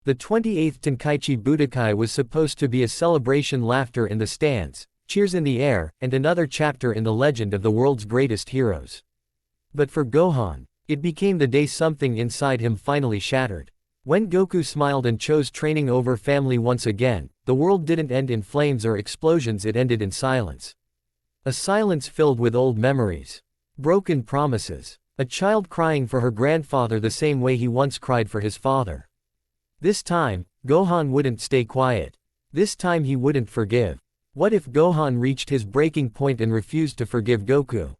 The 28th Tenkaichi Budokai was supposed to be a celebration, laughter in the stands, cheers in the air, and another chapter in the legend of the world's greatest heroes. But for Gohan, it became the day something inside him finally shattered. When Goku smiled and chose training over family once again, the world didn't end in flames or explosions, it ended in silence. A silence filled with old memories. Broken promises. A child crying for her grandfather the same way he once cried for his father. This time, Gohan wouldn't stay quiet. This time he wouldn't forgive. What if Gohan reached his breaking point and refused to forgive Goku?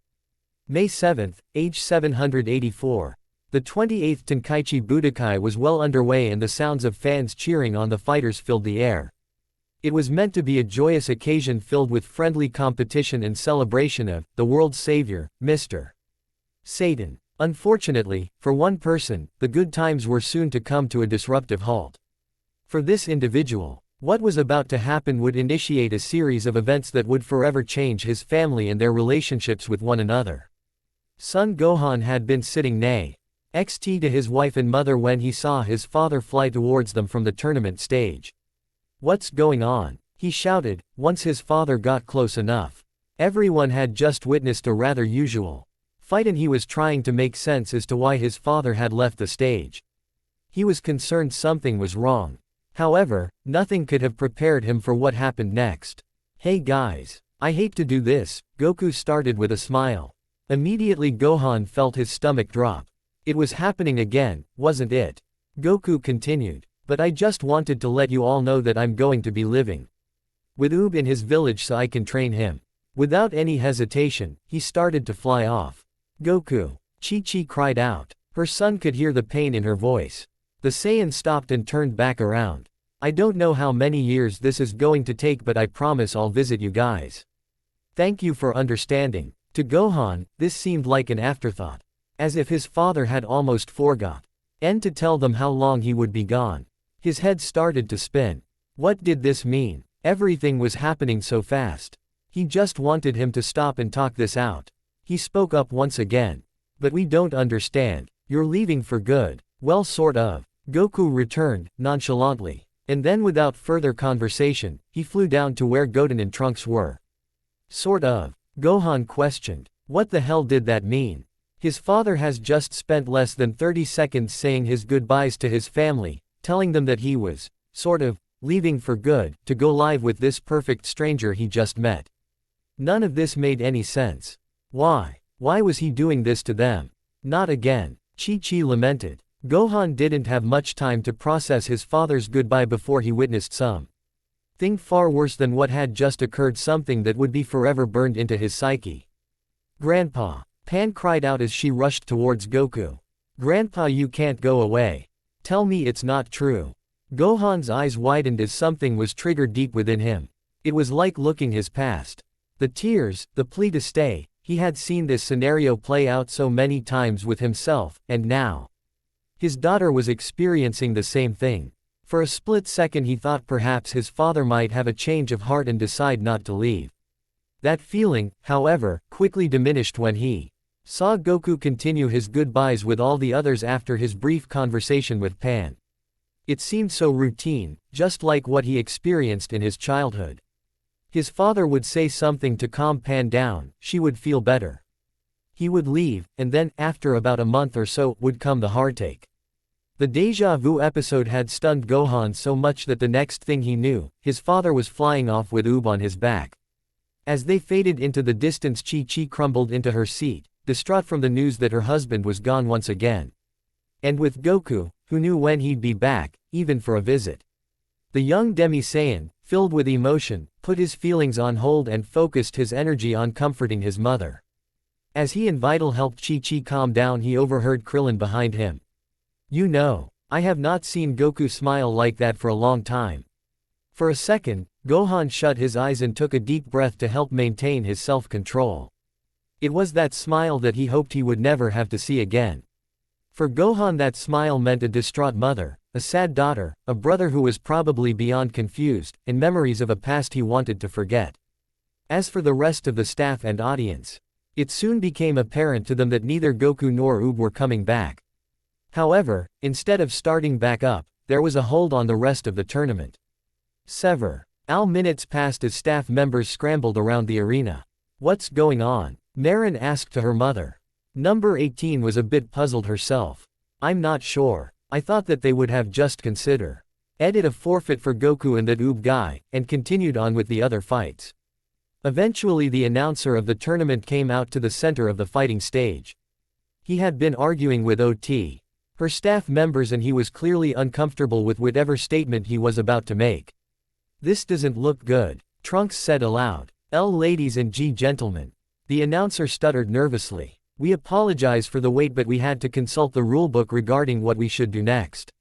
May 7, age 784. The 28th Tenkaichi Budokai was well underway and the sounds of fans cheering on the fighters filled the air. It was meant to be a joyous occasion filled with friendly competition and celebration of the world's savior, Mr. Satan. Unfortunately, for one person, the good times were soon to come to a disruptive halt. For this individual, what was about to happen would initiate a series of events that would forever change his family and their relationships with one another. Son Gohan had been sitting next to his wife and mother when he saw his father fly towards them from the tournament stage. "What's going on?" he shouted, once his father got close enough. Everyone had just witnessed a rather usual fight and he was trying to make sense as to why his father had left the stage. He was concerned something was wrong. However, nothing could have prepared him for what happened next. "Hey guys. I hate to do this," Goku started with a smile. Immediately Gohan felt his stomach drop. It was happening again, wasn't it? Goku continued. "But I just wanted to let you all know that I'm going to be living with Oob in his village so I can train him." Without any hesitation, he started to fly off. "Goku!" Chi-Chi cried out. Her son could hear the pain in her voice. The Saiyan stopped and turned back around. "I don't know how many years this is going to take, but I promise I'll visit you guys. Thank you for understanding." To Gohan, this seemed like an afterthought. As if his father had almost forgot. And to tell them how long he would be gone. His head started to spin. What did this mean? Everything was happening so fast. He just wanted him to stop and talk this out. He spoke up once again. "But we don't understand. You're leaving for good." "Well, sort of." Goku returned, nonchalantly. And then without further conversation, he flew down to where Goten and Trunks were. "Sort of?" Gohan questioned. What the hell did that mean? His father has just spent less than 30 seconds saying his goodbyes to his family, telling them that he was, sort of, leaving for good, to go live with this perfect stranger he just met. None of this made any sense. Why? Why was he doing this to them? Not again. Chi-Chi lamented. Gohan didn't have much time to process his father's goodbye before he witnessed something far worse than what had just occurred, something that would be forever burned into his psyche. "Grandpa!" Pan cried out as she rushed towards Goku. "Grandpa, you can't go away. Tell me it's not true." Gohan's eyes widened as something was triggered deep within him. It was like looking his past. The tears, the plea to stay, he had seen this scenario play out so many times with himself, and now his daughter was experiencing the same thing. For a split second he thought perhaps his father might have a change of heart and decide not to leave. That feeling, however, quickly diminished when he saw Goku continue his goodbyes with all the others after his brief conversation with Pan. It seemed so routine, just like what he experienced in his childhood. His father would say something to calm Pan down, she would feel better. He would leave, and then, after about a month or so, would come the heartache. The déjà vu episode had stunned Gohan so much that the next thing he knew, his father was flying off with Oob on his back. As they faded into the distance, Chi-Chi crumbled into her seat, distraught from the news that her husband was gone once again. And with Goku, who knew when he'd be back, even for a visit. The young Demi-Saiyan, filled with emotion, put his feelings on hold and focused his energy on comforting his mother. As he and Vital helped Chi-Chi calm down, he overheard Krillin behind him. "You know, I have not seen Goku smile like that for a long time." For a second, Gohan shut his eyes and took a deep breath to help maintain his self-control. It was that smile that he hoped he would never have to see again. For Gohan, that smile meant a distraught mother, a sad daughter, a brother who was probably beyond confused, and memories of a past he wanted to forget. As for the rest of the staff and audience, it soon became apparent to them that neither Goku nor Oob were coming back. However, instead of starting back up, there was a hold on the rest of the tournament. Sever. Minutes passed as staff members scrambled around the arena. What's going on? Marin asked to her mother. Number 18 was a bit puzzled herself. I'm not sure. I thought that they would have just consider. Edit a forfeit for Goku and that oob guy, and continued on with the other fights. Eventually the announcer of the tournament came out to the center of the fighting stage. He had been arguing with OT, her staff members, and he was clearly uncomfortable with whatever statement he was about to make. This doesn't look good, Trunks said aloud. Ladies and gentlemen. The announcer stuttered nervously. We apologize for the wait, but we had to consult the rulebook regarding what we should do next.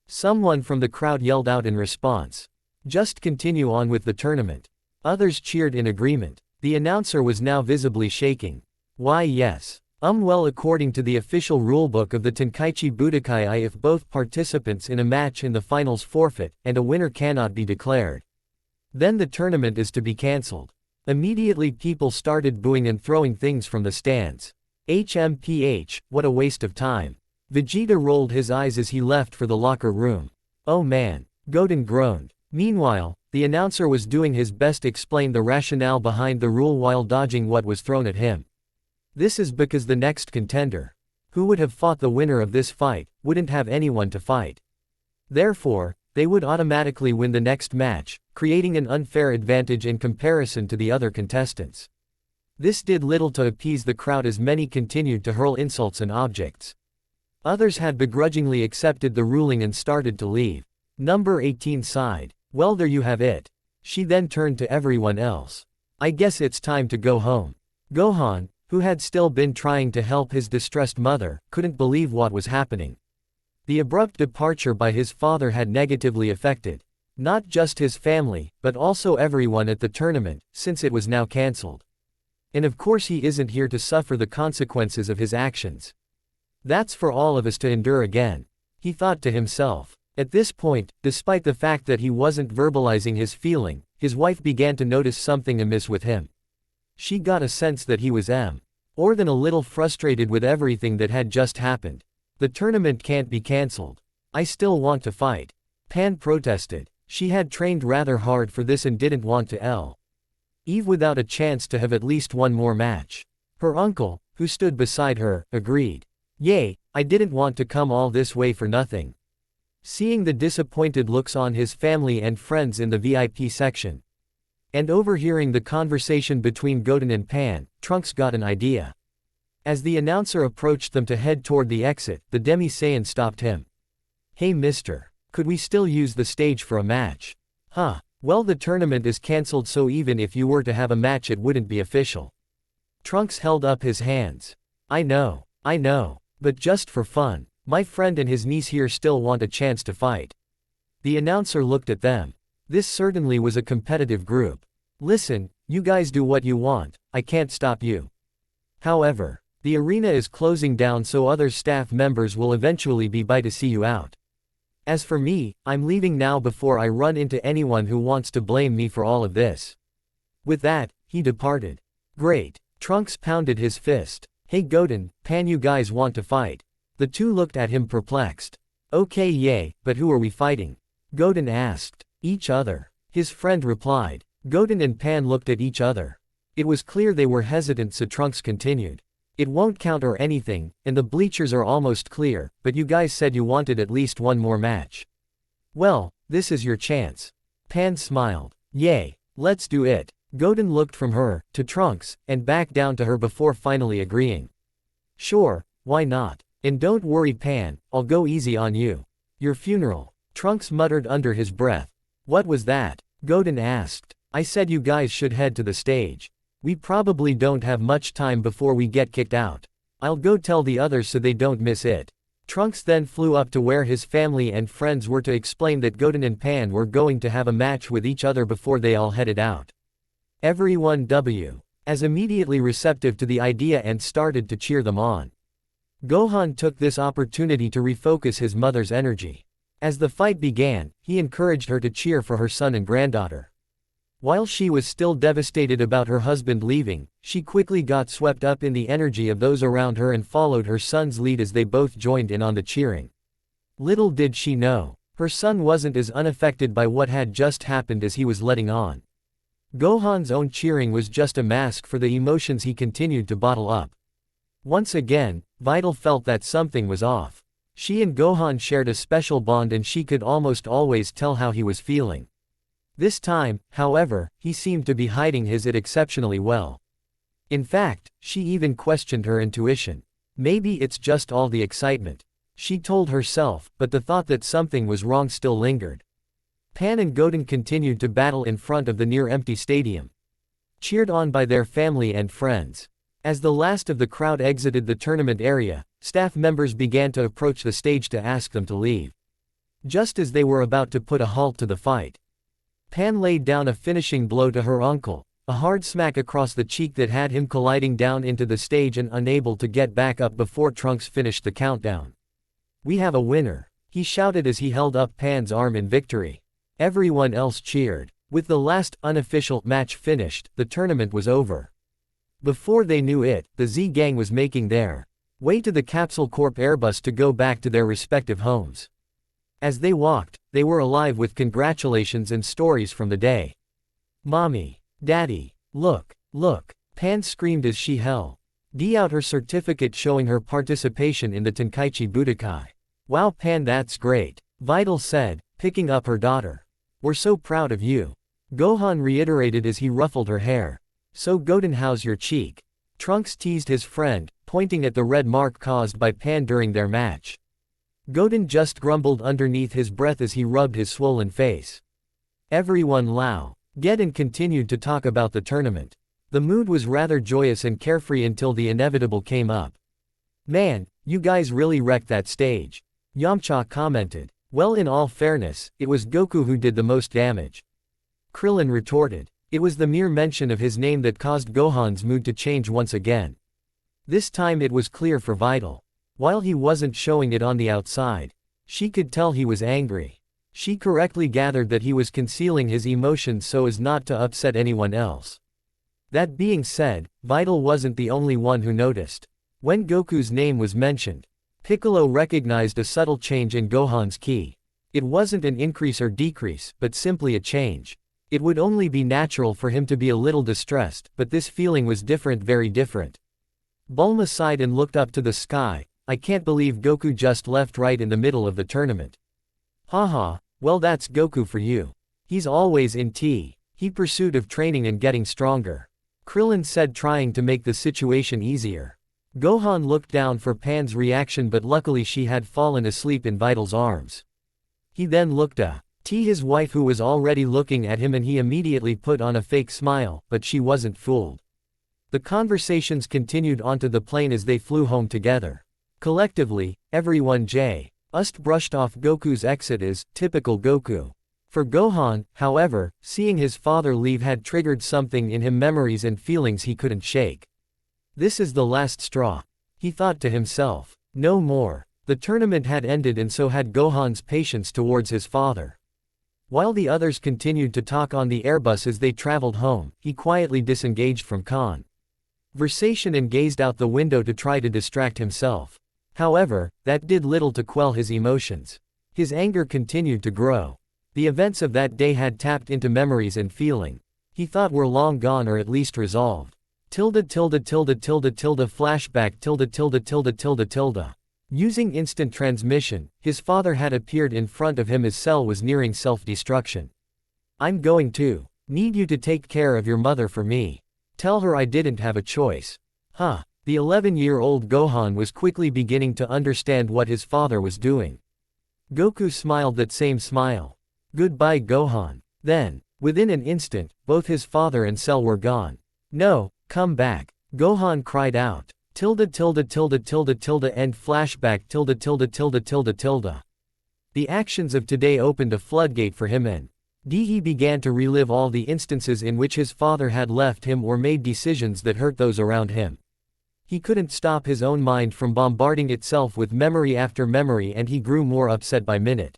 Someone from the crowd yelled out in response. Just continue on with the tournament. Others cheered in agreement. The announcer was now visibly shaking. Why yes. Well, according to the official rulebook of the Tenkaichi Budokai, if both participants in a match in the finals forfeit, and a winner cannot be declared, then the tournament is to be cancelled. Immediately people started booing and throwing things from the stands. HMPH, what a waste of time. Vegeta rolled his eyes as he left for the locker room. Oh man. Goten groaned. Meanwhile, the announcer was doing his best to explain the rationale behind the rule while dodging what was thrown at him. This is because the next contender, who would have fought the winner of this fight, wouldn't have anyone to fight. Therefore, they would automatically win the next match, creating an unfair advantage in comparison to the other contestants. This did little to appease the crowd as many continued to hurl insults and objects. Others had begrudgingly accepted the ruling and started to leave. Number 18 sighed. Well, there you have it. She then turned to everyone else. I guess it's time to go home. Gohan, who had still been trying to help his distressed mother, couldn't believe what was happening. The abrupt departure by his father had negatively affected not just his family, but also everyone at the tournament, since it was now cancelled. And of course he isn't here to suffer the consequences of his actions. That's for all of us to endure again, he thought to himself. At this point, despite the fact that he wasn't verbalizing his feeling, his wife began to notice something amiss with him. She got a sense that he was more than a little frustrated with everything that had just happened. The tournament can't be cancelled. I still want to fight. Pan protested. She had trained rather hard for this and didn't want to leave without a chance to have at least one more match. Her uncle, who stood beside her, agreed. Yay, I didn't want to come all this way for nothing. Seeing the disappointed looks on his family and friends in the VIP section, and overhearing the conversation between Goten and Pan, Trunks got an idea. As the announcer approached them to head toward the exit, the Demi-Saiyan stopped him. Hey mister, could we still use the stage for a match? Well, the tournament is cancelled, so even if you were to have a match it wouldn't be official. Trunks held up his hands. I know, but just for fun, my friend and his niece here still want a chance to fight. The announcer looked at them. This certainly was a competitive group. Listen, you guys do what you want, I can't stop you. However, the arena is closing down, so other staff members will eventually be by to see you out. As for me, I'm leaving now before I run into anyone who wants to blame me for all of this. With that, he departed. Great. Trunks pounded his fist. Hey Goten, Pan, you guys want to fight? The two looked at him perplexed. Okay, yay, but who are we fighting? Goten asked. Each other. His friend replied. Goten and Pan looked at each other. It was clear they were hesitant, so Trunks continued. It won't count or anything, and the bleachers are almost clear, but you guys said you wanted at least one more match. Well, this is your chance. Pan smiled. Yay, let's do it. Goten looked from her, to Trunks, and back down to her before finally agreeing. Sure, why not? And don't worry Pan, I'll go easy on you. Your funeral. Trunks muttered under his breath. What was that? Goten asked. I said you guys should head to the stage. We probably don't have much time before we get kicked out. I'll go tell the others so they don't miss it. Trunks then flew up to where his family and friends were to explain that Goten and Pan were going to have a match with each other before they all headed out. Everyone was immediately receptive to the idea and started to cheer them on. Gohan took this opportunity to refocus his mother's energy. As the fight began, he encouraged her to cheer for her son and granddaughter. While she was still devastated about her husband leaving, she quickly got swept up in the energy of those around her and followed her son's lead as they both joined in on the cheering. Little did she know, Her son wasn't as unaffected by what had just happened as he was letting on. Gohan's own cheering was just a mask for the emotions he continued to bottle up. Once again, Vital felt that something was off. She and Gohan shared a special bond and she could almost always tell how he was feeling. This time, however, he seemed to be hiding it exceptionally well. In fact, she even questioned her intuition. Maybe it's just all the excitement, she told herself, but the thought that something was wrong still lingered. Pan and Goten continued to battle in front of the near-empty stadium, cheered on by their family and friends. As the last of the crowd exited the tournament area, staff members began to approach the stage to ask them to leave. Just as they were about to put a halt to the fight, Pan laid down a finishing blow to her uncle, a hard smack across the cheek that had him colliding down into the stage and unable to get back up before Trunks finished the countdown. "We have a winner," he shouted as he held up Pan's arm in victory. Everyone else cheered. With the last unofficial match finished, the tournament was over. Before they knew it, the Z Gang was making their way to the Capsule Corp Airbus to go back to their respective homes. As they walked, they were alive with congratulations and stories from the day. "Mommy, Daddy, look, look," Pan screamed as she held out her certificate showing her participation in the Tenkaichi Budokai. "Wow Pan, that's great," Vital said, picking up her daughter. "We're so proud of you," Gohan reiterated as he ruffled her hair. "So Goten, how's your cheek?" Trunks teased his friend, pointing at the red mark caused by Pan during their match. Goten just grumbled underneath his breath as he rubbed his swollen face. Everyone laughed and continued to talk about the tournament. The mood was rather joyous and carefree until the inevitable came up. "Man, you guys really wrecked that stage," Yamcha commented. "Well, in all fairness, it was Goku who did the most damage," Krillin retorted. It was the mere mention of his name that caused Gohan's mood to change once again. This time it was clear for Vital. While he wasn't showing it on the outside, she could tell he was angry. She correctly gathered that he was concealing his emotions so as not to upset anyone else. That being said, Vital wasn't the only one who noticed. When Goku's name was mentioned, Piccolo recognized a subtle change in Gohan's ki. It wasn't an increase or decrease, but simply a change. It would only be natural for him to be a little distressed, but this feeling was different, very different. Bulma sighed and looked up to the sky. "I can't believe Goku just left right in the middle of the tournament." "Haha, well that's Goku for you. He's always in pursuit of training and getting stronger," Krillin said, trying to make the situation easier. Gohan looked down for Pan's reaction, but luckily she had fallen asleep in Vital's arms. He then looked at his wife, who was already looking at him, and he immediately put on a fake smile, but she wasn't fooled. The conversations continued onto the plane as they flew home together. Collectively, everyone just brushed off Goku's exit as typical Goku. For Gohan, however, seeing his father leave had triggered something in him, memories and feelings he couldn't shake. This is the last straw, he thought to himself. No more. The tournament had ended, and so had Gohan's patience towards his father. While the others continued to talk on the Airbus as they traveled home, he quietly disengaged from conversation and gazed out the window to try to distract himself. However, that did little to quell his emotions. His anger continued to grow. The events of that day had tapped into memories and feeling he thought were long gone, or at least resolved. Flashback. Using instant transmission, his father had appeared in front of him as Cell was nearing self-destruction. "I'm going to need you to take care of your mother for me. Tell her I didn't have a choice." The 11-year-old Gohan was quickly beginning to understand what his father was doing. Goku smiled that same smile. "Goodbye, Gohan." Then, within an instant, both his father and Cell were gone. "No, come back," Gohan cried out. End flashback. The actions of today opened a floodgate for him, and he began to relive all the instances in which his father had left him or made decisions that hurt those around him. He couldn't stop his own mind from bombarding itself with memory after memory, and he grew more upset by minute.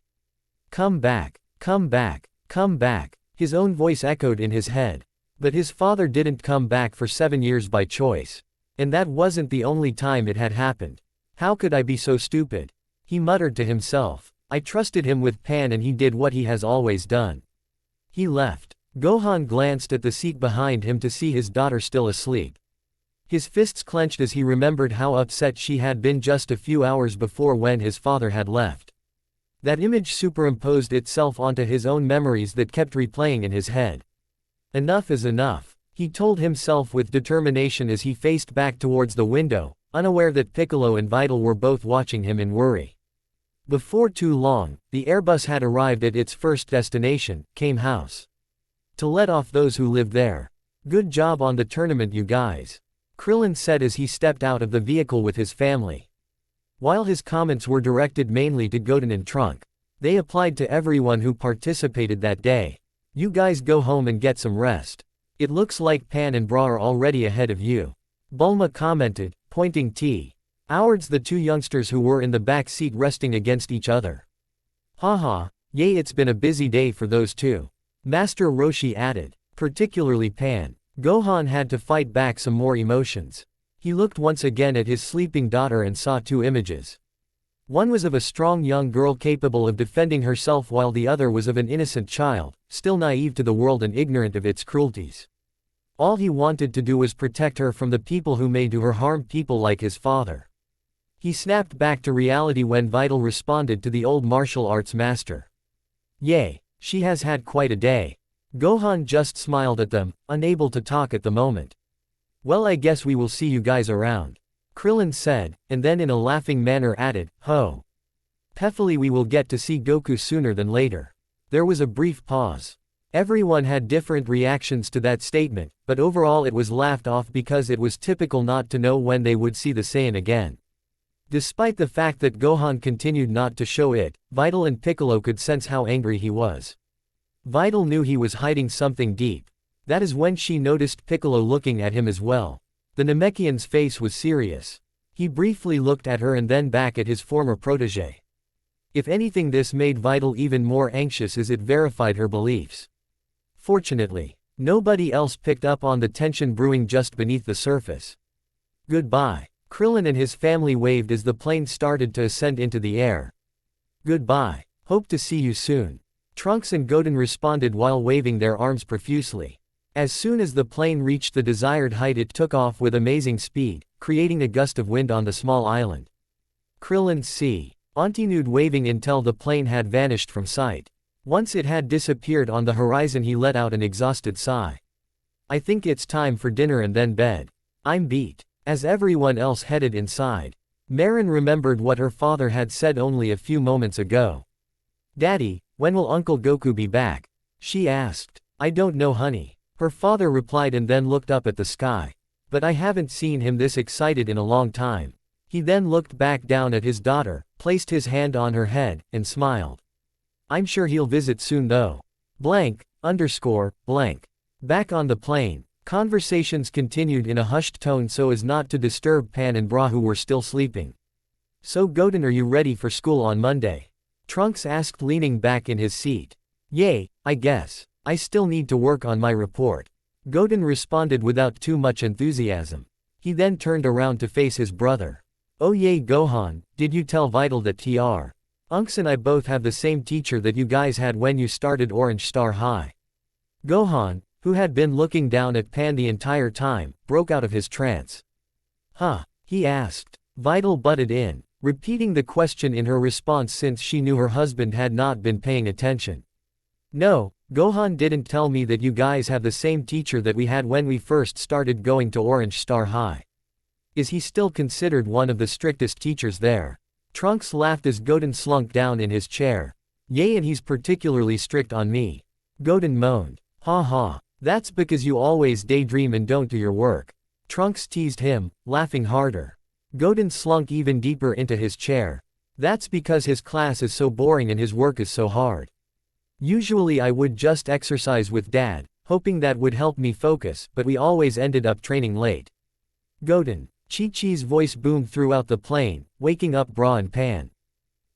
"Come back, come back, come back," his own voice echoed in his head. But his father didn't come back for 7 years by choice. And that wasn't the only time it had happened. "How could I be so stupid?" he muttered to himself. I trusted him with Pan and he did what he has always done. He left. Gohan glanced at the seat behind him to see his daughter still asleep. His fists clenched as he remembered how upset she had been just a few hours before when his father had left. That image superimposed itself onto his own memories that kept replaying in his head. Enough is enough, he told himself with determination as he faced back towards the window, unaware that Piccolo and Vital were both watching him in worry. Before too long, the Airbus had arrived at its first destination, Kame House. To let off those who lived there. Good job on the tournament, you guys, Krillin said as he stepped out of the vehicle with his family. While his comments were directed mainly to Goten and Trunk, they applied to everyone who participated that day. You guys go home and get some rest. It looks like Pan and Bra are already ahead of you, Bulma commented, pointing towards the two youngsters who were in the back seat resting against each other. Haha, yay, it's been a busy day for those two, Master Roshi added, particularly Pan. Gohan had to fight back some more emotions. He looked once again at his sleeping daughter and saw two images. One was of a strong young girl capable of defending herself while the other was of an innocent child, still naive to the world and ignorant of its cruelties. All he wanted to do was protect her from the people who may do her harm, people like his father. He snapped back to reality when Vital responded to the old martial arts master. Yay, she has had quite a day. Gohan just smiled at them, unable to talk at the moment. Well, I guess we will see you guys around, Krillin said, and then in a laughing manner added, ho. Hopefully we will get to see Goku sooner than later. There was a brief pause. Everyone had different reactions to that statement, but overall it was laughed off because it was typical not to know when they would see the Saiyan again. Despite the fact that Gohan continued not to show it, Vital and Piccolo could sense how angry he was. Vital knew he was hiding something deep. That is when she noticed Piccolo looking at him as well. The Namekian's face was serious. He briefly looked at her and then back at his former protege. If anything, this made Vital even more anxious as it verified her beliefs. Fortunately, nobody else picked up on the tension brewing just beneath the surface. Goodbye. Krillin and his family waved as the plane started to ascend into the air. Goodbye. Hope to see you soon, Trunks and Goten responded while waving their arms profusely. As soon as the plane reached the desired height, it took off with amazing speed, creating a gust of wind on the small island. Krillin continued waving until the plane had vanished from sight. Once it had disappeared on the horizon, he let out an exhausted sigh. I think it's time for dinner and then bed. I'm beat. As everyone else headed inside, Marin remembered what her father had said only a few moments ago. Daddy, when will Uncle Goku be back? She asked. I don't know, honey, her father replied and then looked up at the sky. But I haven't seen him this excited in a long time. He then looked back down at his daughter, placed his hand on her head, and smiled. I'm sure he'll visit soon though. Blank. Back on the plane, conversations continued in a hushed tone so as not to disturb Pan and Bra, who were still sleeping. So Goten, are you ready for school on Monday? Trunks asked, leaning back in his seat. Yay, I guess. I still need to work on my report, Goten responded without too much enthusiasm. He then turned around to face his brother. Oh yay, Gohan, did you tell Vital that Unks and I both have the same teacher that you guys had when you started Orange Star High? Gohan, who had been looking down at Pan the entire time, broke out of his trance. Huh? He asked. Vital butted in, repeating the question in her response since she knew her husband had not been paying attention. No, Gohan didn't tell me that you guys have the same teacher that we had when we first started going to Orange Star High. Is he still considered one of the strictest teachers there? Trunks laughed as Goten slunk down in his chair. Yay, and he's particularly strict on me, Goten moaned. Ha ha. That's because you always daydream and don't do your work, Trunks teased him, laughing harder. Goten slunk even deeper into his chair. That's because his class is so boring and his work is so hard. Usually I would just exercise with Dad, hoping that would help me focus, but we always ended up training late. Goten. Chi-Chi's voice boomed throughout the plane, waking up Bra and Pan.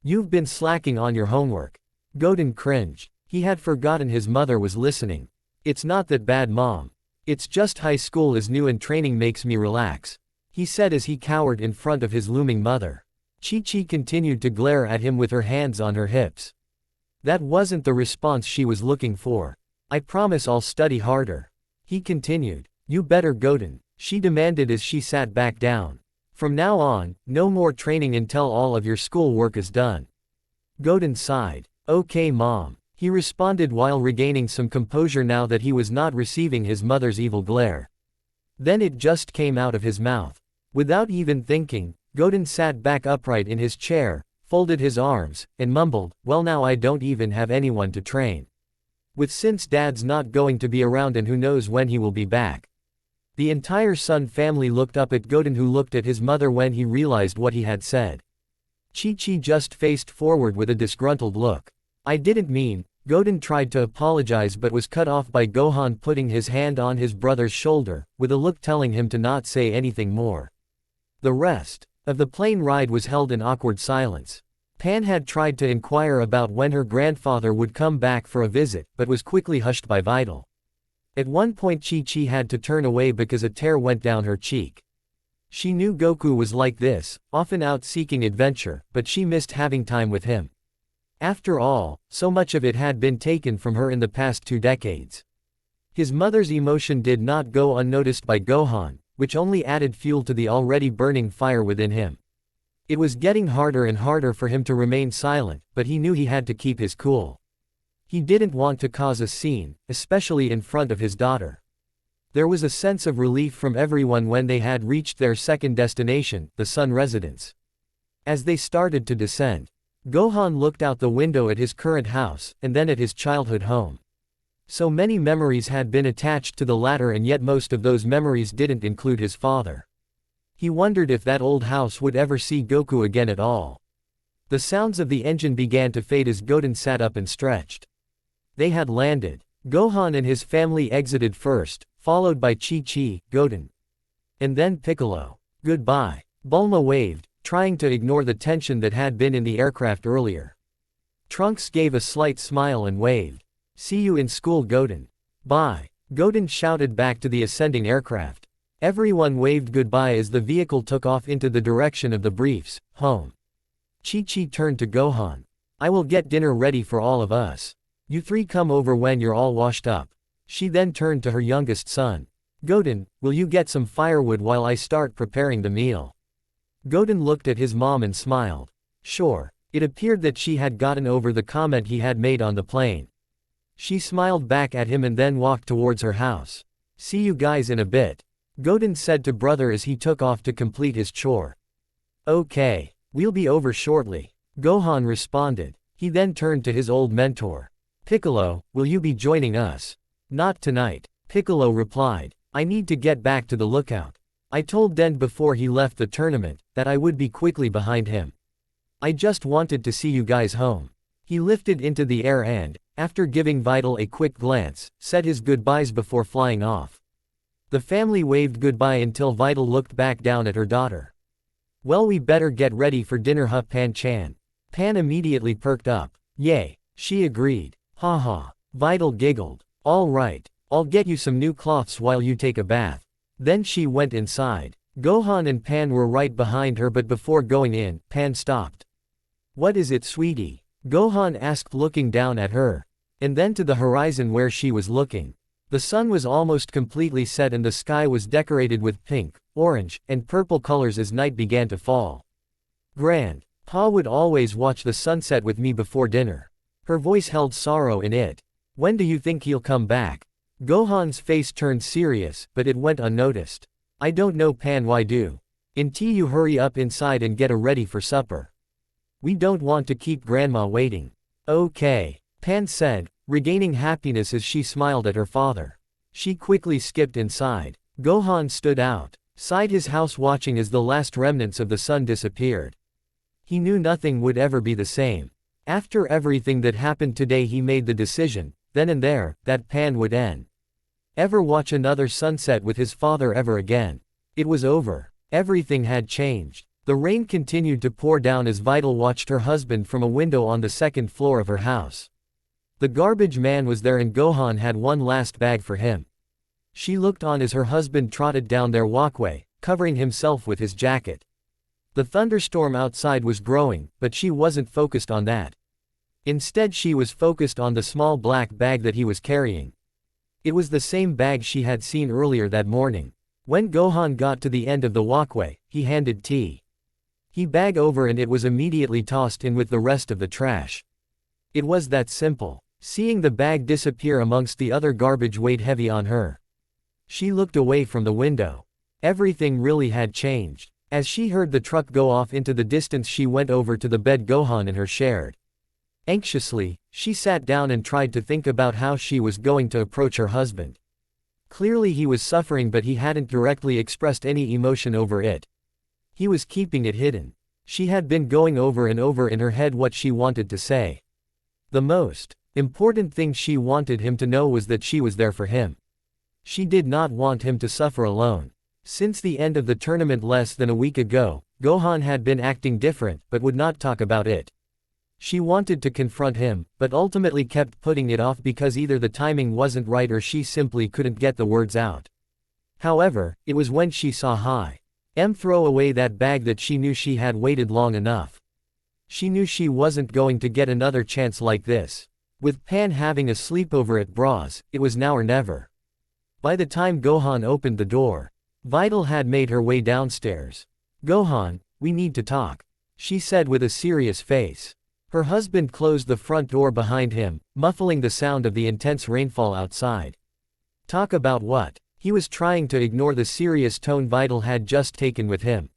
You've been slacking on your homework. Goten cringed. He had forgotten his mother was listening. It's not that bad, Mom. It's just high school is new and training makes me relax, he said as he cowered in front of his looming mother. Chi-Chi continued to glare at him with her hands on her hips. That wasn't the response she was looking for. I promise I'll study harder. He continued. You better Goten, she demanded as she sat back down. From now on, no more training until all of your school work is done. Goten sighed. Okay mom, he responded while regaining some composure now that he was not receiving his mother's evil glare. Then it just came out of his mouth. Without even thinking, Goten sat back upright in his chair, folded his arms, and mumbled, well now I don't even have anyone to train. Since dad's not going to be around and who knows when he will be back. The entire Sun family looked up at Goten, who looked at his mother when he realized what he had said. Chi-Chi just faced forward with a disgruntled look. I didn't mean. Goten tried to apologize but was cut off by Gohan putting his hand on his brother's shoulder, with a look telling him to not say anything more. The rest of the plane ride was held in awkward silence. Pan had tried to inquire about when her grandfather would come back for a visit, but was quickly hushed by Vital. At one point Chi-Chi had to turn away because a tear went down her cheek. She knew Goku was like this, often out seeking adventure, but she missed having time with him. After all, so much of it had been taken from her in the past 2 decades. His mother's emotion did not go unnoticed by Gohan, which only added fuel to the already burning fire within him. It was getting harder and harder for him to remain silent, but he knew he had to keep his cool. He didn't want to cause a scene, especially in front of his daughter. There was a sense of relief from everyone when they had reached their second destination, the Sun residence. As they started to descend, Gohan looked out the window at his current house, and then at his childhood home. So many memories had been attached to the latter, and yet most of those memories didn't include his father. He wondered if that old house would ever see Goku again at all. The sounds of the engine began to fade as Goten sat up and stretched. They had landed. Gohan and his family exited first, followed by Chi-Chi, Goten, and then Piccolo. Goodbye. Bulma waved, trying to ignore the tension that had been in the aircraft earlier. Trunks gave a slight smile and waved. See you in school Goten. Bye. Goten shouted back to the ascending aircraft. Everyone waved goodbye as the vehicle took off into the direction of the briefs, home. Chi-Chi turned to Gohan. I will get dinner ready for all of us. You 3 come over when you're all washed up. She then turned to her youngest son. Goten, will you get some firewood while I start preparing the meal? Goten looked at his mom and smiled. Sure. It appeared that she had gotten over the comment he had made on the plane. She smiled back at him and then walked towards her house. See you guys in a bit, Goten said to brother as he took off to complete his chore. Okay, we'll be over shortly, Gohan responded. He then turned to his old mentor. Piccolo, will you be joining us? Not tonight, Piccolo replied. I need to get back to the lookout. I told Den before he left the tournament that I would be quickly behind him. I just wanted to see you guys home. He lifted into the air and, after giving Vital a quick glance, said his goodbyes before flying off. The family waved goodbye until Vital looked back down at her daughter. Well, we better get ready for dinner, huh, Pan-chan? Pan immediately perked up. Yay, she agreed. Haha. Vital giggled. All right, I'll get you some new cloths while you take a bath. Then she went inside. Gohan and Pan were right behind her, but before going in, Pan stopped. What is it, sweetie? Gohan asked, looking down at her. And then to the horizon where she was looking. The sun was almost completely set and the sky was decorated with pink, orange, and purple colors as night began to fall. Grand. Pa would always watch the sunset with me before dinner. Her voice held sorrow in it. When do you think he'll come back? Gohan's face turned serious, but it went unnoticed. I don't know, Pan, why do? You hurry up inside and get ready for supper. We don't want to keep Grandma waiting. Okay, Pan said, regaining happiness as she smiled at her father. She quickly skipped inside. Gohan stood outside his house watching as the last remnants of the sun disappeared. He knew nothing would ever be the same. After everything that happened today, he made the decision, then and there, that Pan would ever watch another sunset with his father ever again. It was over. Everything had changed. The rain continued to pour down as Vital watched her husband from a window on the second floor of her house. The garbage man was there and Gohan had one last bag for him. She looked on as her husband trotted down their walkway, covering himself with his jacket. The thunderstorm outside was growing, but she wasn't focused on that. Instead she was focused on the small black bag that he was carrying. It was the same bag she had seen earlier that morning. When Gohan got to the end of the walkway, he handed T. He bag over and it was immediately tossed in with the rest of the trash. It was that simple. Seeing the bag disappear amongst the other garbage weighed heavy on her. She looked away from the window. Everything really had changed. As she heard the truck go off into the distance she went over to the bed Gohan and her shared. Anxiously, she sat down and tried to think about how she was going to approach her husband. Clearly he was suffering but he hadn't directly expressed any emotion over it. He was keeping it hidden. She had been going over and over in her head what she wanted to say. The most important thing she wanted him to know was that she was there for him. She did not want him to suffer alone. Since the end of the tournament less than a week ago, Gohan had been acting different but would not talk about it. She wanted to confront him, but ultimately kept putting it off because either the timing wasn't right or she simply couldn't get the words out. However, it was when she saw him throw away that bag that she knew she had waited long enough. She knew she wasn't going to get another chance like this. With Pan having a sleepover at Bra's, it was now or never. By the time Gohan opened the door, Vital had made her way downstairs. "Gohan, we need to talk," she said with a serious face. Her husband closed the front door behind him, muffling the sound of the intense rainfall outside. Talk about what? He was trying to ignore the serious tone Vital had just taken with him.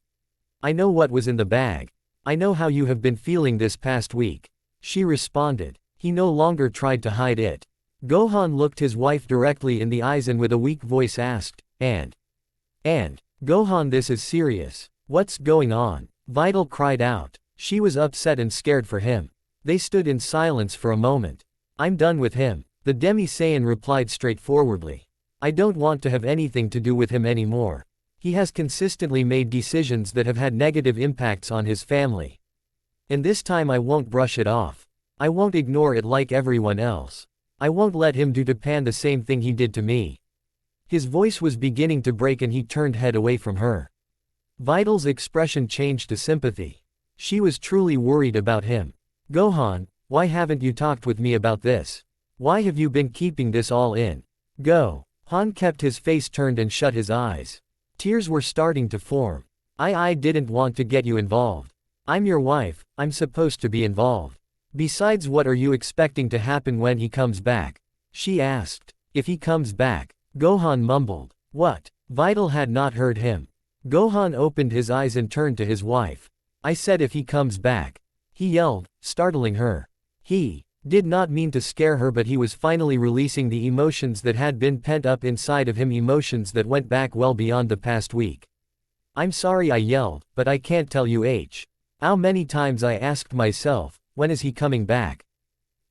"I know what was in the bag. I know how you have been feeling this past week," she responded. He no longer tried to hide it. Gohan looked his wife directly in the eyes and with a weak voice asked, And, Gohan, this is serious. What's going on?" Vital cried out. She was upset and scared for him. They stood in silence for a moment. "I'm done with him," the Demi-Saiyan replied straightforwardly. "I don't want to have anything to do with him anymore. He has consistently made decisions that have had negative impacts on his family. And this time I won't brush it off. I won't ignore it like everyone else. I won't let him do to Pan the same thing he did to me." His voice was beginning to break and he turned head away from her. Vital's expression changed to sympathy. She was truly worried about him. "Gohan, why haven't you talked with me about this? Why have you been keeping this all in?" Gohan kept his face turned and shut his eyes. Tears were starting to form. I didn't want to get you involved. I'm your wife, I'm supposed to be involved. Besides, what are you expecting to happen when he comes back?" she asked. "If he comes back," Gohan mumbled. "What?" Vital had not heard him. Gohan opened his eyes and turned to his wife. "I said if he comes back," he yelled, startling her. He did not mean to scare her, but he was finally releasing the emotions that had been pent up inside of him, emotions that went back well beyond the past week. "I'm sorry," I yelled, "but I can't tell you how many times I asked myself, when is he coming back?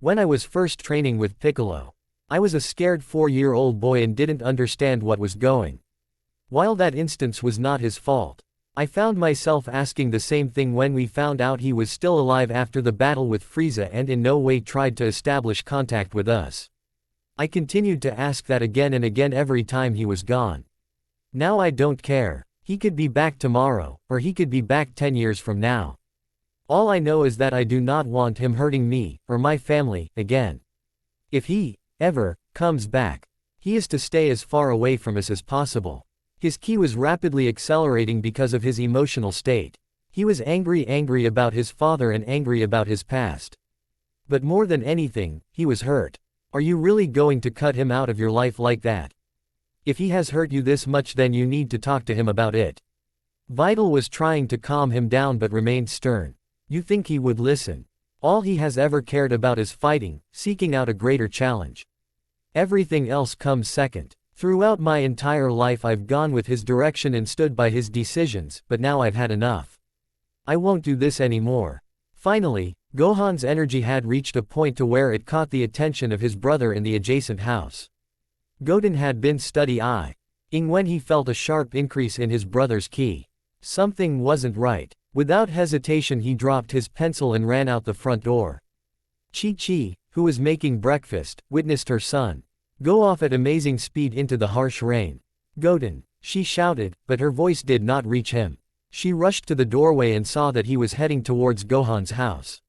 When I was first training with Piccolo, I was a scared 4-year-old boy and didn't understand what was going. While that instance was not his fault, I found myself asking the same thing when we found out he was still alive after the battle with Frieza and in no way tried to establish contact with us. I continued to ask that again and again every time he was gone. Now I don't care. He could be back tomorrow, or he could be back 10 years from now. All I know is that I do not want him hurting me, or my family, again. If he ever comes back, he is to stay as far away from us as possible." His ki was rapidly accelerating because of his emotional state. He was angry about his father and angry about his past. But more than anything, he was hurt. Are you really going to cut him out of your life like that? If he has hurt you this much, then you need to talk to him about it. Vital was trying to calm him down but remained stern. You think he would listen? All he has ever cared about is fighting, seeking out a greater challenge. Everything else comes second. Throughout my entire life I've gone with his direction and stood by his decisions, but now I've had enough. I won't do this anymore. Finally, Gohan's energy had reached a point to where it caught the attention of his brother in the adjacent house. Goten had been studying when he felt a sharp increase in his brother's ki. Something wasn't right. Without hesitation he dropped his pencil and ran out the front door. Chi-Chi, who was making breakfast, witnessed her son go off at amazing speed into the harsh rain. "Goten," she shouted, but her voice did not reach him. She rushed to the doorway and saw that he was heading towards Gohan's house.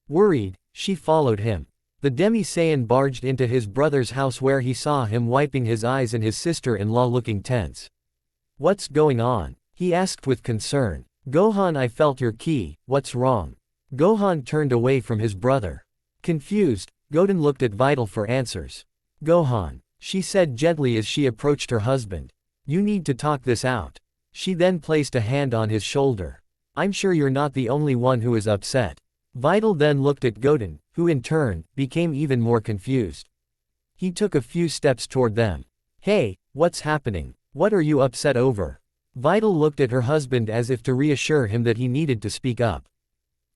Worried, she followed him. The Demi-Saiyan barged into his brother's house where he saw him wiping his eyes and his sister-in-law looking tense. "What's going on?" he asked with concern. "Gohan, I felt your ki, what's wrong?" Gohan turned away from his brother. Confused, Goten looked at Vital for answers. "Gohan," she said gently as she approached her husband. "You need to talk this out." She then placed a hand on his shoulder. "I'm sure you're not the only one who is upset." Vital then looked at Goten, who in turn, became even more confused. He took a few steps toward them. "Hey, what's happening? What are you upset over?" Vital looked at her husband as if to reassure him that he needed to speak up.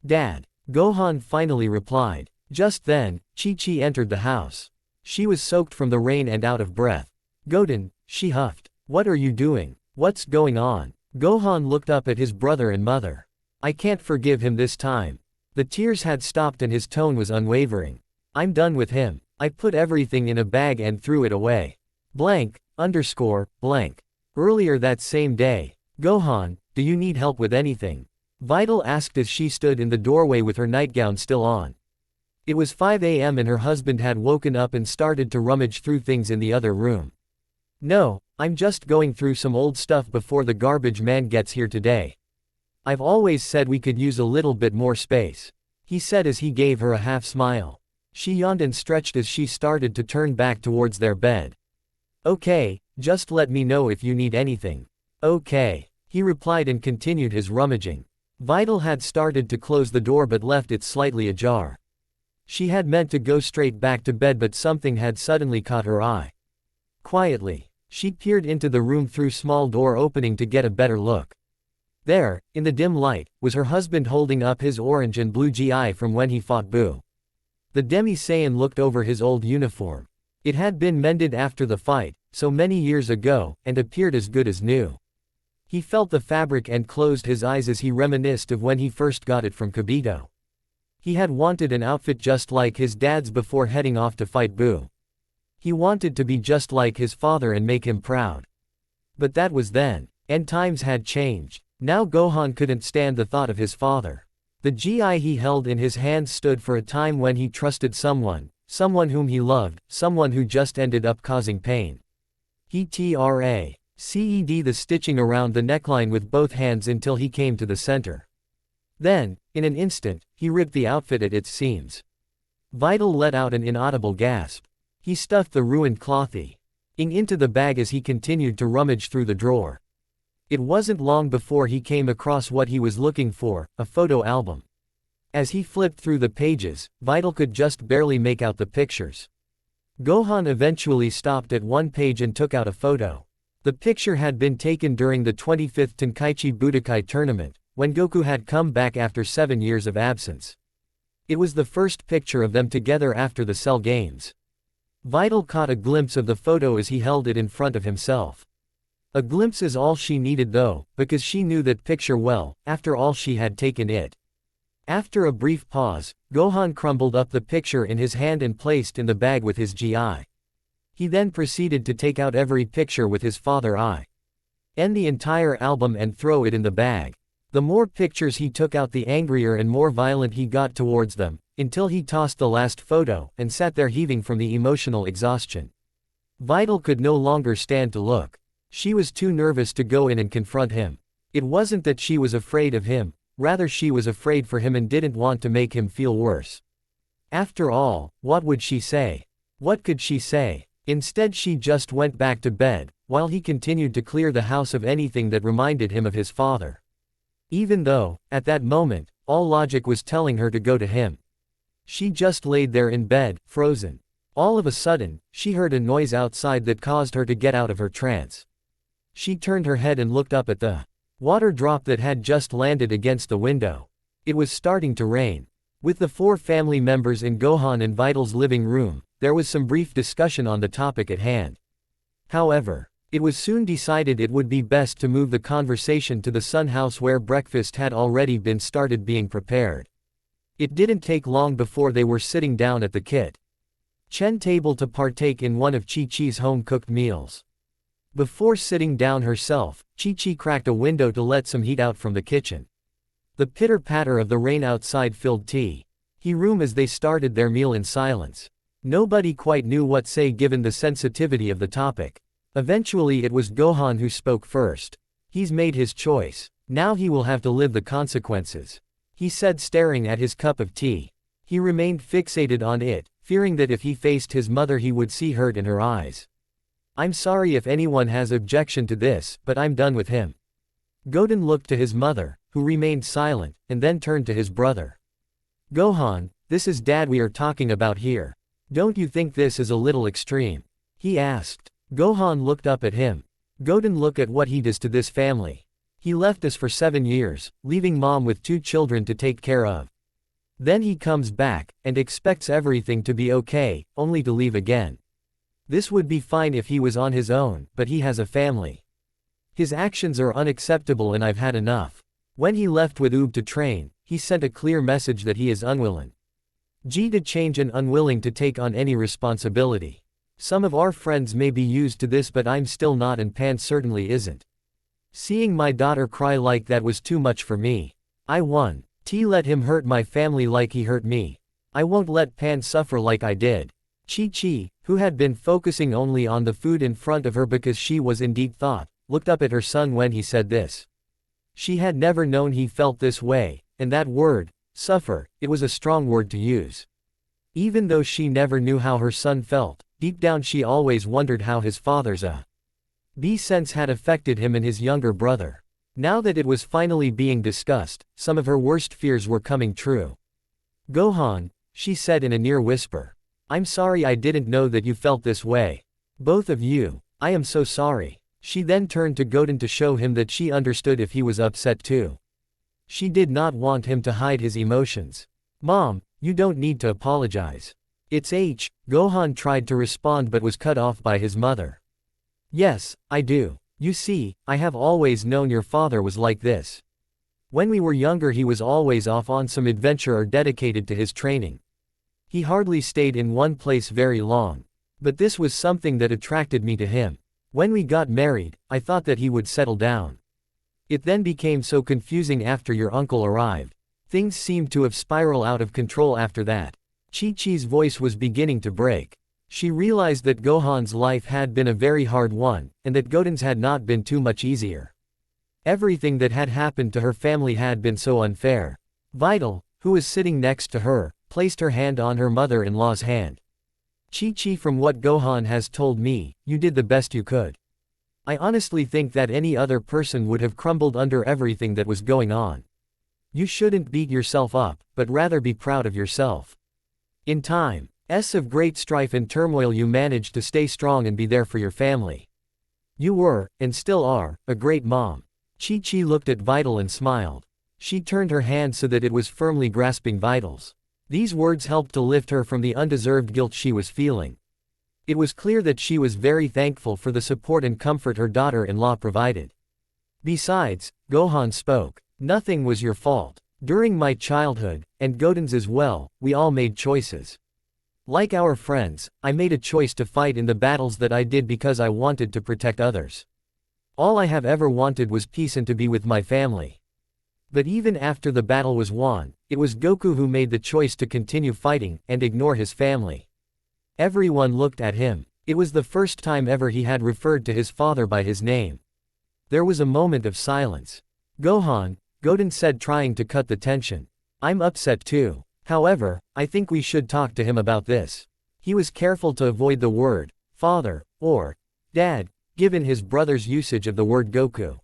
"Dad," Gohan finally replied. Just then, Chi-Chi entered the house. She was soaked from the rain and out of breath. "Goten," she huffed. "What are you doing? What's going on?" Gohan looked up at his brother and mother. "I can't forgive him this time." The tears had stopped and his tone was unwavering. "I'm done with him. I put everything in a bag and threw it away. Blank. Earlier that same day. Gohan, do you need help with anything?" Vital asked as she stood in the doorway with her nightgown still on. It was 5 a.m. and her husband had woken up and started to rummage through things in the other room. "No, I'm just going through some old stuff before the garbage man gets here today. I've always said we could use a little bit more space," he said as he gave her a half smile. She yawned and stretched as she started to turn back towards their bed. "Okay, just let me know if you need anything." "Okay," he replied and continued his rummaging. Vital had started to close the door but left it slightly ajar. She had meant to go straight back to bed but something had suddenly caught her eye. Quietly, she peered into the room through small door opening to get a better look. There, in the dim light, was her husband holding up his orange and blue GI from when he fought Buu. The Demi-Saiyan looked over his old uniform. It had been mended after the fight, so many years ago, and appeared as good as new. He felt the fabric and closed his eyes as he reminisced of when he first got it from Kibito. He had wanted an outfit just like his dad's before heading off to fight Buu. He wanted to be just like his father and make him proud. But that was then, and times had changed. Now Gohan couldn't stand the thought of his father. The GI he held in his hands stood for a time when he trusted someone whom he loved, someone who just ended up causing pain. He traced the stitching around the neckline with both hands until he came to the center. Then, in an instant, he ripped the outfit at its seams. Vital let out an inaudible gasp. He stuffed the ruined clothing into the bag as he continued to rummage through the drawer. It wasn't long before he came across what he was looking for, a photo album. As he flipped through the pages, Vital could just barely make out the pictures. Gohan eventually stopped at one page and took out a photo. The picture had been taken during the 25th Tenkaichi Budokai tournament, when Goku had come back after 7 years of absence. It was the first picture of them together after the Cell Games. Vital caught a glimpse of the photo as he held it in front of himself. A glimpse is all she needed though, because she knew that picture well, after all she had taken it. After a brief pause, Gohan crumbled up the picture in his hand and placed in the bag with his GI. He then proceeded to take out every picture with his father eye. End the entire album and throw it in the bag. The more pictures he took out the angrier and more violent he got towards them, until he tossed the last photo, and sat there heaving from the emotional exhaustion. Vital could no longer stand to look. She was too nervous to go in and confront him. It wasn't that she was afraid of him, rather she was afraid for him and didn't want to make him feel worse. After all, what would she say? What could she say? Instead she just went back to bed, while he continued to clear the house of anything that reminded him of his father. Even though, at that moment, all logic was telling her to go to him. She just laid there in bed, frozen. All of a sudden, she heard a noise outside that caused her to get out of her trance. She turned her head and looked up at the water drop that had just landed against the window. It was starting to rain. With the 4 family members in Gohan and Vital's living room, there was some brief discussion on the topic at hand. However, it was soon decided it would be best to move the conversation to the Sun house where breakfast had already been started being prepared. It didn't take long before they were sitting down at the kitchen table to partake in one of Chi-Chi's home-cooked meals. Before sitting down herself, Chi-Chi cracked a window to let some heat out from the kitchen. The pitter-patter of the rain outside filled tea room as they started their meal in silence. Nobody quite knew what to say given the sensitivity of the topic. Eventually it was Gohan who spoke first. He's made his choice. Now he will have to live the consequences, he said, staring at his cup of tea. He remained fixated on it, fearing that if he faced his mother he would see hurt in her eyes. I'm sorry if anyone has objection to this, but I'm done with him. Goten looked to his mother, who remained silent, and then turned to his brother. Gohan, this is Dad we are talking about here. Don't you think this is a little extreme? He asked. Gohan looked up at him. Goten, look at what he does to this family. He left us for 7 years, leaving Mom with 2 children to take care of. Then he comes back, and expects everything to be okay, only to leave again. This would be fine if he was on his own, but he has a family. His actions are unacceptable and I've had enough. When he left with Oob to train, he sent a clear message that he is unwilling to change and unwilling to take on any responsibility. Some of our friends may be used to this, but I'm still not, and Pan certainly isn't. Seeing my daughter cry like that was too much for me. I won't let him hurt my family like he hurt me. I won't let Pan suffer like I did. Chi-Chi, who had been focusing only on the food in front of her because she was in deep thought, looked up at her son when he said this. She had never known he felt this way, and that word, suffer, it was a strong word to use. Even though she never knew how her son felt, deep down she always wondered how his father's sense had affected him and his younger brother. Now that it was finally being discussed, some of her worst fears were coming true. Gohan, she said in a near whisper. I'm sorry, I didn't know that you felt this way. Both of you, I am so sorry. She then turned to Goten to show him that she understood if he was upset too. She did not want him to hide his emotions. Mom, you don't need to apologize. It's Gohan tried to respond but was cut off by his mother. Yes, I do. You see, I have always known your father was like this. When we were younger he was always off on some adventure or dedicated to his training. He hardly stayed in one place very long. But this was something that attracted me to him. When we got married, I thought that he would settle down. It then became so confusing after your uncle arrived. Things seemed to have spiraled out of control after that. Chi-Chi's voice was beginning to break. She realized that Gohan's life had been a very hard one, and that Goten's had not been too much easier. Everything that had happened to her family had been so unfair. Vital, who was sitting next to her, placed her hand on her mother-in-law's hand. Chi-Chi, from what Gohan has told me, you did the best you could. I honestly think that any other person would have crumbled under everything that was going on. You shouldn't beat yourself up, but rather be proud of yourself. In times of great strife and turmoil you managed to stay strong and be there for your family. You were, and still are, a great mom. Chi-Chi looked at Vital and smiled. She turned her hand so that it was firmly grasping Vital's. These words helped to lift her from the undeserved guilt she was feeling. It was clear that she was very thankful for the support and comfort her daughter-in-law provided. Besides, Gohan spoke. Nothing was your fault. During my childhood, and Goten's as well, we all made choices. Like our friends, I made a choice to fight in the battles that I did because I wanted to protect others. All I have ever wanted was peace and to be with my family. But even after the battle was won, it was Goku who made the choice to continue fighting and ignore his family. Everyone looked at him. It was the first time ever he had referred to his father by his name. There was a moment of silence. Gohan, Goten said, trying to cut the tension. I'm upset too. However, I think we should talk to him about this. He was careful to avoid the word father or dad, given his brother's usage of the word Goku.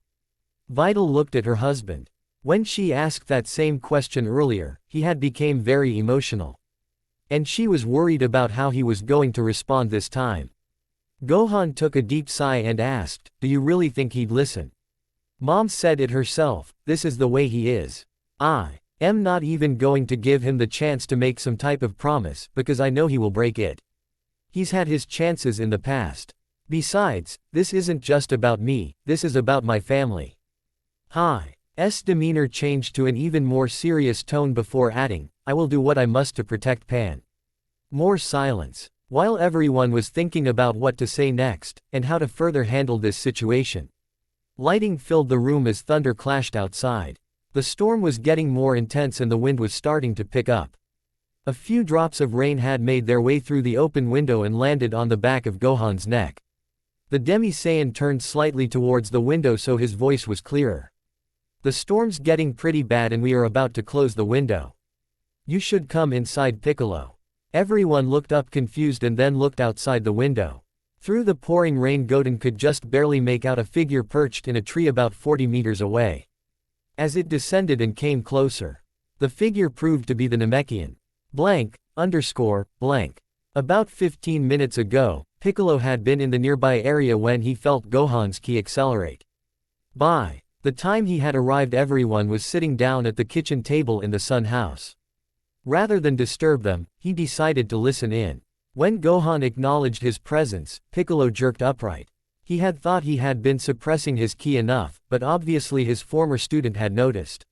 Vital looked at her husband. When she asked that same question earlier, he had become very emotional. And she was worried about how he was going to respond this time. Gohan took a deep sigh and asked, do you really think he'd listen? Mom said it herself, this is the way he is. I am not even going to give him the chance to make some type of promise because I know he will break it. He's had his chances in the past. Besides, this isn't just about me, this is about my family. Hi's demeanor changed to an even more serious tone before adding, I will do what I must to protect Pan. More silence. While everyone was thinking about what to say next, and how to further handle this situation, lighting filled the room as thunder clashed outside. The storm was getting more intense and the wind was starting to pick up. A few drops of rain had made their way through the open window and landed on the back of Gohan's neck. The Demi-Saiyan turned slightly towards the window so his voice was clearer. The storm's getting pretty bad and we are about to close the window. You should come inside, Piccolo. Everyone looked up confused and then looked outside the window. Through the pouring rain, Goten could just barely make out a figure perched in a tree about 40 meters away. As it descended and came closer, the figure proved to be the Namekian. Blank. About 15 minutes ago, Piccolo had been in the nearby area when he felt Gohan's ki accelerate. By the time he had arrived, everyone was sitting down at the kitchen table in the Sun House. Rather than disturb them, he decided to listen in. When Gohan acknowledged his presence, Piccolo jerked upright. He had thought he had been suppressing his ki enough, but obviously his former student had noticed.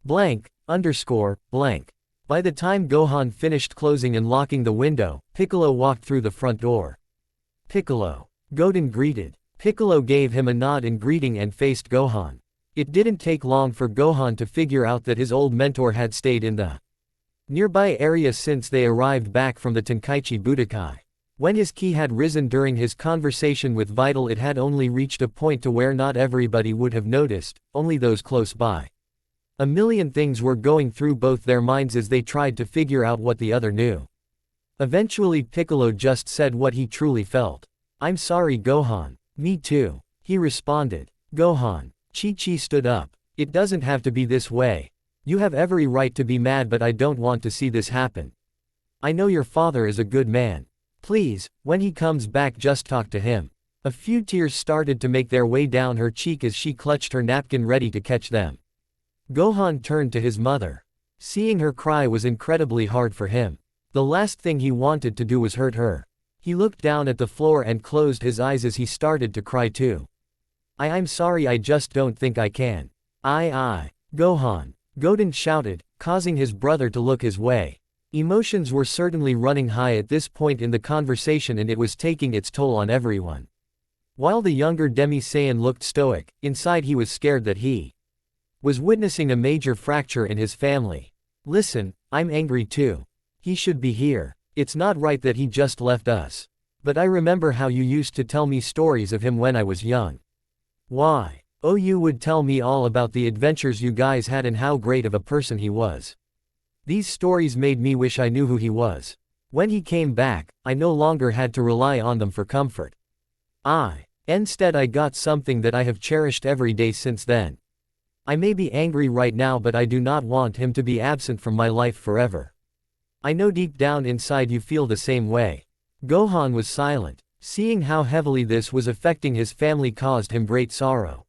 Blank. By the time Gohan finished closing and locking the window, Piccolo walked through the front door. Piccolo. Goten greeted. Piccolo gave him a nod in greeting and faced Gohan. It didn't take long for Gohan to figure out that his old mentor had stayed in the nearby area since they arrived back from the Tenkaichi Budokai. When his ki had risen during his conversation with Vital, it had only reached a point to where not everybody would have noticed, only those close by. A million things were going through both their minds as they tried to figure out what the other knew. Eventually Piccolo just said what he truly felt. I'm sorry, Gohan. Me too, he responded. Gohan. Chi-Chi stood up. It doesn't have to be this way. You have every right to be mad, but I don't want to see this happen. I know your father is a good man. Please, when he comes back, just talk to him. A few tears started to make their way down her cheek as she clutched her napkin ready to catch them. Gohan turned to his mother. Seeing her cry was incredibly hard for him. The last thing he wanted to do was hurt her. He looked down at the floor and closed his eyes as he started to cry too. I'm sorry, I just don't think I can. Gohan. Goten shouted, causing his brother to look his way. Emotions were certainly running high at this point in the conversation and it was taking its toll on everyone. While the younger Demi-Saiyan looked stoic, inside he was scared that he was witnessing a major fracture in his family. Listen, I'm angry too. He should be here. It's not right that he just left us. But I remember how you used to tell me stories of him when I was young. Why? Oh, you would tell me all about the adventures you guys had and how great of a person he was. These stories made me wish I knew who he was. When he came back, I no longer had to rely on them for comfort. Instead I got something that I have cherished every day since then. I may be angry right now, but I do not want him to be absent from my life forever. I know deep down inside you feel the same way. Gohan was silent. Seeing how heavily this was affecting his family caused him great sorrow.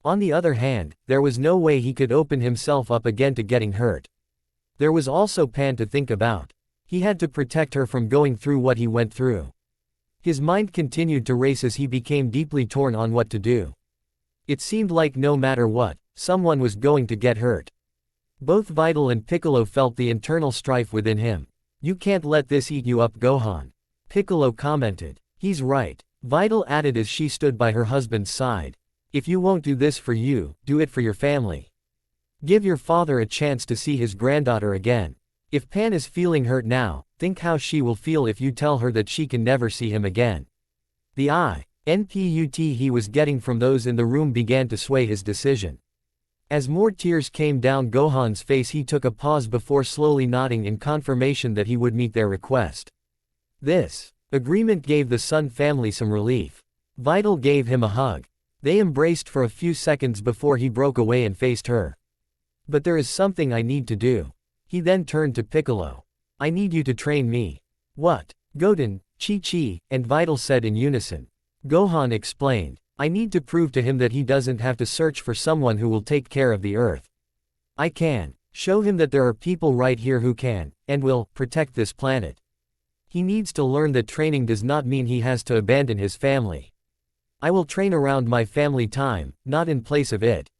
On the other hand, there was no way he could open himself up again to getting hurt. There was also Pan to think about. He had to protect her from going through what he went through. His mind continued to race as he became deeply torn on what to do. It seemed like no matter what, someone was going to get hurt. Both Vital and Piccolo felt the internal strife within him. You can't let this eat you up, Gohan. Piccolo commented. He's right, Vital added as she stood by her husband's side. If you won't do this for you, do it for your family. Give your father a chance to see his granddaughter again. If Pan is feeling hurt now, think how she will feel if you tell her that she can never see him again. The input he was getting from those in the room began to sway his decision. As more tears came down Gohan's face, he took a pause before slowly nodding in confirmation that he would meet their request. This agreement gave the Sun family some relief. Vital gave him a hug. They embraced for a few seconds before he broke away and faced her. But there is something I need to do. He then turned to Piccolo. I need you to train me. What? Goten, Chi-Chi, and Vital said in unison. Gohan explained. I need to prove to him that he doesn't have to search for someone who will take care of the earth. I can show him that there are people right here who can, and will, protect this planet. He needs to learn that training does not mean he has to abandon his family. I will train around my family time, not in place of it.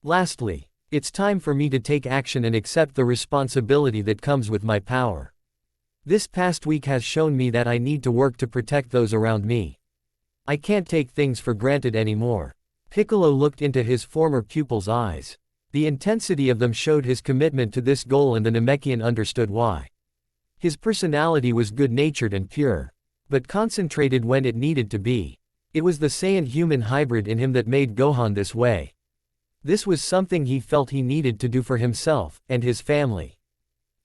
Lastly, it's time for me to take action and accept the responsibility that comes with my power. This past week has shown me that I need to work to protect those around me. I can't take things for granted anymore. Piccolo looked into his former pupil's eyes. The intensity of them showed his commitment to this goal, and the Namekian understood why. His personality was good-natured and pure, but concentrated when it needed to be. It was the Saiyan-human hybrid in him that made Gohan this way. This was something he felt he needed to do for himself and his family.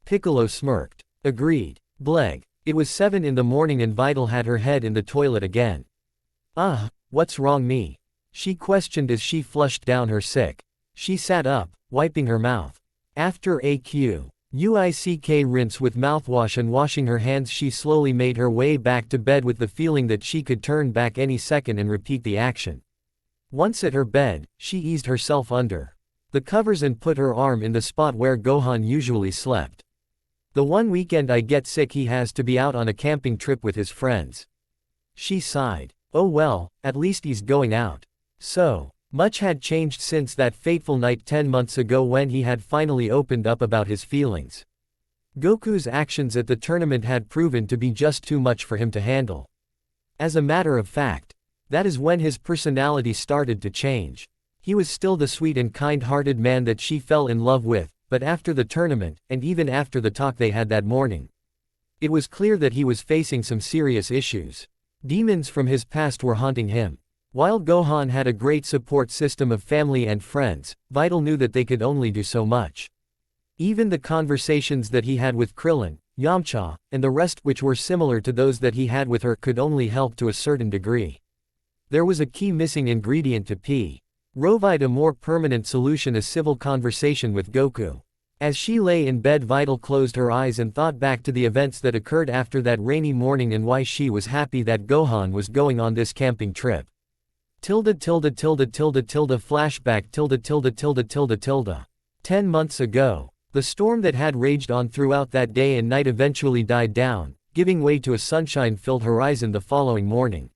Piccolo smirked. Agreed. Bleg. It was 7 in the morning and Vital had her head in the toilet again. What's wrong me? She questioned as she flushed down her sick. She sat up, wiping her mouth. After a quick rinse with mouthwash and washing her hands, she slowly made her way back to bed with the feeling that she could turn back any second and repeat the action. Once at her bed, she eased herself under the covers and put her arm in the spot where Gohan usually slept. The one weekend I get sick he has to be out on a camping trip with his friends. She sighed. Oh well, at least he's going out. So much had changed since that fateful night 10 months ago when he had finally opened up about his feelings. Goku's actions at the tournament had proven to be just too much for him to handle. As a matter of fact, that is when his personality started to change. He was still the sweet and kind-hearted man that she fell in love with, but after the tournament, and even after the talk they had that morning, it was clear that he was facing some serious issues. Demons from his past were haunting him. While Gohan had a great support system of family and friends, Vital knew that they could only do so much. Even the conversations that he had with Krillin, Yamcha, and the rest, which were similar to those that he had with her, could only help to a certain degree. There was a key missing ingredient to provide a more permanent solution: a civil conversation with Goku. As she lay in bed, Vital closed her eyes and thought back to the events that occurred after that rainy morning and why she was happy that Gohan was going on this camping trip. Flashback. 10 months ago. The storm that had raged on throughout that day and night eventually died down, giving way to a sunshine-filled horizon the following morning.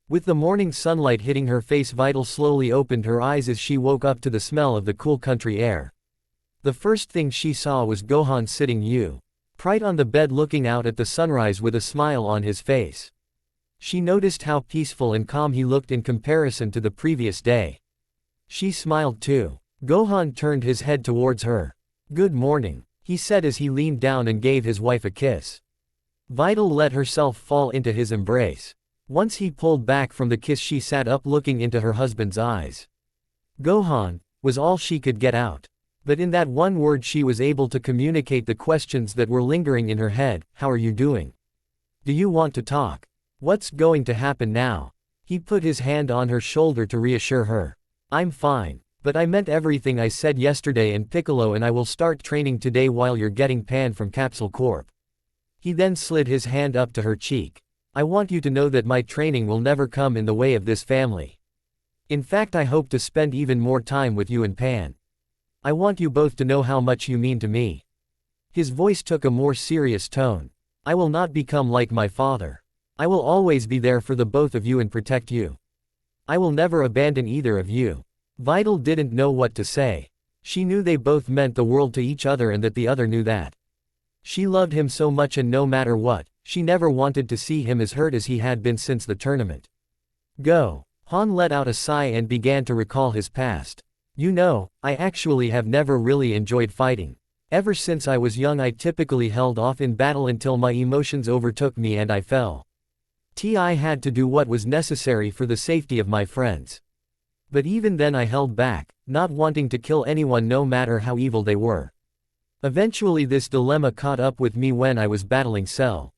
With the morning sunlight hitting her face, Vital slowly opened her eyes as she woke up to the smell of the cool country air. The first thing she saw was Gohan sitting upright on the bed looking out at the sunrise with a smile on his face. She noticed how peaceful and calm he looked in comparison to the previous day. She smiled too. Gohan turned his head towards her. "Good morning," he said as he leaned down and gave his wife a kiss. Vital let herself fall into his embrace. Once he pulled back from the kiss, she sat up looking into her husband's eyes. "Gohan," was all she could get out. But in that one word she was able to communicate the questions that were lingering in her head. "How are you doing? Do you want to talk? What's going to happen now?" He put his hand on her shoulder to reassure her. "I'm fine, but I meant everything I said yesterday, and Piccolo and I will start training today while you're getting Pan from Capsule Corp." He then slid his hand up to her cheek. "I want you to know that my training will never come in the way of this family. In fact, I hope to spend even more time with you and Pan. I want you both to know how much you mean to me." His voice took a more serious tone. "I will not become like my father. I will always be there for the both of you and protect you. I will never abandon either of you." Vital didn't know what to say. She knew they both meant the world to each other and that the other knew that. She loved him so much, and no matter what, she never wanted to see him as hurt as he had been since the tournament. Gohan let out a sigh and began to recall his past. "You know, I actually have never really enjoyed fighting. Ever since I was young I typically held off in battle until my emotions overtook me and I fell. I had to do what was necessary for the safety of my friends. But even then I held back, not wanting to kill anyone no matter how evil they were. Eventually this dilemma caught up with me when I was battling Cell.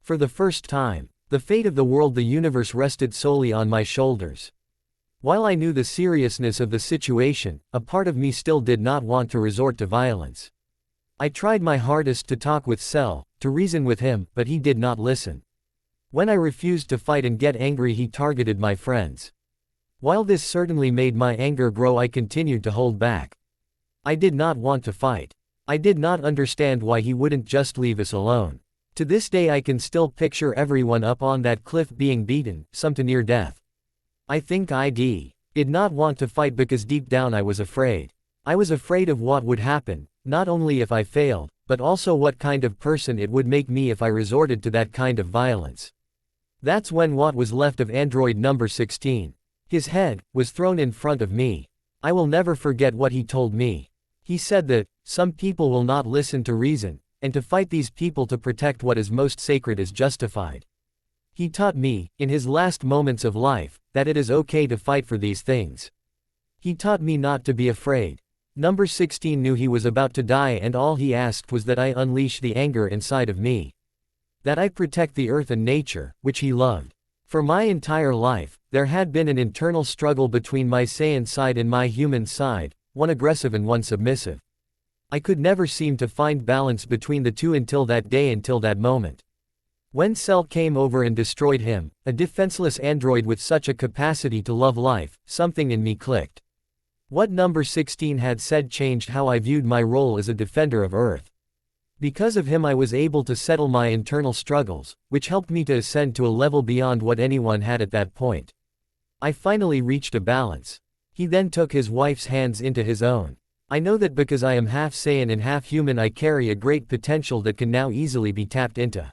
For the first time, the fate of the world, the universe, rested solely on my shoulders. While I knew the seriousness of the situation, a part of me still did not want to resort to violence. I tried my hardest to talk with Cell, to reason with him, but he did not listen. When I refused to fight and get angry, he targeted my friends. While this certainly made my anger grow, I continued to hold back. I did not want to fight. I did not understand why he wouldn't just leave us alone. To this day I can still picture everyone up on that cliff being beaten, some to near death. I think I did not want to fight because deep down I was afraid. I was afraid of what would happen, not only if I failed, but also what kind of person it would make me if I resorted to that kind of violence. That's when what was left of android number 16. His head was thrown in front of me. I will never forget what he told me. He said that, some people will not listen to reason, and to fight these people to protect what is most sacred is justified. He taught me, in his last moments of life, that it is okay to fight for these things. He taught me not to be afraid. Number 16 knew he was about to die, and all he asked was that I unleash the anger inside of me. That I protect the earth and nature, which he loved. For my entire life, there had been an internal struggle between my Saiyan side and my human side, one aggressive and one submissive. I could never seem to find balance between the two until that moment. When Cell came over and destroyed him, a defenseless android with such a capacity to love life, something in me clicked. What number 16 had said changed how I viewed my role as a defender of Earth. Because of him I was able to settle my internal struggles, which helped me to ascend to a level beyond what anyone had at that point. I finally reached a balance. He then took his wife's hands into his own. I know that because I am half Saiyan and half human I carry a great potential that can now easily be tapped into.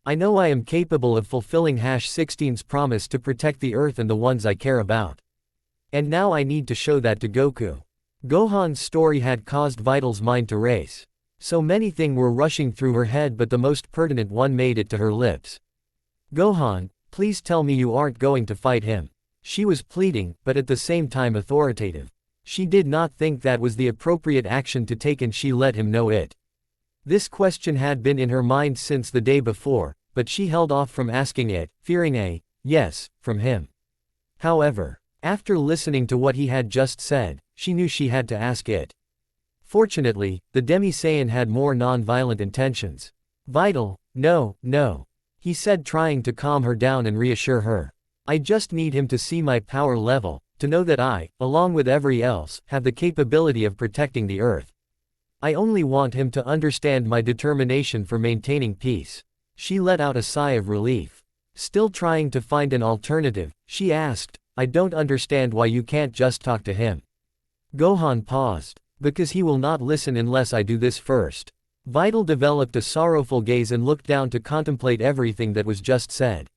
I know I am capable of fulfilling #16's promise to protect the earth and the ones I care about. And now I need to show that to Goku. Gohan's story had caused Vital's mind to race. So many things were rushing through her head, but the most pertinent one made it to her lips. Gohan, please tell me you aren't going to fight him. She was pleading, but at the same time authoritative. She did not think that was the appropriate action to take, and she let him know it. This question had been in her mind since the day before, but she held off from asking it, fearing a yes from him. However, after listening to what he had just said, she knew she had to ask it. Fortunately, the Demi-Saiyan had more non-violent intentions. Vital, no, he said, trying to calm her down and reassure her. I just need him to see my power level, to know that I, along with every else, have the capability of protecting the earth. I only want him to understand my determination for maintaining peace. She let out a sigh of relief. Still trying to find an alternative, she asked, I don't understand why you can't just talk to him. Gohan paused. Because he will not listen unless I do this first. Vital developed a sorrowful gaze and looked down to contemplate everything that was just said.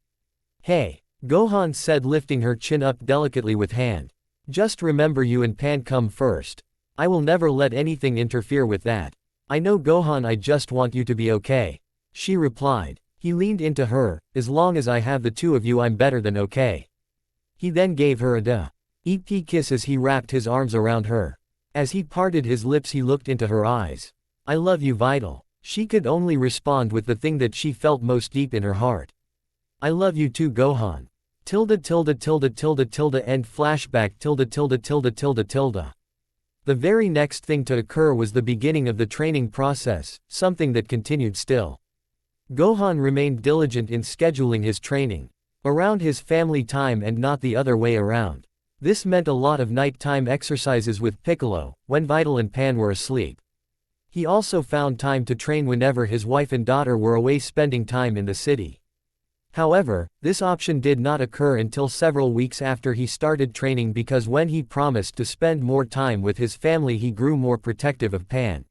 Hey, Gohan said, lifting her chin up delicately with hand. Just remember you and Pan come first. I will never let anything interfere with that. I know Gohan, I just want you to be okay. She replied. He leaned into her, as long as I have the two of you I'm better than okay. He then gave her a deep kiss as he wrapped his arms around her. As he parted his lips he looked into her eyes. I love you, Vital. She could only respond with the thing that she felt most deep in her heart. I love you too, Gohan. End flashback. The very next thing to occur was the beginning of the training process, something that continued still. Gohan remained diligent in scheduling his training around his family time and not the other way around. This meant a lot of nighttime exercises with Piccolo, when Vital and Pan were asleep. He also found time to train whenever his wife and daughter were away spending time in the city. However, this option did not occur until several weeks after he started training, because when he promised to spend more time with his family he grew more protective of Pan,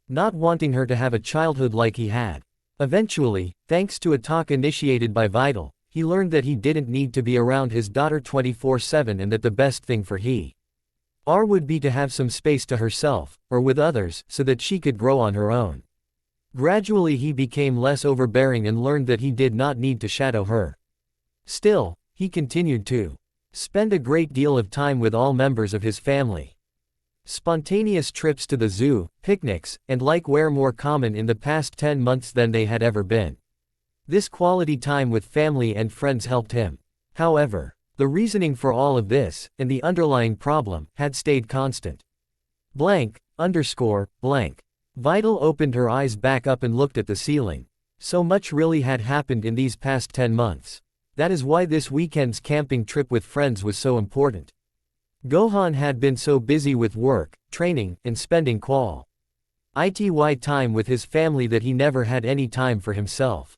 not wanting her to have a childhood like he had. Eventually, thanks to a talk initiated by Vital, he learned that he didn't need to be around his daughter 24/7 and that the best thing for her would be to have some space to herself, or with others, so that she could grow on her own. Gradually he became less overbearing and learned that he did not need to shadow her. Still, he continued to spend a great deal of time with all members of his family. Spontaneous trips to the zoo, picnics, and like were more common in the past 10 months than they had ever been. This quality time with family and friends helped him. However, the reasoning for all of this, and the underlying problem, had stayed constant. Blank. Vital opened her eyes back up and looked at the ceiling. So much really had happened in these past 10 months. That is why this weekend's camping trip with friends was so important. Gohan had been so busy with work, training, and spending quality time with his family that he never had any time for himself.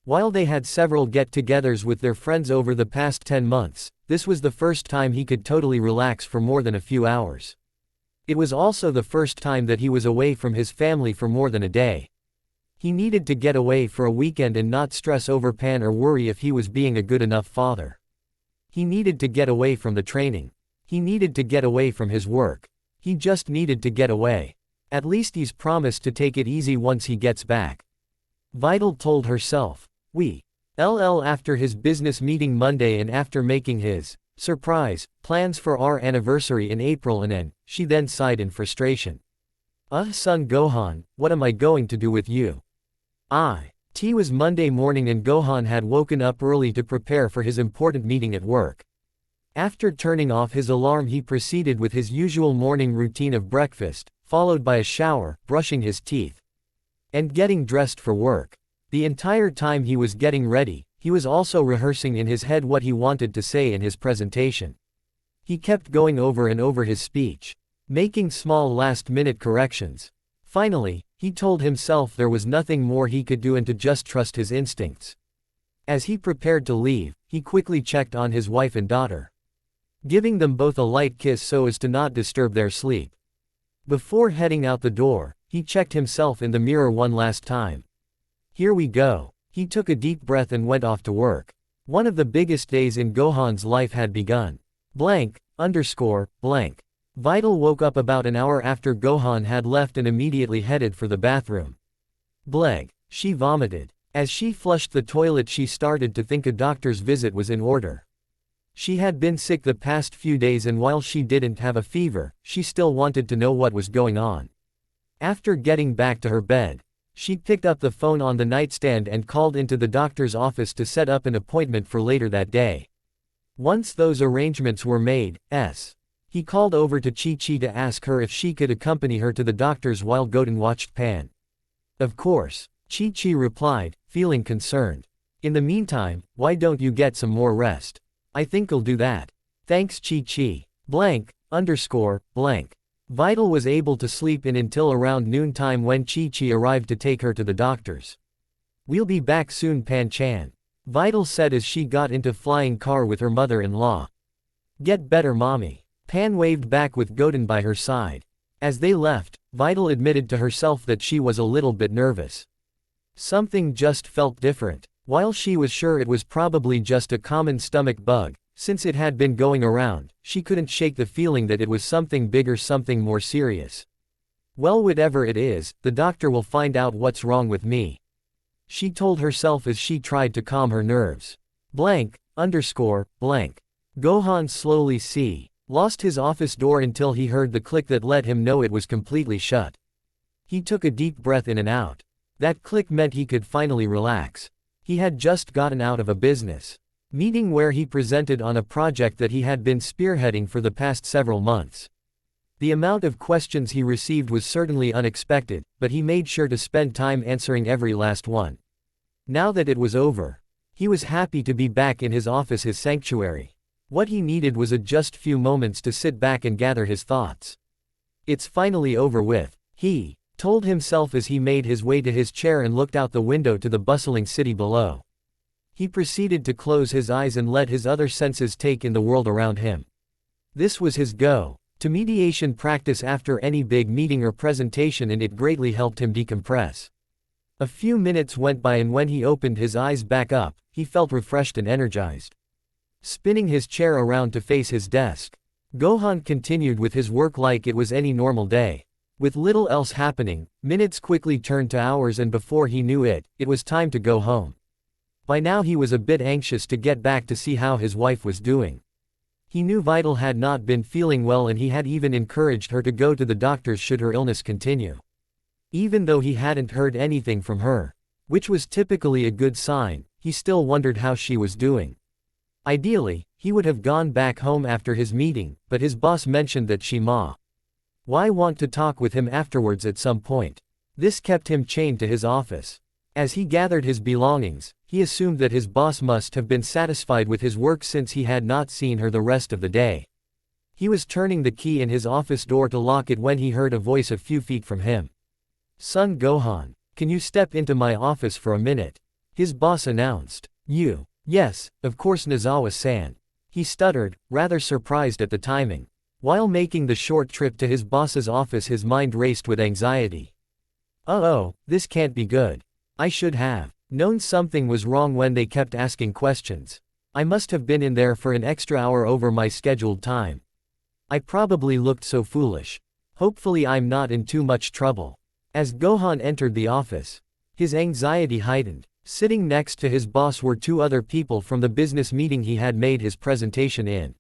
While they had several get-togethers with their friends over the past 10 months, this was the first time he could totally relax for more than a few hours. It was also the first time that he was away from his family for more than a day. He needed to get away for a weekend and not stress over Pan or worry if he was being a good enough father. He needed to get away from the training. He needed to get away from his work. He just needed to get away. At least he's promised to take it easy once he gets back. Vital told herself. After his business meeting Monday and after making his surprise plans for our anniversary in April she then sighed in frustration. Son Gohan, what am I going to do with you? It was Monday morning and Gohan had woken up early to prepare for his important meeting at work. After turning off his alarm, he proceeded with his usual morning routine of breakfast, followed by a shower, brushing his teeth, and getting dressed for work. The entire time he was getting ready, he was also rehearsing in his head what he wanted to say in his presentation. He kept going over and over his speech, making small last-minute corrections. Finally, he told himself there was nothing more he could do and to just trust his instincts. As he prepared to leave, he quickly checked on his wife and daughter, giving them both a light kiss so as to not disturb their sleep. Before heading out the door, he checked himself in the mirror one last time. Here we go. He took a deep breath and went off to work. One of the biggest days in Gohan's life had begun. Vital woke up about an hour after Gohan had left and immediately headed for the bathroom. She vomited. As she flushed the toilet, she started to think a doctor's visit was in order. She had been sick the past few days, and while she didn't have a fever, she still wanted to know what was going on. After getting back to her bed, she picked up the phone on the nightstand and called into the doctor's office to set up an appointment for later that day. Once those arrangements were made, he called over to Chi-Chi to ask her if she could accompany her to the doctor's while Goten watched Pan. Of course, Chi-Chi replied, feeling concerned. In the meantime, why don't you get some more rest? I think I'll do that. Thanks Chi-Chi. Vital was able to sleep in until around noontime when Chi-Chi arrived to take her to the doctor's. We'll be back soon, Pan-chan, Vital said as she got into flying car with her mother-in-law. Get better, mommy. Pan waved back with Goten by her side. As they left, Vital admitted to herself that she was a little bit nervous. Something just felt different. While she was sure it was probably just a common stomach bug, since it had been going around, she couldn't shake the feeling that it was something bigger, something more serious. Well, whatever it is, the doctor will find out what's wrong with me, she told herself as she tried to calm her nerves. Gohan slowly lost his office door until he heard the click that let him know it was completely shut. He took a deep breath in and out. That click meant he could finally relax. He had just gotten out of a business meeting where he presented on a project that he had been spearheading for the past several months. The amount of questions he received was certainly unexpected, but he made sure to spend time answering every last one. Now that it was over, he was happy to be back in his office, his sanctuary. What he needed was just few moments to sit back and gather his thoughts. It's finally over with, he told himself as he made his way to his chair and looked out the window to the bustling city below. He proceeded to close his eyes and let his other senses take in the world around him. This was his go-to meditation practice after any big meeting or presentation, and it greatly helped him decompress. A few minutes went by, and when he opened his eyes back up, he felt refreshed and energized. Spinning his chair around to face his desk, Gohan continued with his work like it was any normal day. With little else happening, minutes quickly turned to hours, and before he knew it, it was time to go home. By now he was a bit anxious to get back to see how his wife was doing. He knew Vital had not been feeling well, and he had even encouraged her to go to the doctors should her illness continue. Even though he hadn't heard anything from her, which was typically a good sign, he still wondered how she was doing. Ideally, he would have gone back home after his meeting, but his boss mentioned that she might want to talk with him afterwards at some point. This kept him chained to his office. As he gathered his belongings, he assumed that his boss must have been satisfied with his work since he had not seen her the rest of the day. He was turning the key in his office door to lock it when he heard a voice a few feet from him. Son Gohan, can you step into my office for a minute? His boss announced. Yes, of course Nozawa-san. He stuttered, rather surprised at the timing. While making the short trip to his boss's office, his mind raced with anxiety. Oh, this can't be good. I should have known something was wrong when they kept asking questions. I must have been in there for an extra hour over my scheduled time. I probably looked so foolish. Hopefully I'm not in too much trouble. As Gohan entered the office, his anxiety heightened. Sitting next to his boss were two other people from the business meeting he had made his presentation in.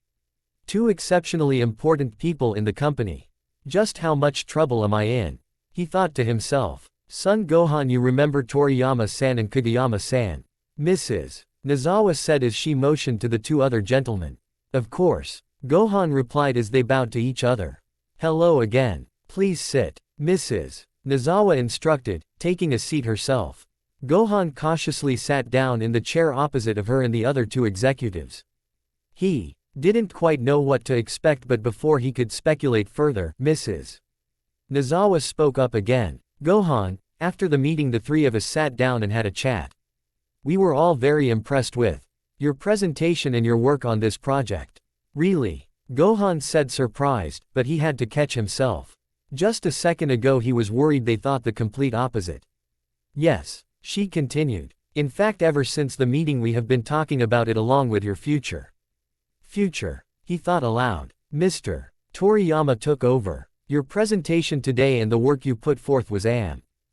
Two exceptionally important people in the company. Just how much trouble am I in? He thought to himself. Son Gohan, you remember Toriyama-san and Kageyama-san? Mrs. Nozawa said as she motioned to the two other gentlemen. Of course, Gohan replied as they bowed to each other. Hello again. Please sit. Mrs. Nozawa instructed, taking a seat herself. Gohan cautiously sat down in the chair opposite of her and the other two executives. He didn't quite know what to expect, but before he could speculate further, Mrs. Nozawa spoke up again. Gohan, after the meeting the three of us sat down and had a chat. We were all very impressed with your presentation and your work on this project. Really? Gohan said, surprised, but he had to catch himself. Just a second ago he was worried they thought the complete opposite. Yes, she continued. In fact, ever since the meeting we have been talking about it along with your future. Future, he thought aloud. Mr. Toriyama took over. Your presentation today and the work you put forth was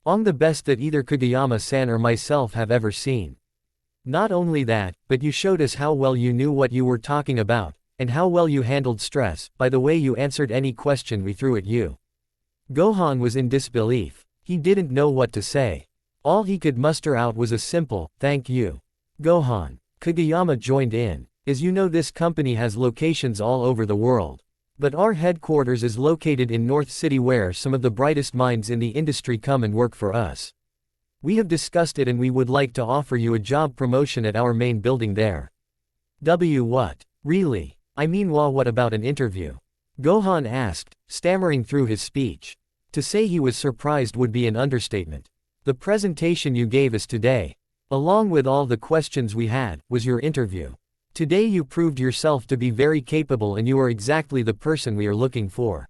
on the best that either Kageyama-san or myself have ever seen. Not only that, but you showed us how well you knew what you were talking about, and how well you handled stress, by the way you answered any question we threw at you. Gohan was in disbelief. He didn't know what to say. All he could muster out was a simple, thank you. Gohan. Kageyama joined in. As you know, this company has locations all over the world. But our headquarters is located in North City, where some of the brightest minds in the industry come and work for us. We have discussed it and we would like to offer you a job promotion at our main building there. What? Really? I mean, what about an interview? Gohan asked, stammering through his speech. To say he was surprised would be an understatement. The presentation you gave us today, along with all the questions we had, was your interview. Today you proved yourself to be very capable and you are exactly the person we are looking for.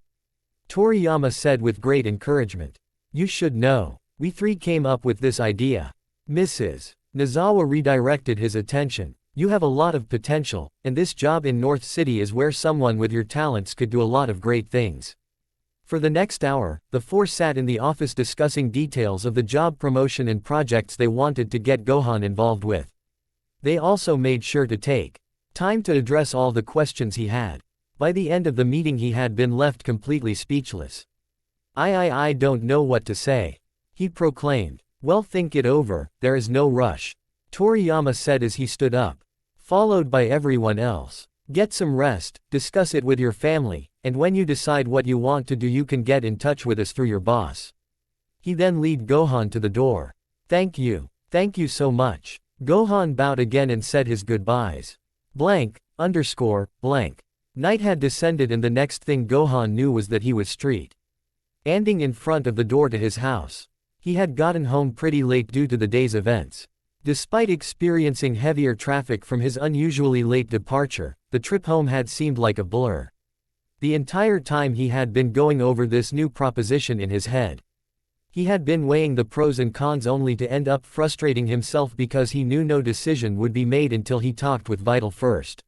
Toriyama said with great encouragement. You should know. We three came up with this idea. Mrs. Nozawa redirected his attention. You have a lot of potential, and this job in North City is where someone with your talents could do a lot of great things. For the next hour, the four sat in the office discussing details of the job promotion and projects they wanted to get Gohan involved with. They also made sure to take time to address all the questions he had. By the end of the meeting he had been left completely speechless. I don't know what to say. He proclaimed. Well, think it over, there is no rush. Toriyama said as he stood up. Followed by everyone else. Get some rest, discuss it with your family, and when you decide what you want to do you can get in touch with us through your boss. He then led Gohan to the door. Thank you so much. Gohan bowed again and said his goodbyes. Blank. Night had descended and the next thing Gohan knew was that he was standing in front of the door to his house. He had gotten home pretty late due to the day's events. Despite experiencing heavier traffic from his unusually late departure, the trip home had seemed like a blur. The entire time he had been going over this new proposition in his head. He had been weighing the pros and cons only to end up frustrating himself because he knew no decision would be made until he talked with Vital first.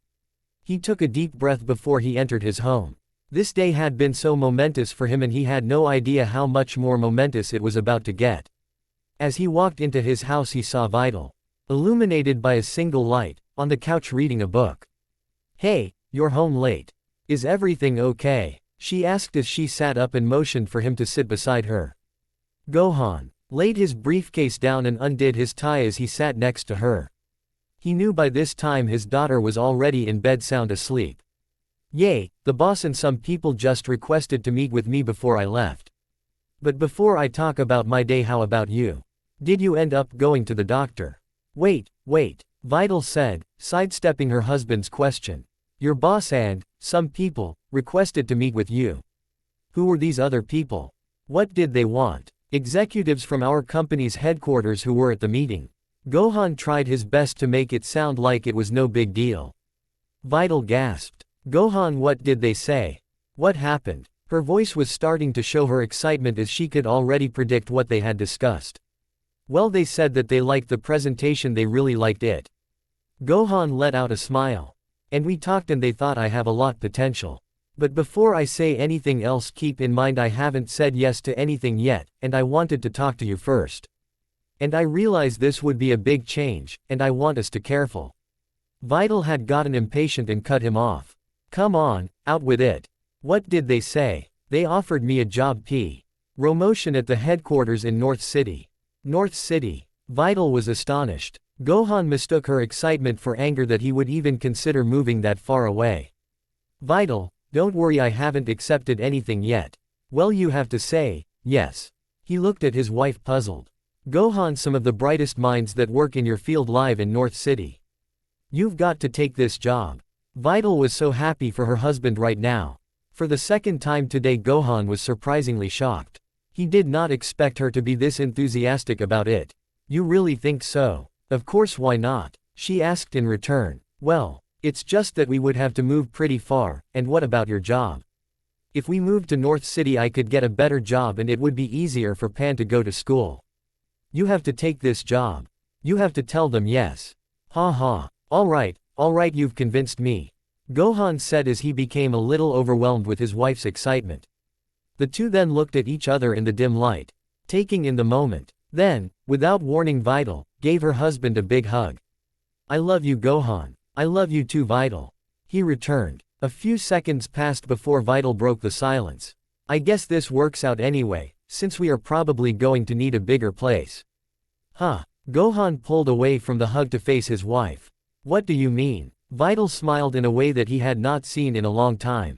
He took a deep breath before he entered his home. This day had been so momentous for him and he had no idea how much more momentous it was about to get. As he walked into his house he saw Vital, illuminated by a single light, on the couch reading a book. Hey, you're home late. Is everything okay? She asked as she sat up and motioned for him to sit beside her. Gohan laid his briefcase down and undid his tie as he sat next to her. He knew by this time his daughter was already in bed sound asleep. Yay, the boss and some people just requested to meet with me before I left. But before I talk about my day, how about you? Did you end up going to the doctor? Wait, Vital said, sidestepping her husband's question. Your boss and some people requested to meet with you. Who were these other people? What did they want? Executives from our company's headquarters who were at the meeting. Gohan tried his best to make it sound like it was no big deal. Vital gasped. Gohan, what did they say? What happened? Her voice was starting to show her excitement as she could already predict what they had discussed. Well, they said that they liked the presentation, they really liked it. Gohan let out a smile. And we talked and they thought I have a lot potential. But before I say anything else, keep in mind I haven't said yes to anything yet, and I wanted to talk to you first. And I realize this would be a big change, and I want us to careful. Vital had gotten impatient and cut him off. Come on, out with it. What did they say? They offered me a job promotion at the headquarters in North City. North City. Vital was astonished. Gohan mistook her excitement for anger that he would even consider moving that far away. Vital, don't worry, I haven't accepted anything yet. Well, you have to say yes. He looked at his wife puzzled. Gohan, some of the brightest minds that work in your field live in North City. You've got to take this job. Vital was so happy for her husband right now. For the second time today, Gohan was surprisingly shocked. He did not expect her to be this enthusiastic about it. You really think so? Of course, why not? She asked in return. Well, it's just that we would have to move pretty far, and what about your job? If we moved to North City, I could get a better job and it would be easier for Pan to go to school. You have to take this job. You have to tell them yes. Ha ha. Alright, you've convinced me. Gohan said as he became a little overwhelmed with his wife's excitement. The two then looked at each other in the dim light, taking in the moment. Then, without warning, Vital gave her husband a big hug. I love you, Gohan. I love you too, Vital. He returned. A few seconds passed before Vital broke the silence. I guess this works out anyway, since we are probably going to need a bigger place. Huh. Gohan pulled away from the hug to face his wife. What do you mean? Vital smiled in a way that he had not seen in a long time.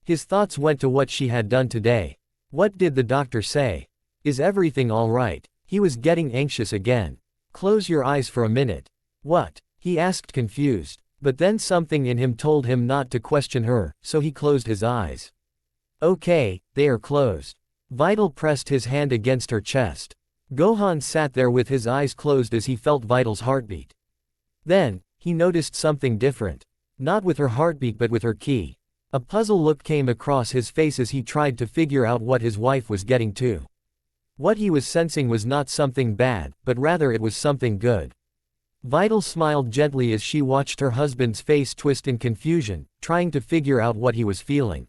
His thoughts went to what she had done today. What did the doctor say? Is everything all right? He was getting anxious again. Close your eyes for a minute. What? He asked, confused. But then something in him told him not to question her, so he closed his eyes. Okay, they are closed. Vital pressed his hand against her chest. Gohan sat there with his eyes closed as he felt Vital's heartbeat. Then, he noticed something different. Not with her heartbeat but with her ki. A puzzle look came across his face as he tried to figure out what his wife was getting to. What he was sensing was not something bad, but rather it was something good. Vital smiled gently as she watched her husband's face twist in confusion, trying to figure out what he was feeling.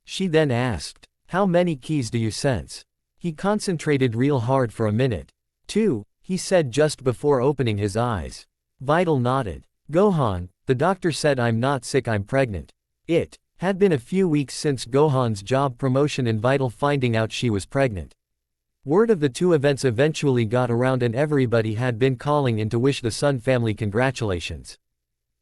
She then asked, how many keys do you sense? He concentrated real hard for a minute. 2, he said just before opening his eyes. Vital nodded. Gohan, the doctor said I'm not sick, I'm pregnant. It had been a few weeks since Gohan's job promotion and Vital finding out she was pregnant. Word of the two events eventually got around and everybody had been calling in to wish the Sun family congratulations.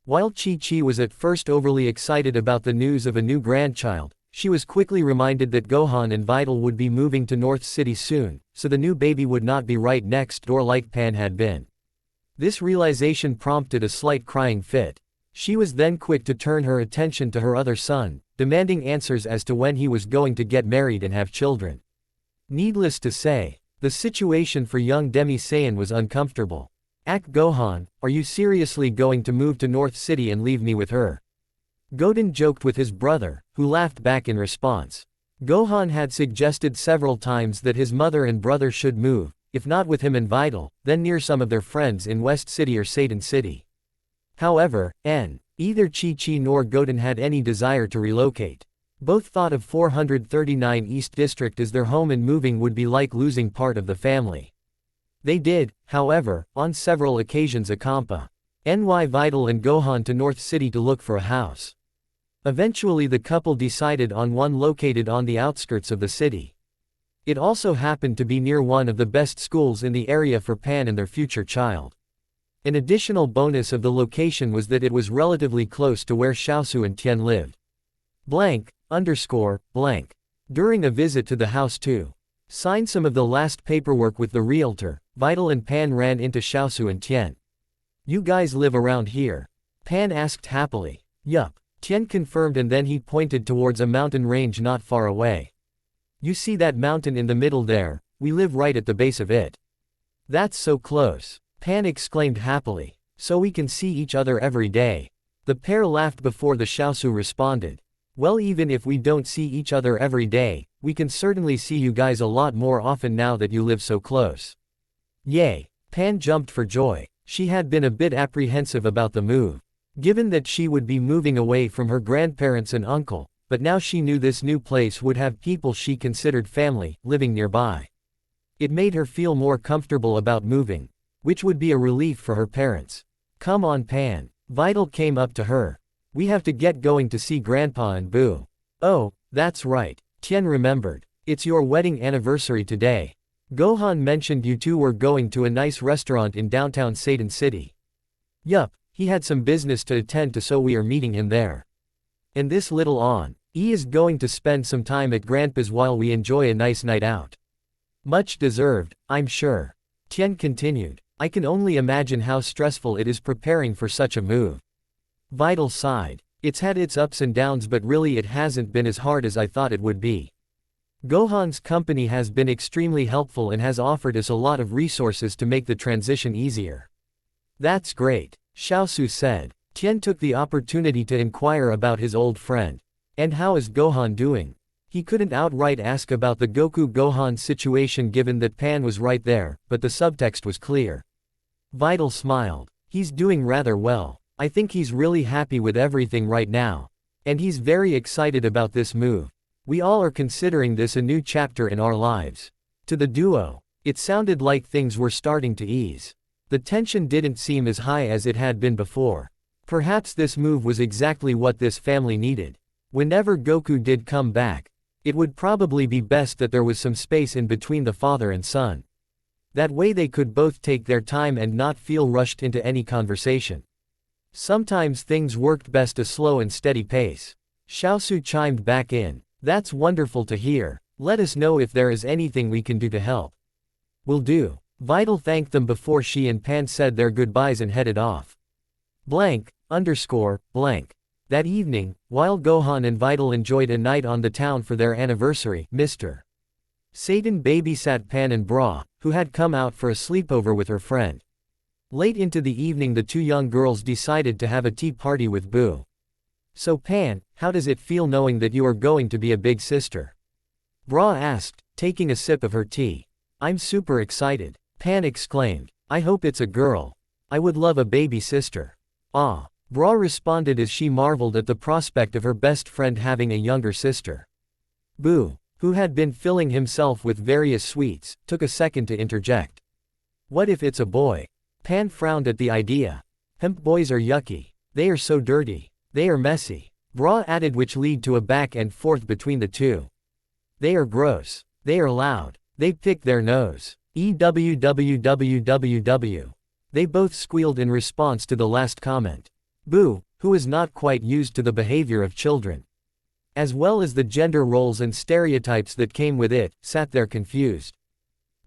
While Chi-Chi was at first overly excited about the news of a new grandchild, she was quickly reminded that Gohan and Vital would be moving to North City soon, so the new baby would not be right next door like Pan had been. This realization prompted a slight crying fit. She was then quick to turn her attention to her other son, demanding answers as to when he was going to get married and have children. Needless to say, the situation for young Demi Saiyan was uncomfortable. Ak Gohan, are you seriously going to move to North City and leave me with her? Goten joked with his brother, who laughed back in response. Gohan had suggested several times that his mother and brother should move, if not with him and Vital, then near some of their friends in West City or Satan City. However, neither Chi-Chi nor Goten had any desire to relocate. Both thought of 439 East District as their home and moving would be like losing part of the family. They did, however, on several occasions accompany Vital and Gohan to North City to look for a house. Eventually the couple decided on one located on the outskirts of the city. It also happened to be near one of the best schools in the area for Pan and their future child. An additional bonus of the location was that it was relatively close to where Xiaosu and Tian lived. During a visit to the house to sign some of the last paperwork with the realtor, Vital and Pan ran into Xiaosu and Tian. You guys live around here? Pan asked happily. Yup. Tian confirmed and then he pointed towards a mountain range not far away. You see that mountain in the middle there? We live right at the base of it. That's so close. Pan exclaimed happily. So we can see each other every day. The pair laughed before the Xiaosu responded. Well, even if we don't see each other every day, we can certainly see you guys a lot more often now that you live so close. Yay! Pan jumped for joy. She had been a bit apprehensive about the move, given that she would be moving away from her grandparents and uncle, but now she knew this new place would have people she considered family, living nearby. It made her feel more comfortable about moving, which would be a relief for her parents. Come on, Pan. Vital came up to her. We have to get going to see Grandpa and Boo. Oh, that's right. Tien remembered. It's your wedding anniversary today. Gohan mentioned you two were going to a nice restaurant in downtown Satan City. Yup, he had some business to attend to, so we are meeting him there. And this little on, he is going to spend some time at Grandpa's while we enjoy a nice night out. Much deserved, I'm sure. Tien continued. I can only imagine how stressful it is preparing for such a move. Vital sighed. It's had its ups and downs, but really it hasn't been as hard as I thought it would be. Gohan's company has been extremely helpful and has offered us a lot of resources to make the transition easier. That's great, Xiaosu said. Tien took the opportunity to inquire about his old friend. And how is Gohan doing? He couldn't outright ask about the Goku-Gohan situation given that Pan was right there, but the subtext was clear. Vital smiled. He's doing rather well. I think he's really happy with everything right now. And he's very excited about this move. We all are considering this a new chapter in our lives. To the duo, it sounded like things were starting to ease. The tension didn't seem as high as it had been before. Perhaps this move was exactly what this family needed. Whenever Goku did come back, it would probably be best that there was some space in between the father and son. That way they could both take their time and not feel rushed into any conversation. Sometimes things worked best a slow and steady pace. Xiaosu chimed back in. That's wonderful to hear. Let us know if there is anything we can do to help. Will do. Vital thanked them before she and Pan said their goodbyes and headed off. Blank. That evening, while Gohan and Vital enjoyed a night on the town for their anniversary, Mr. Satan babysat Pan and Bra, who had come out for a sleepover with her friend. Late into the evening the two young girls decided to have a tea party with Boo. So Pan, how does it feel knowing that you are going to be a big sister? Bra asked, taking a sip of her tea. I'm super excited, Pan exclaimed. I hope it's a girl. I would love a baby sister. Ah. Bra responded as she marveled at the prospect of her best friend having a younger sister. Boo, who had been filling himself with various sweets, took a second to interject. What if it's a boy? Pan frowned at the idea. Hemp boys are yucky. They are so dirty. They are messy. Bra added, which led to a back and forth between the two. They are gross. They are loud. They pick their nose. EWWWWW. They both squealed in response to the last comment. Boo, who is not quite used to the behavior of children, as well as the gender roles and stereotypes that came with it, sat there confused.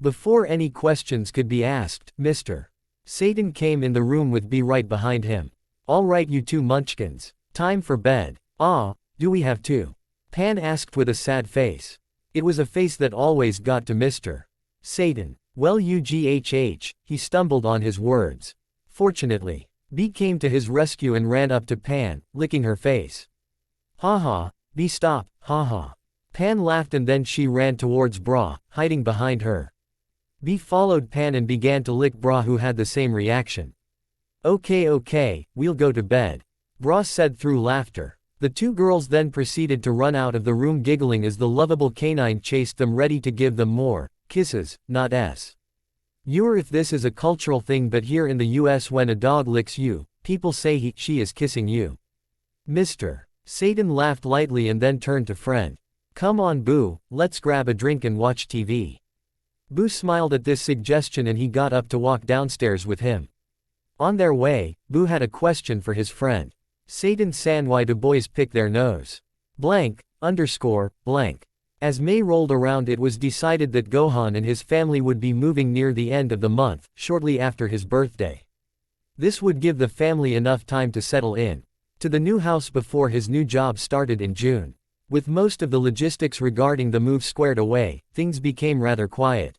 Before any questions could be asked, Mr. Satan came in the room with B right behind him. All right, you two munchkins. Time for bed. Ah, do we have to? Pan asked with a sad face. It was a face that always got to Mr. Satan. Well, UGHH, he stumbled on his words. Fortunately, B came to his rescue and ran up to Pan, licking her face. Haha, B stop, haha. Pan laughed and then she ran towards Bra, hiding behind her. B followed Pan and began to lick Bra, who had the same reaction. Okay, we'll go to bed, Bra said through laughter. The two girls then proceeded to run out of the room giggling as the lovable canine chased them, ready to give them more kisses, not s. If this is a cultural thing, but here in the US when a dog licks you, people say she is kissing you. Mr. Satan laughed lightly and then turned to friend. Come on Boo, let's grab a drink and watch TV. Boo smiled at this suggestion and he got up to walk downstairs with him. On their way, Boo had a question for his friend. Satan-san, why do boys pick their nose? Blank. As May rolled around, it was decided that Gohan and his family would be moving near the end of the month, shortly after his birthday. This would give the family enough time to settle in to the new house before his new job started in June. With most of the logistics regarding the move squared away, things became rather quiet.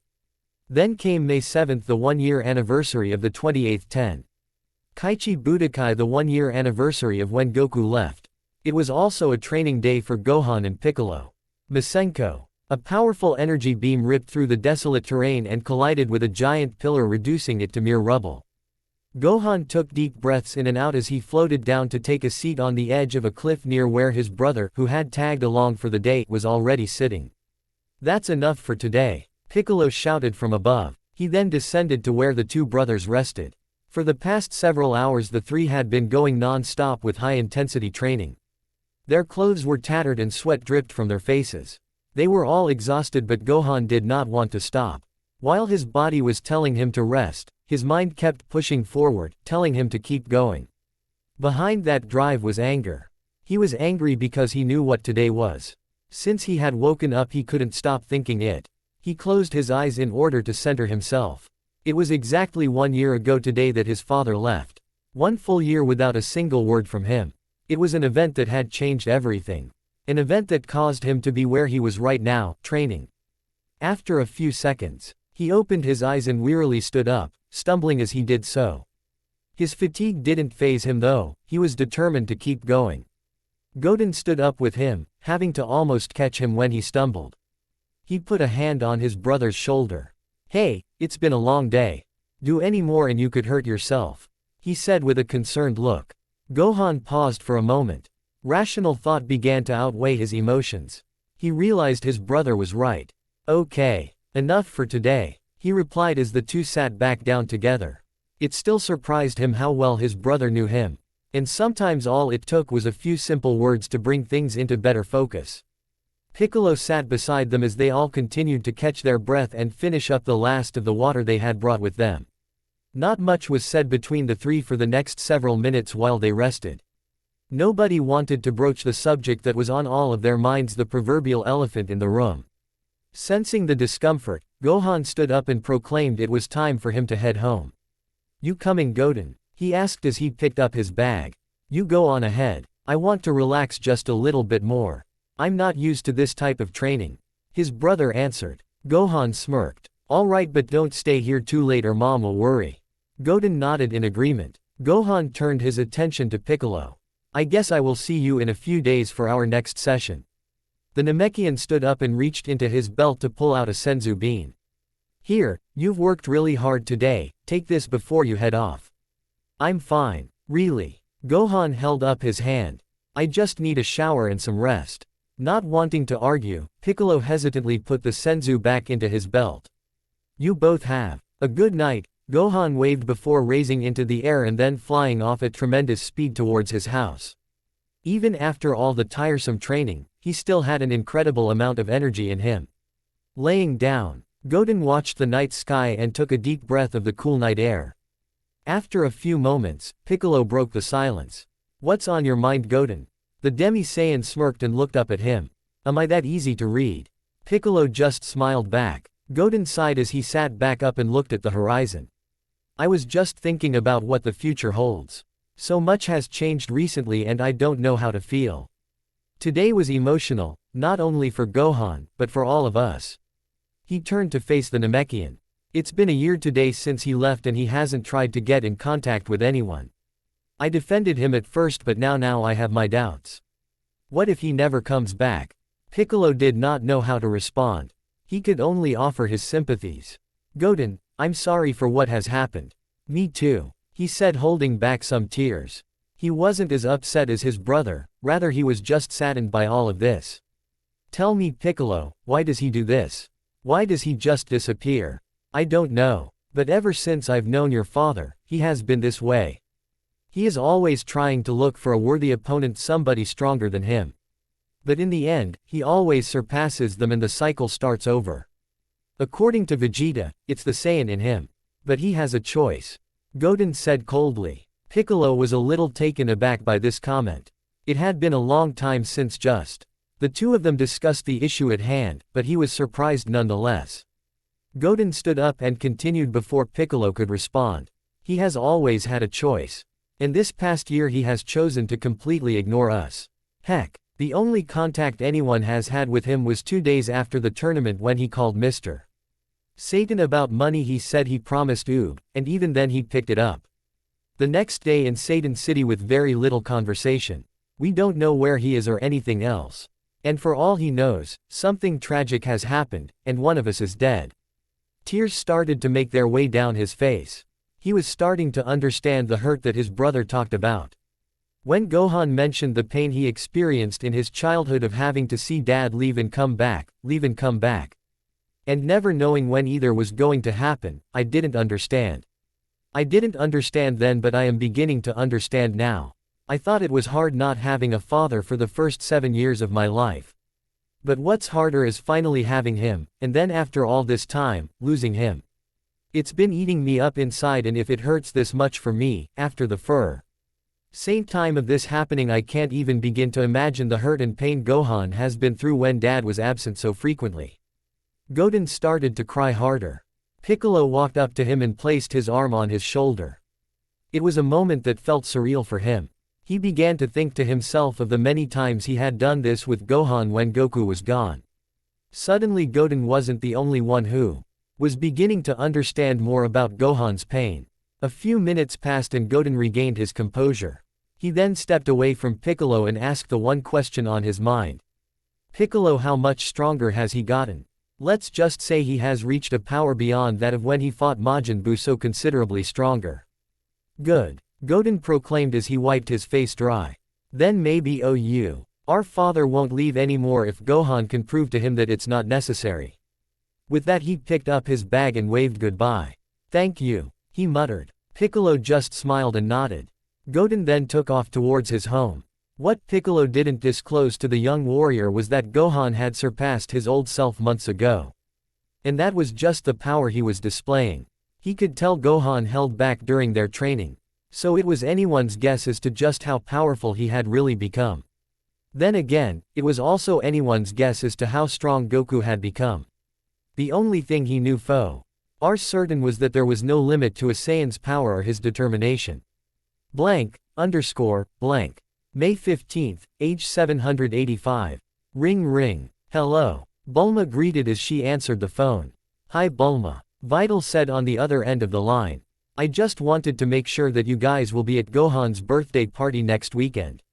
Then came May 7th, the one-year anniversary of the 28th 10. Kaichi Budokai, the one-year anniversary of when Goku left. It was also a training day for Gohan and Piccolo. Masenko. A powerful energy beam ripped through the desolate terrain and collided with a giant pillar, reducing it to mere rubble. Gohan took deep breaths in and out as he floated down to take a seat on the edge of a cliff near where his brother, who had tagged along for the day, was already sitting. "That's enough for today," Piccolo shouted from above. He then descended to where the two brothers rested. For the past several hours the three had been going non-stop with high-intensity training. Their clothes were tattered and sweat dripped from their faces. They were all exhausted, but Gohan did not want to stop. While his body was telling him to rest, his mind kept pushing forward, telling him to keep going. Behind that drive was anger. He was angry because he knew what today was. Since he had woken up he couldn't stop thinking it. He closed his eyes in order to center himself. It was exactly 1 year ago today that his father left. 1 full year without a single word from him. It was an event that had changed everything. An event that caused him to be where he was right now, training. After a few seconds, he opened his eyes and wearily stood up, stumbling as he did so. His fatigue didn't faze him though, he was determined to keep going. Goten stood up with him, having to almost catch him when he stumbled. He put a hand on his brother's shoulder. "Hey, it's been a long day. Do any more and you could hurt yourself," he said with a concerned look. Gohan paused for a moment. Rational thought began to outweigh his emotions. He realized his brother was right. "Okay. Enough for today," he replied as the two sat back down together. It still surprised him how well his brother knew him. And sometimes all it took was a few simple words to bring things into better focus. Piccolo sat beside them as they all continued to catch their breath and finish up the last of the water they had brought with them. Not much was said between the three for the next several minutes while they rested. Nobody wanted to broach the subject that was on all of their minds, the proverbial elephant in the room. Sensing the discomfort, Gohan stood up and proclaimed it was time for him to head home. "You coming, Goten?" he asked as he picked up his bag. "You go on ahead. I want to relax just a little bit more. I'm not used to this type of training," his brother answered. Gohan smirked. "All right, but don't stay here too late or Mom will worry." Goten nodded in agreement. Gohan turned his attention to Piccolo. "I guess I will see you in a few days for our next session." The Namekian stood up and reached into his belt to pull out a senzu bean. "Here, you've worked really hard today, take this before you head off." "I'm fine, really." Gohan held up his hand. "I just need a shower and some rest." Not wanting to argue, Piccolo hesitantly put the senzu back into his belt. "You both have a good night." Gohan waved before raising into the air and then flying off at tremendous speed towards his house. Even after all the tiresome training, he still had an incredible amount of energy in him. Laying down, Goten watched the night sky and took a deep breath of the cool night air. After a few moments, Piccolo broke the silence. "What's on your mind, Goten?" The Demi-Saiyan smirked and looked up at him. "Am I that easy to read?" Piccolo just smiled back. Goten sighed as he sat back up and looked at the horizon. "I was just thinking about what the future holds. So much has changed recently and I don't know how to feel." Today was emotional, not only for Gohan, but for all of us. He turned to face the Namekian. "It's been a year today since he left and he hasn't tried to get in contact with anyone. I defended him at first but now I have my doubts. What if he never comes back?" Piccolo did not know how to respond. He could only offer his sympathies. "Goten, I'm sorry for what has happened." "Me too," he said, holding back some tears. He wasn't as upset as his brother, rather he was just saddened by all of this. "Tell me, Piccolo, why does he do this? Why does he just disappear?" "I don't know. But ever since I've known your father, he has been this way. He is always trying to look for a worthy opponent, somebody stronger than him. But in the end, he always surpasses them and the cycle starts over. According to Vegeta, it's the Saiyan in him. But he has a choice," Goten said coldly. Piccolo was a little taken aback by this comment. It had been a long time since the two of them discussed the issue at hand, but he was surprised nonetheless. Goten stood up and continued before Piccolo could respond. "He has always had a choice. And this past year he has chosen to completely ignore us. Heck, the only contact anyone has had with him was 2 days after the tournament when he called Mr. Satan about money he said he promised Oob, and even then he picked it up. The next day in Satan City with very little conversation. We don't know where he is or anything else. And for all he knows, something tragic has happened, and one of us is dead." Tears started to make their way down his face. He was starting to understand the hurt that his brother talked about. When Gohan mentioned the pain he experienced in his childhood of having to see dad leave and come back, and never knowing when either was going to happen, I didn't understand. I didn't understand then, but I am beginning to understand now. I thought it was hard not having a father for the first 7 years of my life. But what's harder is finally having him, and then after all this time, losing him. It's been eating me up inside, and if it hurts this much for me, after the same time of this happening, I can't even begin to imagine the hurt and pain Gohan has been through when dad was absent so frequently. Goten started to cry harder. Piccolo walked up to him and placed his arm on his shoulder. It was a moment that felt surreal for him. He began to think to himself of the many times he had done this with Gohan when Goku was gone. Suddenly Goten wasn't the only one who was beginning to understand more about Gohan's pain. A few minutes passed and Goten regained his composure. He then stepped away from Piccolo and asked the one question on his mind. "Piccolo, how much stronger has he gotten?" "Let's just say he has reached a power beyond that of when he fought Majin Buu, so considerably stronger." "Good," Goten proclaimed as he wiped his face dry. "Then maybe our father won't leave anymore if Gohan can prove to him that it's not necessary." With that he picked up his bag and waved goodbye. "Thank you," he muttered. Piccolo just smiled and nodded. Goten then took off towards his home. What Piccolo didn't disclose to the young warrior was that Gohan had surpassed his old self months ago. And that was just the power he was displaying. He could tell Gohan held back during their training. So it was anyone's guess as to just how powerful he had really become. Then again, it was also anyone's guess as to how strong Goku had become. The only thing he knew for certain was that there was no limit to a Saiyan's power or his determination. May 15th, age 785. Ring ring. Hello. Bulma greeted as she answered the phone. "Hi Bulma," Vital said on the other end of the line. "I just wanted to make sure that you guys will be at Gohan's birthday party next weekend."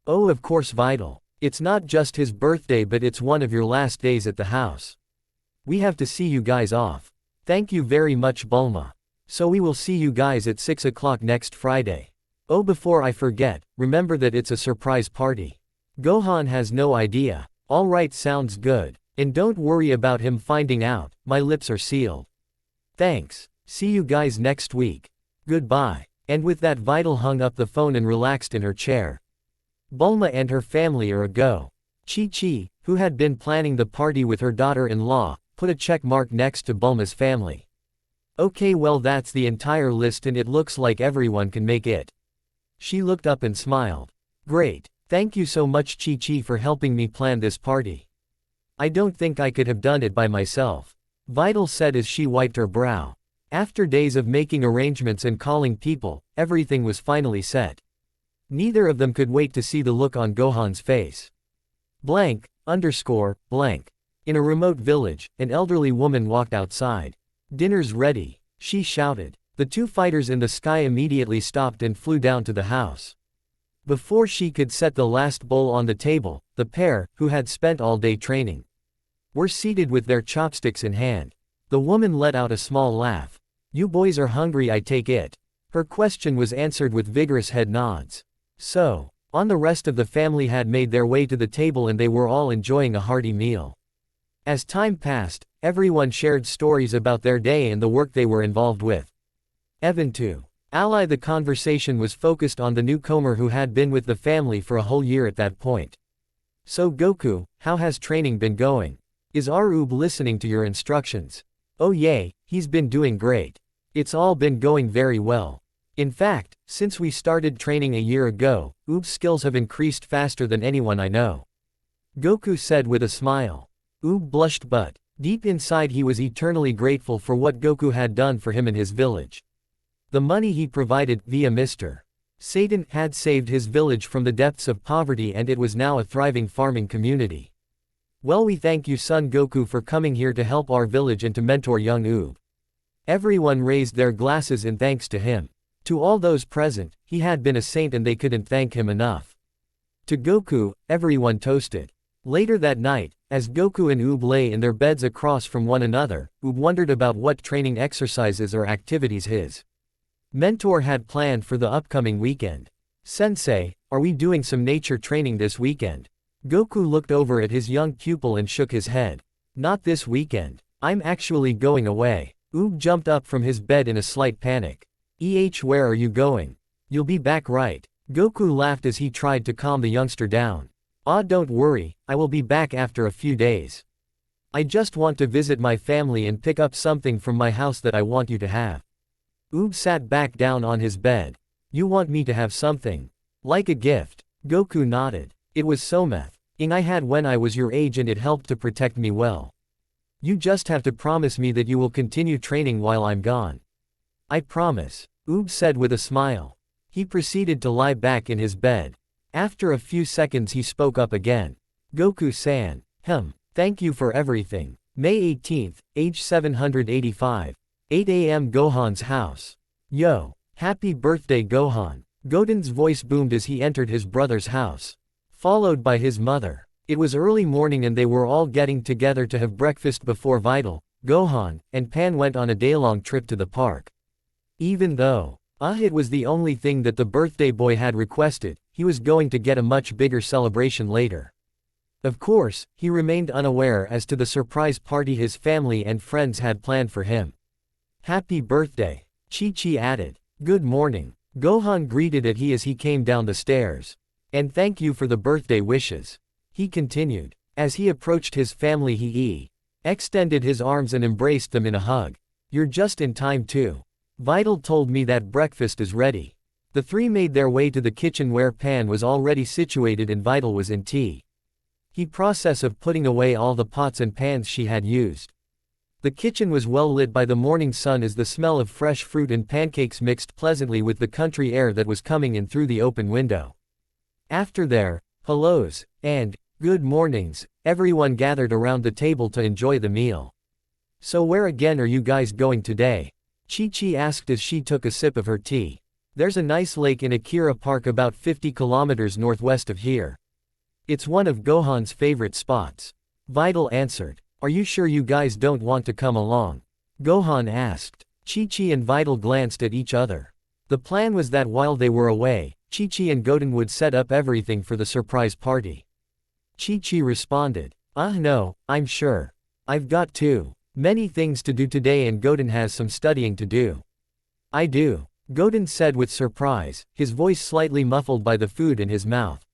"Oh, of course Vital. It's not just his birthday, but it's one of your last days at the house. We have to see you guys off." "Thank you very much Bulma. So we will see you guys at 6 o'clock next Friday. Oh, before I forget, remember that it's a surprise party. Gohan has no idea." "Alright, sounds good. And don't worry about him finding out, my lips are sealed." "Thanks. See you guys next week. Goodbye." And with that Vital hung up the phone and relaxed in her chair. Bulma and her family are a go. Chi-Chi, who had been planning the party with her daughter-in-law, put a check mark next to Bulma's family. "Okay, well that's the entire list and it looks like everyone can make it." She looked up and smiled. "Great. Thank you so much Chi-Chi for helping me plan this party. I don't think I could have done it by myself," Vital said as she wiped her brow. After days of making arrangements and calling people, everything was finally set. Neither of them could wait to see the look on Gohan's face. In a remote village, an elderly woman walked outside. "Dinner's ready," she shouted. The two fighters in the sky immediately stopped and flew down to the house. Before she could set the last bowl on the table, the pair, who had spent all day training, were seated with their chopsticks in hand. The woman let out a small laugh. "You boys are hungry, I take it?" Her question was answered with vigorous head nods. So, on the rest of the family had made their way to the table and they were all enjoying a hearty meal. As time passed, everyone shared stories about their day and the work they were involved with. Even to ally the conversation was focused on the newcomer who had been with the family for a whole year at that point. "So Goku, how has training been going? Is Arub listening to your instructions?" "Oh yay, he's been doing great. It's all been going very well. In fact, since we started training a year ago, Oob's skills have increased faster than anyone I know," Goku said with a smile. Oob blushed, but deep inside he was eternally grateful for what Goku had done for him in his village. The money he provided, via Mr. Satan, had saved his village from the depths of poverty and it was now a thriving farming community. "Well, we thank you Son Goku for coming here to help our village and to mentor young Oob." Everyone raised their glasses in thanks to him. To all those present, he had been a saint and they couldn't thank him enough. To Goku, everyone toasted. Later that night, as Goku and Oob lay in their beds across from one another, Oob wondered about what training exercises or activities his mentor had planned for the upcoming weekend. Sensei, are we doing some nature training this weekend? Goku looked over at his young pupil and shook his head. Not this weekend. I'm actually going away. Oob jumped up from his bed in a slight panic. Where are you going? You'll be back right? Goku laughed as he tried to calm the youngster down. Don't worry, I will be back after a few days. I just want to visit my family and pick up something from my house that I want you to have. Oob sat back down on his bed. You want me to have something? Like a gift? Goku nodded. It was something I had when I was your age and it helped to protect me well. You just have to promise me that you will continue training while I'm gone. I promise, Oob said with a smile. He proceeded to lie back in his bed. After a few seconds he spoke up again. Goku-san, thank you for everything. May 18th, age 785. 8 a.m. Gohan's house. Yo, happy birthday Gohan. Goten's voice boomed as he entered his brother's house. Followed by his mother. It was early morning and they were all getting together to have breakfast before Vital, Gohan, and Pan went on a day-long trip to the park. Even though it was the only thing that the birthday boy had requested, he was going to get a much bigger celebration later. Of course, he remained unaware as to the surprise party his family and friends had planned for him. Happy birthday, Chi-Chi added. Good morning, Gohan greeted it as he came down the stairs. And thank you for the birthday wishes. He continued. As he approached his family he extended his arms and embraced them in a hug. You're just in time too. Vital told me that breakfast is ready. The three made their way to the kitchen where Pan was already situated and Vital was in tea. He process of putting away all the pots and pans she had used. The kitchen was well lit by the morning sun as the smell of fresh fruit and pancakes mixed pleasantly with the country air that was coming in through the open window. After their hellos and good mornings, everyone gathered around the table to enjoy the meal. So where again are you guys going today? Chi-Chi asked as she took a sip of her tea. There's a nice lake in Akira Park about 50 kilometers northwest of here. It's one of Gohan's favorite spots. Vital answered. Are you sure you guys don't want to come along? Gohan asked. Chi-Chi and Vital glanced at each other. The plan was that while they were away, Chi-Chi and Goten would set up everything for the surprise party. Chi-Chi responded. No, I'm sure. I've got many things to do today and Goten has some studying to do. I do, Goten said with surprise, his voice slightly muffled by the food in his mouth.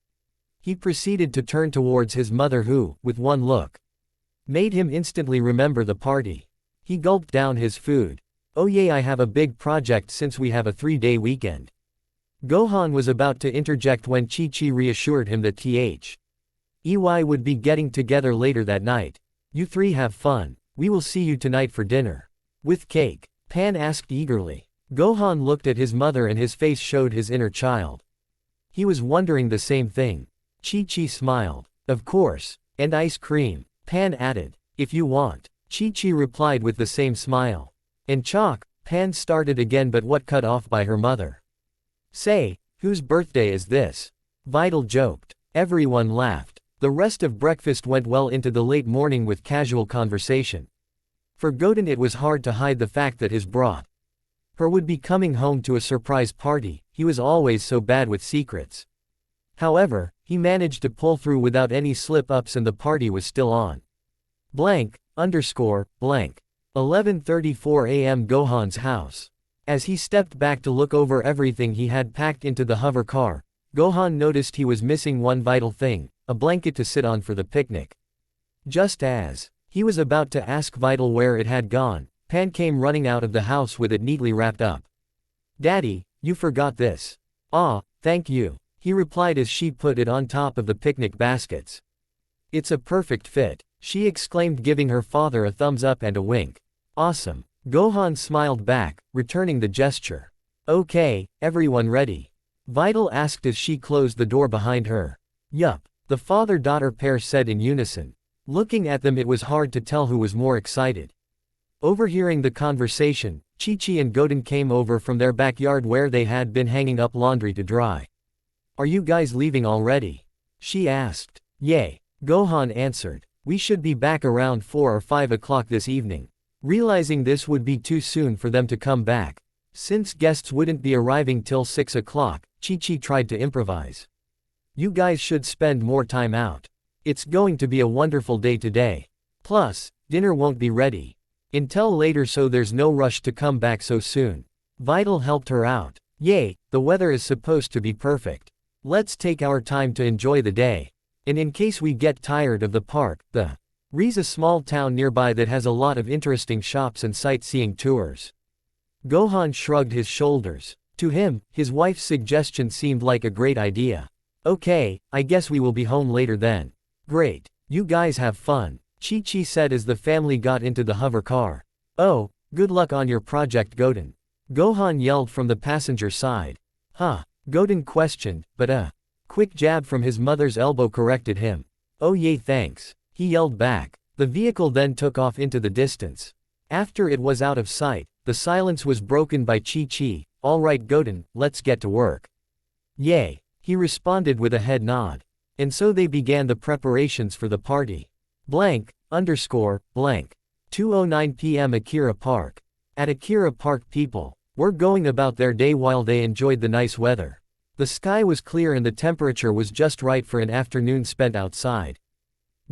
He proceeded to turn towards his mother who, with one look, made him instantly remember the party. He gulped down his food. Oh yeah, I have a big project since we have a 3-day weekend. Gohan was about to interject when Chi-Chi reassured him that EY would be getting together later that night. You three have fun. We will see you tonight for dinner. With cake? Pan asked eagerly. Gohan looked at his mother and his face showed his inner child. He was wondering the same thing. Chi-Chi smiled. Of course. And ice cream. Pan added. If you want. Chi-Chi replied with the same smile. And chalk, Pan started again but what cut off by her mother. Say, whose birthday is this? Vital joked. Everyone laughed. The rest of breakfast went well into the late morning with casual conversation. For Goten it was hard to hide the fact that his brother would be coming home to a surprise party. He was always so bad with secrets. However, he managed to pull through without any slip-ups and the party was still on. ___. 11:34 a.m. Gohan's house. As he stepped back to look over everything he had packed into the hover car, Gohan noticed he was missing one vital thing, a blanket to sit on for the picnic. Just as he was about to ask Vital where it had gone, Pan came running out of the house with it neatly wrapped up. Daddy, you forgot this. Thank you, he replied as she put it on top of the picnic baskets. It's a perfect fit, she exclaimed giving her father a thumbs up and a wink. Awesome. Gohan smiled back, returning the gesture. Okay, everyone ready? Vital asked as she closed the door behind her. Yup, the father-daughter pair said in unison. Looking at them it was hard to tell who was more excited. Overhearing the conversation, Chi-Chi and Goten came over from their backyard where they had been hanging up laundry to dry. Are you guys leaving already? She asked. Yay. Gohan answered. We should be back around 4 or 5 o'clock this evening. Realizing this would be too soon for them to come back, since guests wouldn't be arriving till 6 o'clock, Chi-Chi tried to improvise. You guys should spend more time out. It's going to be a wonderful day today. Plus, dinner won't be ready until later, so there's no rush to come back so soon. Vital helped her out. Yay, the weather is supposed to be perfect. Let's take our time to enjoy the day. And in case we get tired of the park, the Ri's a small town nearby that has a lot of interesting shops and sightseeing tours. Gohan shrugged his shoulders. To him, his wife's suggestion seemed like a great idea. Okay, I guess we will be home later then. Great. You guys have fun, Chi-Chi said as the family got into the hover car. Oh, good luck on your project, Goten. Gohan yelled from the passenger side. Huh, Goten questioned, but a quick jab from his mother's elbow corrected him. Oh yay, thanks, he yelled back. The vehicle then took off into the distance. After it was out of sight, the silence was broken by Chi-Chi. All right, Goten, let's get to work. Yay, he responded with a head nod. And so they began the preparations for the party. Blank, underscore, blank. 2:09 p.m. Akira Park. At Akira Park, people were going about their day while they enjoyed the nice weather. The sky was clear and the temperature was just right for an afternoon spent outside.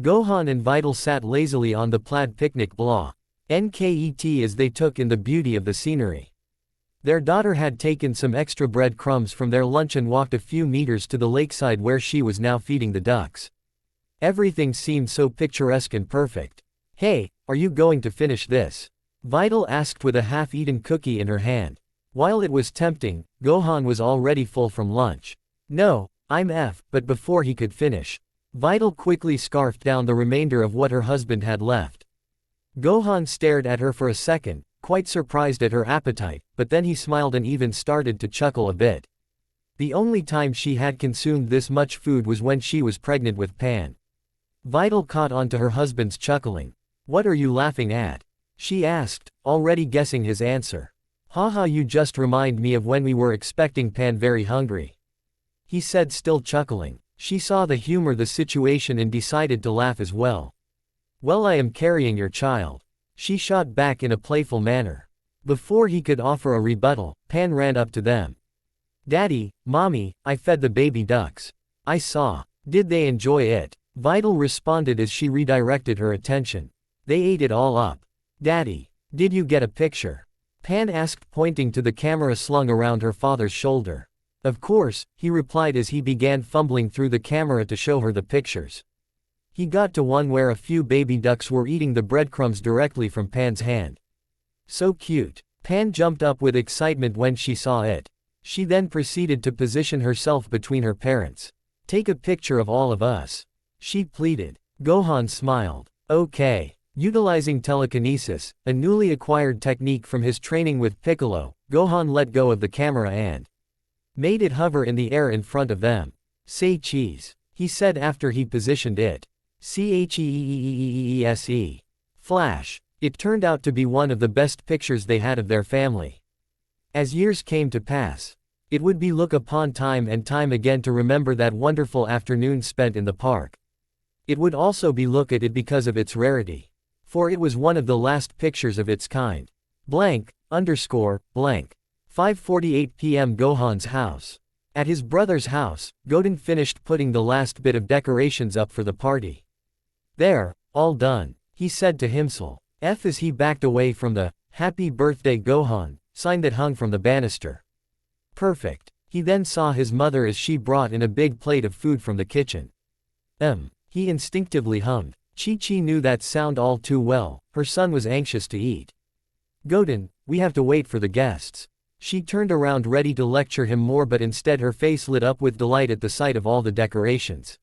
Gohan and Vital sat lazily on the plaid picnic blah. NKET as they took in the beauty of the scenery. Their daughter had taken some extra bread crumbs from their lunch and walked a few meters to the lakeside where she was now feeding the ducks. Everything seemed so picturesque and perfect. Hey, are you going to finish this? Vital asked with a half-eaten cookie in her hand. While it was tempting, Gohan was already full from lunch. No, I'm F, but before he could finish, Vital quickly scarfed down the remainder of what her husband had left. Gohan stared at her for a second, quite surprised at her appetite, but then he smiled and even started to chuckle a bit. The only time she had consumed this much food was when she was pregnant with Pan. Vital caught on to her husband's chuckling. What are you laughing at? She asked, already guessing his answer. Haha, you just remind me of when we were expecting Pan very hungry. He said, still chuckling. She saw the humor the situation and decided to laugh as well. Well, I am carrying your child, she shot back in a playful manner. Before he could offer a rebuttal, Pan ran up to them. Daddy, Mommy, I fed the baby ducks. I saw. Did they enjoy it? Vital responded as she redirected her attention. They ate it all up. Daddy, did you get a picture? Pan asked, pointing to the camera slung around her father's shoulder. Of course, he replied as he began fumbling through the camera to show her the pictures. He got to one where a few baby ducks were eating the breadcrumbs directly from Pan's hand. So cute. Pan jumped up with excitement when she saw it. She then proceeded to position herself between her parents. Take a picture of all of us, she pleaded. Gohan smiled. Okay. Utilizing telekinesis, a newly acquired technique from his training with Piccolo, Gohan let go of the camera and made it hover in the air in front of them. Say cheese, he said after he positioned it. Cheese. Flash. It turned out to be one of the best pictures they had of their family. As years came to pass, it would be looked upon time and time again to remember that wonderful afternoon spent in the park. It would also be looked at it because of its rarity. For it was one of the last pictures of its kind. Blank, underscore, blank. 5:48 p.m. Gohan's house. At his brother's house, Goten finished putting the last bit of decorations up for the party. There, all done, he said to himself. As he backed away from the "Happy Birthday Gohan" sign that hung from the banister. Perfect. He then saw his mother as she brought in a big plate of food from the kitchen. He instinctively hummed. Chi-Chi knew that sound all too well, her son was anxious to eat. Goten, we have to wait for the guests. She turned around ready to lecture him more, but instead her face lit up with delight at the sight of all the decorations.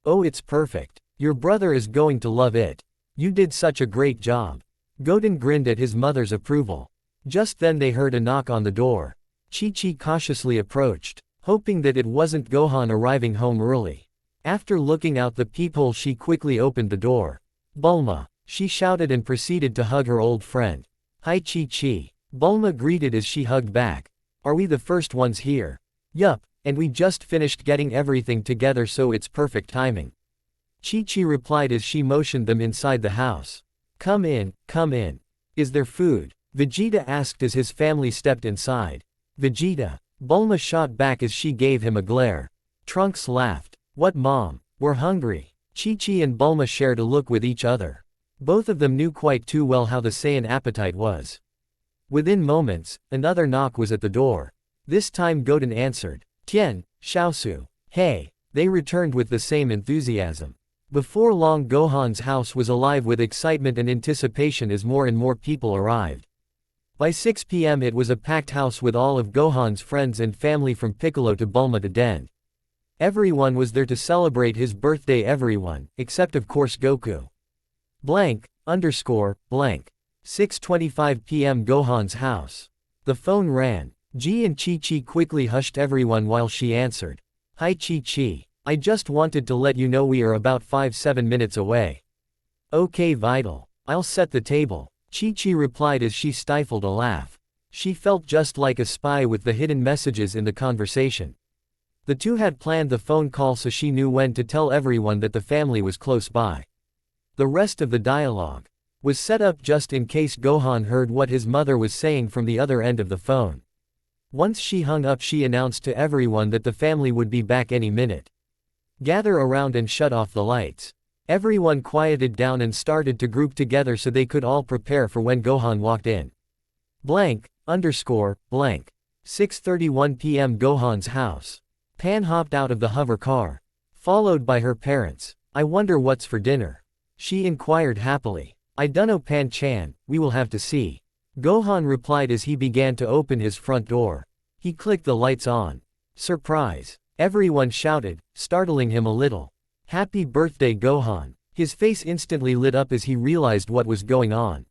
Oh, it's perfect. Your brother is going to love it. You did such a great job. Goten grinned at his mother's approval. Just then they heard a knock on the door. Chi-Chi cautiously approached, hoping that it wasn't Gohan arriving home early. After looking out the peephole, she quickly opened the door. Bulma, she shouted and proceeded to hug her old friend. Hi Chi-Chi. Bulma greeted as she hugged back. Are we the first ones here? Yup, And we just finished getting everything together, so it's perfect timing. Chi-Chi replied as she motioned them inside the house. Come in, come in. Is there food? Vegeta asked as his family stepped inside. Vegeta. Bulma shot back as she gave him a glare. Trunks laughed. What, Mom? We're hungry. Chi-Chi and Bulma shared a look with each other. Both of them knew quite too well how the Saiyan appetite was. Within moments, another knock was at the door. This time Goten answered. Tien, Xiaosu. Hey. They returned with the same enthusiasm. Before long, Gohan's house was alive with excitement and anticipation as more and more people arrived. By 6 p.m. it was a packed house with all of Gohan's friends and family from Piccolo to Bulma to Den. Everyone was there to celebrate his birthday, everyone, except of course Goku. Blank, underscore, blank. 6:25 p.m. Gohan's house. The phone rang. Ji and Chi-Chi quickly hushed everyone while she answered. Hi Chi-Chi. I just wanted to let you know we are about 5-7 minutes away. Okay Vital. I'll set the table. Chi-Chi replied as she stifled a laugh. She felt just like a spy with the hidden messages in the conversation. The two had planned the phone call so she knew when to tell everyone that the family was close by. The rest of the dialogue was set up just in case Gohan heard what his mother was saying from the other end of the phone. Once she hung up, she announced to everyone that the family would be back any minute. Gather around and shut off the lights. Everyone quieted down and started to group together so they could all prepare for when Gohan walked in. Blank, underscore, blank. 6:31 p.m. Gohan's house. Pan hopped out of the hover car, followed by her parents. I wonder what's for dinner? She inquired happily. I dunno Pan-chan, we will have to see. Gohan replied as he began to open his front door. He clicked the lights on. Surprise! Everyone shouted, startling him a little. Happy birthday Gohan! His face instantly lit up as he realized what was going on.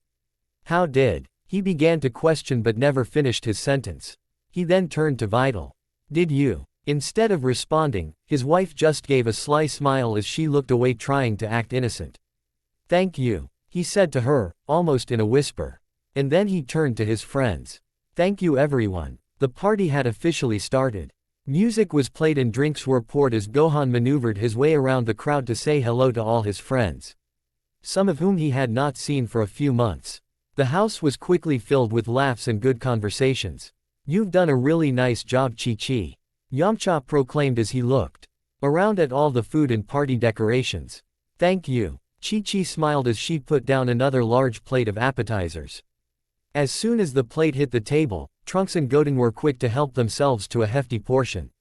How did? He began to question but never finished his sentence. He then turned to Vital. Did you? Instead of responding, his wife just gave a sly smile as she looked away trying to act innocent. Thank you, he said to her, almost in a whisper. And then he turned to his friends. Thank you everyone. The party had officially started. Music was played and drinks were poured as Gohan maneuvered his way around the crowd to say hello to all his friends, some of whom he had not seen for a few months. The house was quickly filled with laughs and good conversations. You've done a really nice job Chi-Chi, Yamcha proclaimed as he looked around at all the food and party decorations. Thank you. Chi-Chi smiled as she put down another large plate of appetizers. As soon as the plate hit the table, Trunks and Goten were quick to help themselves to a hefty portion.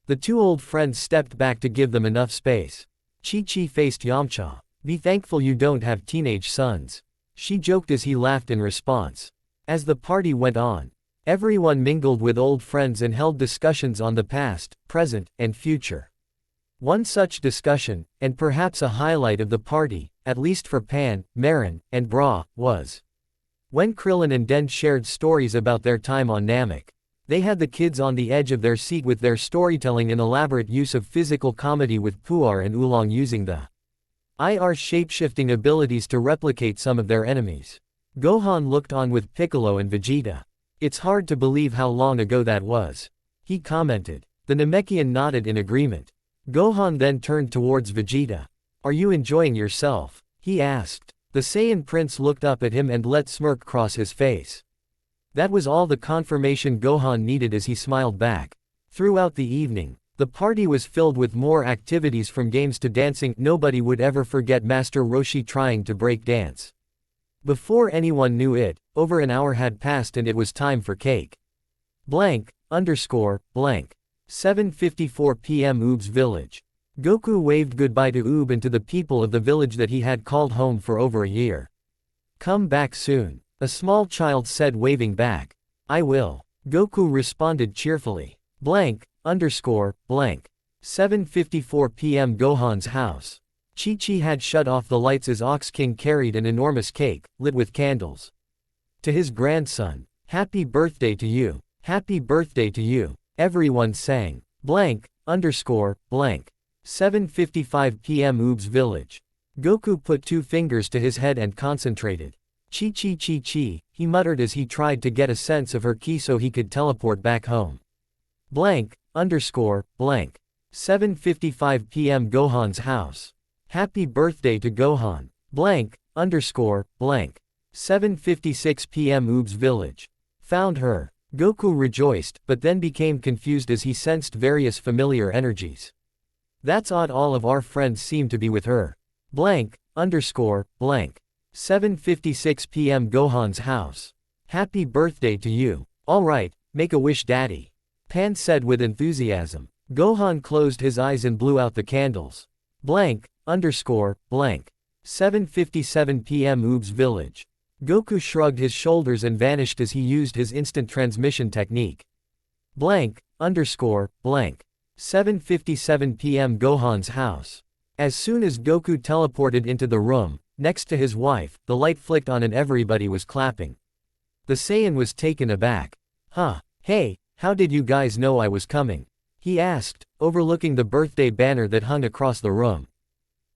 The two old friends stepped back to give them enough space. Chi-Chi faced Yamcha. Be thankful you don't have teenage sons, she joked as he laughed in response. As the party went on, everyone mingled with old friends and held discussions on the past, present, and future. One such discussion, and perhaps a highlight of the party, at least for Pan, Marin, and Bra, was when Krillin and Den shared stories about their time on Namek. They had the kids on the edge of their seat with their storytelling and elaborate use of physical comedy with Puar and Oolong using the IR shapeshifting abilities to replicate some of their enemies. Gohan looked on with Piccolo and Vegeta. It's hard to believe how long ago that was, he commented. The Namekian nodded in agreement. Gohan then turned towards Vegeta. Are you enjoying yourself? He asked. The Saiyan prince looked up at him and let smirk cross his face. That was all the confirmation Gohan needed as he smiled back. Throughout the evening, the party was filled with more activities from games to dancing. Nobody would ever forget Master Roshi trying to break dance. Before anyone knew it, over an hour had passed and it was time for cake. Blank, underscore, blank. 7:54 p.m. Oob's village. Goku waved goodbye to Oob and to the people of the village that he had called home for over a year. Come back soon, a small child said waving back. I will. Goku responded cheerfully. Blank, underscore, blank. 7:54 p.m. Gohan's house. Chi-Chi had shut off the lights as Ox King carried an enormous cake, lit with candles. To his grandson, happy birthday to you, happy birthday to you, everyone sang. Blank, underscore, blank. 7:55 p.m. Oob's village. Goku put 2 fingers to his head and concentrated. Chi-Chi Chi-Chi, he muttered as he tried to get a sense of her ki so he could teleport back home. Blank, blank. 7:55 p.m. Gohan's house. Happy birthday to Gohan, blank, blank. 7:56 p.m. Oob's village. Found her. Goku rejoiced, but then became confused as he sensed various familiar energies. That's odd, all of our friends seem to be with her. Blank, blank. 7:56 p.m. Gohan's house. Happy birthday to you. Alright, make a wish daddy. Pan said with enthusiasm. Gohan closed his eyes and blew out the candles. Blank, blank. 7:57 p.m. Oob's village. Goku shrugged his shoulders and vanished as he used his instant transmission technique. Blank, blank. 7:57 p.m. Gohan's house. As soon as Goku teleported into the room, next to his wife, the light flicked on and everybody was clapping. The Saiyan was taken aback. Hey, how did you guys know I was coming? He asked, overlooking the birthday banner that hung across the room.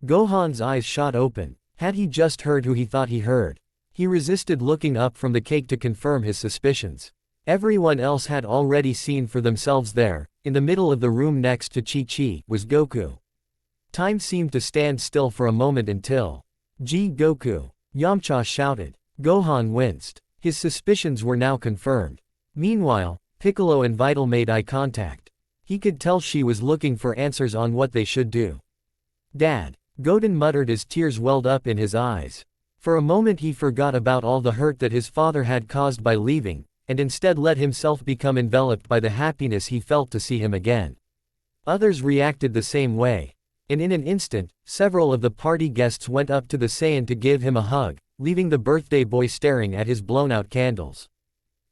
Gohan's eyes shot open. Had he just heard who he thought he heard? He resisted looking up from the cake to confirm his suspicions. Everyone else had already seen for themselves there, in the middle of the room next to Chi-Chi, was Goku. Time seemed to stand still for a moment until, Goku! Yamcha shouted. Gohan winced. His suspicions were now confirmed. Meanwhile, Piccolo and Vital made eye contact. He could tell she was looking for answers on what they should do. Dad, Goten muttered as tears welled up in his eyes. For a moment he forgot about all the hurt that his father had caused by leaving, and instead let himself become enveloped by the happiness he felt to see him again. Others reacted the same way. And in an instant, several of the party guests went up to the Saiyan to give him a hug, leaving the birthday boy staring at his blown-out candles.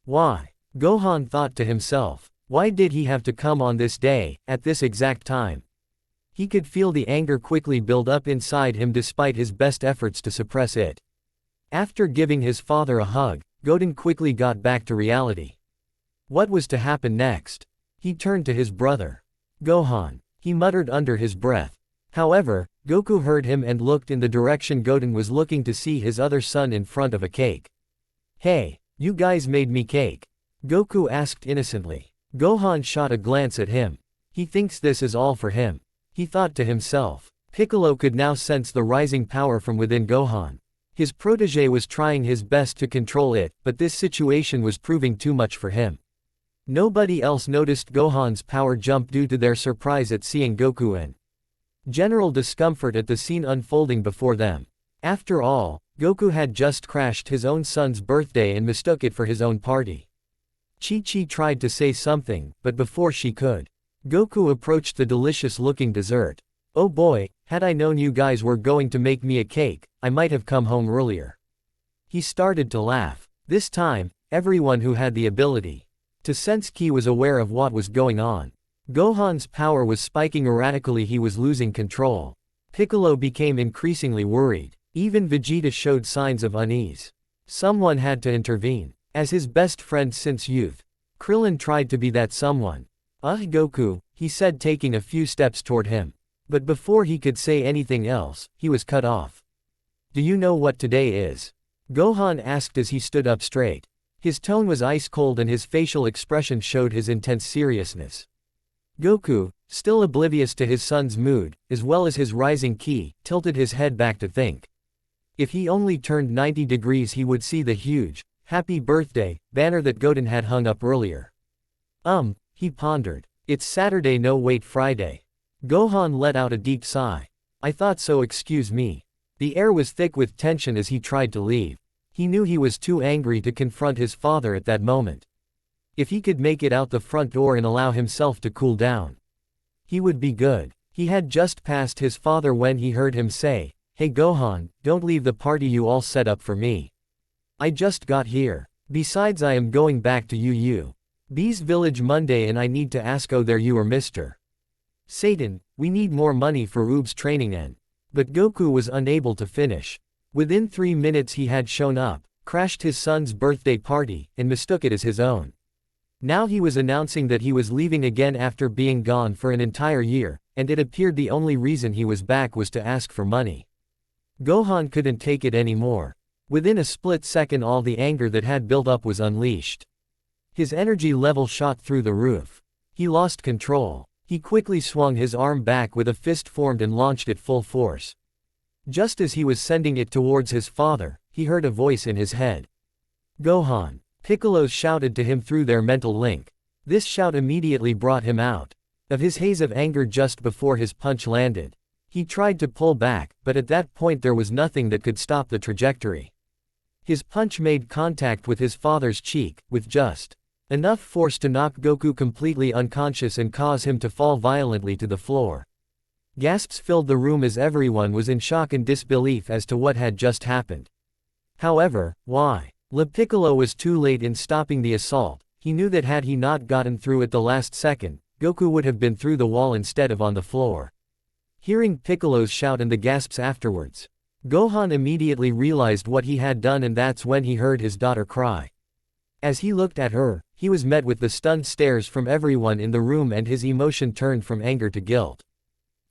Why? Gohan thought to himself. Why did he have to come on this day, at this exact time? He could feel the anger quickly build up inside him despite his best efforts to suppress it. After giving his father a hug, Goten quickly got back to reality. What was to happen next? He turned to his brother. Gohan, he muttered under his breath. However, Goku heard him and looked in the direction Goten was looking to see his other son in front of a cake. Hey, you guys made me cake? Goku asked innocently. Gohan shot a glance at him. He thinks this is all for him. He thought to himself. Piccolo could now sense the rising power from within Gohan. His protege was trying his best to control it, but this situation was proving too much for him. Nobody else noticed Gohan's power jump due to their surprise at seeing Goku and general discomfort at the scene unfolding before them. After all, Goku had just crashed his own son's birthday and mistook it for his own party. Chi-Chi tried to say something, but before she could, Goku approached the delicious-looking dessert. Oh boy, had I known you guys were going to make me a cake, I might have come home earlier. He started to laugh. This time, everyone who had the ability to sense ki was aware of what was going on. Gohan's power was spiking erratically, he was losing control. Piccolo became increasingly worried. Even Vegeta showed signs of unease. Someone had to intervene. As his best friend since youth, Krillin tried to be that someone. Goku, he said, taking a few steps toward him. But before he could say anything else, he was cut off. Do you know what today is? Gohan asked as he stood up straight. His tone was ice cold and his facial expression showed his intense seriousness. Goku, still oblivious to his son's mood, as well as his rising ki, tilted his head back to think. If he only turned 90 degrees he would see the huge, happy birthday banner that Goten had hung up earlier. He pondered. It's Saturday, no wait, Friday. Gohan let out a deep sigh. I thought so, excuse me. The air was thick with tension as he tried to leave. He knew he was too angry to confront his father at that moment. If he could make it out the front door and allow himself to cool down, he would be good. He had just passed his father when he heard him say, "Hey Gohan, don't leave the party you all set up for me. I just got here. Besides, I am going back to B's village Monday and I need to ask, oh there you are, Mr. Satan, we need more money for Oob's training and." But Goku was unable to finish. Within 3 minutes he had shown up, crashed his son's birthday party, and mistook it as his own. Now he was announcing that he was leaving again after being gone for an entire year, and it appeared the only reason he was back was to ask for money. Gohan couldn't take it anymore. Within a split second all the anger that had built up was unleashed. His energy level shot through the roof. He lost control. He quickly swung his arm back with a fist formed and launched it full force. Just as he was sending it towards his father, he heard a voice in his head. Gohan. Piccolo shouted to him through their mental link. This shout immediately brought him out of his haze of anger just before his punch landed. He tried to pull back, but at that point there was nothing that could stop the trajectory. His punch made contact with his father's cheek, with just enough force to knock Goku completely unconscious and cause him to fall violently to the floor. Gasps filled the room as everyone was in shock and disbelief as to what had just happened. However, Piccolo was too late in stopping the assault. He knew that had he not gotten through at the last second, Goku would have been through the wall instead of on the floor. Hearing Piccolo's shout and the gasps afterwards, Gohan immediately realized what he had done, and that's when he heard his daughter cry. As he looked at her, he was met with the stunned stares from everyone in the room and his emotion turned from anger to guilt.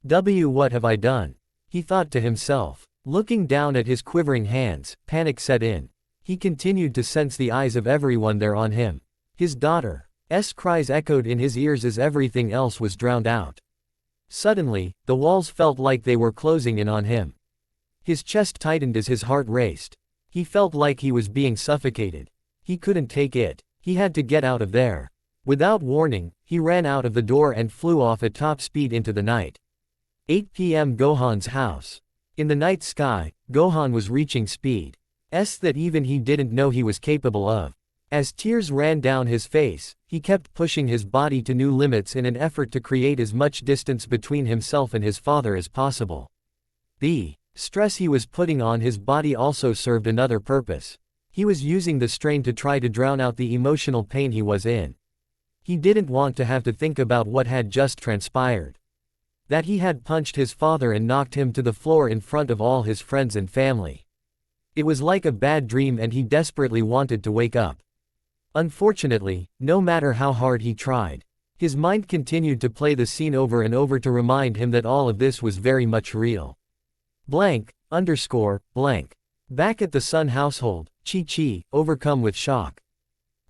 What have I done? He thought to himself. Looking down at his quivering hands, panic set in. He continued to sense the eyes of everyone there on him. His daughter's cries echoed in his ears as everything else was drowned out. Suddenly, the walls felt like they were closing in on him. His chest tightened as his heart raced. He felt like he was being suffocated. He couldn't take it. He had to get out of there. Without warning, he ran out of the door and flew off at top speed into the night. 8 p.m. Gohan's house. In the night sky, Gohan was reaching speeds that even he didn't know he was capable of. As tears ran down his face, he kept pushing his body to new limits in an effort to create as much distance between himself and his father as possible. The stress he was putting on his body also served another purpose. He was using the strain to try to drown out the emotional pain he was in. He didn't want to have to think about what had just transpired. That he had punched his father and knocked him to the floor in front of all his friends and family. It was like a bad dream and he desperately wanted to wake up. Unfortunately, no matter how hard he tried, his mind continued to play the scene over and over to remind him that all of this was very much real. Back at the Sun household, Chi-Chi, overcome with shock,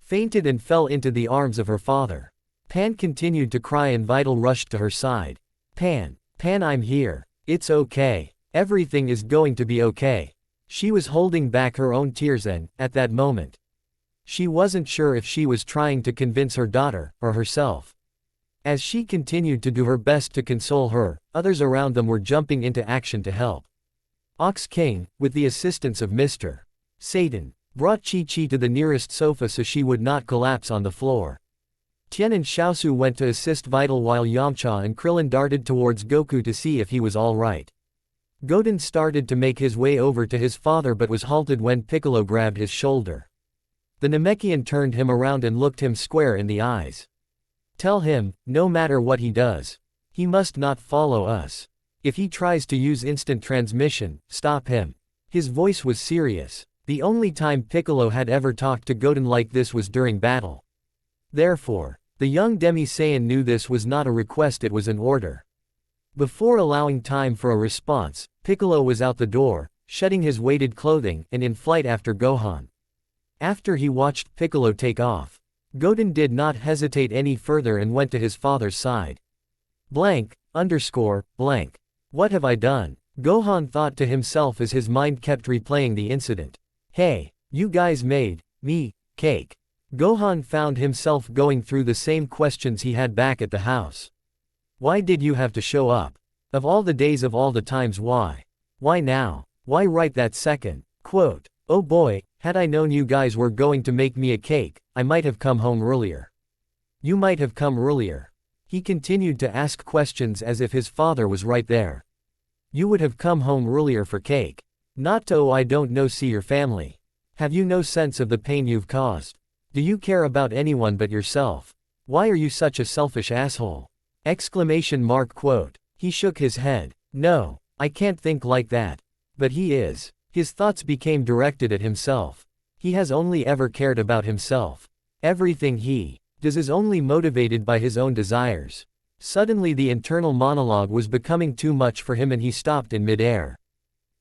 fainted and fell into the arms of her father. Pan continued to cry and Vital rushed to her side. Pan, I'm here. It's okay. Everything is going to be okay. She was holding back her own tears and, at that moment, she wasn't sure if she was trying to convince her daughter, or herself. As she continued to do her best to console her, others around them were jumping into action to help. Ox King, with the assistance of Mr. Satan, brought Chi-Chi to the nearest sofa so she would not collapse on the floor. Tien and Xiaosu went to assist Vital while Yamcha and Krillin darted towards Goku to see if he was alright. Goten started to make his way over to his father but was halted when Piccolo grabbed his shoulder. The Namekian turned him around and looked him square in the eyes. Tell him, no matter what he does, he must not follow us. If he tries to use instant transmission, stop him. His voice was serious. The only time Piccolo had ever talked to Goten like this was during battle. Therefore, the young Demi-Saiyan knew this was not a request, it was an order. Before allowing time for a response, Piccolo was out the door, shedding his weighted clothing, and in flight after Gohan. After he watched Piccolo take off, Goten did not hesitate any further and went to his father's side. What have I done? Gohan thought to himself as his mind kept replaying the incident. Hey, you guys made me cake. Gohan found himself going through the same questions he had back at the house. Why did you have to show up? Of all the days of all the times, why? Why now? Why right that second? Quote, oh boy, had I known you guys were going to make me a cake, I might have come home earlier. You might have come earlier. He continued to ask questions as if his father was right there. You would have come home earlier for cake. Not to, oh I don't know, see your family. Have you no sense of the pain you've caused? Do you care about anyone but yourself? Why are you such a selfish asshole? Quote. He shook his head. No, I can't think like that. But he is. His thoughts became directed at himself. He has only ever cared about himself. Everything he does is only motivated by his own desires. Suddenly the internal monologue was becoming too much for him and he stopped in midair.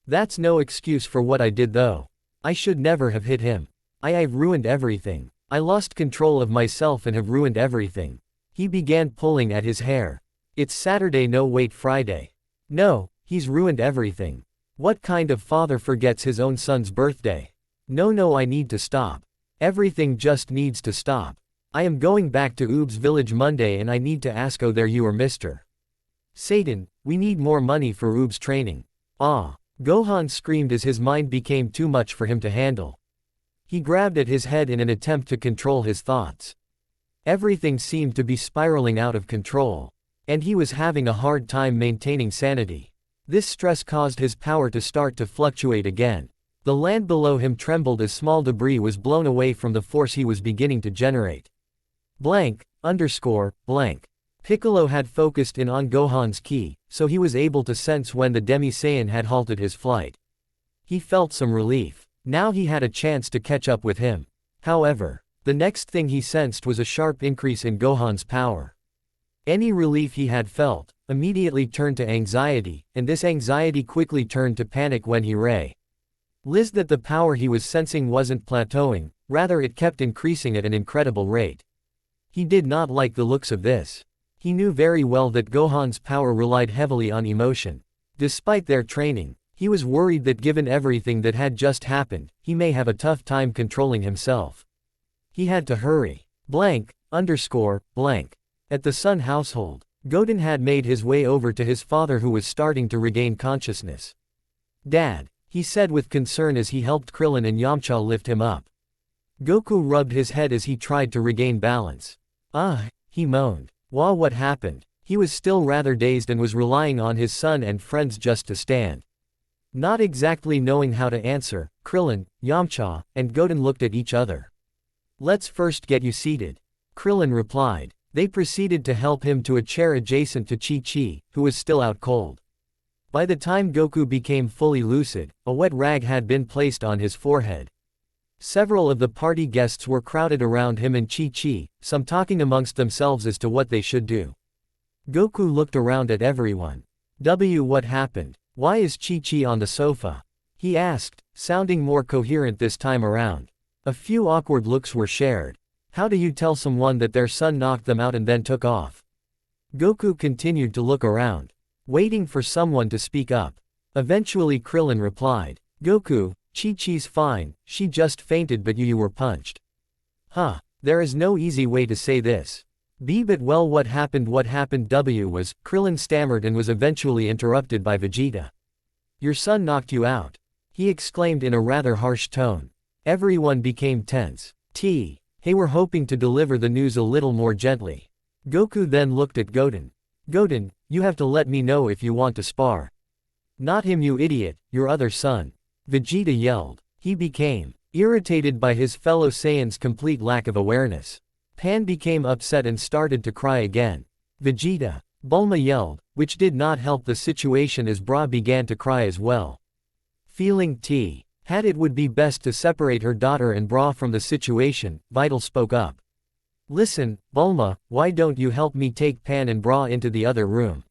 That's no excuse for what I did though. I should never have hit him. I've ruined everything. I lost control of myself and have ruined everything. He began pulling at his hair. It's Saturday, no wait, Friday. No, he's ruined everything. What kind of father forgets his own son's birthday? No, I need to stop. Everything just needs to stop. I am going back to Oob's village Monday and I need to ask, oh there you are, Mr. Satan, we need more money for Oob's training. Ah! Gohan screamed as his mind became too much for him to handle. He grabbed at his head in an attempt to control his thoughts. Everything seemed to be spiraling out of control. And he was having a hard time maintaining sanity. This stress caused his power to start to fluctuate again. The land below him trembled as small debris was blown away from the force he was beginning to generate. Blank. Piccolo had focused in on Gohan's ki, so he was able to sense when the Demi-Saiyan had halted his flight. He felt some relief. Now he had a chance to catch up with him. However, the next thing he sensed was a sharp increase in Gohan's power. Any relief he had felt immediately turned to anxiety, and this anxiety quickly turned to panic when he realized that the power he was sensing wasn't plateauing, rather it kept increasing at an incredible rate. He did not like the looks of this. He knew very well that Gohan's power relied heavily on emotion. Despite their training, he was worried that given everything that had just happened, he may have a tough time controlling himself. He had to hurry. At the Sun household, Goten had made his way over to his father who was starting to regain consciousness. Dad, he said with concern as he helped Krillin and Yamcha lift him up. Goku rubbed his head as he tried to regain balance. He moaned. Wow, what happened? He was still rather dazed and was relying on his son and friends just to stand. Not exactly knowing how to answer, Krillin, Yamcha, and Goten looked at each other. Let's first get you seated. Krillin replied. They proceeded to help him to a chair adjacent to Chi-Chi, who was still out cold. By the time Goku became fully lucid, a wet rag had been placed on his forehead. Several of the party guests were crowded around him and Chi-Chi, some talking amongst themselves as to what they should do. Goku looked around at everyone. What happened? Why is Chi-Chi on the sofa? He asked, sounding more coherent this time around. A few awkward looks were shared. How do you tell someone that their son knocked them out and then took off? Goku continued to look around, waiting for someone to speak up. Eventually Krillin replied. Goku, Chi-Chi's fine, she just fainted but you were punched. There is no easy way to say this. But well, what happened was, Krillin stammered and was eventually interrupted by Vegeta. Your son knocked you out, he exclaimed in a rather harsh tone. Everyone became tense. Hey, we're hoping to deliver the news a little more gently. Goku then looked at Goten. Goten, you have to let me know if you want to spar. Not him, you idiot, your other son. Vegeta yelled. He became irritated by his fellow Saiyan's complete lack of awareness. Pan became upset and started to cry again. Vegeta. Bulma yelled, which did not help the situation as Bra began to cry as well. Feeling had it would be best to separate her daughter and Bra from the situation, Vital spoke up. Listen, Bulma, why don't you help me take Pan and Bra into the other room?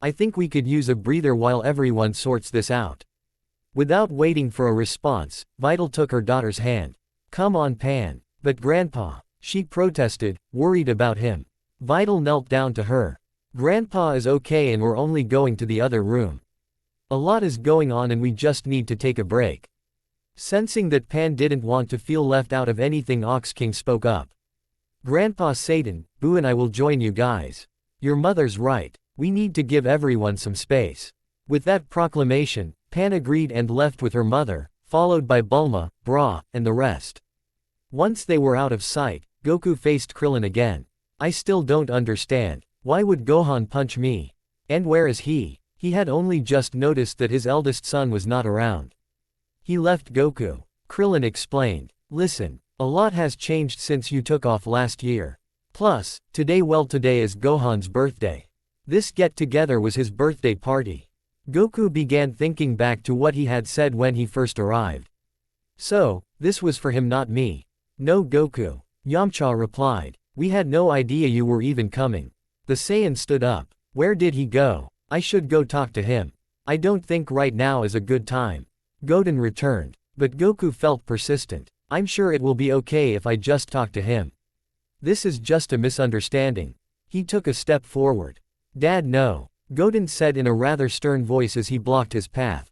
I think we could use a breather while everyone sorts this out. Without waiting for a response, Vital took her daughter's hand. Come on, Pan. But Grandpa, she protested, worried about him. Vital knelt down to her. Grandpa is okay and we're only going to the other room. A lot is going on and we just need to take a break. Sensing that Pan didn't want to feel left out of anything, Ox King spoke up. Grandpa Satan, Boo and I will join you guys. Your mother's right, we need to give everyone some space. With that proclamation, Pan agreed and left with her mother, followed by Bulma, Bra, and the rest. Once they were out of sight, Goku faced Krillin again. I still don't understand, why would Gohan punch me? And where is he? He had only just noticed that his eldest son was not around. He left Goku. Krillin explained. Listen, a lot has changed since you took off last year. Plus, today is Gohan's birthday. This get-together was his birthday party. Goku began thinking back to what he had said when he first arrived. So, this was for him, not me. No, Goku. Yamcha replied. We had no idea you were even coming. The Saiyan stood up. Where did he go? I should go talk to him. I don't think right now is a good time. Goten returned. But Goku felt persistent. I'm sure it will be okay if I just talk to him. This is just a misunderstanding. He took a step forward. Dad, no, Goten said in a rather stern voice as he blocked his path.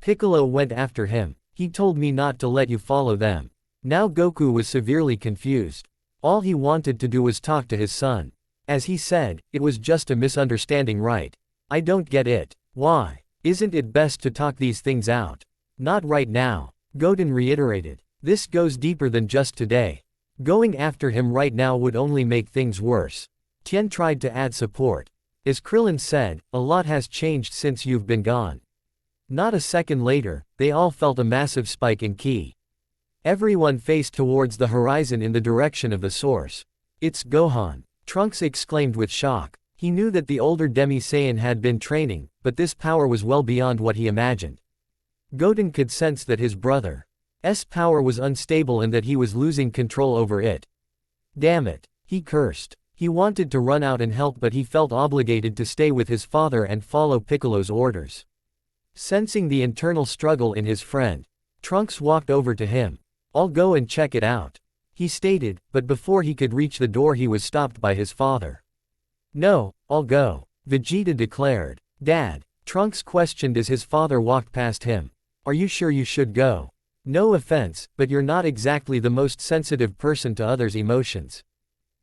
Piccolo went after him. He told me not to let you follow them. Now Goku was severely confused. All he wanted to do was talk to his son. As he said, it was just a misunderstanding, right? I don't get it. Why? Isn't it best to talk these things out? Not right now, Goten reiterated. This goes deeper than just today. Going after him right now would only make things worse. Tien tried to add support. As Krillin said, a lot has changed since you've been gone. Not a second later, they all felt a massive spike in ki. Everyone faced towards the horizon in the direction of the source. It's Gohan, Trunks exclaimed with shock. He knew that the older Demi-Saiyan had been training, but this power was well beyond what he imagined. Goten could sense that his brother's power was unstable and that he was losing control over it. Damn it, he cursed. He wanted to run out and help, but he felt obligated to stay with his father and follow Piccolo's orders. Sensing the internal struggle in his friend, Trunks walked over to him. I'll go and check it out, he stated, but before he could reach the door he was stopped by his father. No, I'll go, Vegeta declared. Dad, Trunks questioned as his father walked past him. Are you sure you should go? No offense, but you're not exactly the most sensitive person to others' emotions.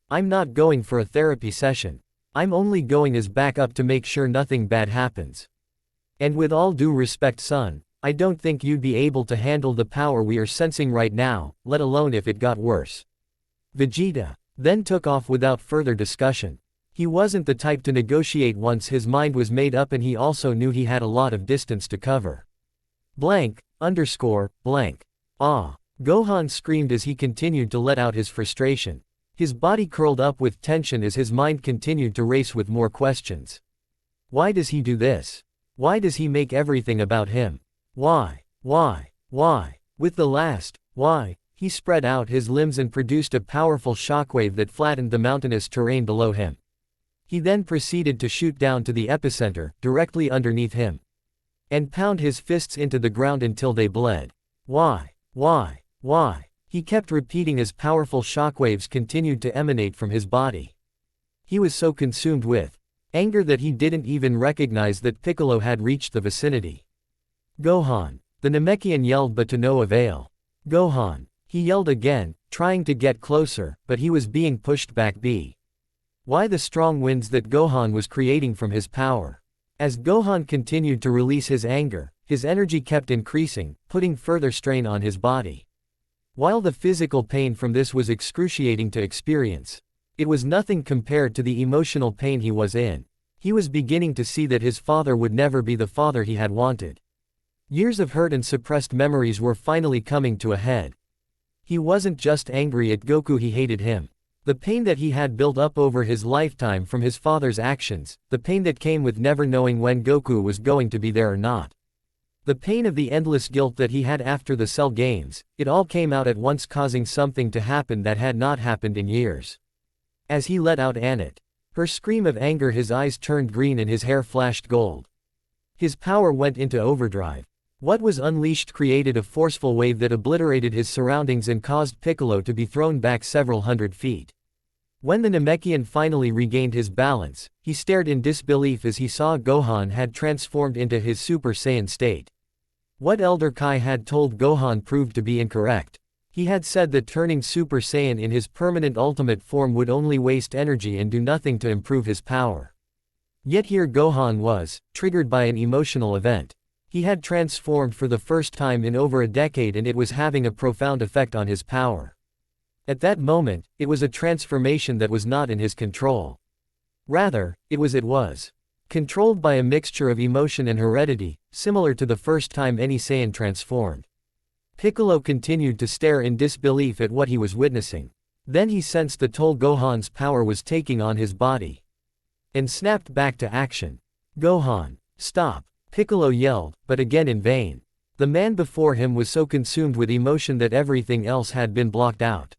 I'm not going for a therapy session. I'm only going as backup to make sure nothing bad happens. And with all due respect, son, I don't think you'd be able to handle the power we are sensing right now, let alone if it got worse. Vegeta then took off without further discussion. He wasn't the type to negotiate once his mind was made up, and he also knew he had a lot of distance to cover. Blank. Ah! Gohan screamed as he continued to let out his frustration. His body curled up with tension as his mind continued to race with more questions. Why does he do this? Why does he make everything about him? Why? With the last, why, he spread out his limbs and produced a powerful shockwave that flattened the mountainous terrain below him. He then proceeded to shoot down to the epicenter, directly underneath him, and pound his fists into the ground until they bled. Why? He kept repeating as powerful shockwaves continued to emanate from his body. He was so consumed with anger that he didn't even recognize that Piccolo had reached the vicinity. Gohan, the Namekian yelled, but to no avail. Gohan, he yelled again, trying to get closer, but he was being pushed back. Why the strong winds that Gohan was creating from his power? As Gohan continued to release his anger, his energy kept increasing, putting further strain on his body. While the physical pain from this was excruciating to experience, it was nothing compared to the emotional pain he was in. He was beginning to see that his father would never be the father he had wanted. Years of hurt and suppressed memories were finally coming to a head. He wasn't just angry at Goku, he hated him. The pain that he had built up over his lifetime from his father's actions, the pain that came with never knowing when Goku was going to be there or not. The pain of the endless guilt that he had after the Cell Games, it all came out at once, causing something to happen that had not happened in years. As he let out her scream of anger, his eyes turned green and his hair flashed gold. His power went into overdrive. What was unleashed created a forceful wave that obliterated his surroundings and caused Piccolo to be thrown back several hundred feet. When the Namekian finally regained his balance, he stared in disbelief as he saw Gohan had transformed into his Super Saiyan state. What Elder Kai had told Gohan proved to be incorrect. He had said that turning Super Saiyan in his permanent ultimate form would only waste energy and do nothing to improve his power. Yet here Gohan was, triggered by an emotional event. He had transformed for the first time in over a decade, and it was having a profound effect on his power. At that moment, it was a transformation that was not in his control. Rather, it was controlled by a mixture of emotion and heredity, similar to the first time any Saiyan transformed. Piccolo continued to stare in disbelief at what he was witnessing. Then he sensed the toll Gohan's power was taking on his body, and snapped back to action. Gohan, stop! Piccolo yelled, but again in vain. The man before him was so consumed with emotion that everything else had been blocked out.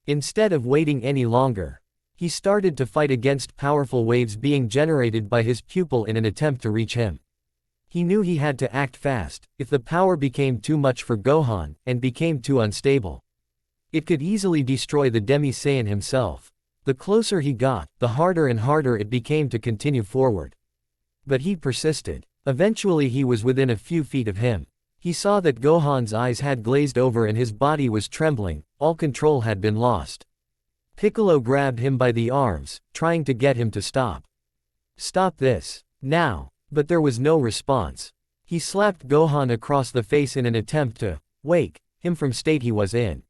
Instead of waiting any longer, he started to fight against powerful waves being generated by his pupil in an attempt to reach him. He knew he had to act fast. If the power became too much for Gohan, and became too unstable, it could easily destroy the Demi-Saiyan himself. The closer he got, the harder and harder it became to continue forward. But he persisted. Eventually he was within a few feet of him. He saw that Gohan's eyes had glazed over and his body was trembling, all control had been lost. Piccolo grabbed him by the arms, trying to get him to stop. Stop this. Now. But there was no response. He slapped Gohan across the face in an attempt to wake him from state he was in.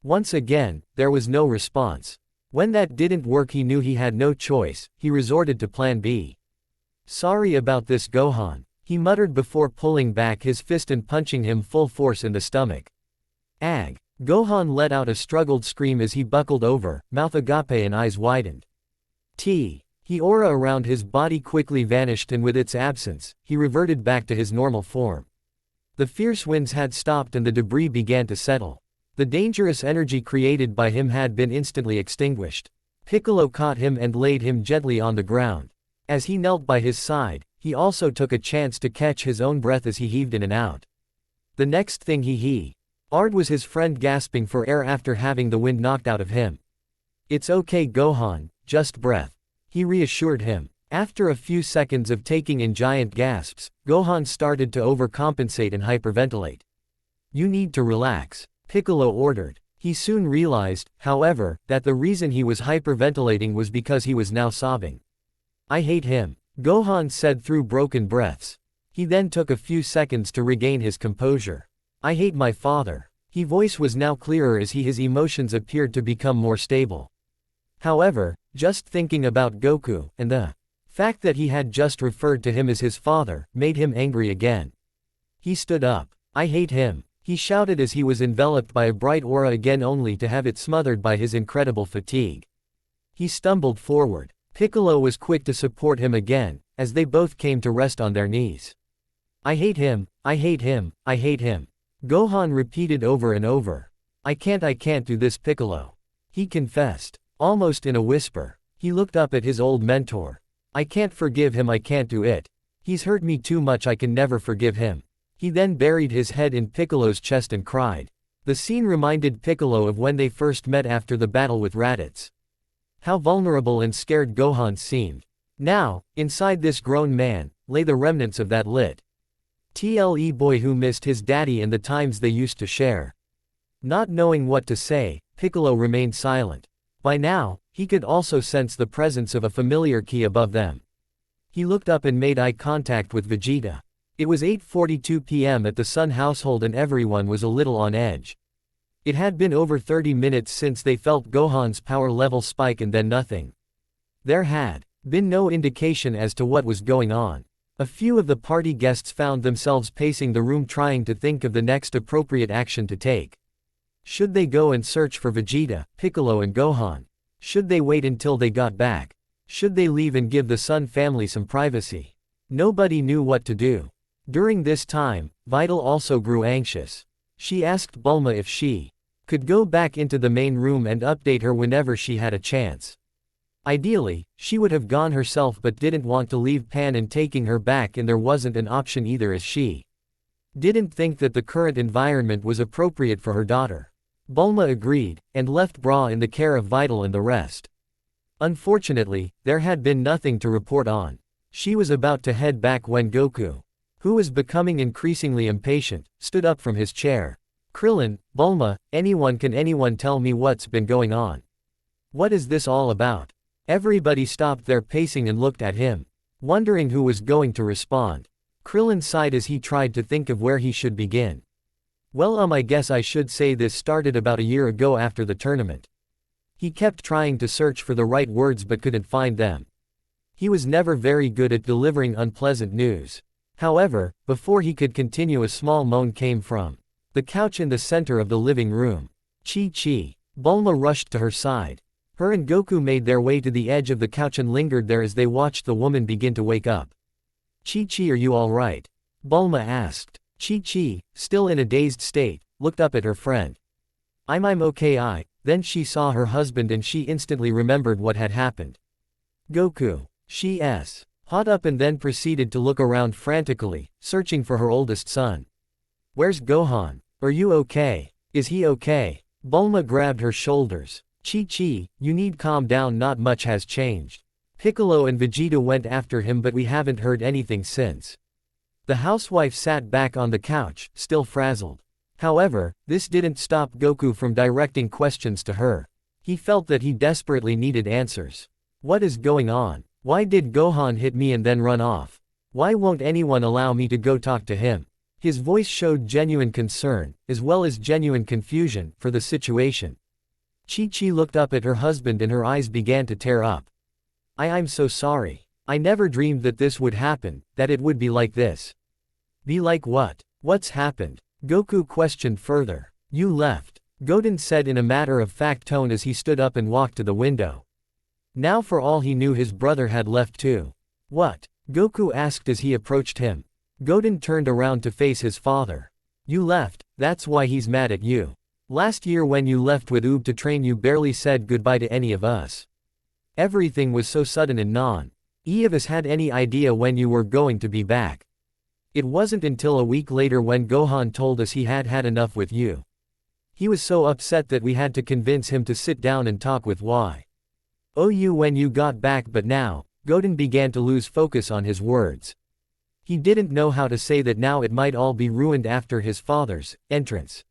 Once again, there was no response. When that didn't work he knew he had no choice, he resorted to plan B. Sorry about this Gohan, he muttered before pulling back his fist and punching him full force in the stomach. Ag. Gohan let out a struggled scream as he buckled over, mouth agape and eyes widened. The aura around his body quickly vanished and with its absence, he reverted back to his normal form. The fierce winds had stopped and the debris began to settle. The dangerous energy created by him had been instantly extinguished. Piccolo caught him and laid him gently on the ground. As he knelt by his side, he also took a chance to catch his own breath as he heaved in and out. The next thing he heard was his friend gasping for air after having the wind knocked out of him. It's okay Gohan, just breath. He reassured him. After a few seconds of taking in giant gasps, Gohan started to overcompensate and hyperventilate. You need to relax, Piccolo ordered. He soon realized, however, that the reason he was hyperventilating was because he was now sobbing. I hate him, Gohan said through broken breaths. He then took a few seconds to regain his composure. I hate my father. His voice was now clearer as his emotions appeared to become more stable. However, just thinking about Goku, and the fact that he had just referred to him as his father, made him angry again. He stood up. I hate him, he shouted as he was enveloped by a bright aura again only to have it smothered by his incredible fatigue. He stumbled forward. Piccolo was quick to support him again, as they both came to rest on their knees. I hate him, I hate him, I hate him. Gohan repeated over and over. I can't do this Piccolo. He confessed, almost in a whisper. He looked up at his old mentor. I can't forgive him, I can't do it. He's hurt me too much, I can never forgive him. He then buried his head in Piccolo's chest and cried. The scene reminded Piccolo of when they first met after the battle with Raditz. How vulnerable and scared Gohan seemed. Now, inside this grown man, lay the remnants of that little boy who missed his daddy and the times they used to share. Not knowing what to say, Piccolo remained silent. By now, he could also sense the presence of a familiar ki above them. He looked up and made eye contact with Vegeta. It was 8:42 p.m. at the Sun household and everyone was a little on edge. It had been over 30 minutes since they felt Gohan's power level spike and then nothing. There had been no indication as to what was going on. A few of the party guests found themselves pacing the room trying to think of the next appropriate action to take. Should they go and search for Vegeta, Piccolo and Gohan? Should they wait until they got back? Should they leave and give the Sun family some privacy? Nobody knew what to do. During this time, Vital also grew anxious. She asked Bulma if she could go back into the main room and update her whenever she had a chance. Ideally, she would have gone herself but didn't want to leave Pan and taking her back, and there wasn't an option either as she didn't think that the current environment was appropriate for her daughter. Bulma agreed, and left Bra in the care of Vital and the rest. Unfortunately, there had been nothing to report on. She was about to head back when Goku, who was becoming increasingly impatient, stood up from his chair. Krillin, Bulma, can anyone tell me what's been going on? What is this all about? Everybody stopped their pacing and looked at him, wondering who was going to respond. Krillin sighed as he tried to think of where he should begin. Well, I guess I should say this started about a year ago after the tournament. He kept trying to search for the right words but couldn't find them. He was never very good at delivering unpleasant news. However, before he could continue, a small moan came from the couch in the center of the living room. Chi. Bulma rushed to her side. Her and Goku made their way to the edge of the couch and lingered there as they watched the woman begin to wake up. Chi, are you all right? Bulma asked. Chi, still in a dazed state, looked up at her friend. I'm okay. Then she saw her husband and she instantly remembered what had happened. Goku. She's hot up and then proceeded to look around frantically, searching for her oldest son. Where's Gohan? Are you okay? Is he okay? Bulma grabbed her shoulders. Chi-Chi, you need calm down, not much has changed. Piccolo and Vegeta went after him but we haven't heard anything since. The housewife sat back on the couch, still frazzled. However, this didn't stop Goku from directing questions to her. He felt that he desperately needed answers. What is going on? Why did Gohan hit me and then run off? Why won't anyone allow me to go talk to him? His voice showed genuine concern, as well as genuine confusion, for the situation. Chi-Chi looked up at her husband and her eyes began to tear up. I'm so sorry. I never dreamed that this would happen, that it would be like this. Be like what? What's happened? Goku questioned further. You left, Goten said in a matter-of-fact tone as he stood up and walked to the window. Now for all he knew his brother had left too. What? Goku asked as he approached him. Goten turned around to face his father. You left, that's why he's mad at you. Last year when you left with Oob to train you barely said goodbye to any of us. Everything was so sudden and none of us had any idea when you were going to be back. It wasn't until a week later when Gohan told us he had had enough with you. He was so upset that we had to convince him to sit down and talk with you when you got back, but now, Goten began to lose focus on his words. He didn't know how to say that now it might all be ruined after his father's entrance.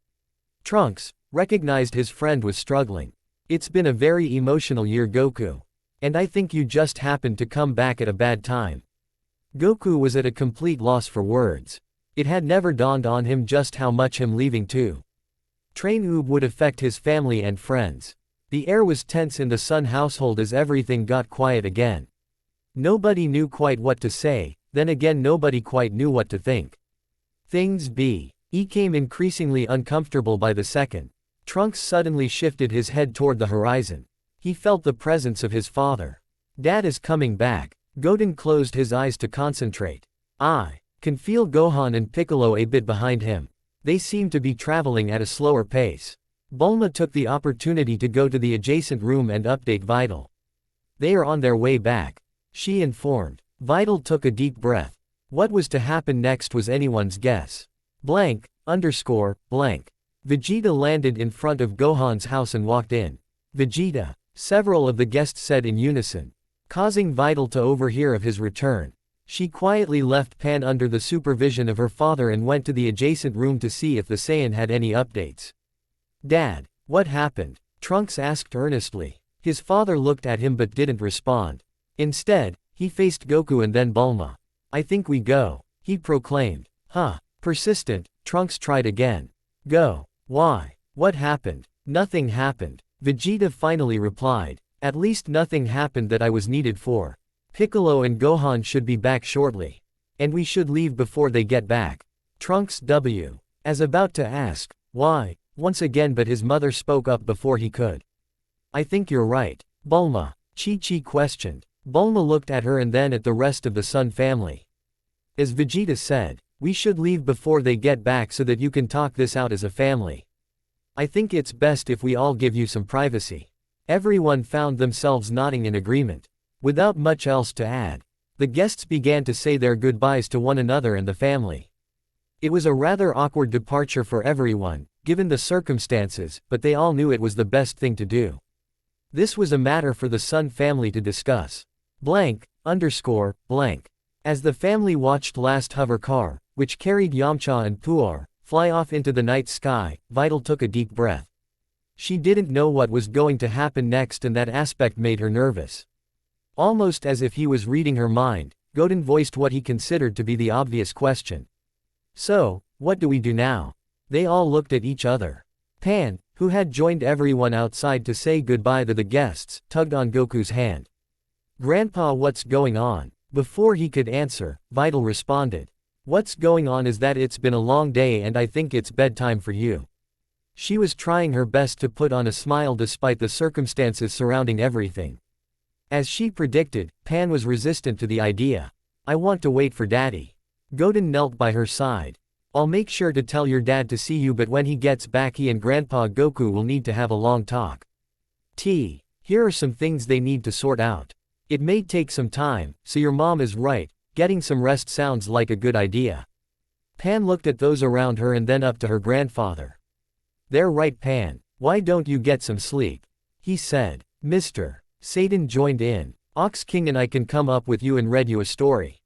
Trunks recognized his friend was struggling. It's been a very emotional year, Goku. And I think you just happened to come back at a bad time. Goku was at a complete loss for words. It had never dawned on him just how much him leaving to train Oob would affect his family and friends. The air was tense in the Sun household as everything got quiet again. Nobody knew quite what to say, then again nobody quite knew what to think. Things became increasingly uncomfortable by the second. Trunks suddenly shifted his head toward the horizon. He felt the presence of his father. Dad is coming back. Goten closed his eyes to concentrate. I can feel Gohan and Piccolo a bit behind him. They seem to be traveling at a slower pace. Bulma took the opportunity to go to the adjacent room and update Vital. They are on their way back, she informed. Vital took a deep breath. What was to happen next was anyone's guess. Blank. Vegeta landed in front of Gohan's house and walked in. Vegeta, several of the guests said in unison, causing Vital to overhear of his return. She quietly left Pan under the supervision of her father and went to the adjacent room to see if the Saiyan had any updates. Dad, what happened? Trunks asked earnestly. His father looked at him but didn't respond. Instead, he faced Goku and then Bulma. I think we go, he proclaimed. Persistent, Trunks tried again. Go. Why? What happened? Nothing happened. Vegeta finally replied. At least nothing happened that I was needed for. Piccolo and Gohan should be back shortly. And we should leave before they get back. Trunks as about to ask, why, once again, but his mother spoke up before he could. I think you're right, Bulma, Chi-Chi questioned. Bulma looked at her and then at the rest of the Sun family. As Vegeta said, we should leave before they get back so that you can talk this out as a family. I think it's best if we all give you some privacy. Everyone found themselves nodding in agreement. Without much else to add, the guests began to say their goodbyes to one another and the family. It was a rather awkward departure for everyone, given the circumstances, but they all knew it was the best thing to do. This was a matter for the Sun family to discuss. As the family watched last hover car, which carried Yamcha and Puar, fly off into the night sky, Vital took a deep breath. She didn't know what was going to happen next and that aspect made her nervous. Almost as if he was reading her mind, Goten voiced what he considered to be the obvious question. So, what do we do now? They all looked at each other. Pan, who had joined everyone outside to say goodbye to the guests, tugged on Goku's hand. Grandpa, what's going on? Before he could answer, Vital responded. What's going on is that it's been a long day and I think it's bedtime for you. She was trying her best to put on a smile despite the circumstances surrounding everything. As she predicted, Pan was resistant to the idea. I want to wait for Daddy. Goten knelt by her side. I'll make sure to tell your dad to see you, but when he gets back he and Grandpa Goku will need to have a long talk. Here are some things they need to sort out. It may take some time, so your mom is right, getting some rest sounds like a good idea. Pan looked at those around her and then up to her grandfather. They're right, Pan, why don't you get some sleep? he said. Mr. Satan joined in. Ox King and I can come up with you and read you a story.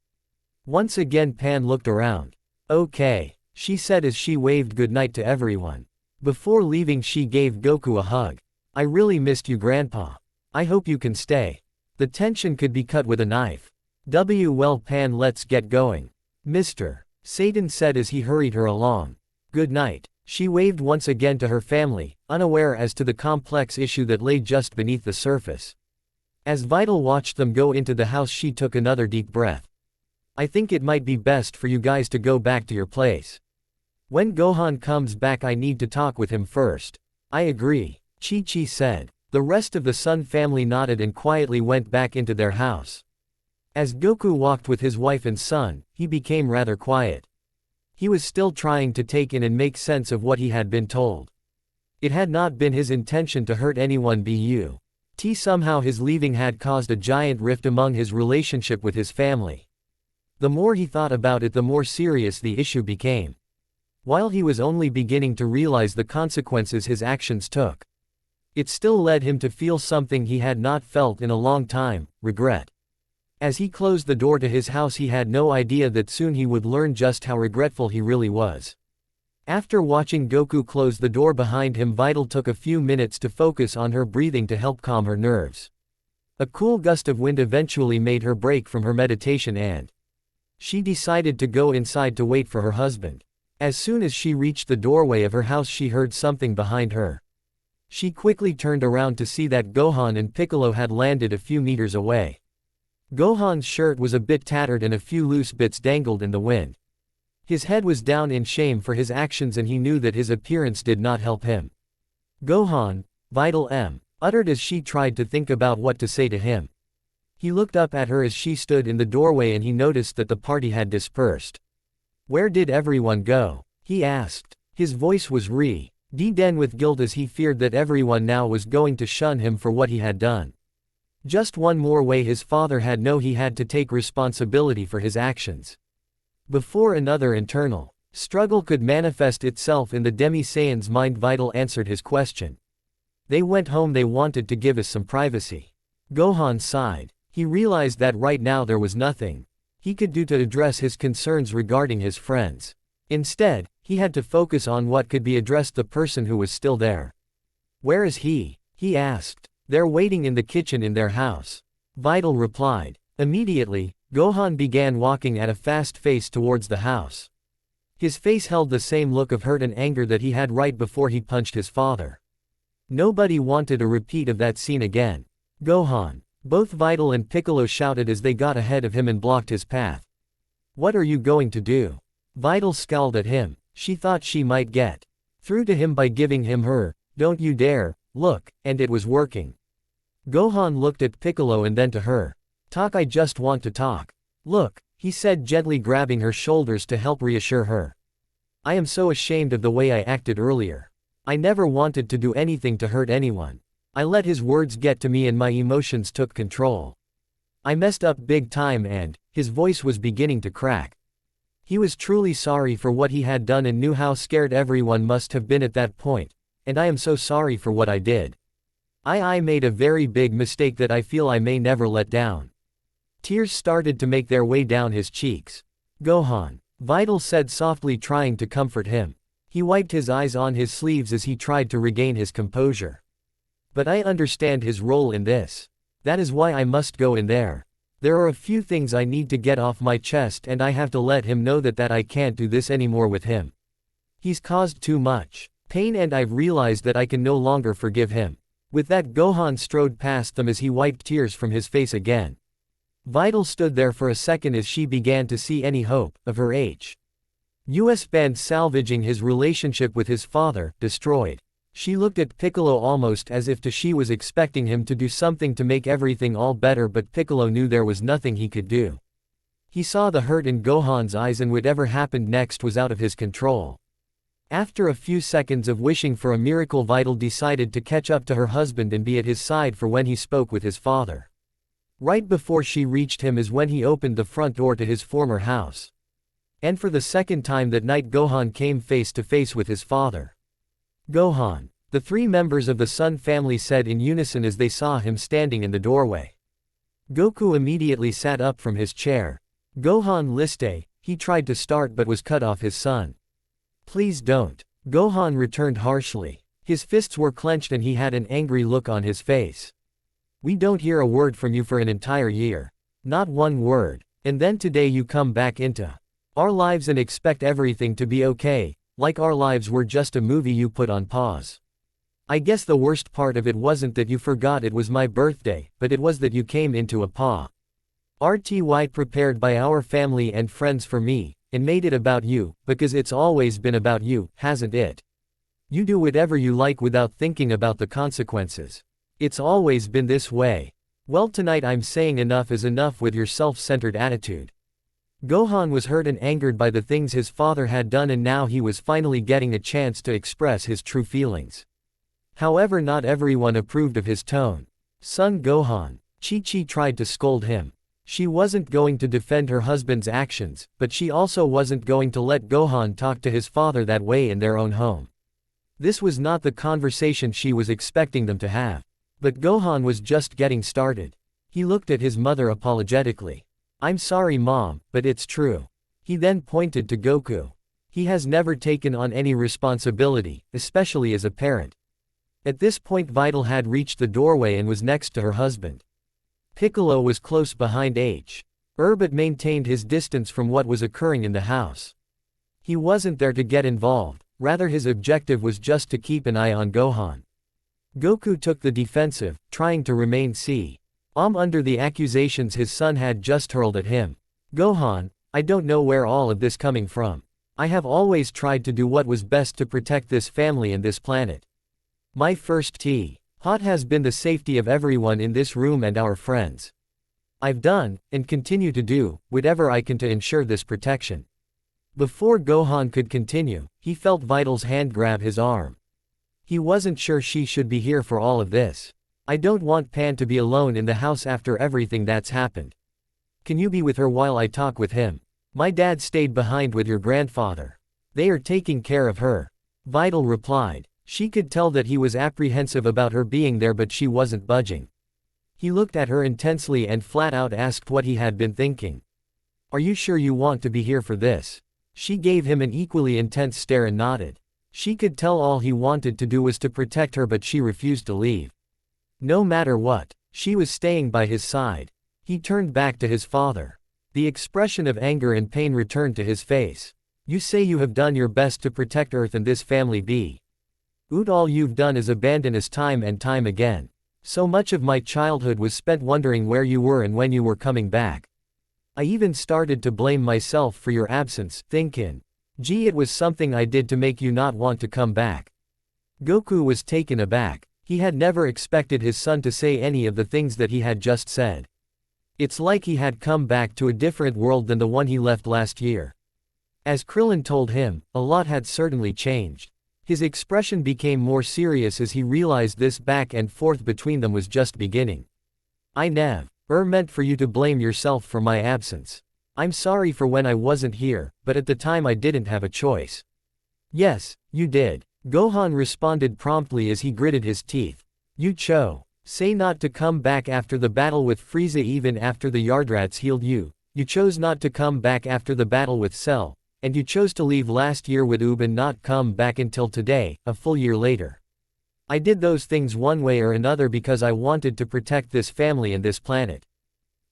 Once again Pan looked around. Okay, she said as she waved goodnight to everyone. Before leaving she gave Goku a hug. I really missed you Grandpa. I hope you can stay. The tension could be cut with a knife. Well Pan, let's get going. Mr. Satan said as he hurried her along. Good night. She waved once again to her family, unaware as to the complex issue that lay just beneath the surface. As Vital watched them go into the house she took another deep breath. I think it might be best for you guys to go back to your place. When Gohan comes back I need to talk with him first. I agree, Chi-Chi said. The rest of the Sun family nodded and quietly went back into their house. As Goku walked with his wife and son, he became rather quiet. He was still trying to take in and make sense of what he had been told. It had not been his intention to hurt anyone but somehow his leaving had caused a giant rift among his relationship with his family. The more he thought about it the more serious the issue became. While he was only beginning to realize the consequences his actions took, it still led him to feel something he had not felt in a long time, regret. As he closed the door to his house he had no idea that soon he would learn just how regretful he really was. After watching Goku close the door behind him Vital took a few minutes to focus on her breathing to help calm her nerves. A cool gust of wind eventually made her break from her meditation and she decided to go inside to wait for her husband. As soon as she reached the doorway of her house she heard something behind her. She quickly turned around to see that Gohan and Piccolo had landed a few meters away. Gohan's shirt was a bit tattered and a few loose bits dangled in the wind. His head was down in shame for his actions and he knew that his appearance did not help him. Gohan, Vital uttered as she tried to think about what to say to him. He looked up at her as she stood in the doorway and he noticed that the party had dispersed. Where did everyone go? He asked. His voice was dead with guilt as he feared that everyone now was going to shun him for what he had done. Just one more way his father had known he had to take responsibility for his actions. Before another internal struggle could manifest itself in the Demi-Saiyan's mind Vital answered his question. They went home, they wanted to give us some privacy. Gohan sighed. He realized that right now there was nothing he could do to address his concerns regarding his friends. Instead, he had to focus on what could be addressed the person who was still there. Where is he? He asked. They're waiting in the kitchen in their house. Vital replied. Immediately, Gohan began walking at a fast pace towards the house. His face held the same look of hurt and anger that he had right before he punched his father. Nobody wanted a repeat of that scene again. Gohan. Both Vital and Piccolo shouted as they got ahead of him and blocked his path. What are you going to do? Vital scowled at him. She thought she might get through to him by giving him her "don't you dare" look, and it was working. Gohan looked at Piccolo and then to her. Talk, I just want to talk. Look, he said gently grabbing her shoulders to help reassure her. I am so ashamed of the way I acted earlier. I never wanted to do anything to hurt anyone. I let his words get to me and my emotions took control. I messed up big time and, his voice was beginning to crack. He was truly sorry for what he had done and knew how scared everyone must have been at that point, and I am so sorry for what I did. I made a very big mistake that I feel I may never let down. Tears started to make their way down his cheeks. Gohan, Vital said softly, trying to comfort him. He wiped his eyes on his sleeves as he tried to regain his composure. But I understand his role in this. That is why I must go in there. There are a few things I need to get off my chest and I have to let him know that I can't do this anymore with him. He's caused too much pain and I've realized that I can no longer forgive him. With that, Gohan strode past them as he wiped tears from his face again. Vital stood there for a second as she began to see any hope of her U.S. band salvaging his relationship with his father destroyed. She looked at Piccolo almost as if she was expecting him to do something to make everything all better, but Piccolo knew there was nothing he could do. He saw the hurt in Gohan's eyes and whatever happened next was out of his control. After a few seconds of wishing for a miracle, Vital decided to catch up to her husband and be at his side for when he spoke with his father. Right before she reached him is when he opened the front door to his former house. And for the second time that night Gohan came face to face with his father. Gohan. the three members of the Sun family said in unison as they saw him standing in the doorway. Goku immediately sat up from his chair. Gohan liste, he tried to start but was cut off his son. Please don't. Gohan returned harshly. His fists were clenched and he had an angry look on his face. We don't hear a word from you for an entire year. Not one word. And then today you come back into our lives and expect everything to be okay, like our lives were just a movie you put on pause. I guess the worst part of it wasn't that you forgot it was my birthday, but it was that you came into a RTY prepared by our family and friends for me, and made it about you, because it's always been about you, hasn't it? You do whatever you like without thinking about the consequences. It's always been this way. Well, tonight I'm saying enough is enough with your self-centered attitude. Gohan was hurt and angered by the things his father had done, and now he was finally getting a chance to express his true feelings. However, not everyone approved of his tone. Son Gohan. Chi-Chi tried to scold him. She wasn't going to defend her husband's actions, but she also wasn't going to let Gohan talk to his father that way in their own home. This was not the conversation she was expecting them to have. But Gohan was just getting started. He looked at his mother apologetically. I'm sorry, Mom, but it's true. He then pointed to Goku. He has never taken on any responsibility, especially as a parent. At this point, Vital had reached the doorway and was next to her husband. Piccolo was close behind but maintained his distance from what was occurring in the house. He wasn't there to get involved, rather his objective was just to keep an eye on Gohan. Goku took the defensive, trying to remain calm under the accusations his son had just hurled at him. Gohan, I don't know where all of this coming from. I have always tried to do what was best to protect this family and this planet. My first thought has been the safety of everyone in this room and our friends. I've done, and continue to do, whatever I can to ensure this protection. Before Gohan could continue, he felt Vital's hand grab his arm. He wasn't sure she should be here for all of this. I don't want Pan to be alone in the house after everything that's happened. Can you be with her while I talk with him? My dad stayed behind with your grandfather. They are taking care of her. Vital replied. She could tell that he was apprehensive about her being there, but she wasn't budging. He looked at her intensely and flat out asked what he had been thinking. Are you sure you want to be here for this? She gave him an equally intense stare and nodded. She could tell all he wanted to do was to protect her, but she refused to leave. No matter what, she was staying by his side. He turned back to his father. The expression of anger and pain returned to his face. You say you have done your best to protect Earth and this family but all you've done is abandon us time and time again. So much of my childhood was spent wondering where you were and when you were coming back. I even started to blame myself for your absence, thinking, gee, it was something I did to make you not want to come back. Goku was taken aback. He had never expected his son to say any of the things that he had just said. It's like he had come back to a different world than the one he left last year. As Krillin told him, a lot had certainly changed. His expression became more serious as he realized this back and forth between them was just beginning. I never meant for you to blame yourself for my absence. I'm sorry for when I wasn't here, but at the time I didn't have a choice. Yes, you did. Gohan responded promptly as he gritted his teeth. You say not to come back after the battle with Frieza even after the Yardrats healed you. You chose not to come back after the battle with Cell. And you chose to leave last year with and not come back until today, a full year later. I did those things one way or another because I wanted to protect this family and this planet.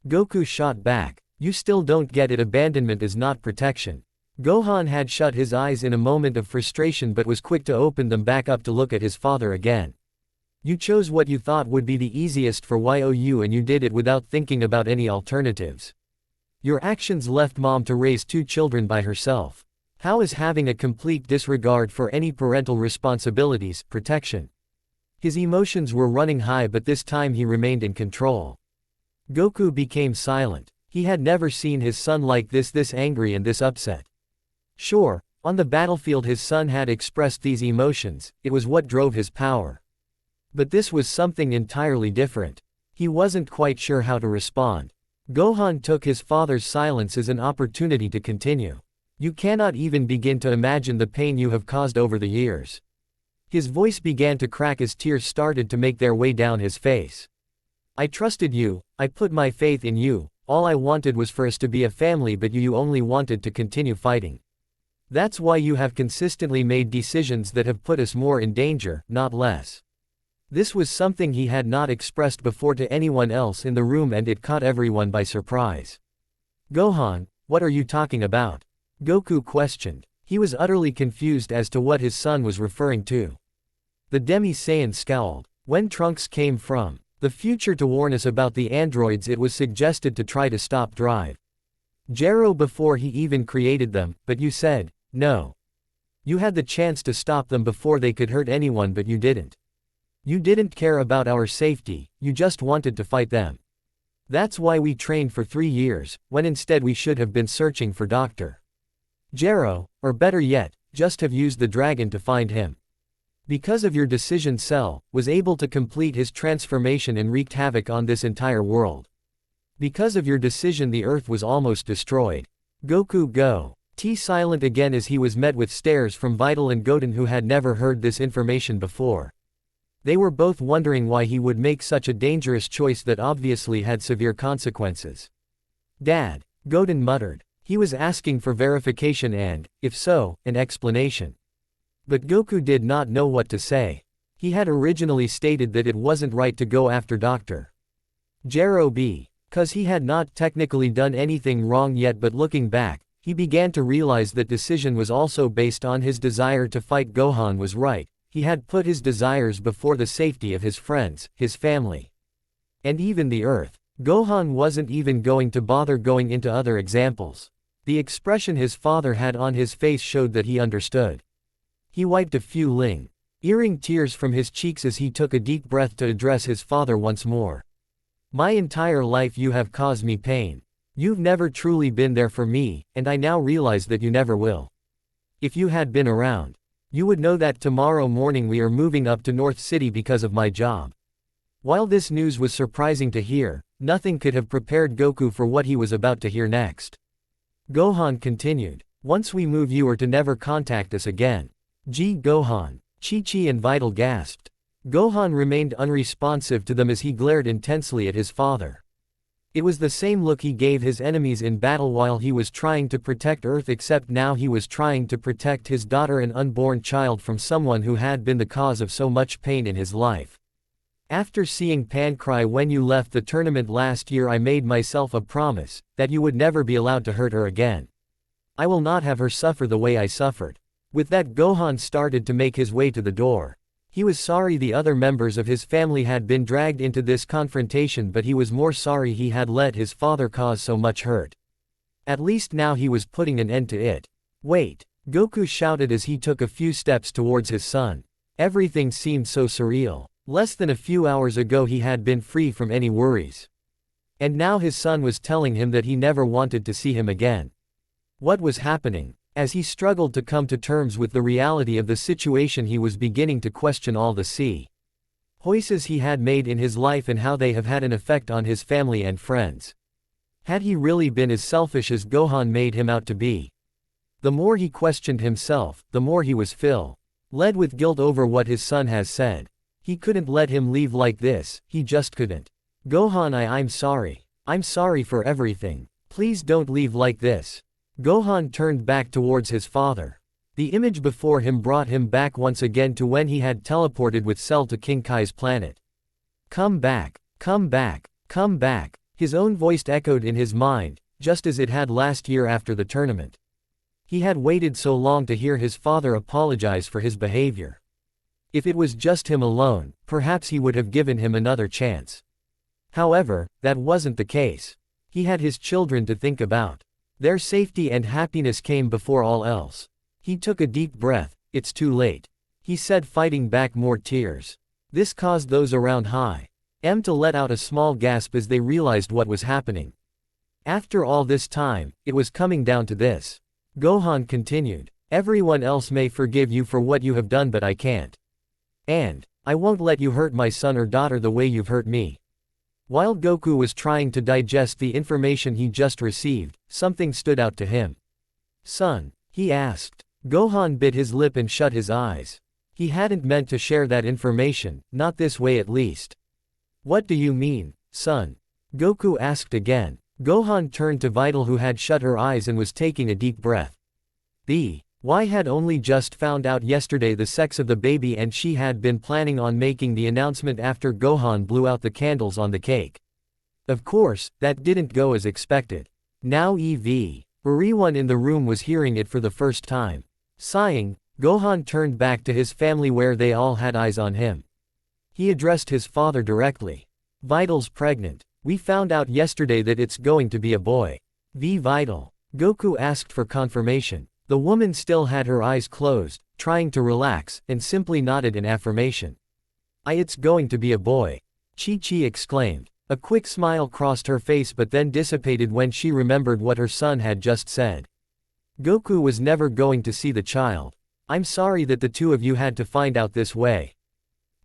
Goku shot back. You still don't get it. Abandonment is not protection. Gohan had shut his eyes in a moment of frustration but was quick to open them back up to look at his father again. You chose what you thought would be the easiest for you and you did it without thinking about any alternatives. Your actions left Mom to raise 2 children by herself. How is having a complete disregard for any parental responsibilities protection? His emotions were running high, but this time he remained in control. Goku became silent. He had never seen his son like this angry and this upset. Sure, on the battlefield his son had expressed these emotions, it was what drove his power. But this was something entirely different. He wasn't quite sure how to respond. Gohan took his father's silence as an opportunity to continue. You cannot even begin to imagine the pain you have caused over the years. His voice began to crack as tears started to make their way down his face. I trusted you, I put my faith in you, all I wanted was for us to be a family, but you only wanted to continue fighting. That's why you have consistently made decisions that have put us more in danger, not less. This was something he had not expressed before to anyone else in the room, and it caught everyone by surprise. Gohan, what are you talking about? Goku questioned. He was utterly confused as to what his son was referring to. The Demi-Saiyan scowled. When Trunks came from the future to warn us about the androids, it was suggested to try to stop Drive Zero before he even created them, but you said, no. You had the chance to stop them before they could hurt anyone, but you didn't. You didn't care about our safety, you just wanted to fight them. That's why we trained for 3 years, when instead we should have been searching for Dr. Zero, or better yet, just have used the dragon to find him. Because of your decision, Cell was able to complete his transformation and wreaked havoc on this entire world. Because of your decision, the Earth was almost destroyed. Goku go. T silent again as he was met with stares from Vital and Goten, who had never heard this information before. They were both wondering why he would make such a dangerous choice that obviously had severe consequences. Dad, Goten muttered. He was asking for verification and, if so, an explanation. But Goku did not know what to say. He had originally stated that it wasn't right to go after Dr. Zero because he had not technically done anything wrong yet, but looking back, he began to realize that decision was also based on his desire to fight. Gohan was right. He had put his desires before the safety of his friends, his family, and even the Earth. Gohan wasn't even going to bother going into other examples. The expression his father had on his face showed that he understood. He wiped a few lingering tears from his cheeks as he took a deep breath to address his father once more. My entire life you have caused me pain. You've never truly been there for me, and I now realize that you never will. If you had been around, you would know that tomorrow morning we are moving up to North City because of my job. While this news was surprising to hear, nothing could have prepared Goku for what he was about to hear next. Gohan continued. Once we move, you are to never contact us again. Gohan. Chi-Chi and Vital gasped. Gohan remained unresponsive to them as he glared intensely at his father. It was the same look he gave his enemies in battle while he was trying to protect Earth, except now he was trying to protect his daughter, an unborn child, from someone who had been the cause of so much pain in his life. After seeing Pan cry when you left the tournament last year, I made myself a promise that you would never be allowed to hurt her again. I will not have her suffer the way I suffered. With that, Gohan started to make his way to the door. He was sorry the other members of his family had been dragged into this confrontation, but he was more sorry he had let his father cause so much hurt. At least now he was putting an end to it. Wait! Goku shouted as he took a few steps towards his son. Everything seemed so surreal. Less than a few hours ago he had been free from any worries. And now his son was telling him that he never wanted to see him again. What was happening? As he struggled to come to terms with the reality of the situation, he was beginning to question all the choices he had made in his life and how they have had an effect on his family and friends. Had he really been as selfish as Gohan made him out to be? The more he questioned himself, the more he was filled with guilt over what his son has said. He couldn't let him leave like this, he just couldn't. Gohan, I'm sorry. I'm sorry for everything. Please don't leave like this. Gohan turned back towards his father. The image before him brought him back once again to when he had teleported with Cell to King Kai's planet. Come back, come back, come back. His own voice echoed in his mind, just as it had last year after the tournament. He had waited so long to hear his father apologize for his behavior. If it was just him alone, perhaps he would have given him another chance. However, that wasn't the case. He had his children to think about. Their safety and happiness came before all else. He took a deep breath. It's too late, he said, fighting back more tears. This caused those around to let out a small gasp as they realized what was happening. After all this time, it was coming down to this. Gohan continued. Everyone else may forgive you for what you have done, but I can't. And I won't let you hurt my son or daughter the way you've hurt me. While Goku was trying to digest the information he just received, something stood out to him. Son? He asked. Gohan bit his lip and shut his eyes. He hadn't meant to share that information, not this way at least. What do you mean, son? Goku asked again. Gohan turned to Vital, who had shut her eyes and was taking a deep breath. Y had only just found out yesterday the sex of the baby, and she had been planning on making the announcement after Gohan blew out the candles on the cake. Of course, that didn't go as expected. Now everyone in the room was hearing it for the first time. Sighing, Gohan turned back to his family where they all had eyes on him. He addressed his father directly. Vital's pregnant. We found out yesterday that it's going to be a boy. Vital. Goku asked for confirmation. The woman still had her eyes closed, trying to relax, and simply nodded in affirmation. It's going to be a boy. Chi-Chi exclaimed. A quick smile crossed her face but then dissipated when she remembered what her son had just said. Goku was never going to see the child. I'm sorry that the two of you had to find out this way.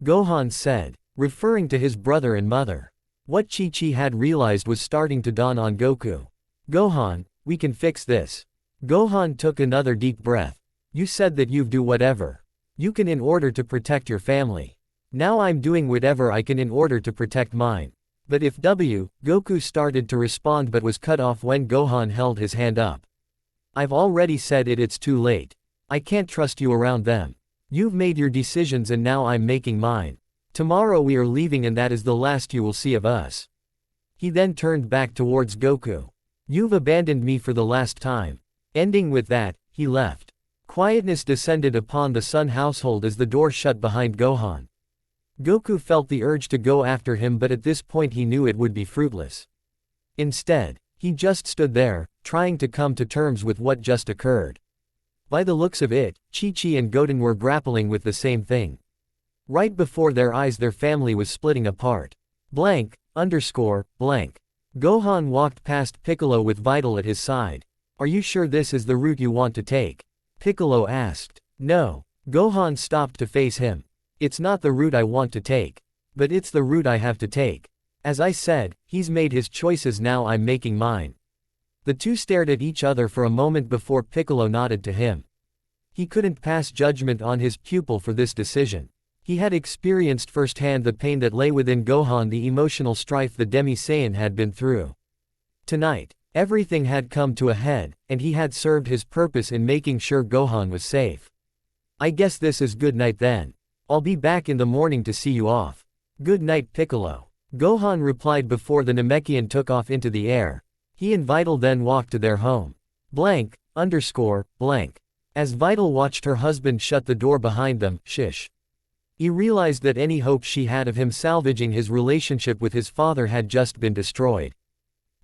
Gohan said, referring to his brother and mother. What Chi-Chi had realized was starting to dawn on Goku. Gohan, we can fix this. Gohan took another deep breath. You said that you'd do whatever you can in order to protect your family. Now I'm doing whatever I can in order to protect mine. But if Goku started to respond but was cut off when Gohan held his hand up. I've already said it's too late. I can't trust you around them. You've made your decisions and now I'm making mine. Tomorrow we are leaving and that is the last you will see of us. He then turned back towards Goku. You've abandoned me for the last time. Ending with that, he left. Quietness descended upon the Sun household as the door shut behind Gohan. Goku felt the urge to go after him, but at this point he knew it would be fruitless. Instead, he just stood there, trying to come to terms with what just occurred. By the looks of it, Chi-Chi and Goten were grappling with the same thing. Right before their eyes their family was splitting apart. Blank. Gohan walked past Piccolo with Vital at his side. Are you sure this is the route you want to take? Piccolo asked. No. Gohan stopped to face him. It's not the route I want to take. But it's the route I have to take. As I said, he's made his choices, now I'm making mine. The two stared at each other for a moment before Piccolo nodded to him. He couldn't pass judgment on his pupil for this decision. He had experienced firsthand the pain that lay within Gohan, the emotional strife the Demi-Saiyan had been through. Tonight, everything had come to a head, and he had served his purpose in making sure Gohan was safe. I guess this is good night then. I'll be back in the morning to see you off. Good night, Piccolo. Gohan replied before the Namekian took off into the air. He and Vital then walked to their home. As Vital watched her husband shut the door behind them, he realized that any hope she had of him salvaging his relationship with his father had just been destroyed.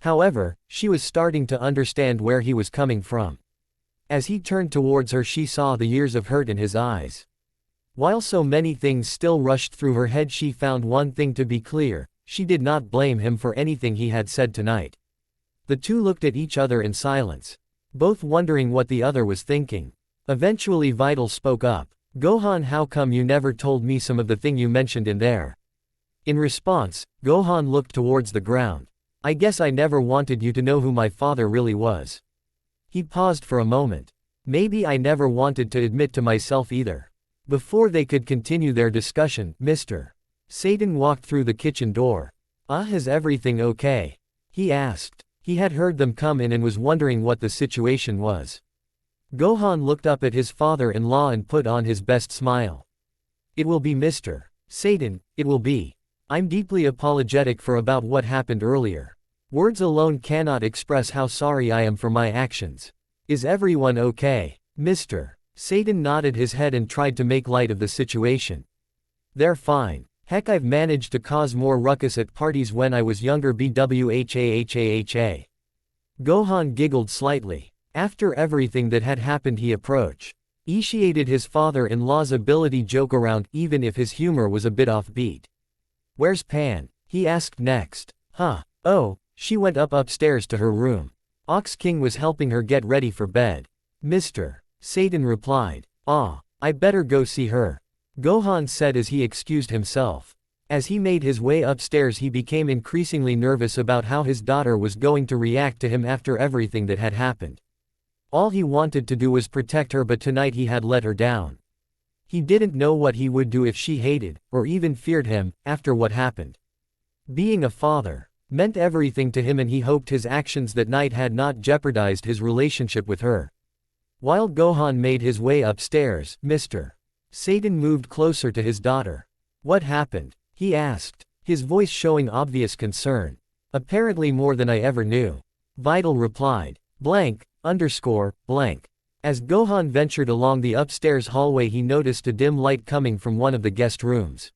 However, she was starting to understand where he was coming from. As he turned towards her, she saw the years of hurt in his eyes. While so many things still rushed through her head, she found one thing to be clear: she did not blame him for anything he had said tonight. The two looked at each other in silence, both wondering what the other was thinking. Eventually Vital spoke up. Gohan, how come you never told me some of the thing you mentioned in there? In response, Gohan looked towards the ground. I guess I never wanted you to know who my father really was. He paused for a moment. Maybe I never wanted to admit to myself either. Before they could continue their discussion, Mr. Satan walked through the kitchen door. Is everything okay? He asked. He had heard them come in and was wondering what the situation was. Gohan looked up at his father-in-law and put on his best smile. It will be Mr. Satan, it will be. I'm deeply apologetic for about what happened earlier. Words alone cannot express how sorry I am for my actions. Is everyone okay? Mr. Satan nodded his head and tried to make light of the situation. They're fine. Heck, I've managed to cause more ruckus at parties when I was younger. Bwhahaha. Gohan giggled slightly. After everything that had happened, he appreciated his father-in-law's ability to joke around, even if his humor was a bit offbeat. Where's Pan? He asked next. Oh, she went upstairs to her room. Ox King was helping her get ready for bed. Mr. Satan replied. I better go see her. Gohan said as he excused himself. As he made his way upstairs, he became increasingly nervous about how his daughter was going to react to him after everything that had happened. All he wanted to do was protect her, but tonight he had let her down. He didn't know what he would do if she hated, or even feared him, after what happened. Being a father meant everything to him, and he hoped his actions that night had not jeopardized his relationship with her. While Gohan made his way upstairs, Mr. Satan moved closer to his daughter. "What happened?" he asked, his voice showing obvious concern. "Apparently more than I ever knew," Vital replied. Blank. As Gohan ventured along the upstairs hallway, he noticed a dim light coming from one of the guest rooms.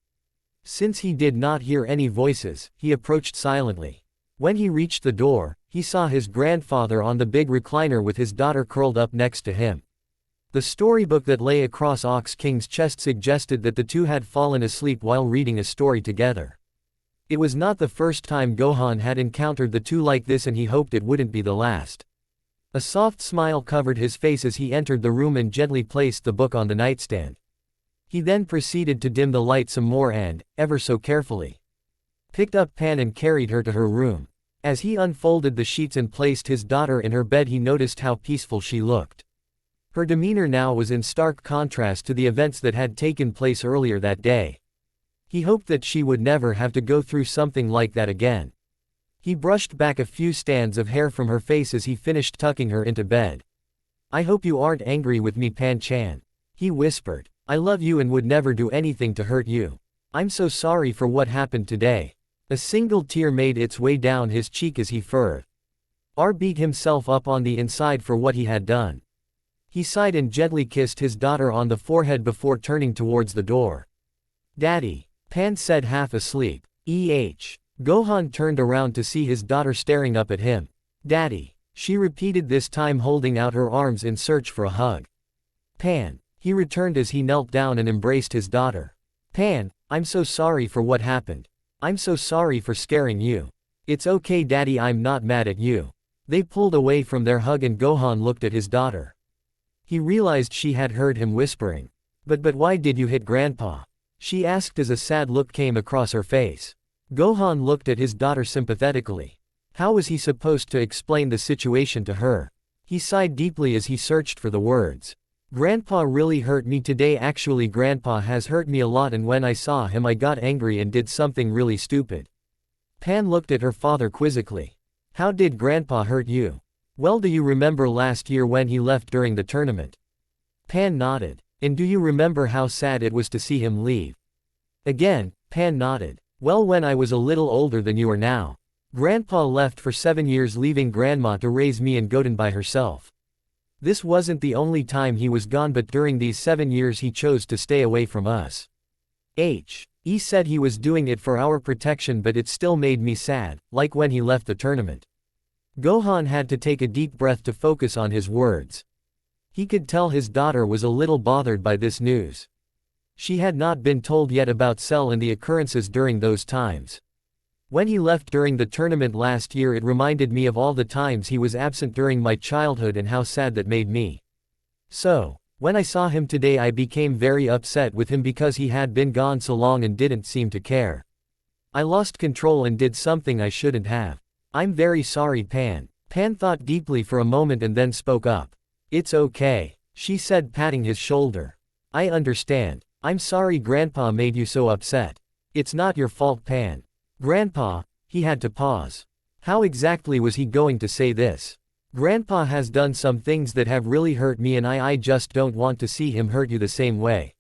Since he did not hear any voices, he approached silently. When he reached the door, he saw his grandfather on the big recliner with his daughter curled up next to him. The storybook that lay across Ox King's chest suggested that the two had fallen asleep while reading a story together. It was not the first time Gohan had encountered the two like this, and he hoped it wouldn't be the last. A soft smile covered his face as he entered the room and gently placed the book on the nightstand. He then proceeded to dim the light some more and, ever so carefully, picked up Pan and carried her to her room. As he unfolded the sheets and placed his daughter in her bed, he noticed how peaceful she looked. Her demeanor now was in stark contrast to the events that had taken place earlier that day. He hoped that she would never have to go through something like that again. He brushed back a few strands of hair from her face as he finished tucking her into bed. "I hope you aren't angry with me, Pan-chan," he whispered. "I love you and would never do anything to hurt you. I'm so sorry for what happened today." A single tear made its way down his cheek as he beat himself up on the inside for what he had done. He sighed and gently kissed his daughter on the forehead before turning towards the door. "Daddy," Pan said, half asleep. Gohan turned around to see his daughter staring up at him. "Daddy," she repeated, this time holding out her arms in search for a hug. "Pan," he returned as he knelt down and embraced his daughter. "Pan, I'm so sorry for what happened. I'm so sorry for scaring you." "It's okay, Daddy, I'm not mad at you." They pulled away from their hug and Gohan looked at his daughter. He realized she had heard him whispering. But why did you hit Grandpa?" she asked as a sad look came across her face. Gohan looked at his daughter sympathetically. How was he supposed to explain the situation to her? He sighed deeply as he searched for the words. "Grandpa really hurt me today. Actually, Grandpa has hurt me a lot, and when I saw him I got angry and did something really stupid." Pan looked at her father quizzically. "How did Grandpa hurt you?" "Well, do you remember last year when he left during the tournament?" Pan nodded. "And do you remember how sad it was to see him leave?" Again, Pan nodded. "Well, when I was a little older than you are now. Grandpa left for 7 years, leaving Grandma to raise me and Goten by herself. This wasn't the only time he was gone, but during these 7 years he chose to stay away from us. He said he was doing it for our protection, but it still made me sad, like when he left the tournament." Gohan had to take a deep breath to focus on his words. He could tell his daughter was a little bothered by this news. She had not been told yet about Cell and the occurrences during those times. "When he left during the tournament last year, it reminded me of all the times he was absent during my childhood and how sad that made me. So, when I saw him today I became very upset with him because he had been gone so long and didn't seem to care. I lost control and did something I shouldn't have. I'm very sorry, Pan." Pan thought deeply for a moment and then spoke up. "It's okay," she said, patting his shoulder. "I understand. I'm sorry Grandpa made you so upset. It's not your fault, Pan." "Grandpa," he had to pause. How exactly was he going to say this? "Grandpa has done some things that have really hurt me, and I just don't want to see him hurt you the same way.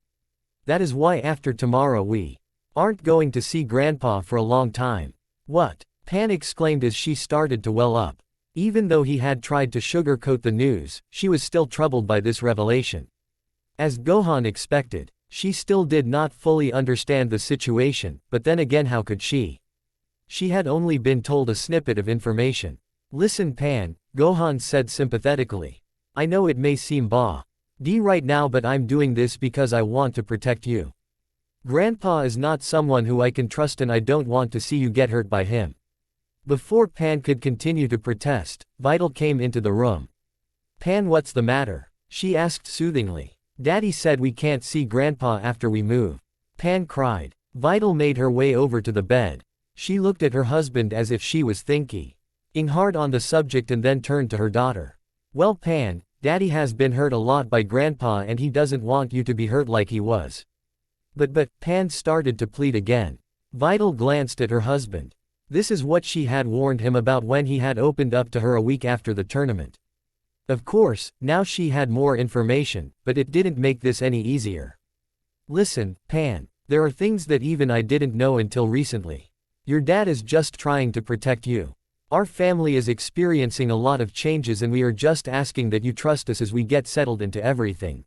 That is why after tomorrow we aren't going to see Grandpa for a long time." "What?" Pan exclaimed as she started to well up. Even though he had tried to sugarcoat the news, she was still troubled by this revelation. As Gohan expected, she still did not fully understand the situation, but then again, how could she? She had only been told a snippet of information. "Listen, Pan," Gohan said sympathetically. "I know it may seem bad right now, but I'm doing this because I want to protect you. Grandpa is not someone who I can trust, and I don't want to see you get hurt by him." Before Pan could continue to protest, Vital came into the room. "Pan, what's the matter?" she asked soothingly. "Daddy said we can't see Grandpa after we move," Pan cried. Vital made her way over to the bed. She looked at her husband as if she was thinking hard on the subject and then turned to her daughter. "Well, Pan, Daddy has been hurt a lot by Grandpa and he doesn't want you to be hurt like he was. But, Pan started to plead again. Vital glanced at her husband. This is what she had warned him about when he had opened up to her a week after the tournament. Of course, now she had more information, but it didn't make this any easier. Listen, Pan, there are things that even I didn't know until recently. Your dad is just trying to protect you. Our family is experiencing a lot of changes and we are just asking that you trust us as we get settled into everything.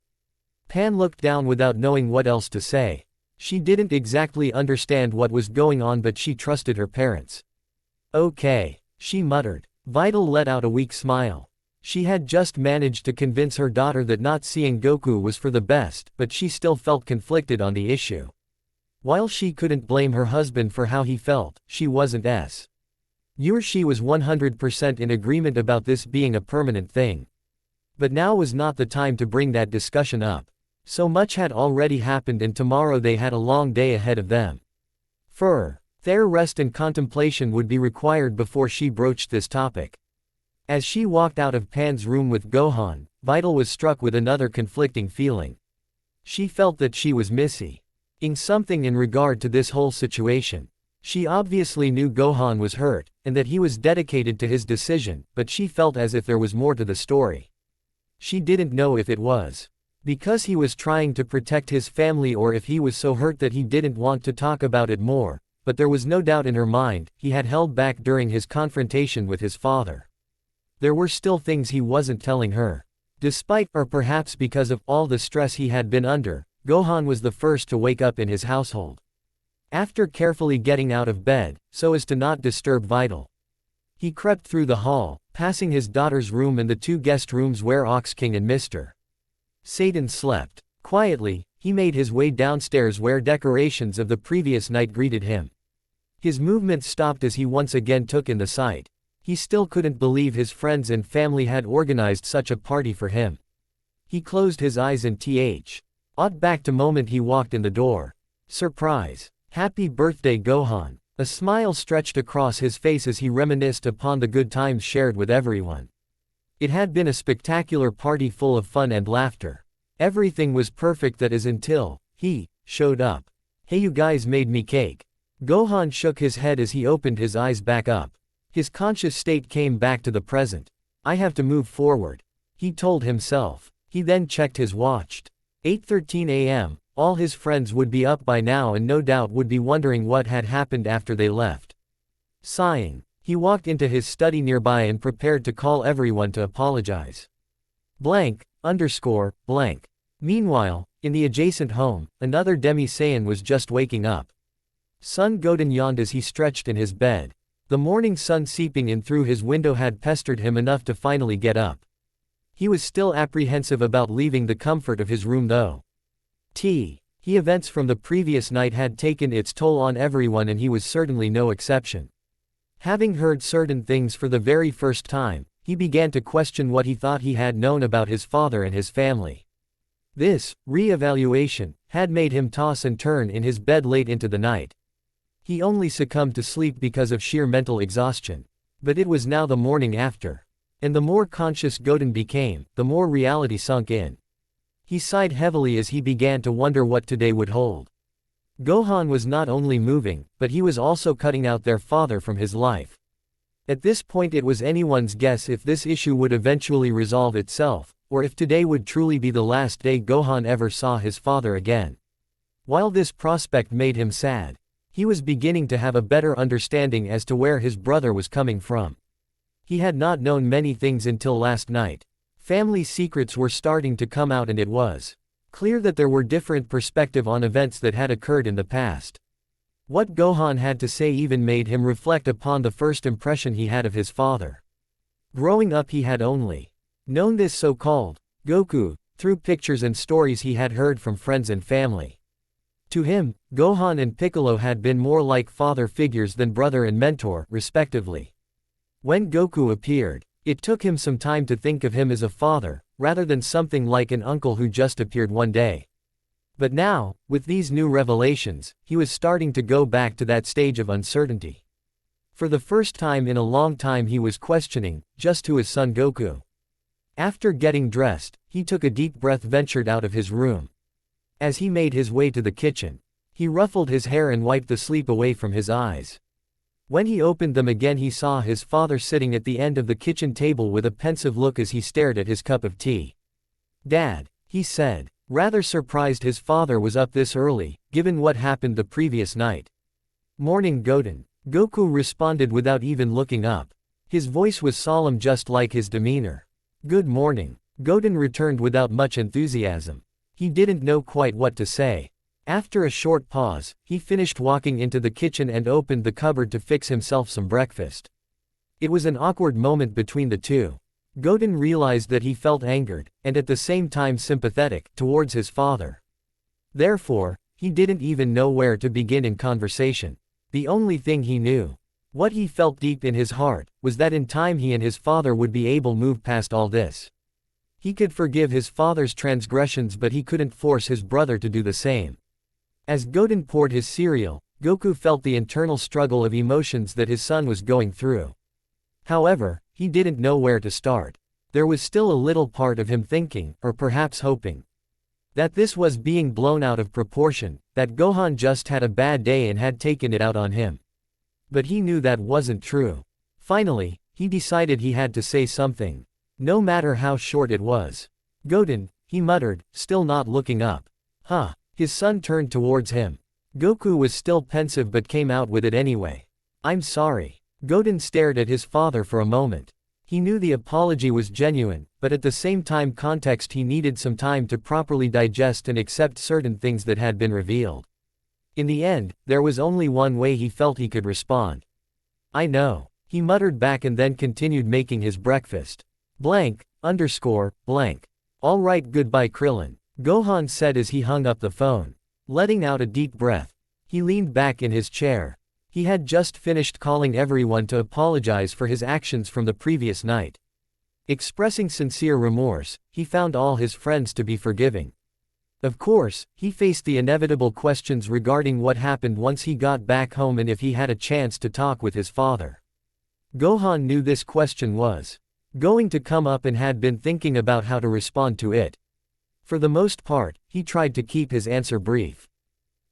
Pan looked down without knowing what else to say. She didn't exactly understand what was going on, but she trusted her parents. Okay, she muttered. Vital let out a weak smile. She had just managed to convince her daughter that not seeing Goku was for the best, but she still felt conflicted on the issue. While she couldn't blame her husband for how he felt, she wasn't she was 100% in agreement about this being a permanent thing. But now was not the time to bring that discussion up. So much had already happened and tomorrow they had a long day ahead of them. Their rest and contemplation would be required before she broached this topic. As she walked out of Pan's room with Gohan, Vital was struck with another conflicting feeling. She felt that she was missing something in regard to this whole situation. She obviously knew Gohan was hurt, and that he was dedicated to his decision, but she felt as if there was more to the story. She didn't know if it was because he was trying to protect his family or if he was so hurt that he didn't want to talk about it more, but there was no doubt in her mind, he had held back during his confrontation with his father. There were still things he wasn't telling her. Despite, or perhaps because of, all the stress he had been under, Gohan was the first to wake up in his household. After carefully getting out of bed, so as to not disturb Vital, he crept through the hall, passing his daughter's room and the two guest rooms where Ox King and Mr. Satan slept. Quietly, he made his way downstairs where decorations of the previous night greeted him. His movements stopped as he once again took in the sight. He still couldn't believe his friends and family had organized such a party for him. He closed his eyes and awed back to moment he walked in the door. Surprise. Happy birthday Gohan. A smile stretched across his face as he reminisced upon the good times shared with everyone. It had been a spectacular party full of fun and laughter. Everything was perfect, that is, until he showed up. Hey, you guys made me cake. Gohan shook his head as he opened his eyes back up. His conscious state came back to the present. I have to move forward, he told himself. He then checked his watch. 8:13 a.m. All his friends would be up by now and no doubt would be wondering what had happened after they left. Sighing, he walked into his study nearby and prepared to call everyone to apologize. Blank. Meanwhile, in the adjacent home, another Demi-Saiyan was just waking up. Son Goten yawned as he stretched in his bed. The morning sun seeping in through his window had pestered him enough to finally get up. He was still apprehensive about leaving the comfort of his room though. Events from the previous night had taken its toll on everyone and he was certainly no exception. Having heard certain things for the very first time, he began to question what he thought he had known about his father and his family. This re-evaluation had made him toss and turn in his bed late into the night. He only succumbed to sleep because of sheer mental exhaustion. But it was now the morning after. And the more conscious Goten became, the more reality sunk in. He sighed heavily as he began to wonder what today would hold. Gohan was not only moving, but he was also cutting out their father from his life. At this point it was anyone's guess if this issue would eventually resolve itself, or if today would truly be the last day Gohan ever saw his father again. While this prospect made him sad, he was beginning to have a better understanding as to where his brother was coming from. He had not known many things until last night. Family secrets were starting to come out and it was clear that there were different perspectives on events that had occurred in the past. What Gohan had to say even made him reflect upon the first impression he had of his father. Growing up he had only known this so-called Goku through pictures and stories he had heard from friends and family. To him, Gohan and Piccolo had been more like father figures than brother and mentor, respectively. When Goku appeared, it took him some time to think of him as a father, rather than something like an uncle who just appeared one day. But now, with these new revelations, he was starting to go back to that stage of uncertainty. For the first time in a long time he was questioning just who his son Goku After getting dressed, he took a deep breath, ventured out of his room. As he made his way to the kitchen, he ruffled his hair and wiped the sleep away from his eyes. When he opened them again, he saw his father sitting at the end of the kitchen table with a pensive look as he stared at his cup of tea. "Dad," he said, rather surprised his father was up this early, given what happened the previous night. "Morning, Goten," Goku responded without even looking up. His voice was solemn, just like his demeanor. "Good morning," Goten returned without much enthusiasm. He didn't know quite what to say. After a short pause, he finished walking into the kitchen and opened the cupboard to fix himself some breakfast. It was an awkward moment between the two. Goten realized that he felt angered, and at the same time sympathetic, towards his father. Therefore, he didn't even know where to begin in conversation. The only thing he knew, what he felt deep in his heart, was that in time he and his father would be able to move past all this. He could forgive his father's transgressions, but he couldn't force his brother to do the same. As Goten poured his cereal, Goku felt the internal struggle of emotions that his son was going through. However, he didn't know where to start. There was still a little part of him thinking, or perhaps hoping, that this was being blown out of proportion, that Gohan just had a bad day and had taken it out on him. But he knew that wasn't true. Finally, he decided he had to say something, no matter how short it was. "Goten," he muttered, still not looking up. "Huh." His son turned towards him. Goku was still pensive but came out with it anyway. "I'm sorry." Goten stared at his father for a moment. He knew the apology was genuine, but at the same time context, he needed some time to properly digest and accept certain things that had been revealed. In the end, there was only one way he felt he could respond. "I know," he muttered back and then continued making his breakfast. Blank. "All right, goodbye, Krillin," Gohan said as he hung up the phone. Letting out a deep breath, he leaned back in his chair. He had just finished calling everyone to apologize for his actions from the previous night. Expressing sincere remorse, he found all his friends to be forgiving. Of course, he faced the inevitable questions regarding what happened once he got back home and if he had a chance to talk with his father. Gohan knew this question was going to come up and had been thinking about how to respond to it. For the most part, he tried to keep his answer brief.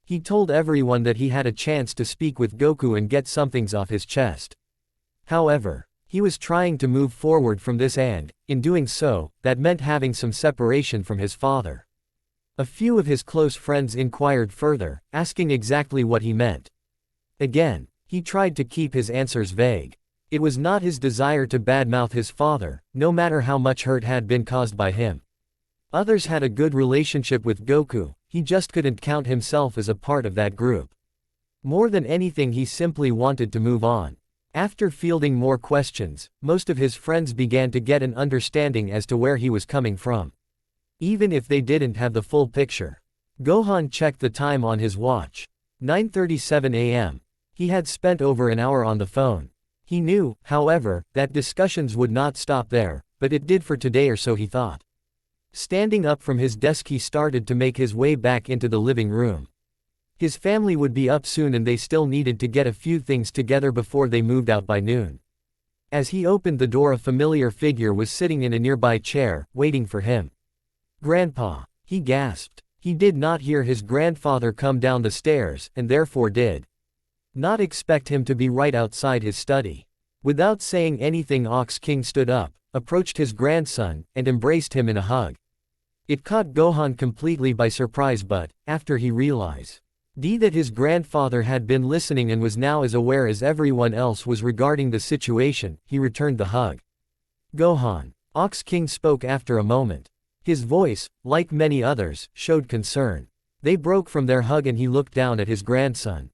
He told everyone that he had a chance to speak with Goku and get some things off his chest. However, he was trying to move forward from this, and, in doing so, that meant having some separation from his father. A few of his close friends inquired further, asking exactly what he meant. Again, he tried to keep his answers vague. It was not his desire to badmouth his father, no matter how much hurt had been caused by him. Others had a good relationship with Goku, he just couldn't count himself as a part of that group. More than anything, he simply wanted to move on. After fielding more questions, most of his friends began to get an understanding as to where he was coming from, even if they didn't have the full picture. Gohan checked the time on his watch. 9:37 a.m. He had spent over an hour on the phone. He knew, however, that discussions would not stop there, but it did for today, or so he thought. Standing up from his desk, he started to make his way back into the living room. His family would be up soon and they still needed to get a few things together before they moved out by noon. As he opened the door, a familiar figure was sitting in a nearby chair, waiting for him. "Grandpa," he gasped. He did not hear his grandfather come down the stairs, and therefore did not expect him to be right outside his study. Without saying anything, Ox King stood up, approached his grandson, and embraced him in a hug. It caught Gohan completely by surprise, but, after he realized that his grandfather had been listening and was now as aware as everyone else was regarding the situation, he returned the hug. "Gohan," Ox King spoke after a moment. His voice, like many others, showed concern. They broke from their hug and he looked down at his grandson.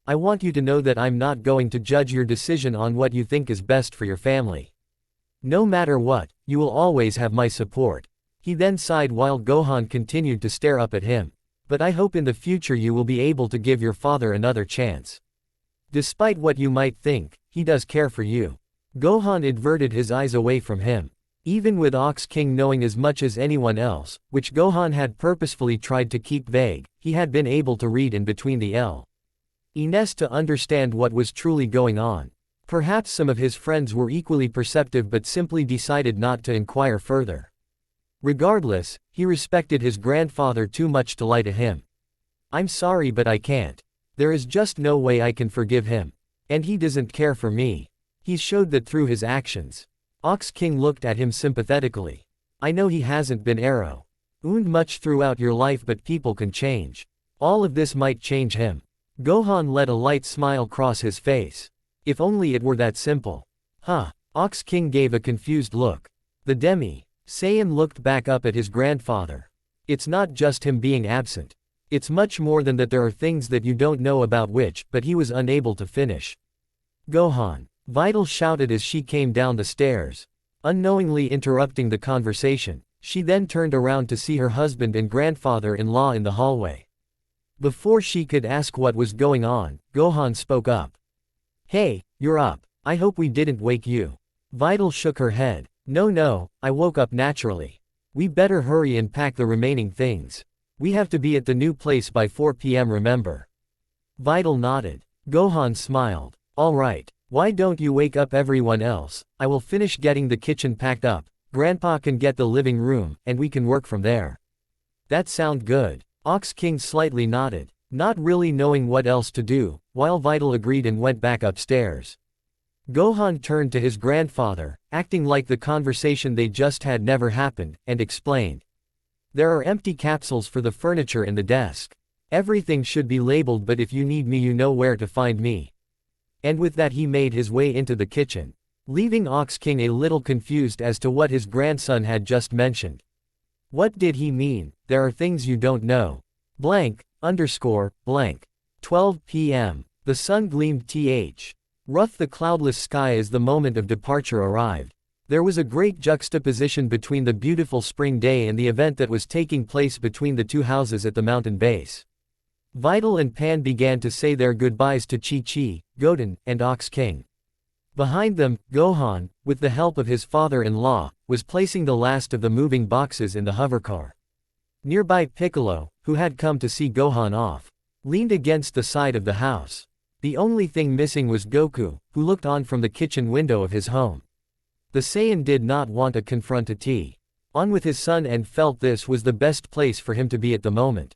"I want you to know that I'm not going to judge your decision on what you think is best for your family. No matter what, you will always have my support." He then sighed while Gohan continued to stare up at him. "But I hope in the future you will be able to give your father another chance. Despite what you might think, he does care for you." Gohan averted his eyes away from him. Even with Ox King knowing as much as anyone else, which Gohan had purposefully tried to keep vague, he had been able to read in between the lines to understand what was truly going on. Perhaps some of his friends were equally perceptive but simply decided not to inquire further. Regardless, he respected his grandfather too much to lie to him. "I'm sorry but I can't. There is just no way I can forgive him. And he doesn't care for me. He's showed that through his actions." Ox King looked at him sympathetically. "I know he hasn't been wound much throughout your life but people can change. All of this might change him." Gohan let a light smile cross his face. If only it were that simple. Huh. Ox King gave a confused look. The Saiyan looked back up at his grandfather. "It's not just him being absent. It's much more than that. There are things that you don't know about which," but he was unable to finish. "Gohan!" Vital shouted as she came down the stairs. Unknowingly interrupting the conversation, she then turned around to see her husband and grandfather-in-law in the hallway. Before she could ask what was going on, Gohan spoke up. "Hey, you're up. I hope we didn't wake you." Vital shook her head. No, I woke up naturally. We better hurry and pack the remaining things. We have to be at the new place by 4 p.m. remember." Vital nodded. Gohan smiled. "All right. Why don't you wake up everyone else? I will finish getting the kitchen packed up, Grandpa can get the living room, and we can work from there." "That sound good." Ox King slightly nodded, not really knowing what else to do, while Vital agreed and went back upstairs. Gohan turned to his grandfather, acting like the conversation they just had never happened, and explained. "There are empty capsules for the furniture in the desk. Everything should be labeled, but if you need me you know where to find me." And with that he made his way into the kitchen, leaving Ox King a little confused as to what his grandson had just mentioned. What did he mean? "There are things you don't know. Blank, _ blank. 12 p.m. The sun gleamed rough the cloudless sky as the moment of departure arrived. There was a great juxtaposition between the beautiful spring day and the event that was taking place between the two houses at the mountain base. Vital and Pan began to say their goodbyes to Chi-Chi, Goten, and Ox King. Behind them, Gohan, with the help of his father-in-law, was placing the last of the moving boxes in the hovercar. Nearby Piccolo, who had come to see Gohan off, leaned against the side of the house. The only thing missing was Goku, who looked on from the kitchen window of his home. The Saiyan did not want to confront on with his son and felt this was the best place for him to be at the moment.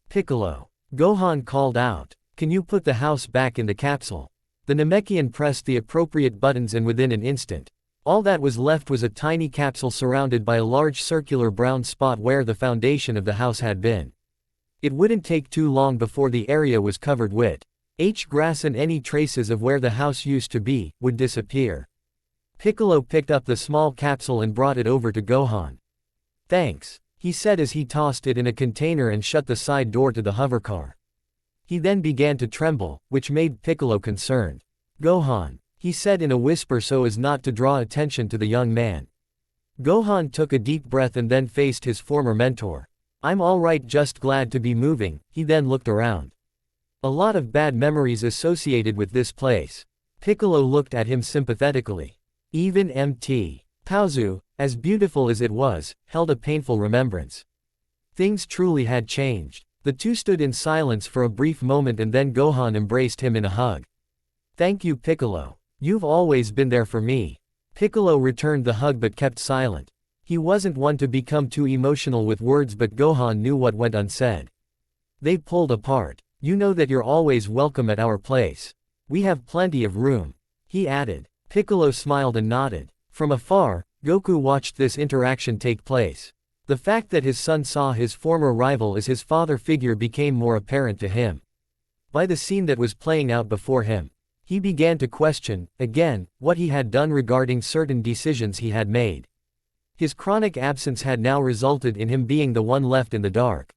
"Piccolo," Gohan called out, "can you put the house back in the capsule?" The Namekian pressed the appropriate buttons and within an instant, all that was left was a tiny capsule surrounded by a large circular brown spot where the foundation of the house had been. It wouldn't take too long before the area was covered with grass and any traces of where the house used to be would disappear. Piccolo picked up the small capsule and brought it over to Gohan. "Thanks," he said as he tossed it in a container and shut the side door to the hovercar. He then began to tremble, which made Piccolo concerned. "Gohan," he said in a whisper so as not to draw attention to the young man. Gohan took a deep breath and then faced his former mentor. "I'm alright, just glad to be moving." He then looked around. A lot of bad memories associated with this place. Piccolo looked at him sympathetically. Even Mt. Paozu, as beautiful as it was, held a painful remembrance. Things truly had changed. The two stood in silence for a brief moment and then Gohan embraced him in a hug. "Thank you, Piccolo. You've always been there for me." Piccolo returned the hug but kept silent. He wasn't one to become too emotional with words but Gohan knew what went unsaid. They pulled apart. "You know that you're always welcome at our place. We have plenty of room," he added. Piccolo smiled and nodded. From afar, Goku watched this interaction take place. The fact that his son saw his former rival as his father figure became more apparent to him. By the scene that was playing out before him, he began to question, again, what he had done regarding certain decisions he had made. His chronic absence had now resulted in him being the one left in the dark.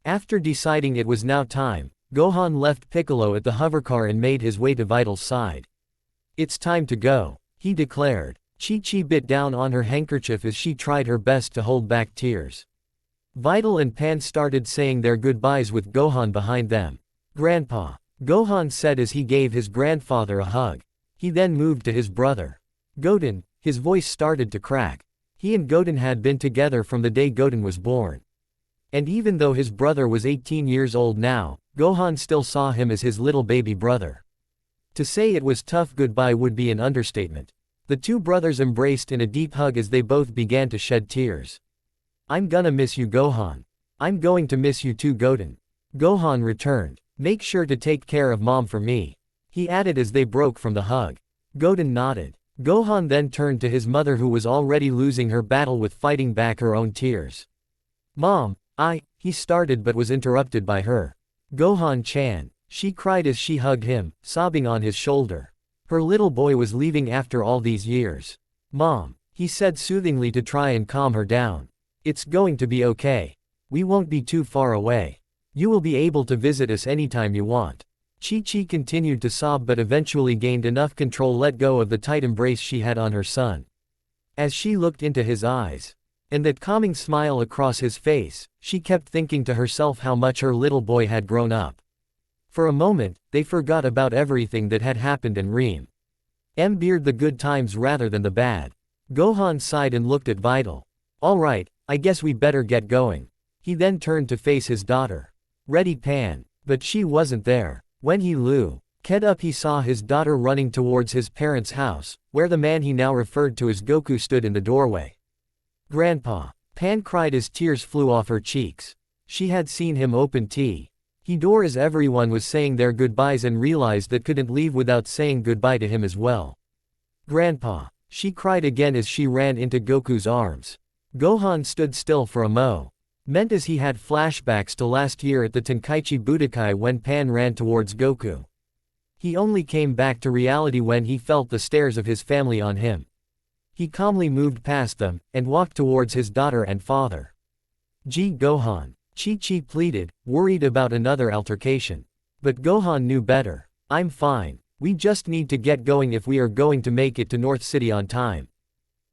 After deciding it was now time, Gohan left Piccolo at the hovercar and made his way to Vital's side. "It's time to go," he declared. Chi-Chi bit down on her handkerchief as she tried her best to hold back tears. Vital and Pan started saying their goodbyes with Gohan behind them. "Grandpa," Gohan said as he gave his grandfather a hug. He then moved to his brother. "Goten," his voice started to crack. He and Goten had been together from the day Goten was born. And even though his brother was 18 years old now, Gohan still saw him as his little baby brother. To say it was tough goodbye would be an understatement. The two brothers embraced in a deep hug as they both began to shed tears. I'm gonna miss you, Gohan. I'm going to miss you too, Goten. Gohan returned. Make sure to take care of mom for me, he added as they broke from the hug. Goten nodded. Gohan then turned to his mother, who was already losing her battle with fighting back her own tears. Mom, he started but was interrupted by her. Gohan-chan, she cried as she hugged him, sobbing on his shoulder. Her little boy was leaving after all these years. Mom, he said soothingly to try and calm her down. It's going to be okay. We won't be too far away. You will be able to visit us anytime you want. Chi-Chi continued to sob but eventually gained enough control, let go of the tight embrace she had on her son. As she looked into his eyes, and that calming smile across his face, she kept thinking to herself how much her little boy had grown up. For a moment, they forgot about everything that had happened and remembered the good times rather than the bad. Gohan sighed and looked at Vital. Alright, I guess we better get going. He then turned to face his daughter. Ready, Pan? But she wasn't there. When he looked up, he saw his daughter running towards his parents' house, where the man he now referred to as Goku stood in the doorway. Grandpa! Pan cried as tears flew off her cheeks. She had seen him open the door as everyone was saying their goodbyes and realized that couldn't leave without saying goodbye to him as well. Grandpa! She cried again as she ran into Goku's arms. Gohan stood still for a moment as he had flashbacks to last year at the Tenkaichi Budokai when Pan ran towards Goku. He only came back to reality when he felt the stares of his family on him. He calmly moved past them, and walked towards his daughter and father. Gee, Gohan, Chi-Chi pleaded, worried about another altercation. But Gohan knew better. I'm fine. We just need to get going if we are going to make it to North City on time.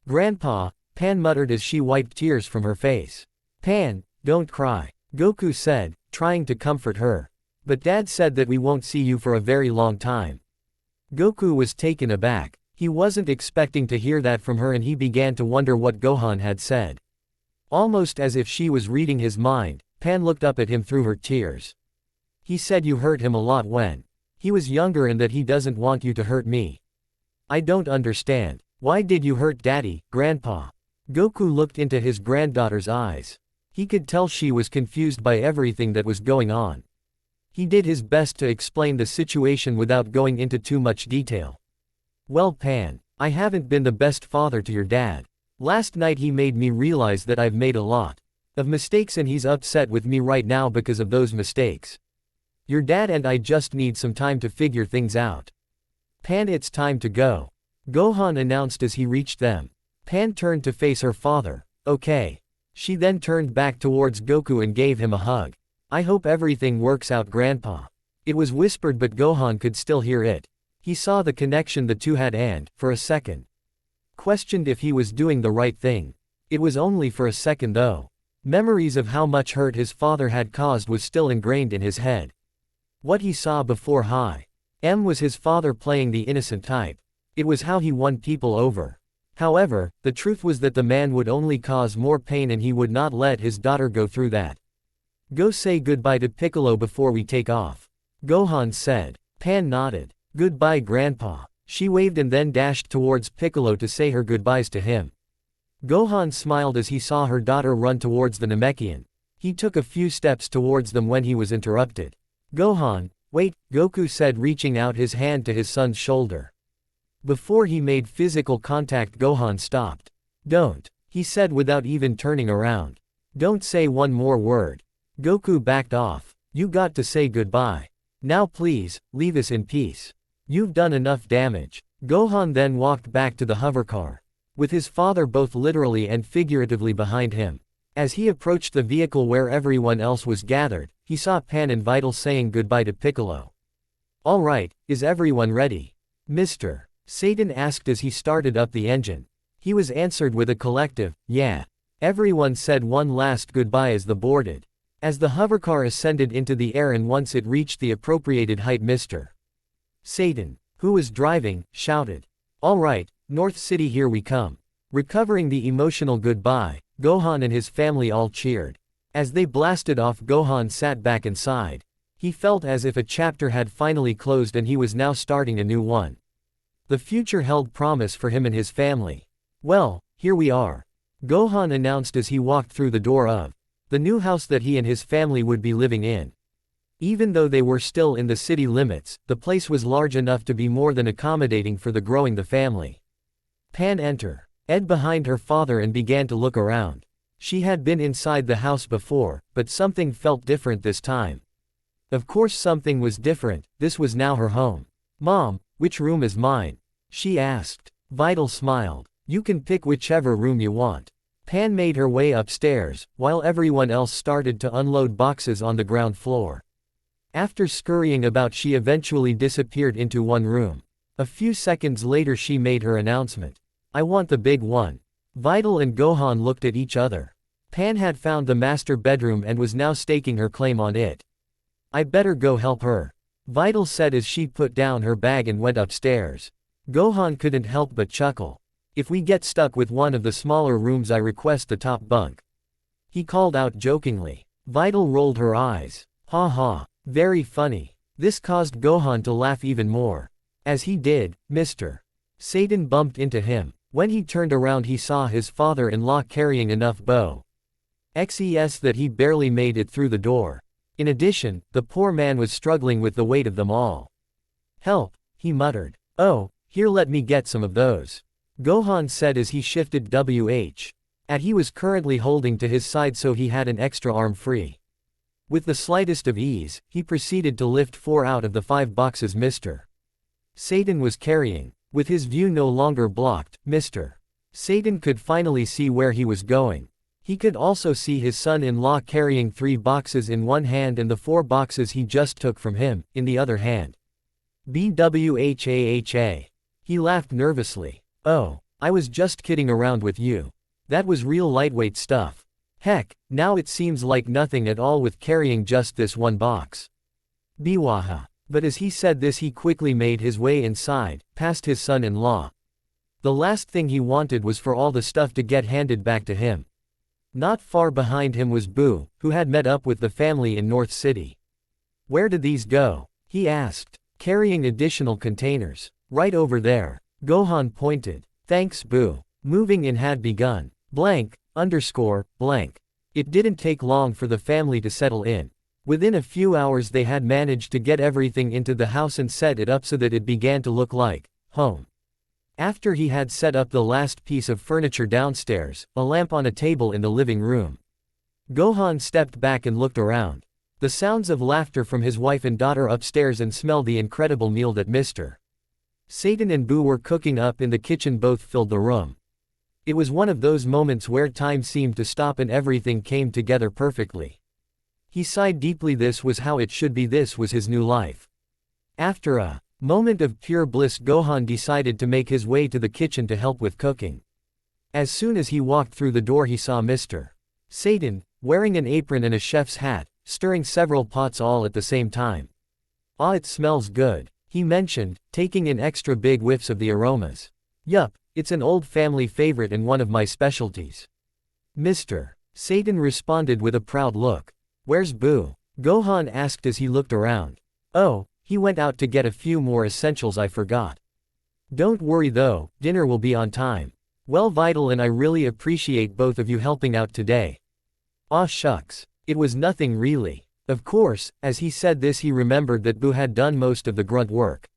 Grandpa, Pan muttered as she wiped tears from her face. Pan, don't cry, Goku said, trying to comfort her. But Dad said that we won't see you for a very long time. Goku was taken aback. He wasn't expecting to hear that from her, and he began to wonder what Gohan had said. Almost as if she was reading his mind, Pan looked up at him through her tears. He said you hurt him a lot when he was younger and that he doesn't want you to hurt me. I don't understand. Why did you hurt Daddy, Grandpa? Goku looked into his granddaughter's eyes. He could tell she was confused by everything that was going on. He did his best to explain the situation without going into too much detail. Well, Pan, I haven't been the best father to your dad. Last night he made me realize that I've made a lot of mistakes and he's upset with me right now because of those mistakes. Your dad and I just need some time to figure things out. Pan, it's time to go, Gohan announced as he reached them. Pan turned to face her father. Okay. She then turned back towards Goku and gave him a hug. I hope everything works out, Grandpa. It was whispered but Gohan could still hear it. He saw the connection the two had and, for a second, questioned if he was doing the right thing. It was only for a second though. Memories of how much hurt his father had caused was still ingrained in his head. What he saw before was his father playing the innocent type. It was how he won people over. However, the truth was that the man would only cause more pain and he would not let his daughter go through that. Go say goodbye to Piccolo before we take off, Gohan said. Pan nodded. Goodbye, Grandpa. She waved and then dashed towards Piccolo to say her goodbyes to him. Gohan smiled as he saw her daughter run towards the Namekian. He took a few steps towards them when he was interrupted. Gohan, wait, Goku said, reaching out his hand to his son's shoulder. Before he made physical contact, Gohan stopped. Don't, he said without even turning around. Don't say one more word. Goku backed off. You got to say goodbye. Now please, leave us in peace. You've done enough damage. Gohan then walked back to the hovercar, with his father both literally and figuratively behind him. As he approached the vehicle where everyone else was gathered, he saw Pan and Vital saying goodbye to Piccolo. Alright, is everyone ready? Mr. Satan asked as he started up the engine. He was answered with a collective, yeah. Everyone said one last goodbye as the boarded. As the hovercar ascended into the air and once it reached the appropriated height, Mr. Satan, who was driving, shouted. Alright, North City, here we come. Recovering the emotional goodbye, Gohan and his family all cheered. As they blasted off, Gohan sat back and sighed. He felt as if a chapter had finally closed and he was now starting a new one. The future held promise for him and his family. Well, here we are. Gohan announced as he walked through the door of the new house that he and his family would be living in. Even though they were still in the city limits, the place was large enough to be more than accommodating for the growing the family. Pan enter. Ed behind her father and began to look around. She had been inside the house before, but something felt different this time. Of course something was different, this was now her home. Mom, which room is mine? She asked. Vital smiled. You can pick whichever room you want. Pan made her way upstairs, while everyone else started to unload boxes on the ground floor. After scurrying about she eventually disappeared into one room. A few seconds later she made her announcement. I want the big one. Vital and Gohan looked at each other. Pan had found the master bedroom and was now staking her claim on it. I better go help her. Vital said as she put down her bag and went upstairs. Gohan couldn't help but chuckle. If we get stuck with one of the smaller rooms I request the top bunk. He called out jokingly. Vital rolled her eyes. Ha ha. Very funny. This caused Gohan to laugh even more. As he did, Mr. Satan bumped into him. When he turned around he saw his father-in-law carrying enough boxes that he barely made it through the door. In addition, the poor man was struggling with the weight of them all. Help, he muttered. Oh, here let me get some of those. Gohan said as he shifted he was currently holding to his side so he had an extra arm free. With the slightest of ease, he proceeded to lift 4 out of the 5 boxes Mr. Satan was carrying. With his view no longer blocked, Mr. Satan could finally see where he was going. He could also see his son-in-law carrying 3 boxes in one hand and the 4 boxes he just took from him, in the other hand. BWHAHA. He laughed nervously. Oh, I was just kidding around with you. That was real lightweight stuff. Heck, now it seems like nothing at all with carrying just this one box. Biwaha. But as he said this he quickly made his way inside, past his son-in-law. The last thing he wanted was for all the stuff to get handed back to him. Not far behind him was Boo, who had met up with the family in North City. Where did these go? He asked, carrying additional containers. Right over there. Gohan pointed. Thanks Boo. Moving in had begun. Blank. It didn't take long for the family to settle in. Within a few hours they had managed to get everything into the house and set it up so that it began to look like home. After he had set up the last piece of furniture downstairs, a lamp on a table in the living room, Gohan stepped back and looked around. The sounds of laughter from his wife and daughter upstairs and smelled the incredible meal that Mr. Satan and Boo were cooking up in the kitchen both filled the room. It was one of those moments where time seemed to stop and everything came together perfectly. He sighed deeply. This was how it should be. This was his new life. After a moment of pure bliss Gohan decided to make his way to the kitchen to help with cooking. As soon as he walked through the door he saw Mr. Satan, wearing an apron and a chef's hat, stirring several pots all at the same time. Ah, it smells good, he mentioned, taking in extra big whiffs of the aromas. Yup, it's an old family favorite and one of my specialties. Mr. Satan responded with a proud look. Where's Boo? Gohan asked as he looked around. Oh, he went out to get a few more essentials I forgot. Don't worry though, dinner will be on time. Well Vital and I really appreciate both of you helping out today. Aw shucks. It was nothing really. Of course, as he said this he remembered that Boo had done most of the grunt work.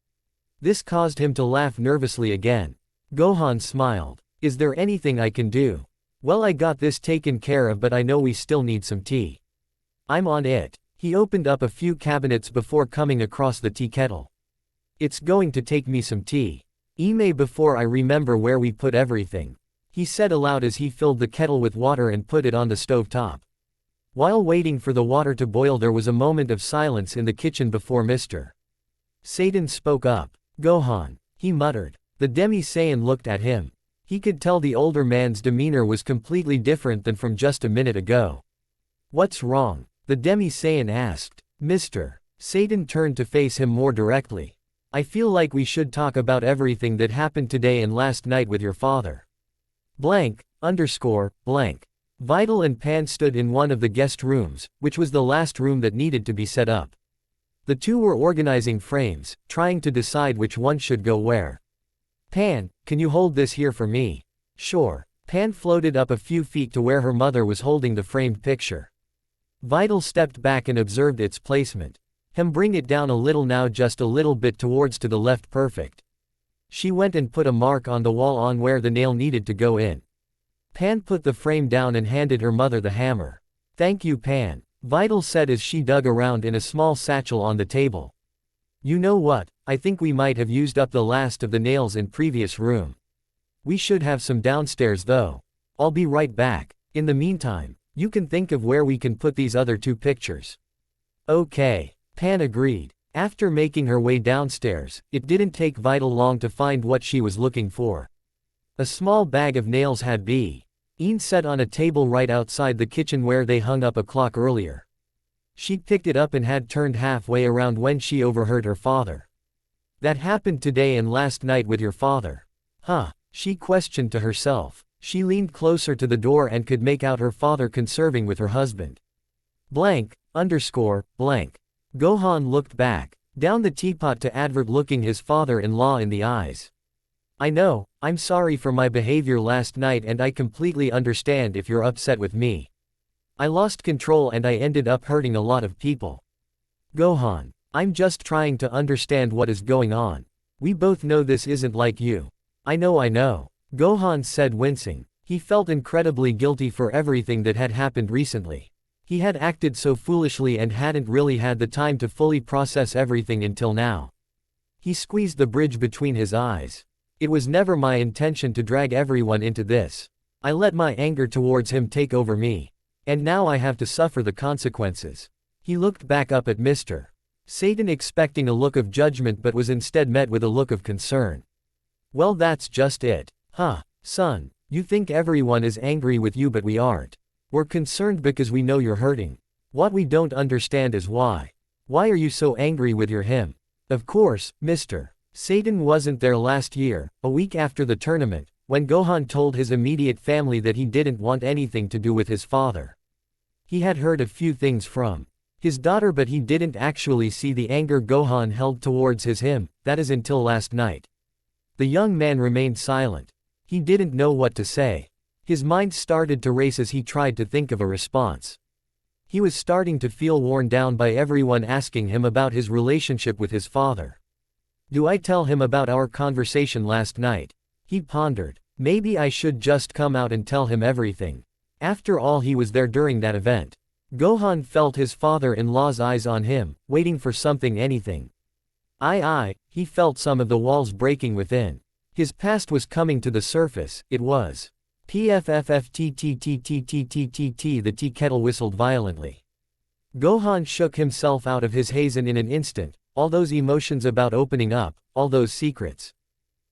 This caused him to laugh nervously again. Gohan smiled. Is there anything I can do? Well I got this taken care of but I know we still need some tea. I'm on it. He opened up a few cabinets before coming across the tea kettle. It's going to take me some tea. Before I remember where we put everything. He said aloud as he filled the kettle with water and put it on the stove top. While waiting for the water to boil there was a moment of silence in the kitchen before Mr. Satan spoke up. Gohan, he muttered. The Demi-Saiyan looked at him. He could tell the older man's demeanor was completely different than from just a minute ago. What's wrong? The Demi-Saiyan asked. Mr. Satan turned to face him more directly. I feel like we should talk about everything that happened today and last night with your father. Vital and Pan stood in one of the guest rooms, which was the last room that needed to be set up. The two were organizing frames, trying to decide which one should go where. Pan, can you hold this here for me? Sure. Pan floated up a few feet to where her mother was holding the framed picture. Vital stepped back and observed its placement. Bring it down a little now, just a little bit towards to the left. Perfect. She went and put a mark on the wall on where the nail needed to go in. Pan put the frame down and handed her mother the hammer. Thank you, Pan, Vital said as she dug around in a small satchel on the table. You know what, I think we might have used up the last of the nails in previous room. We should have some downstairs though. I'll be right back. In the meantime, you can think of where we can put these other two pictures. Okay, Pan agreed. After making her way downstairs, it didn't take Vital long to find what she was looking for. A small bag of nails had been set on a table right outside the kitchen where they hung up a clock earlier. She picked it up and had turned halfway around when she overheard her father. That happened today and last night with your father? Huh? She questioned to herself. She leaned closer to the door and could make out her father conserving with her husband. Blank. Gohan looked back, down the teapot to advert, looking his father-in-law in the eyes. I know, I'm sorry for my behavior last night and I completely understand if you're upset with me. I lost control and I ended up hurting a lot of people. Gohan, I'm just trying to understand what is going on. We both know this isn't like you. I know. Gohan said, wincing. He felt incredibly guilty for everything that had happened recently. He had acted so foolishly and hadn't really had the time to fully process everything until now. He squeezed the bridge between his eyes. It was never my intention to drag everyone into this. I let my anger towards him take over me. And now I have to suffer the consequences. He looked back up at Mr. Satan, expecting a look of judgment, but was instead met with a look of concern. Well, that's just it. Huh, son, you think everyone is angry with you, but we aren't. We're concerned because we know you're hurting. What we don't understand is why. Why are you so angry with him? Of course, Mr. Satan wasn't there last year, a week after the tournament, when Gohan told his immediate family that he didn't want anything to do with his father. He had heard a few things from his daughter, but he didn't actually see the anger Gohan held towards him, that is until last night. The young man remained silent. He didn't know what to say. His mind started to race as he tried to think of a response. He was starting to feel worn down by everyone asking him about his relationship with his father. Do I tell him about our conversation last night? He pondered. Maybe I should just come out and tell him everything. After all, he was there during that event. Gohan felt his father-in-law's eyes on him, waiting for something, anything. He felt some of the walls breaking within. His past was coming to the surface. It was PFFFTTTTTTTT. The tea kettle whistled violently. Gohan shook himself out of his haze, and in an instant, all those emotions about opening up, all those secrets,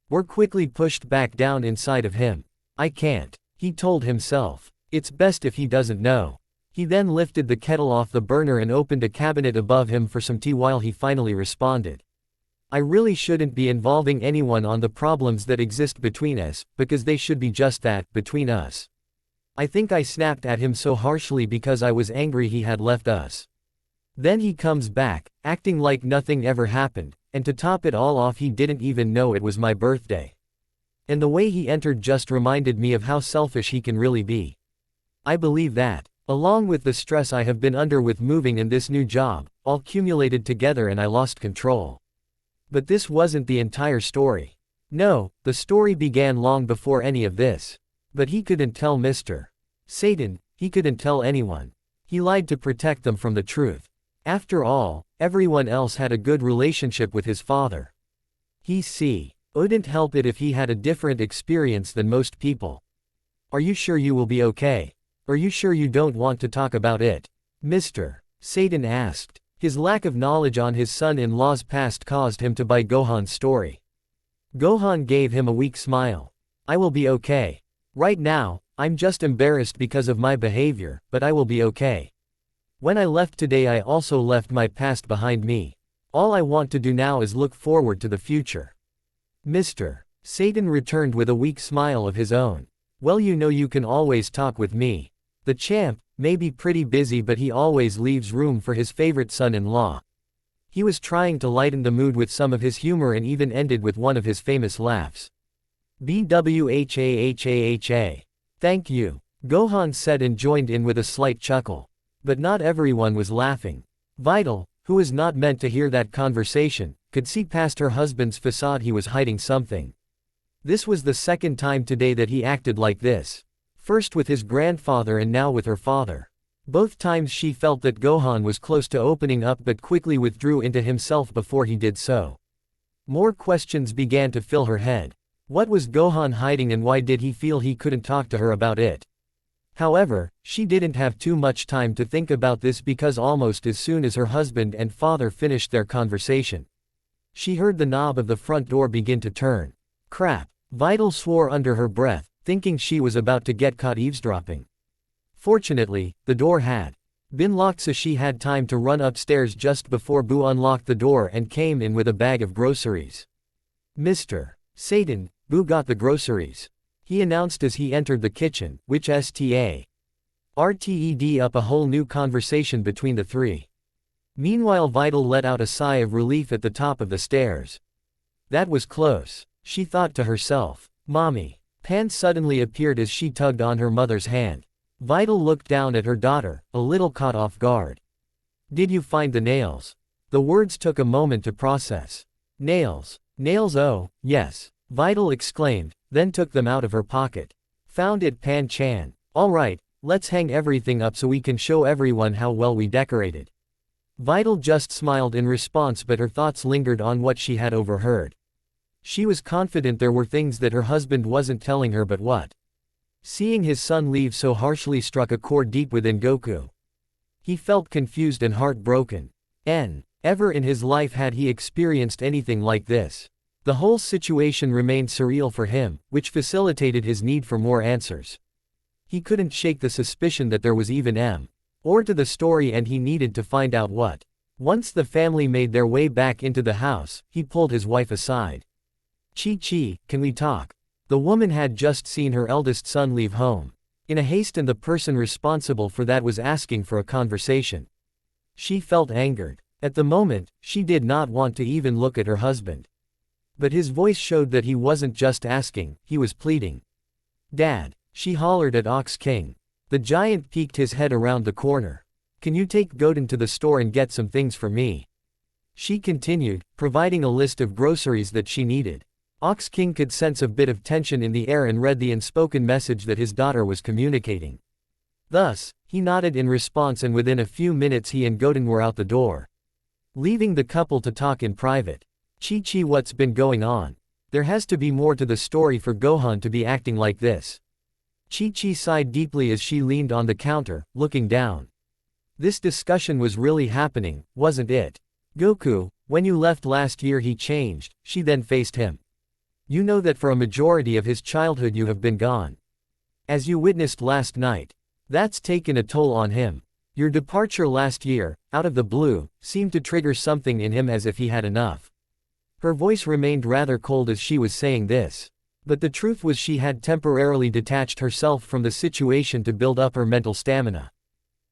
were quickly pushed back down inside of him. I can't, he told himself. It's best if he doesn't know. He then lifted the kettle off the burner and opened a cabinet above him for some tea while he finally responded. I really shouldn't be involving anyone on the problems that exist between us, because they should be just that, between us. I think I snapped at him so harshly because I was angry he had left us. Then he comes back, acting like nothing ever happened, and to top it all off, he didn't even know it was my birthday. And the way he entered just reminded me of how selfish he can really be. I believe that, along with the stress I have been under with moving and this new job, all cumulated together, and I lost control. But this wasn't the entire story. No, the story began long before any of this. But he couldn't tell Mr. Satan, he couldn't tell anyone. He lied to protect them from the truth. After all, everyone else had a good relationship with his father. He wouldn't help it if he had a different experience than most people. Are you sure you will be okay? Are you sure you don't want to talk about it? Mr. Satan asked. His lack of knowledge on his son-in-law's past caused him to buy Gohan's story. Gohan gave him a weak smile. I will be okay. Right now, I'm just embarrassed because of my behavior, but I will be okay. When I left today, I also left my past behind me. All I want to do now is look forward to the future. Mr. Satan returned with a weak smile of his own. Well, you know, you can always talk with me. The champ may be pretty busy, but he always leaves room for his favorite son-in-law. He was trying to lighten the mood with some of his humor and even ended with one of his famous laughs. Bwhahaha. Thank you, Gohan said and joined in with a slight chuckle. But not everyone was laughing. Vital, who was not meant to hear that conversation, could see past her husband's facade he was hiding something. This was the second time today that he acted like this. First with his grandfather and now with her father. Both times she felt that Gohan was close to opening up but quickly withdrew into himself before he did so. More questions began to fill her head. What was Gohan hiding and why did he feel he couldn't talk to her about it? However, she didn't have too much time to think about this because almost as soon as her husband and father finished their conversation, she heard the knob of the front door begin to turn. Crap! Vital swore under her breath, thinking she was about to get caught eavesdropping. Fortunately, the door had been locked so she had time to run upstairs just before Boo unlocked the door and came in with a bag of groceries. Mr. Satan, Boo got the groceries, he announced as he entered the kitchen, which started up a whole new conversation between the three. Meanwhile Vital let out a sigh of relief at the top of the stairs. That was close, she thought to herself. Mommy. Pan suddenly appeared as she tugged on her mother's hand. Vital looked down at her daughter, a little caught off guard. Did you find the nails? The words took a moment to process. Nails. Nails, oh, yes, Vital exclaimed, then took them out of her pocket. Found it, Pan-chan. All right, let's hang everything up so we can show everyone how well we decorated. Vital just smiled in response but her thoughts lingered on what she had overheard. She was confident there were things that her husband wasn't telling her, but what? Seeing his son leave so harshly struck a chord deep within Goku. He felt confused and heartbroken. Ever in his life had he experienced anything like this? The whole situation remained surreal for him, which facilitated his need for more answers. He couldn't shake the suspicion that there was even more to the story and he needed to find out what. Once the family made their way back into the house, he pulled his wife aside. Chi-Chi, can we talk? The woman had just seen her eldest son leave home in a haste and the person responsible for that was asking for a conversation. She felt angered. At the moment, she did not want to even look at her husband. But his voice showed that he wasn't just asking, he was pleading. Dad, she hollered at Ox King. The giant peeked his head around the corner. Can you take Goten to the store and get some things for me? She continued, providing a list of groceries that she needed. Ox King could sense a bit of tension in the air and read the unspoken message that his daughter was communicating. Thus, he nodded in response and within a few minutes he and Goten were out the door, leaving the couple to talk in private. Chi-Chi, what's been going on? There has to be more to the story for Gohan to be acting like this. Chi-Chi sighed deeply as she leaned on the counter, looking down. This discussion was really happening, wasn't it? Goku, when you left last year he changed, she then faced him. You know that for a majority of his childhood you have been gone. As you witnessed last night. That's taken a toll on him. Your departure last year, out of the blue, seemed to trigger something in him as if he had enough. Her voice remained rather cold as she was saying this. But the truth was she had temporarily detached herself from the situation to build up her mental stamina.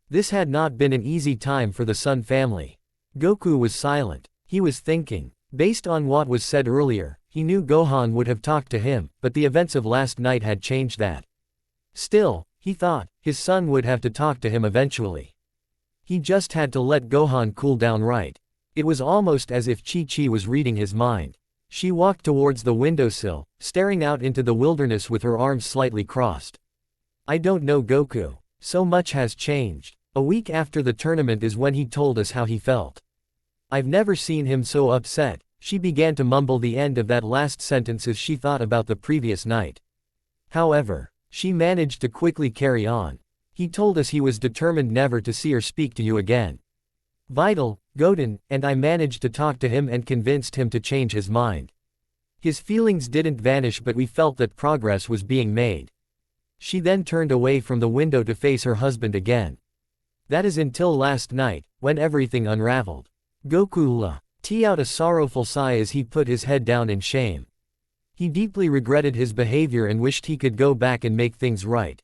This had not been an easy time for the Sun family. Goku was silent. He was thinking. Based on what was said earlier, he knew Gohan would have talked to him, but the events of last night had changed that. Still, he thought, his son would have to talk to him eventually. He just had to let Gohan cool down right. It was almost as if Chi-Chi was reading his mind. She walked towards the windowsill, staring out into the wilderness with her arms slightly crossed. I don't know, Goku. So much has changed. A week after the tournament is when he told us how he felt. I've never seen him so upset. She began to mumble the end of that last sentence as she thought about the previous night. However, she managed to quickly carry on. He told us he was determined never to see or speak to you again. Vital, Goten, and I managed to talk to him and convinced him to change his mind. His feelings didn't vanish, but we felt that progress was being made. She then turned away from the window to face her husband again. That is until last night, when everything unraveled. Goku let out a sorrowful sigh as he put his head down in shame. He deeply regretted his behavior and wished he could go back and make things right.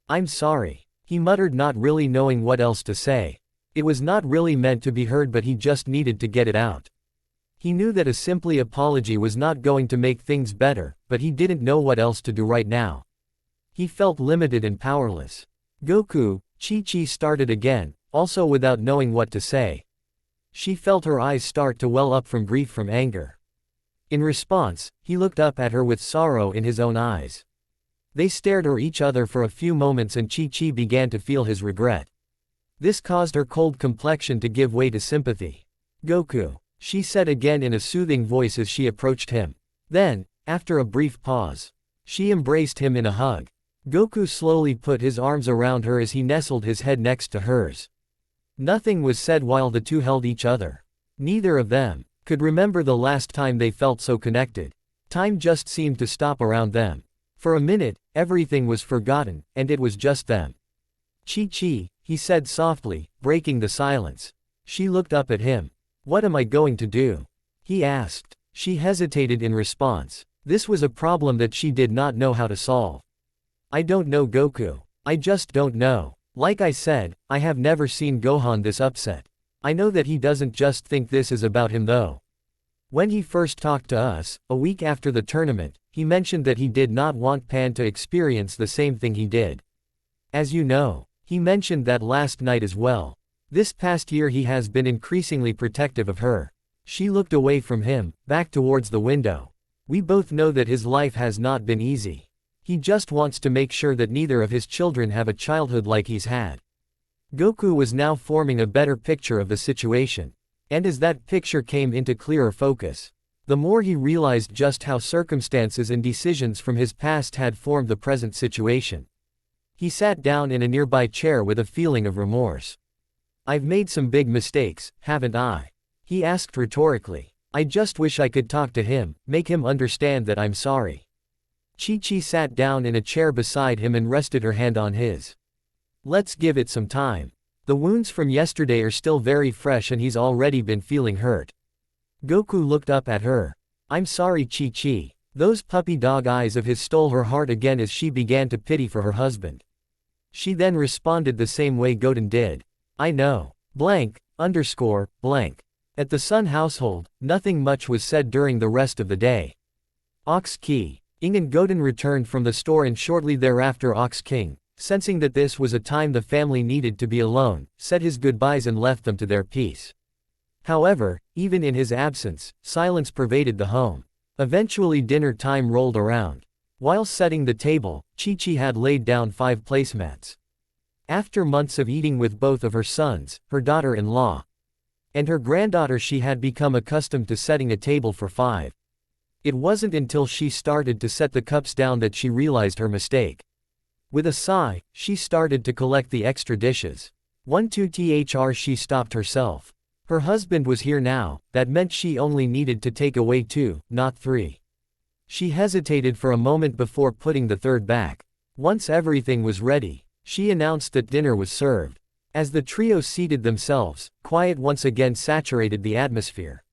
I'm sorry, he muttered, not really knowing what else to say. It was not really meant to be heard, but he just needed to get it out. He knew that a simple apology was not going to make things better, but he didn't know what else to do right now. He felt limited and powerless. Goku, Chi-Chi started again, also without knowing what to say. She felt her eyes start to well up from grief, from anger. In response, he looked up at her with sorrow in his own eyes. They stared at each other for a few moments, and Chi-Chi began to feel his regret. This caused her cold complexion to give way to sympathy. "Goku," she said again in a soothing voice as she approached him. Then, after a brief pause, she embraced him in a hug. Goku slowly put his arms around her as he nestled his head next to hers. Nothing was said while the two held each other. Neither of them could remember the last time they felt so connected. Time just seemed to stop around them. For a minute, everything was forgotten, and it was just them. "Chi-Chi," he said softly, breaking the silence. She looked up at him. "What am I going to do?" he asked. She hesitated in response. This was a problem that she did not know how to solve. "I don't know, Goku. I just don't know. Like I said, I have never seen Gohan this upset. I know that he doesn't just think this is about him though. When he first talked to us, a week after the tournament, he mentioned that he did not want Pan to experience the same thing he did. As you know, he mentioned that last night as well. This past year he has been increasingly protective of her." She looked away from him, back towards the window. "We both know that his life has not been easy. He just wants to make sure that neither of his children have a childhood like he's had." Goku was now forming a better picture of the situation. And as that picture came into clearer focus, the more he realized just how circumstances and decisions from his past had formed the present situation. He sat down in a nearby chair with a feeling of remorse. "I've made some big mistakes, haven't I?" he asked rhetorically. "I just wish I could talk to him, make him understand that I'm sorry." Chi-Chi sat down in a chair beside him and rested her hand on his. "Let's give it some time. The wounds from yesterday are still very fresh and he's already been feeling hurt." Goku looked up at her. "I'm sorry, Chi-Chi." Those puppy dog eyes of his stole her heart again as she began to pity for her husband. She then responded the same way Goten did. "I know. Blank, underscore, blank." At the Sun household, nothing much was said during the rest of the day. Ox Key. Ing and Goten returned from the store and shortly thereafter Ox King, sensing that this was a time the family needed to be alone, said his goodbyes and left them to their peace. However, even in his absence, silence pervaded the home. Eventually dinner time rolled around. While setting the table, Chi-Chi had laid down 5 placemats. After months of eating with both of her sons, her daughter-in-law, and her granddaughter, she had become accustomed to setting a table for 5. It wasn't until she started to set the cups down that she realized her mistake. With a sigh, she started to collect the extra dishes. 1-2 she stopped herself. Her husband was here now, that meant she only needed to take away 2, not 3. She hesitated for a moment before putting the 3rd back. Once everything was ready, she announced that dinner was served. As the trio seated themselves, quiet once again saturated the atmosphere.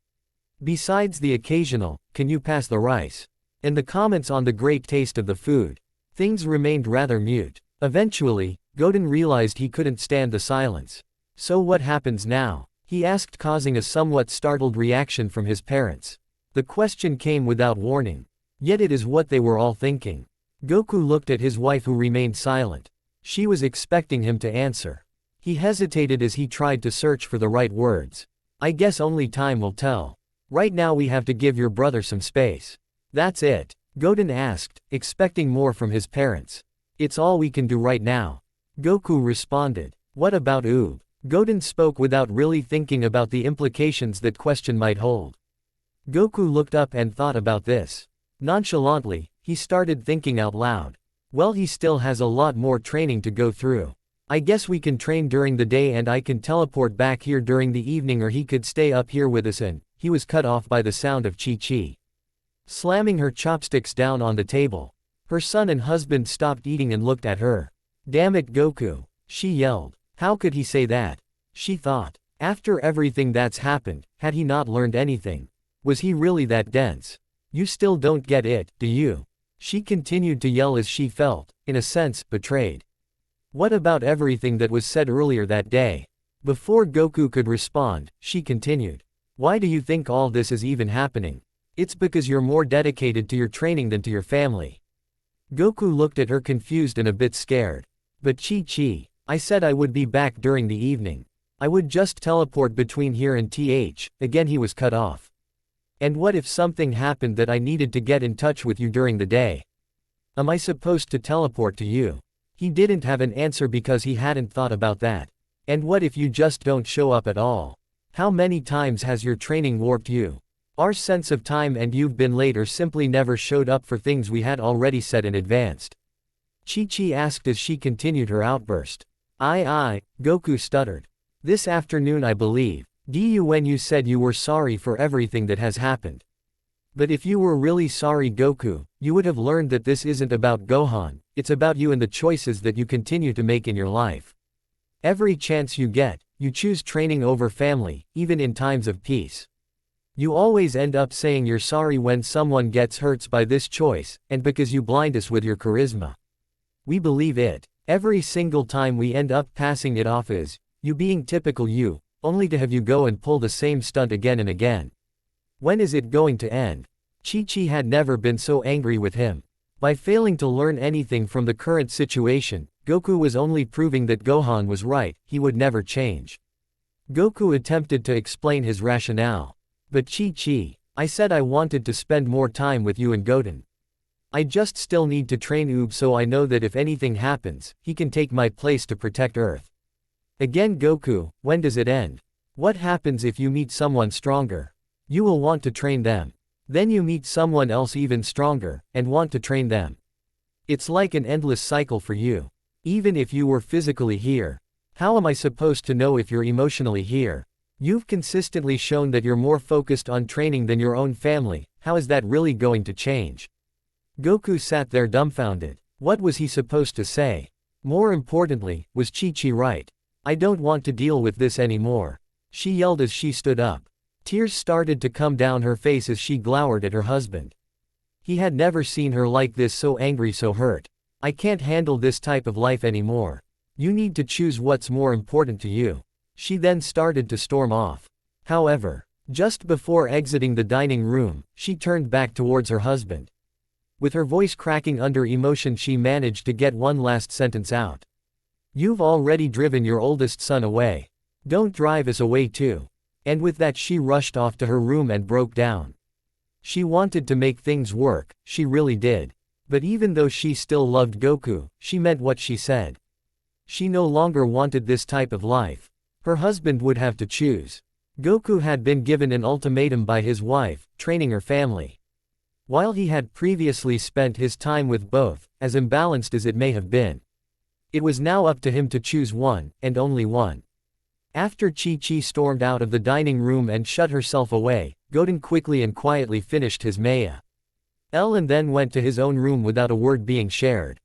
Besides the occasional, "Can you pass the rice?" and the comments on the great taste of the food, things remained rather mute. Eventually, Goten realized he couldn't stand the silence. "So what happens now?" he asked, causing a somewhat startled reaction from his parents. The question came without warning. Yet it is what they were all thinking. Goku looked at his wife, who remained silent. She was expecting him to answer. He hesitated as he tried to search for the right words. "I guess only time will tell. Right now we have to give your brother some space." "That's it?" Goten asked, expecting more from his parents. "It's all we can do right now," Goku responded. "What about Oob?" Goten spoke without really thinking about the implications that question might hold. Goku looked up and thought about this. Nonchalantly, he started thinking out loud. "Well, he still has a lot more training to go through. I guess we can train during the day and I can teleport back here during the evening, or he could stay up here with us." And he was cut off by the sound of Chi-Chi slamming her chopsticks down on the table. Her son and husband stopped eating and looked at her. "Damn it, Goku," she yelled. How could he say that? She thought. After everything that's happened, had he not learned anything? Was he really that dense? You still don't get it, do you? She continued to yell as she felt, in a sense, betrayed. What about everything that was said earlier that day? Before Goku could respond, she continued. Why do you think all this is even happening? It's because you're more dedicated to your training than to your family. Goku looked at her confused and a bit scared. But Chi-Chi, I said I would be back during the evening. I would just teleport between here and again he was cut off. And what if something happened that I needed to get in touch with you during the day? Am I supposed to teleport to you? He didn't have an answer because he hadn't thought about that. And what if you just don't show up at all? How many times has your training warped you? Our sense of time and you've been late or simply never showed up for things we had already said in advance. Chi-Chi asked as she continued her outburst. Goku stuttered. This afternoon I believe, when you said you were sorry for everything that has happened. But if you were really sorry Goku, you would have learned that this isn't about Gohan, it's about you and the choices that you continue to make in your life. Every chance you get, you choose training over family, even in times of peace. You always end up saying you're sorry when someone gets hurt by this choice, and because you blind us with your charisma. We believe it. Every single time we end up passing it off as, you being typical you, only to have you go and pull the same stunt again and again. When is it going to end? Chi-Chi had never been so angry with him. By failing to learn anything from the current situation, Goku was only proving that Gohan was right, he would never change. Goku attempted to explain his rationale. But Chi-Chi, I said I wanted to spend more time with you and Goten. I just still need to train Oob so I know that if anything happens, he can take my place to protect Earth. Again Goku, when does it end? What happens if you meet someone stronger? You will want to train them. Then you meet someone else even stronger, and want to train them. It's like an endless cycle for you. Even if you were physically here. How am I supposed to know if you're emotionally here? You've consistently shown that you're more focused on training than your own family, how is that really going to change? Goku sat there dumbfounded. What was he supposed to say? More importantly, was Chi-Chi right? I don't want to deal with this anymore. She yelled as she stood up. Tears started to come down her face as she glowered at her husband. He had never seen her like this, so angry, so hurt. I can't handle this type of life anymore. You need to choose what's more important to you. She then started to storm off. However, just before exiting the dining room, she turned back towards her husband. With her voice cracking under emotion, she managed to get one last sentence out. You've already driven your oldest son away. Don't drive us away too. And with that she rushed off to her room and broke down. She wanted to make things work, she really did. But even though she still loved Goku, she meant what she said. She no longer wanted this type of life. Her husband would have to choose. Goku had been given an ultimatum by his wife, training her family. While he had previously spent his time with both, as imbalanced as it may have been. It was now up to him to choose one, and only one. After Chi-Chi stormed out of the dining room and shut herself away, Goten quickly and quietly finished his Maya. And then went to his own room without a word being shared.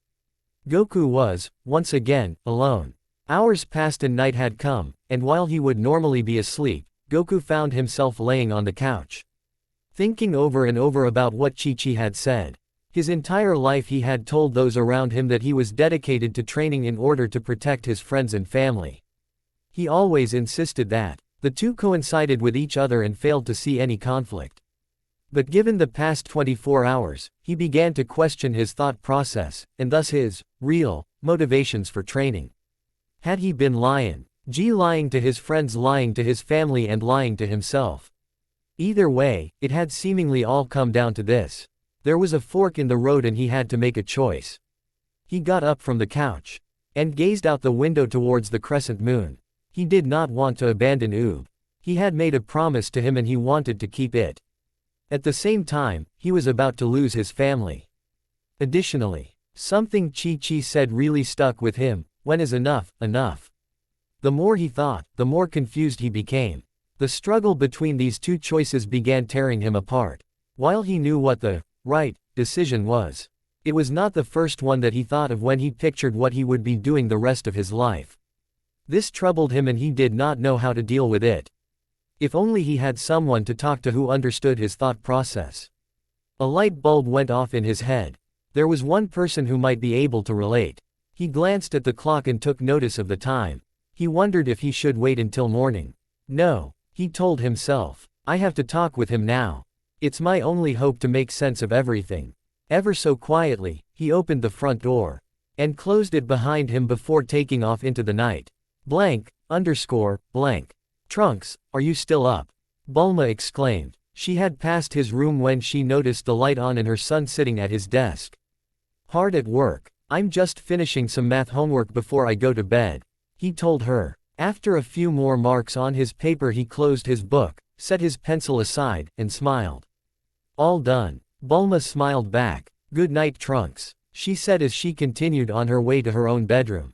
Goku was, once again, alone. Hours passed and night had come, and while he would normally be asleep, Goku found himself laying on the couch. Thinking over and over about what Chi-Chi had said. His entire life he had told those around him that he was dedicated to training in order to protect his friends and family. He always insisted that. The two coincided with each other and failed to see any conflict. But given the past 24 hours, he began to question his thought process, and thus his real motivations for training. Had he been lying to his friends, lying to his family, and lying to himself? Either way, it had seemingly all come down to this. There was a fork in the road and he had to make a choice. He got up from the couch and gazed out the window towards the crescent moon. He did not want to abandon Oob. He had made a promise to him and he wanted to keep it. At the same time, he was about to lose his family. Additionally, something Chi-Chi said really stuck with him. When is enough, enough? The more he thought, the more confused he became. The struggle between these two choices began tearing him apart. While he knew what the right decision was, it was not the first one that he thought of when he pictured what he would be doing the rest of his life. This troubled him and he did not know how to deal with it. If only he had someone to talk to who understood his thought process. A light bulb went off in his head. There was one person who might be able to relate. He glanced at the clock and took notice of the time. He wondered if he should wait until morning. No, he told himself. I have to talk with him now. It's my only hope to make sense of everything. Ever so quietly, he opened the front door and closed it behind him before taking off into the night. Blank. Trunks, are you still up? Bulma exclaimed. She had passed his room when she noticed the light on and her son sitting at his desk. Hard at work. I'm just finishing some math homework before I go to bed, he told her. After a few more marks on his paper he closed his book, set his pencil aside, and smiled. All done. Bulma smiled back. Good night, Trunks, she said as she continued on her way to her own bedroom.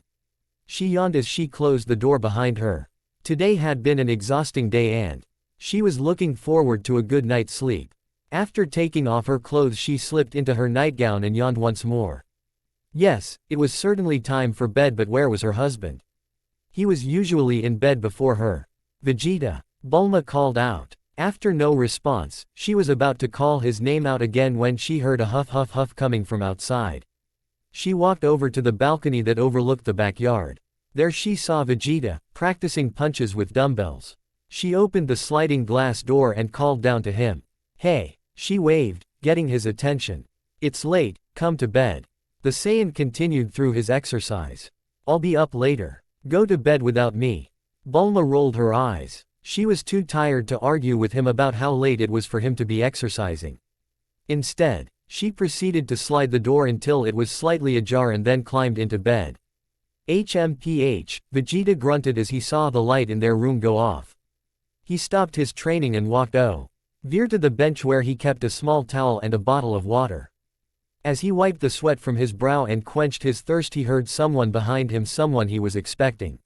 She yawned as she closed the door behind her. Today had been an exhausting day and she was looking forward to a good night's sleep. After taking off her clothes she slipped into her nightgown and yawned once more. Yes, it was certainly time for bed, but where was her husband? He was usually in bed before her. Vegeta, Bulma called out. After no response, she was about to call his name out again when she heard a huff huff huff coming from outside. She walked over to the balcony that overlooked the backyard. There she saw Vegeta, practicing punches with dumbbells. She opened the sliding glass door and called down to him. Hey, she waved, getting his attention. It's late, come to bed. The Saiyan continued through his exercise. I'll be up later. Go to bed without me. Bulma rolled her eyes. She was too tired to argue with him about how late it was for him to be exercising. Instead, she proceeded to slide the door until it was slightly ajar and then climbed into bed. HMPH, Vegeta grunted as he saw the light in their room go off. He stopped his training and walked over to the bench where he kept a small towel and a bottle of water. As he wiped the sweat from his brow and quenched his thirst he heard someone behind him, someone he was expecting.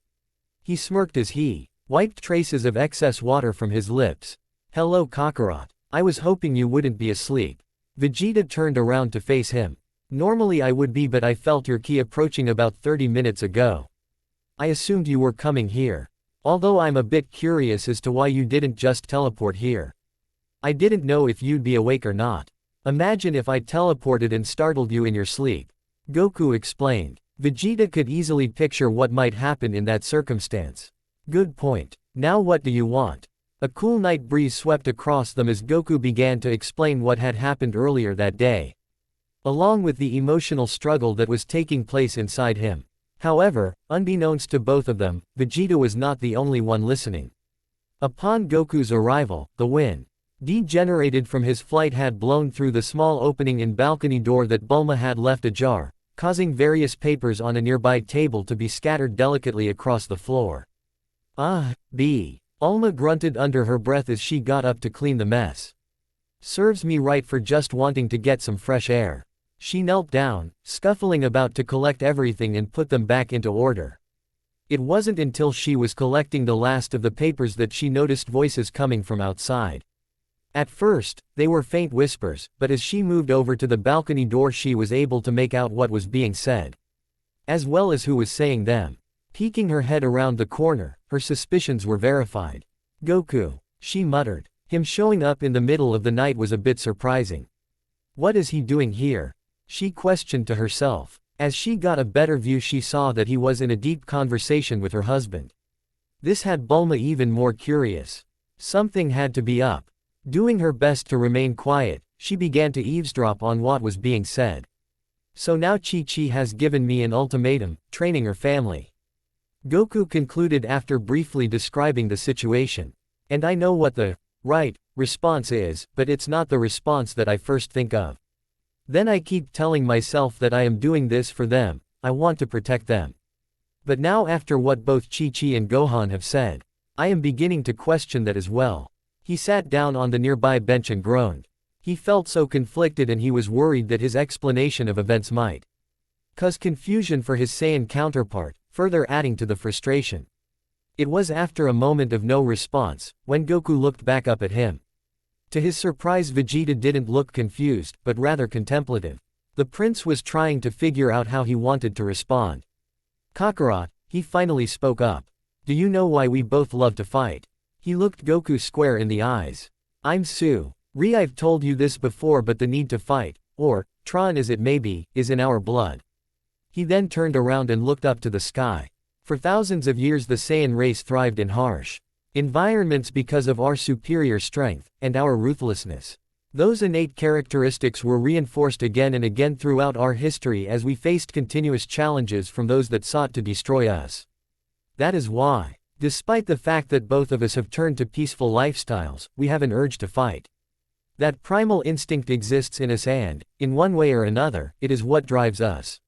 He smirked as he wiped traces of excess water from his lips. Hello Kakarot. I was hoping you wouldn't be asleep. Vegeta turned around to face him. Normally I would be, but I felt your ki approaching about 30 minutes ago. I assumed you were coming here. Although I'm a bit curious as to why you didn't just teleport here. I didn't know if you'd be awake or not. Imagine if I teleported and startled you in your sleep. Goku explained. Vegeta could easily picture what might happen in that circumstance. Good point. Now what do you want? A cool night breeze swept across them as Goku began to explain what had happened earlier that day, along with the emotional struggle that was taking place inside him. However, unbeknownst to both of them, Vegeta was not the only one listening. Upon Goku's arrival, the wind degenerated from his flight had blown through the small opening in balcony door that Bulma had left ajar, causing various papers on a nearby table to be scattered delicately across the floor. Bulma grunted under her breath as she got up to clean the mess. Serves me right for just wanting to get some fresh air. She knelt down, scuffling about to collect everything and put them back into order. It wasn't until she was collecting the last of the papers that she noticed voices coming from outside. At first, they were faint whispers, but as she moved over to the balcony door she was able to make out what was being said, as well as who was saying them. Peeking her head around the corner, her suspicions were verified. Goku, she muttered. Him showing up in the middle of the night was a bit surprising. What is he doing here? She questioned to herself. As she got a better view she saw that he was in a deep conversation with her husband. This had Bulma even more curious. Something had to be up. Doing her best to remain quiet, she began to eavesdrop on what was being said. So now Chi-Chi has given me an ultimatum, training her family. Goku concluded after briefly describing the situation. And I know what the right response is, but it's not the response that I first think of. Then I keep telling myself that I am doing this for them, I want to protect them. But now after what both Chi-Chi and Gohan have said, I am beginning to question that as well. He sat down on the nearby bench and groaned. He felt so conflicted and he was worried that his explanation of events might cause confusion for his Saiyan counterpart, further adding to the frustration. It was after a moment of no response, when Goku looked back up at him. To his surprise Vegeta didn't look confused, but rather contemplative. The prince was trying to figure out how he wanted to respond. Kakarot, he finally spoke up. Do you know why we both love to fight? He looked Goku square in the eyes. I'm Su-Ri. I've told you this before, but the need to fight, or Tron as it may be, is in our blood. He then turned around and looked up to the sky. For thousands of years the Saiyan race thrived in harsh environments because of our superior strength and our ruthlessness. Those innate characteristics were reinforced again and again throughout our history as we faced continuous challenges from those that sought to destroy us. That is why, despite the fact that both of us have turned to peaceful lifestyles, we have an urge to fight. That primal instinct exists in us and, in one way or another, it is what drives us.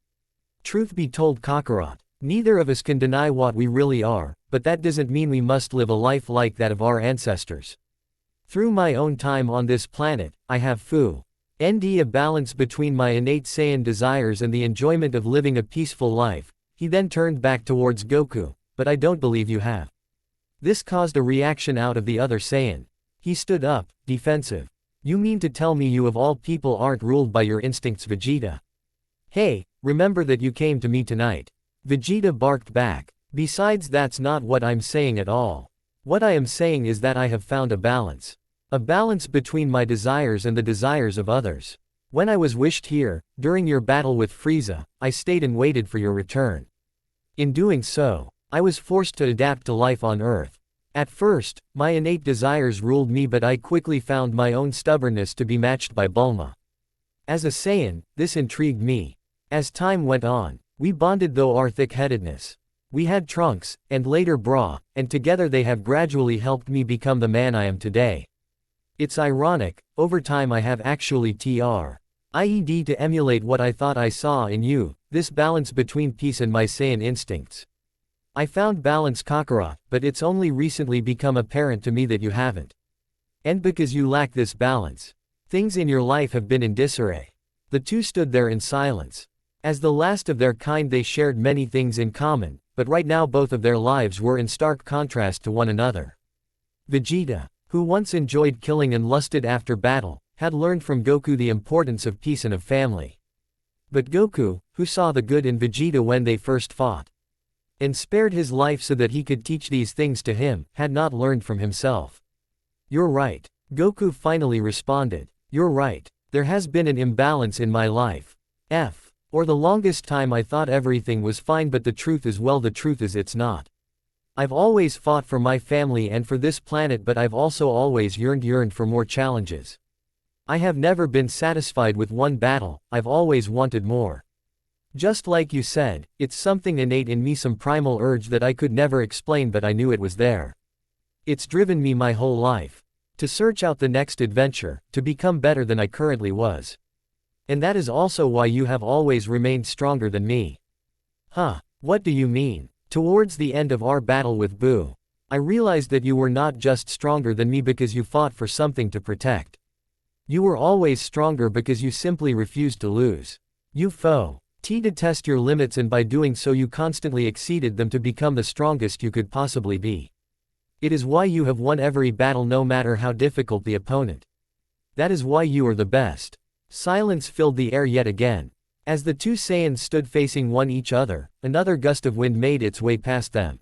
Truth be told, Kakarot, neither of us can deny what we really are, but that doesn't mean we must live a life like that of our ancestors. Through my own time on this planet, I have found a balance between my innate Saiyan desires and the enjoyment of living a peaceful life. He then turned back towards Goku, but I don't believe you have. This caused a reaction out of the other Saiyan. He stood up, defensive. You mean to tell me you of all people aren't ruled by your instincts, Vegeta? Hey, remember that you came to me tonight. Vegeta barked back. Besides, that's not what I'm saying at all. What I am saying is that I have found a balance. A balance between my desires and the desires of others. When I was wished here, during your battle with Frieza, I stayed and waited for your return. In doing so, I was forced to adapt to life on Earth. At first, my innate desires ruled me, but I quickly found my own stubbornness to be matched by Bulma. As a Saiyan, this intrigued me. As time went on, we bonded through our thick-headedness. We had Trunks, and later Bra, and together they have gradually helped me become the man I am today. It's ironic, over time I have actually tried to emulate what I thought I saw in you, this balance between peace and my Saiyan instincts. I found balance, Kakarot, but it's only recently become apparent to me that you haven't. And because you lack this balance, things in your life have been in disarray. The two stood there in silence. As the last of their kind, they shared many things in common, but right now both of their lives were in stark contrast to one another. Vegeta, who once enjoyed killing and lusted after battle, had learned from Goku the importance of peace and of family. But Goku, who saw the good in Vegeta when they first fought, and spared his life so that he could teach these things to him, had not learned from himself. You're right. Goku finally responded. You're right. There has been an imbalance in my life. For the longest time I thought everything was fine, but the truth is, well, the truth is it's not. I've always fought for my family and for this planet, but I've also always yearned for more challenges. I have never been satisfied with one battle, I've always wanted more. Just like you said, it's something innate in me, some primal urge that I could never explain, but I knew it was there. It's driven me my whole life. To search out the next adventure, to become better than I currently was. And that is also why you have always remained stronger than me. What do you mean? Towards the end of our battle with Boo, I realized that you were not just stronger than me because you fought for something to protect. You were always stronger because you simply refused to lose. You fought to test your limits, and by doing so you constantly exceeded them to become the strongest you could possibly be. It is why you have won every battle, no matter how difficult the opponent. That is why you are the best. Silence filled the air yet again. As the two Saiyans stood facing each other, another gust of wind made its way past them.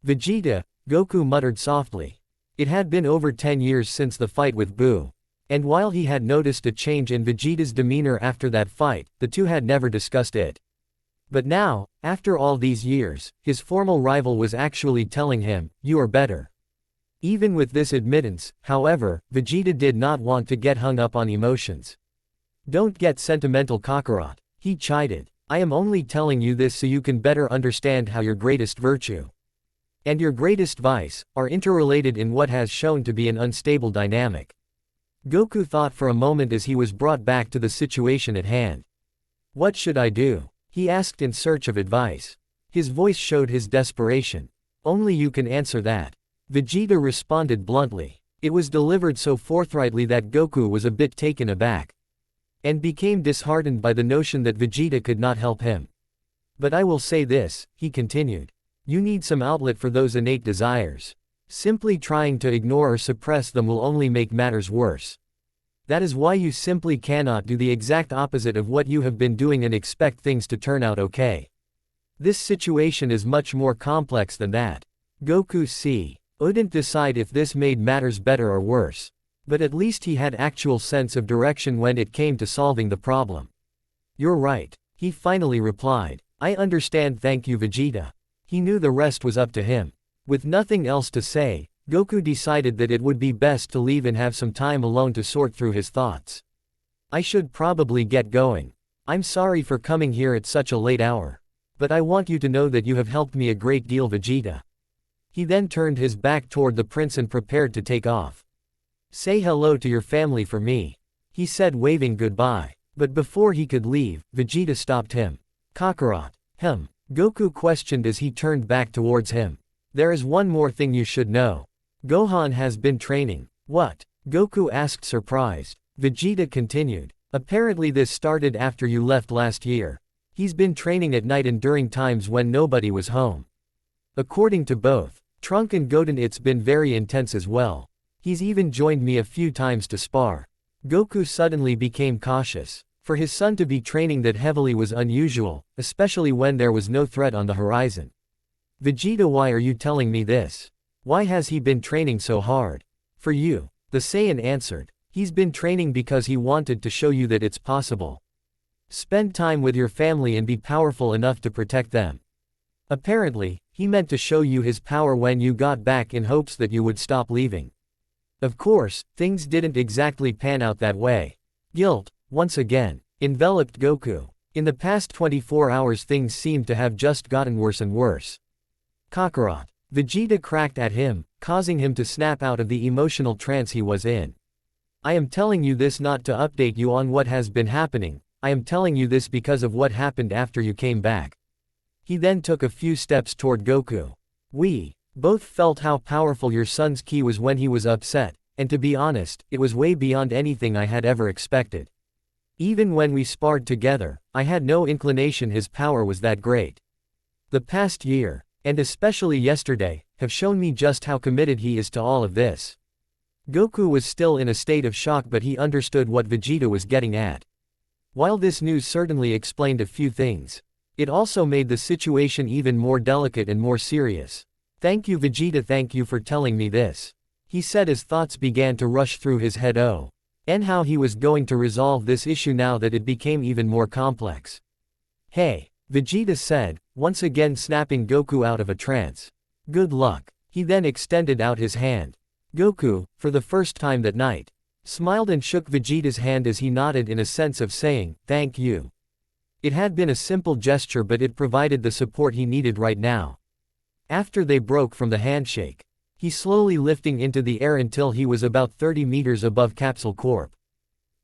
Vegeta, Goku muttered softly. It had been over 10 years since the fight with Boo. And while he had noticed a change in Vegeta's demeanor after that fight, the two had never discussed it. But now, after all these years, his former rival was actually telling him, "You are better." Even with this admittance, however, Vegeta did not want to get hung up on emotions. Don't get sentimental, Kakarot, he chided. I am only telling you this so you can better understand how your greatest virtue and your greatest vice are interrelated in what has shown to be an unstable dynamic. Goku thought for a moment as he was brought back to the situation at hand. What should I do? He asked in search of advice. His voice showed his desperation. Only you can answer that. Vegeta responded bluntly. It was delivered so forthrightly that Goku was a bit taken aback. And became disheartened by the notion that Vegeta could not help him. But I will say this, he continued. You need some outlet for those innate desires. Simply trying to ignore or suppress them will only make matters worse. That is why you simply cannot do the exact opposite of what you have been doing and expect things to turn out okay. This situation is much more complex than that. Goku couldn't decide if this made matters better or worse. But at least he had actual sense of direction when it came to solving the problem. You're right, he finally replied. I understand, thank you, Vegeta. He knew the rest was up to him. With nothing else to say, Goku decided that it would be best to leave and have some time alone to sort through his thoughts. I should probably get going. I'm sorry for coming here at such a late hour. But I want you to know that you have helped me a great deal, Vegeta. He then turned his back toward the prince and prepared to take off. Say hello to your family for me, he said, waving goodbye. But before he could leave, Vegeta stopped him. Kakarot. Goku questioned as he turned back towards him. There is one more thing you should know. Gohan has been training. What? Goku asked, surprised. Vegeta continued. Apparently this started after you left last year. He's been training at night and during times when nobody was home. According to both Trunk and Goten, it's been very intense as well. He's even joined me a few times to spar. Goku suddenly became cautious. For his son to be training that heavily was unusual, especially when there was no threat on the horizon. Vegeta, why are you telling me this? Why has he been training so hard? For you, the Saiyan answered. He's been training because he wanted to show you that it's possible. Spend time with your family and be powerful enough to protect them. Apparently, he meant to show you his power when you got back in hopes that you would stop leaving. Of course, things didn't exactly pan out that way. Guilt, once again, enveloped Goku. In the past 24 hours things seemed to have just gotten worse and worse. Kakarot. Vegeta cracked at him, causing him to snap out of the emotional trance he was in. I am telling you this not to update you on what has been happening, I am telling you this because of what happened after you came back. He then took a few steps toward Goku. We both felt how powerful your son's ki was when he was upset, and to be honest, it was way beyond anything I had ever expected. Even when we sparred together, I had no inclination his power was that great. The past year, and especially yesterday, have shown me just how committed he is to all of this. Goku was still in a state of shock, but he understood what Vegeta was getting at. While this news certainly explained a few things, it also made the situation even more delicate and more serious. Thank you, Vegeta, thank you for telling me this, he said as thoughts began to rush through his head. And how he was going to resolve this issue now that it became even more complex. Hey, Vegeta said, once again snapping Goku out of a trance. Good luck. He then extended out his hand. Goku, for the first time that night, smiled and shook Vegeta's hand as he nodded in a sense of saying, thank you. It had been a simple gesture, but it provided the support he needed right now. After they broke from the handshake, he slowly lifting into the air until he was about 30 meters above Capsule Corp.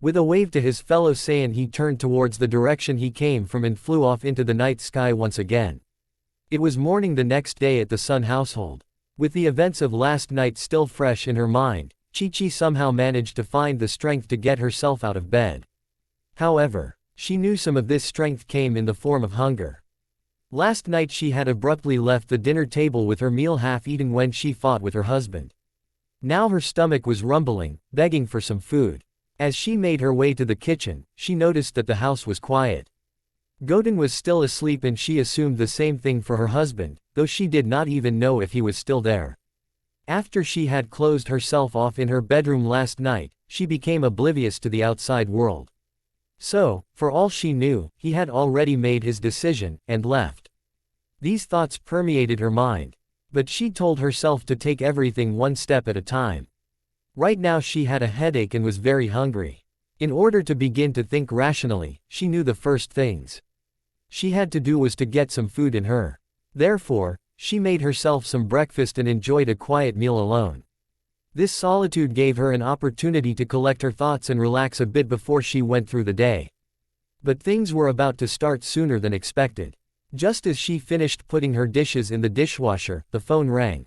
With a wave to his fellow Saiyan, he turned towards the direction he came from and flew off into the night sky once again. It was morning the next day at the Sun household. With the events of last night still fresh in her mind, Chi-Chi somehow managed to find the strength to get herself out of bed. However, she knew some of this strength came in the form of hunger. Last night she had abruptly left the dinner table with her meal half-eaten when she fought with her husband. Now her stomach was rumbling, begging for some food. As she made her way to the kitchen, she noticed that the house was quiet. Goten was still asleep and she assumed the same thing for her husband, though she did not even know if he was still there. After she had closed herself off in her bedroom last night, she became oblivious to the outside world. So, for all she knew, he had already made his decision, and left. These thoughts permeated her mind. But she told herself to take everything one step at a time. Right now she had a headache and was very hungry. In order to begin to think rationally, she knew the first things she had to do was to get some food in her. Therefore, she made herself some breakfast and enjoyed a quiet meal alone. This solitude gave her an opportunity to collect her thoughts and relax a bit before she went through the day. But things were about to start sooner than expected. Just as she finished putting her dishes in the dishwasher, the phone rang.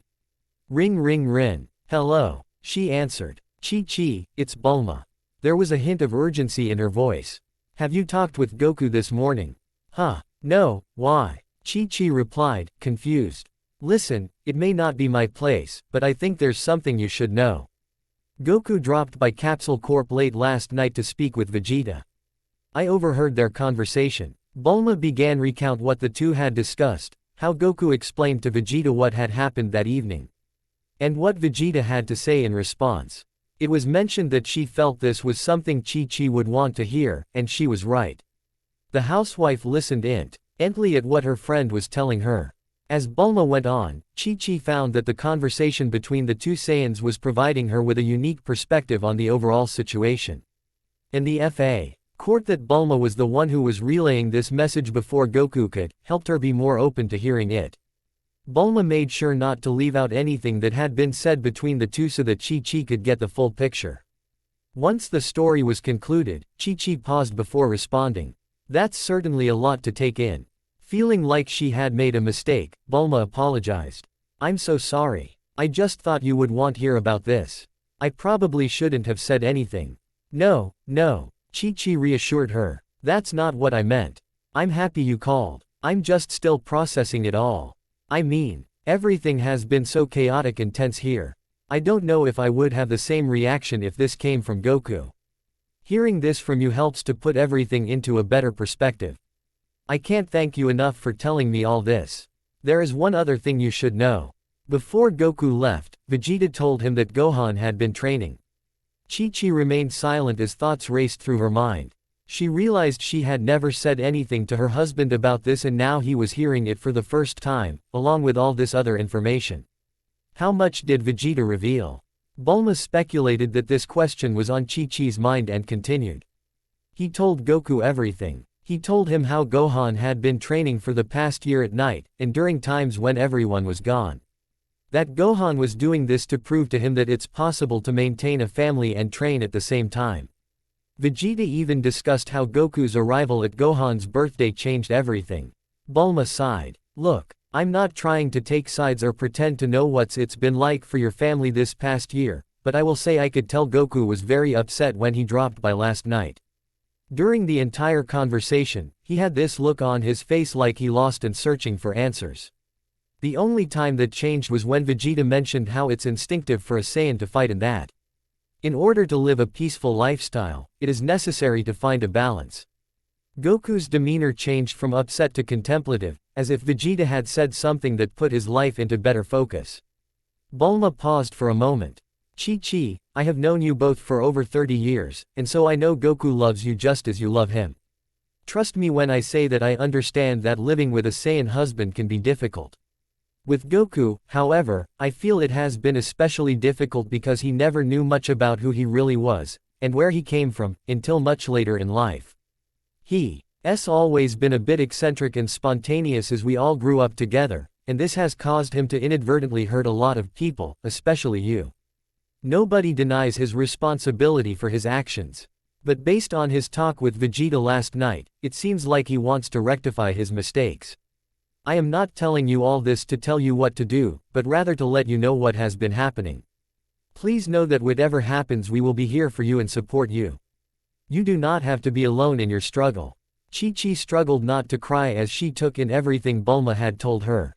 Ring ring ring. Hello, she answered. Chi-Chi, it's Bulma. There was a hint of urgency in her voice. Have you talked with Goku this morning? No, why? Chi-Chi replied, confused. Listen, it may not be my place, but I think there's something you should know. Goku dropped by Capsule Corp late last night to speak with Vegeta. I overheard their conversation. Bulma began recount what the two had discussed, how Goku explained to Vegeta what had happened that evening, and what Vegeta had to say in response. It was mentioned that she felt this was something Chi-Chi would want to hear, and she was right. The housewife listened intently at what her friend was telling her. As Bulma went on, Chi-Chi found that the conversation between the two Saiyans was providing her with a unique perspective on the overall situation. In the F.A. court that Bulma was the one who was relaying this message before Goku could, helped her be more open to hearing it. Bulma made sure not to leave out anything that had been said between the two so that Chi-Chi could get the full picture. Once the story was concluded, Chi-Chi paused before responding. That's certainly a lot to take in. Feeling like she had made a mistake, Bulma apologized. I'm so sorry. I just thought you would want to hear about this. I probably shouldn't have said anything. No, Chi-Chi reassured her. That's not what I meant. I'm happy you called. I'm just still processing it all. I mean, everything has been so chaotic and tense here. I don't know if I would have the same reaction if this came from Goku. Hearing this from you helps to put everything into a better perspective. I can't thank you enough for telling me all this. There is one other thing you should know. Before Goku left, Vegeta told him that Gohan had been training. Chi-Chi remained silent as thoughts raced through her mind. She realized she had never said anything to her husband about this and now he was hearing it for the first time, along with all this other information. How much did Vegeta reveal? Bulma speculated that this question was on Chi-Chi's mind and continued. He told Goku everything. He told him how Gohan had been training for the past year at night, and during times when everyone was gone. That Gohan was doing this to prove to him that it's possible to maintain a family and train at the same time. Vegeta even discussed how Goku's arrival at Gohan's birthday changed everything. Bulma sighed. Look, I'm not trying to take sides or pretend to know what it's been like for your family this past year, but I will say I could tell Goku was very upset when he dropped by last night. During the entire conversation, he had this look on his face like he lost and searching for answers. The only time that changed was when Vegeta mentioned how it's instinctive for a Saiyan to fight and that, in order to live a peaceful lifestyle, it is necessary to find a balance. Goku's demeanor changed from upset to contemplative, as if Vegeta had said something that put his life into better focus. Bulma paused for a moment. Chi-Chi, I have known you both for over 30 years, and so I know Goku loves you just as you love him. Trust me when I say that I understand that living with a Saiyan husband can be difficult. With Goku, however, I feel it has been especially difficult because he never knew much about who he really was, and where he came from, until much later in life. He's always been a bit eccentric and spontaneous as we all grew up together, and this has caused him to inadvertently hurt a lot of people, especially you. Nobody denies his responsibility for his actions. But based on his talk with Vegeta last night, it seems like he wants to rectify his mistakes. I am not telling you all this to tell you what to do, but rather to let you know what has been happening. Please know that whatever happens we will be here for you and support you. You do not have to be alone in your struggle. Chi-Chi struggled not to cry as she took in everything Bulma had told her.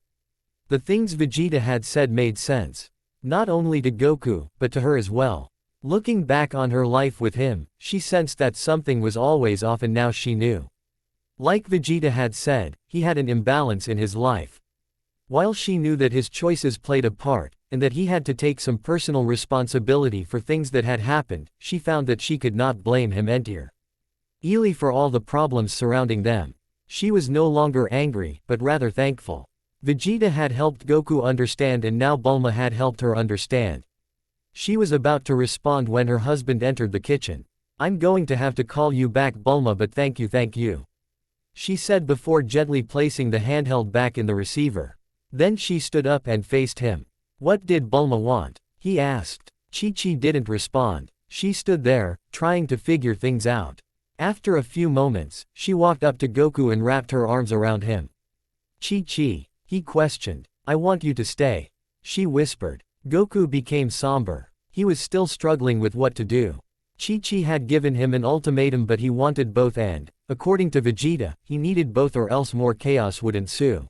The things Vegeta had said made sense. Not only to Goku, but to her as well. Looking back on her life with him, she sensed that something was always off and now she knew. Like Vegeta had said, he had an imbalance in his life. While she knew that his choices played a part, and that he had to take some personal responsibility for things that had happened, she found that she could not blame him entirely for all the problems surrounding them. She was no longer angry, but rather thankful. Vegeta had helped Goku understand and now Bulma had helped her understand. She was about to respond when her husband entered the kitchen. I'm going to have to call you back Bulma, but thank you. She said before gently placing the handheld back in the receiver. Then she stood up and faced him. What did Bulma want? He asked. Chi-Chi didn't respond. She stood there, trying to figure things out. After a few moments, she walked up to Goku and wrapped her arms around him. Chi-Chi, he questioned. I want you to stay. She whispered. Goku became somber. He was still struggling with what to do. Chi-Chi had given him an ultimatum but he wanted both and, according to Vegeta, he needed both or else more chaos would ensue.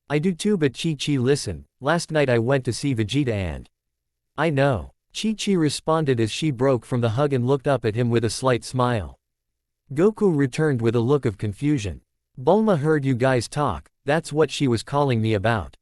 I do too, but Chi-Chi listen, last night I went to see Vegeta and I know. Chi-Chi responded as she broke from the hug and looked up at him with a slight smile. Goku returned with a look of confusion. Bulma heard you guys talk, that's what she was calling me about.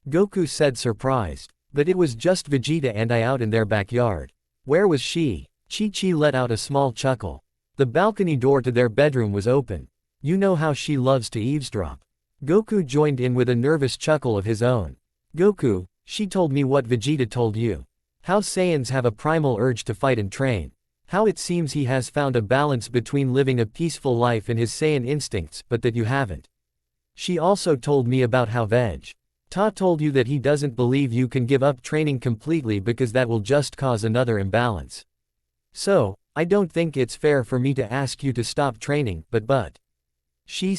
Goku said surprised. But it was just Vegeta and I out in their backyard. Where was she? Chi-Chi let out a small chuckle. The balcony door to their bedroom was open. You know how she loves to eavesdrop. Goku joined in with a nervous chuckle of his own. Goku, she told me what Vegeta told you. How Saiyans have a primal urge to fight and train. How it seems he has found a balance between living a peaceful life and his Saiyan instincts, but that you haven't. She also told me about how Vegeta told you that he doesn't believe you can give up training completely because that will just cause another imbalance. So, I don't think it's fair for me to ask you to stop training, but. She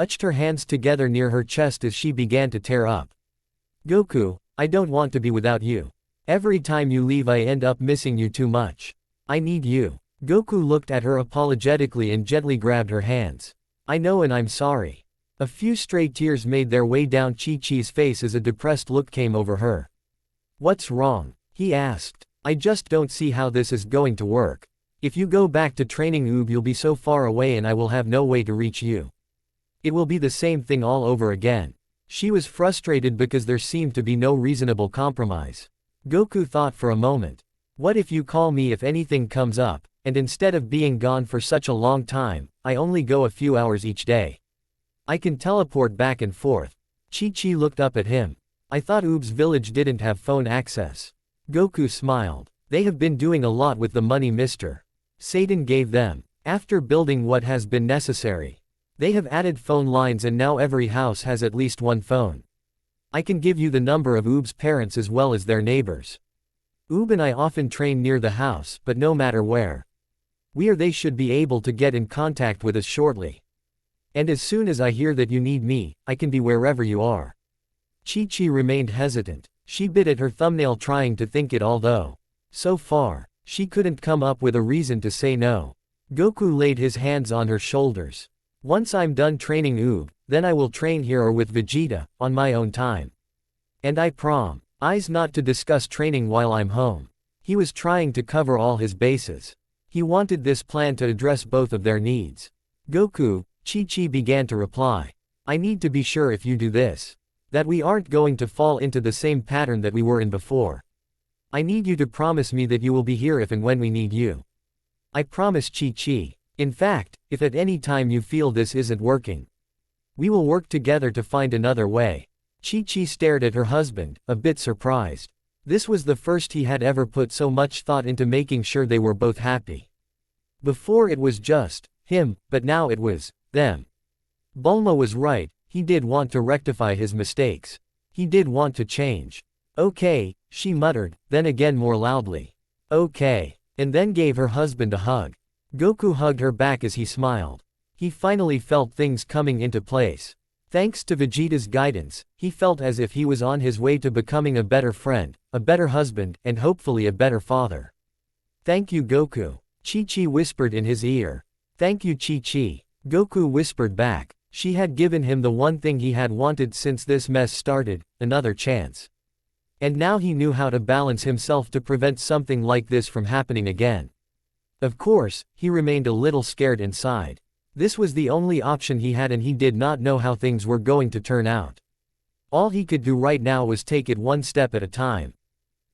clutched her hands together near her chest as she began to tear up. Goku, I don't want to be without you. Every time you leave I end up missing you too much. I need you. Goku looked at her apologetically and gently grabbed her hands. I know and I'm sorry. A few stray tears made their way down Chi-Chi's face as a depressed look came over her. What's wrong? He asked. I just don't see how this is going to work. If you go back to training you'll be so far away and I will have no way to reach you. It will be the same thing all over again. She was frustrated because there seemed to be no reasonable compromise. Goku thought for a moment. What if you call me if anything comes up, and instead of being gone for such a long time, I only go a few hours each day. I can teleport back and forth. Chi-Chi looked up at him. I thought Oob's village didn't have phone access. Goku smiled. They have been doing a lot with the money Mr. Satan gave them. After building what has been necessary. They have added phone lines and now every house has at least one phone. I can give you the number of Oob's parents as well as their neighbors. Oob and I often train near the house, but no matter where they should be able to get in contact with us shortly. And as soon as I hear that you need me, I can be wherever you are. Chi-Chi remained hesitant. She bit at her thumbnail trying to think it all though. So far, she couldn't come up with a reason to say no. Goku laid his hands on her shoulders. Once I'm done training Oob, then I will train here or with Vegeta, on my own time. And I promise not to discuss training while I'm home. He was trying to cover all his bases. He wanted this plan to address both of their needs. Goku, Chi-Chi began to reply. I need to be sure if you do this, that we aren't going to fall into the same pattern that we were in before. I need you to promise me that you will be here if and when we need you. I promise, Chi-Chi. In fact, if at any time you feel this isn't working, we will work together to find another way. Chi-Chi stared at her husband, a bit surprised. This was the first he had ever put so much thought into making sure they were both happy. Before it was just him, but now it was them. Bulma was right, he did want to rectify his mistakes. He did want to change. Okay, she muttered, then again more loudly. Okay, and then gave her husband a hug. Goku hugged her back as he smiled. He finally felt things coming into place. Thanks to Vegeta's guidance, he felt as if he was on his way to becoming a better friend, a better husband, and hopefully a better father. Thank you, Goku. Chi-Chi whispered in his ear. Thank you, Chi-Chi. Goku whispered back. She had given him the one thing he had wanted since this mess started, another chance. And now he knew how to balance himself to prevent something like this from happening again. Of course, he remained a little scared inside. This was the only option he had and he did not know how things were going to turn out. All he could do right now was take it one step at a time.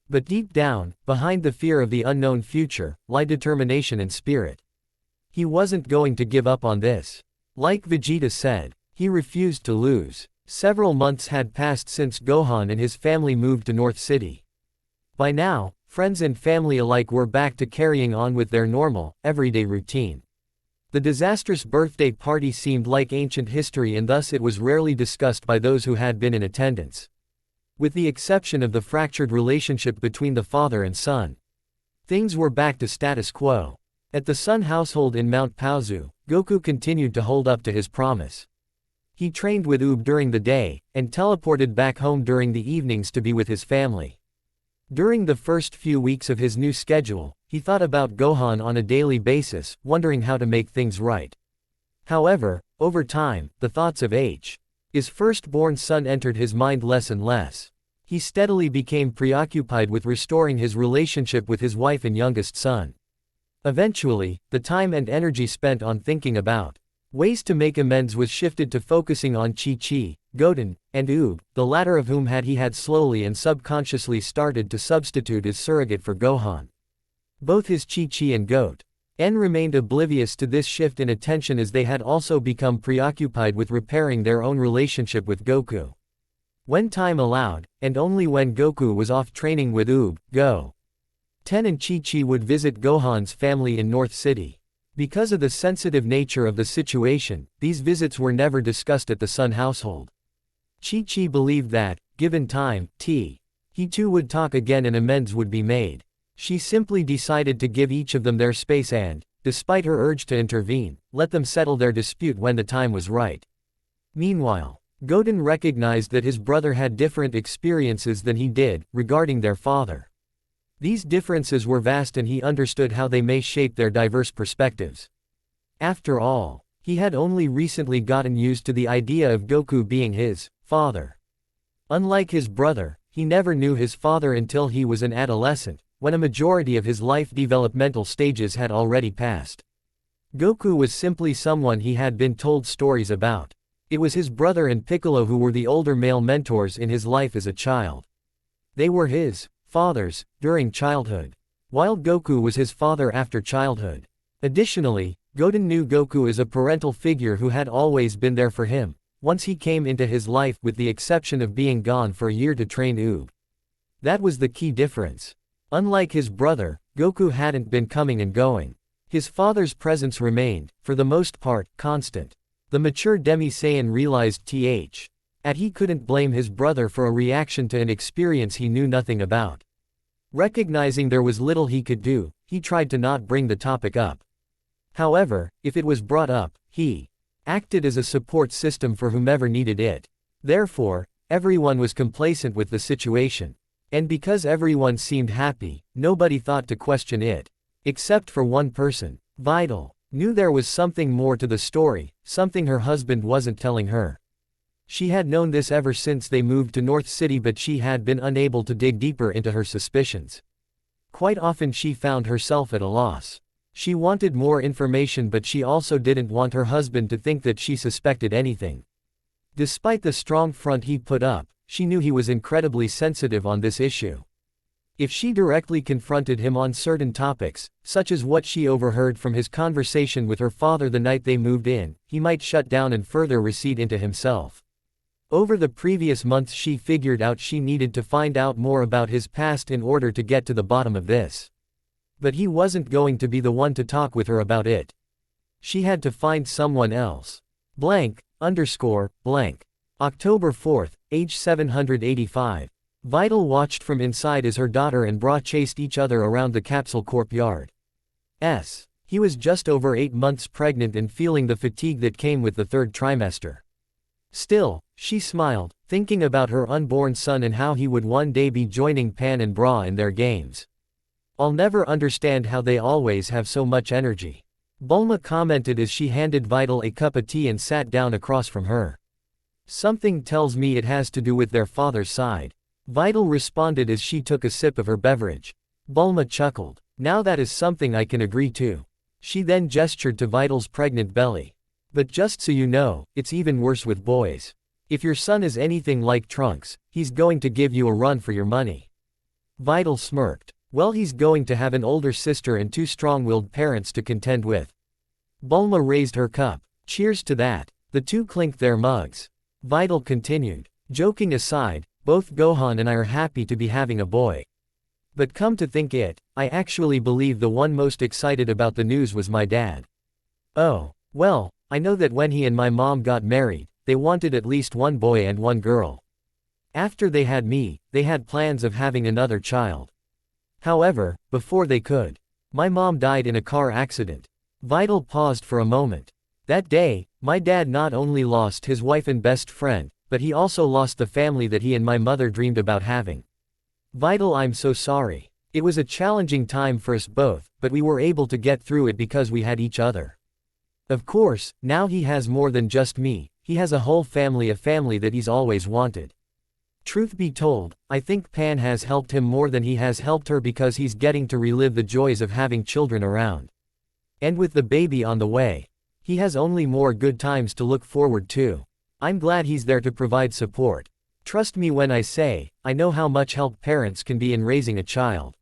But deep down, behind the fear of the unknown future, lie determination and spirit. He wasn't going to give up on this. Like Vegeta said, he refused to lose. Several months had passed since Gohan and his family moved to North City. By now, friends and family alike were back to carrying on with their normal, everyday routine. The disastrous birthday party seemed like ancient history and thus it was rarely discussed by those who had been in attendance. With the exception of the fractured relationship between the father and son. Things were back to status quo. At the Sun household in Mount Paozu, Goku continued to hold up to his promise. He trained with Oob during the day, and teleported back home during the evenings to be with his family. During the first few weeks of his new schedule, he thought about Gohan on a daily basis, wondering how to make things right. However, over time, the thoughts of his firstborn son entered his mind less and less. He steadily became preoccupied with restoring his relationship with his wife and youngest son. Eventually, the time and energy spent on thinking about ways to make amends was shifted to focusing on Chi-Chi, Goten, and Oob, the latter of whom he had slowly and subconsciously started to substitute as surrogate for Gohan. Both his Chi-Chi and N remained oblivious to this shift in attention as they had also become preoccupied with repairing their own relationship with Goku. When time allowed, and only when Goku was off training with Go, Ten and Chi-Chi would visit Gohan's family in North City. Because of the sensitive nature of the situation, these visits were never discussed at the Sun household. Chi-Chi believed that, given time, he too would talk again and amends would be made. She simply decided to give each of them their space and, despite her urge to intervene, let them settle their dispute when the time was right. Meanwhile, Goten recognized that his brother had different experiences than he did, regarding their father. These differences were vast and he understood how they may shape their diverse perspectives. After all, he had only recently gotten used to the idea of Goku being his father. Unlike his brother, he never knew his father until he was an adolescent, when a majority of his life developmental stages had already passed. Goku was simply someone he had been told stories about. It was his brother and Piccolo who were the older male mentors in his life as a child. They were his fathers during childhood, while Goku was his father after childhood. Additionally, Goten knew Goku as a parental figure who had always been there for him, once he came into his life with the exception of being gone for a year to train Oob. That was the key difference. Unlike his brother, Goku hadn't been coming and going. His father's presence remained, for the most part, constant. The mature Demi-Saiyan realized that he couldn't blame his brother for a reaction to an experience he knew nothing about. Recognizing there was little he could do, he tried to not bring the topic up. However, if it was brought up, he acted as a support system for whomever needed it. Therefore, everyone was complacent with the situation. And because everyone seemed happy, nobody thought to question it. Except for one person. Vital knew there was something more to the story, something her husband wasn't telling her. She had known this ever since they moved to North City, but she had been unable to dig deeper into her suspicions. Quite often she found herself at a loss. She wanted more information, but she also didn't want her husband to think that she suspected anything. Despite the strong front he put up, she knew he was incredibly sensitive on this issue. If she directly confronted him on certain topics, such as what she overheard from his conversation with her father the night they moved in, he might shut down and further recede into himself. Over the previous months she figured out she needed to find out more about his past in order to get to the bottom of this. But he wasn't going to be the one to talk with her about it. She had to find someone else. October 4th, age 785. Vital watched from inside as her daughter and Bra chased each other around the capsule courtyard. He was just over 8 months pregnant and feeling the fatigue that came with the third trimester. Still, she smiled, thinking about her unborn son and how he would one day be joining Pan and Bra in their games. I'll never understand how they always have so much energy. Bulma commented as she handed Vital a cup of tea and sat down across from her. Something tells me it has to do with their father's side. Vital responded as she took a sip of her beverage. Bulma chuckled. Now that is something I can agree to. She then gestured to Vital's pregnant belly. But just so you know, it's even worse with boys. If your son is anything like Trunks, he's going to give you a run for your money. Vital smirked. Well, he's going to have an older sister and 2 strong-willed parents to contend with. Bulma raised her cup. Cheers to that. The two clinked their mugs. Vital continued. Joking aside, both Gohan and I are happy to be having a boy. But come to think it, I actually believe the one most excited about the news was my dad. Oh, well, I know that when he and my mom got married, they wanted at least one boy and one girl. After they had me, they had plans of having another child. However, before they could, my mom died in a car accident. Vital paused for a moment. That day, my dad not only lost his wife and best friend, but he also lost the family that he and my mother dreamed about having. Vital, I'm so sorry. It was a challenging time for us both, but we were able to get through it because we had each other. Of course, now he has more than just me, he has a whole family, a family that he's always wanted. Truth be told, I think Pan has helped him more than he has helped her because he's getting to relive the joys of having children around. And with the baby on the way, he has only more good times to look forward to. I'm glad he's there to provide support. Trust me when I say, I know how much help parents can be in raising a child.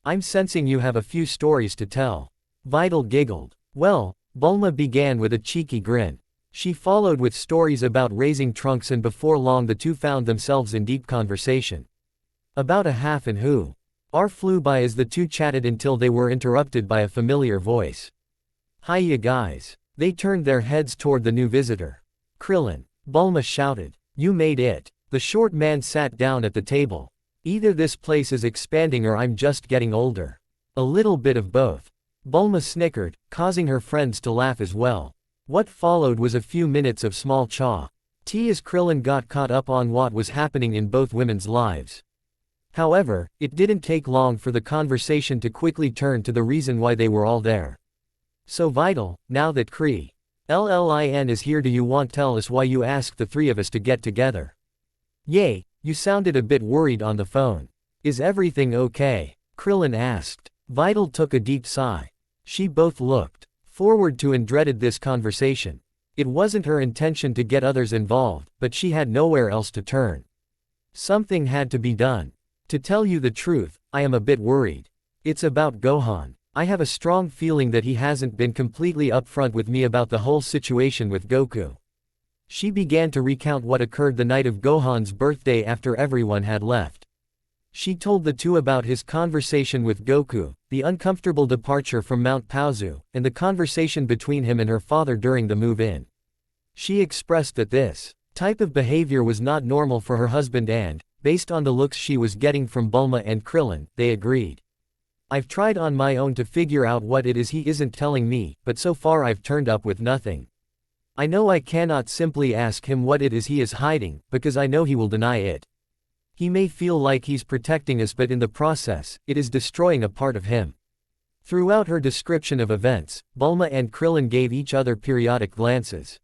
I'm sensing you have a few stories to tell. Vital giggled. Well, Bulma began with a cheeky grin. She followed with stories about raising Trunks, and before long the two found themselves in deep conversation. About a half an hour flew by as the two chatted until they were interrupted by a familiar voice. "Hiya guys." They turned their heads toward the new visitor. "Krillin," Bulma shouted. "You made it." The short man sat down at the table. "Either this place is expanding or I'm just getting older." "A little bit of both." Bulma snickered, causing her friends to laugh as well. What followed was a few minutes of small tea as Krillin got caught up on what was happening in both women's lives. However, it didn't take long for the conversation to quickly turn to the reason why they were all there. "So Vital, now that Krillin is here, do you want to tell us why you asked the three of us to get together?" "Yay, you sounded a bit worried on the phone. Is everything okay?" Krillin asked. Vital took a deep sigh. She both looked forward to and dreaded this conversation. It wasn't her intention to get others involved, but she had nowhere else to turn. Something had to be done. "To tell you the truth, I am a bit worried. It's about Gohan. I have a strong feeling that he hasn't been completely upfront with me about the whole situation with Goku." She began to recount what occurred the night of Gohan's birthday after everyone had left. She told the two about his conversation with Goku, the uncomfortable departure from Mount Paozu, and the conversation between him and her father during the move-in. She expressed that this type of behavior was not normal for her husband and, based on the looks she was getting from Bulma and Krillin, they agreed. "I've tried on my own to figure out what it is he isn't telling me, but so far I've turned up with nothing. I know I cannot simply ask him what it is he is hiding, because I know he will deny it. He may feel like he's protecting us, but in the process, it is destroying a part of him." Throughout her description of events, Bulma and Krillin gave each other periodic glances.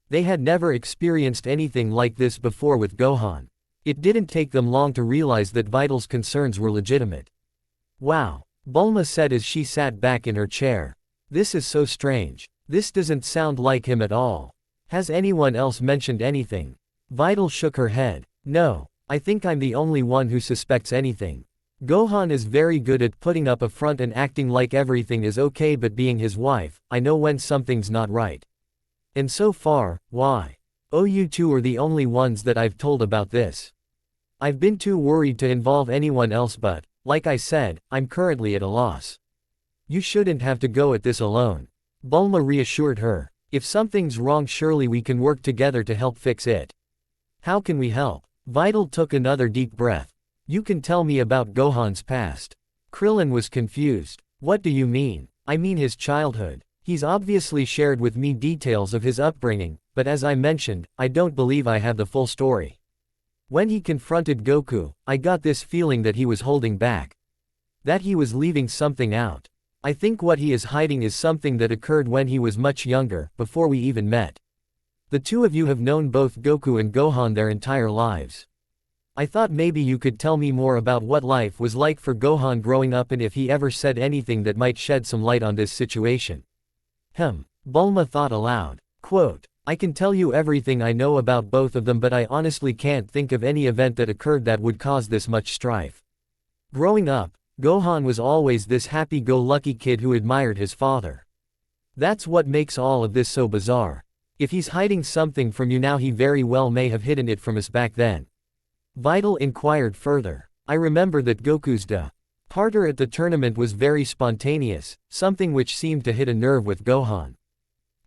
They had never experienced anything like this before with Gohan. It didn't take them long to realize that Vital's concerns were legitimate. "Wow," Bulma said as she sat back in her chair. "This is so strange. This doesn't sound like him at all. Has anyone else mentioned anything?" Vital shook her head. "No. I think I'm the only one who suspects anything. Gohan is very good at putting up a front and acting like everything is okay, but being his wife, I know when something's not right. And so far, you two are the only ones that I've told about this. I've been too worried to involve anyone else, but, like I said, I'm currently at a loss. You shouldn't have to go at this alone." Bulma reassured her. "If something's wrong, surely we can work together to help fix it." "How can we help?" Vital took another deep breath. "You can tell me about Gohan's past." Krillin was confused. "What do you mean?" "I mean his childhood. He's obviously shared with me details of his upbringing, but as I mentioned, I don't believe I have the full story. When he confronted Goku, I got this feeling that he was holding back. That he was leaving something out. I think what he is hiding is something that occurred when he was much younger, before we even met. The two of you have known both Goku and Gohan their entire lives. I thought maybe you could tell me more about what life was like for Gohan growing up and if he ever said anything that might shed some light on this situation." Bulma thought aloud. Quote, "I can tell you everything I know about both of them, but I honestly can't think of any event that occurred that would cause this much strife. Growing up, Gohan was always this happy-go-lucky kid who admired his father. That's what makes all of this so bizarre. If he's hiding something from you now, he very well may have hidden it from us back then." Vital inquired further. "I remember that Goku's departure at the tournament was very spontaneous, something which seemed to hit a nerve with Gohan.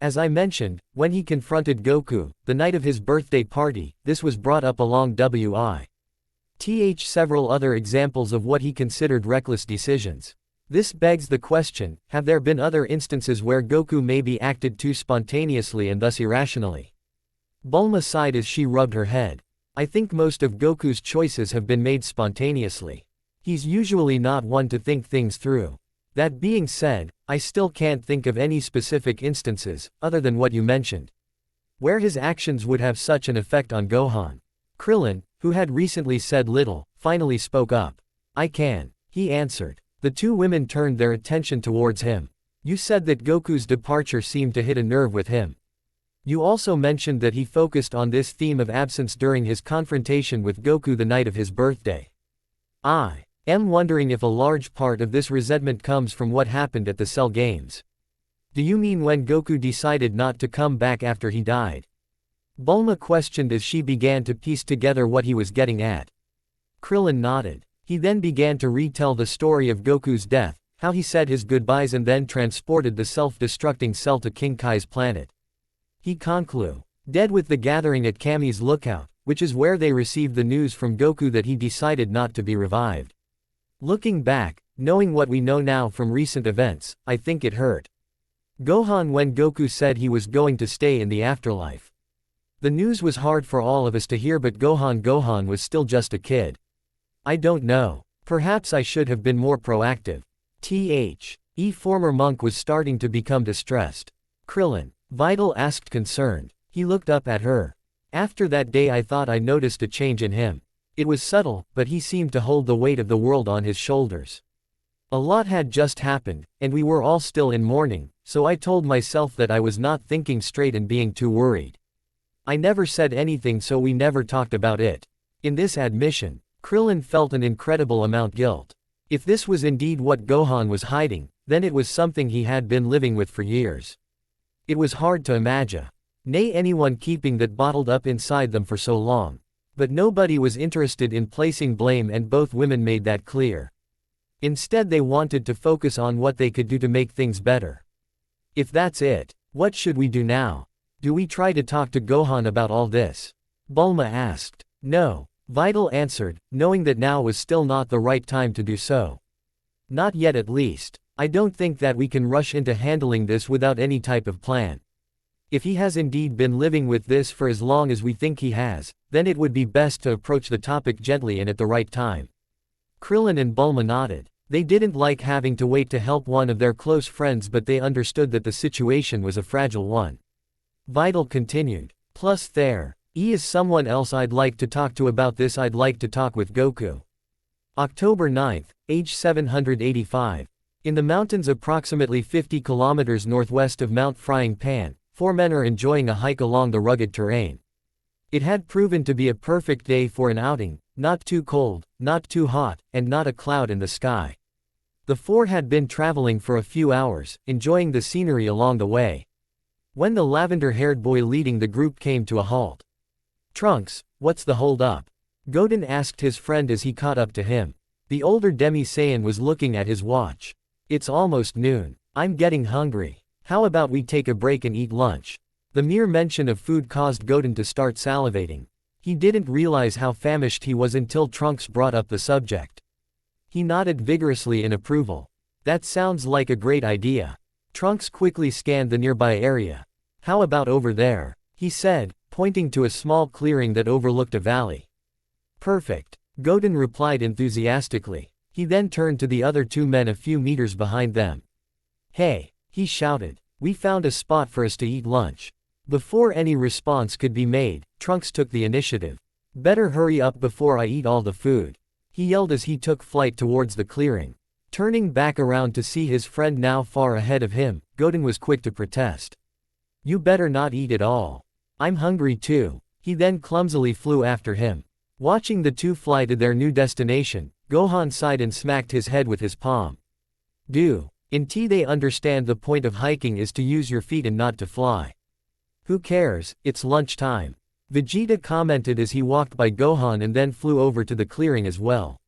As I mentioned, when he confronted Goku, the night of his birthday party, this was brought up along with several other examples of what he considered reckless decisions. This begs the question, have there been other instances where Goku maybe acted too spontaneously and thus irrationally?" Bulma sighed as she rubbed her head. "I think most of Goku's choices have been made spontaneously. He's usually not one to think things through. That being said, I still can't think of any specific instances, other than what you mentioned, where his actions would have such an effect on Gohan." Krillin, who had recently said little, finally spoke up. "I can," he answered. The two women turned their attention towards him. "You said that Goku's departure seemed to hit a nerve with him. You also mentioned that he focused on this theme of absence during his confrontation with Goku the night of his birthday." I'm wondering if a large part of this resentment comes from what happened at the Cell Games. Do you mean when Goku decided not to come back after he died? Bulma questioned as she began to piece together what he was getting at. Krillin nodded. He then began to retell the story of Goku's death, how he said his goodbyes and then transported the self-destructing cell to King Kai's planet. He concluded, dead with the gathering at Kami's lookout, which is where they received the news from Goku that he decided not to be revived. Looking back, knowing what we know now from recent events, I think it hurt Gohan when Goku said he was going to stay in the afterlife. The news was hard for all of us to hear, but Gohan was still just a kid. I don't know. Perhaps I should have been more proactive. Former monk was starting to become distressed. Krillin. Vidal asked concerned. He looked up at her. After that day I thought I noticed a change in him. It was subtle, but he seemed to hold the weight of the world on his shoulders. A lot had just happened, and we were all still in mourning, so I told myself that I was not thinking straight and being too worried. I never said anything, so we never talked about it. In this admission, Krillin felt an incredible amount of guilt. If this was indeed what Gohan was hiding, then it was something he had been living with for years. It was hard to imagine anyone keeping that bottled up inside them for so long. But nobody was interested in placing blame, and both women made that clear. Instead, they wanted to focus on what they could do to make things better. If that's it, what should we do now? Do we try to talk to Gohan about all this? Bulma asked. No, Vidal answered, knowing that now was still not the right time to do so. Not yet, at least. I don't think that we can rush into handling this without any type of plan. If he has indeed been living with this for as long as we think he has, then it would be best to approach the topic gently and at the right time. Krillin and Bulma nodded. They didn't like having to wait to help one of their close friends, but they understood that the situation was a fragile one. Vidal continued. Plus there is someone else I'd like to talk to about this. I'd like to talk with Goku. October 9th, age 785. In the mountains approximately 50 kilometers northwest of Mount Frying Pan, 4 men are enjoying a hike along the rugged terrain. It had proven to be a perfect day for an outing, not too cold, not too hot, and not a cloud in the sky. The 4 had been traveling for a few hours, enjoying the scenery along the way, when the lavender-haired boy leading the group came to a halt. Trunks, what's the hold up? Goten asked his friend as he caught up to him. The older Demi-Saiyan was looking at his watch. It's almost noon. I'm getting hungry. How about we take a break and eat lunch? The mere mention of food caused Goten to start salivating. He didn't realize how famished he was until Trunks brought up the subject. He nodded vigorously in approval. That sounds like a great idea. Trunks quickly scanned the nearby area. How about over there? He said, pointing to a small clearing that overlooked a valley. Perfect. Goten replied enthusiastically. He then turned to the other 2 men a few meters behind them. Hey, he shouted. We found a spot for us to eat lunch. Before any response could be made, Trunks took the initiative. Better hurry up before I eat all the food, he yelled as he took flight towards the clearing. Turning back around to see his friend now far ahead of him, Goten was quick to protest. You better not eat it all. I'm hungry too. He then clumsily flew after him. Watching the 2 fly to their new destination, Gohan sighed and smacked his head with his palm. They understand the point of hiking is to use your feet and not to fly. Who cares, it's lunchtime. Vegeta commented as he walked by Gohan and then flew over to the clearing as well.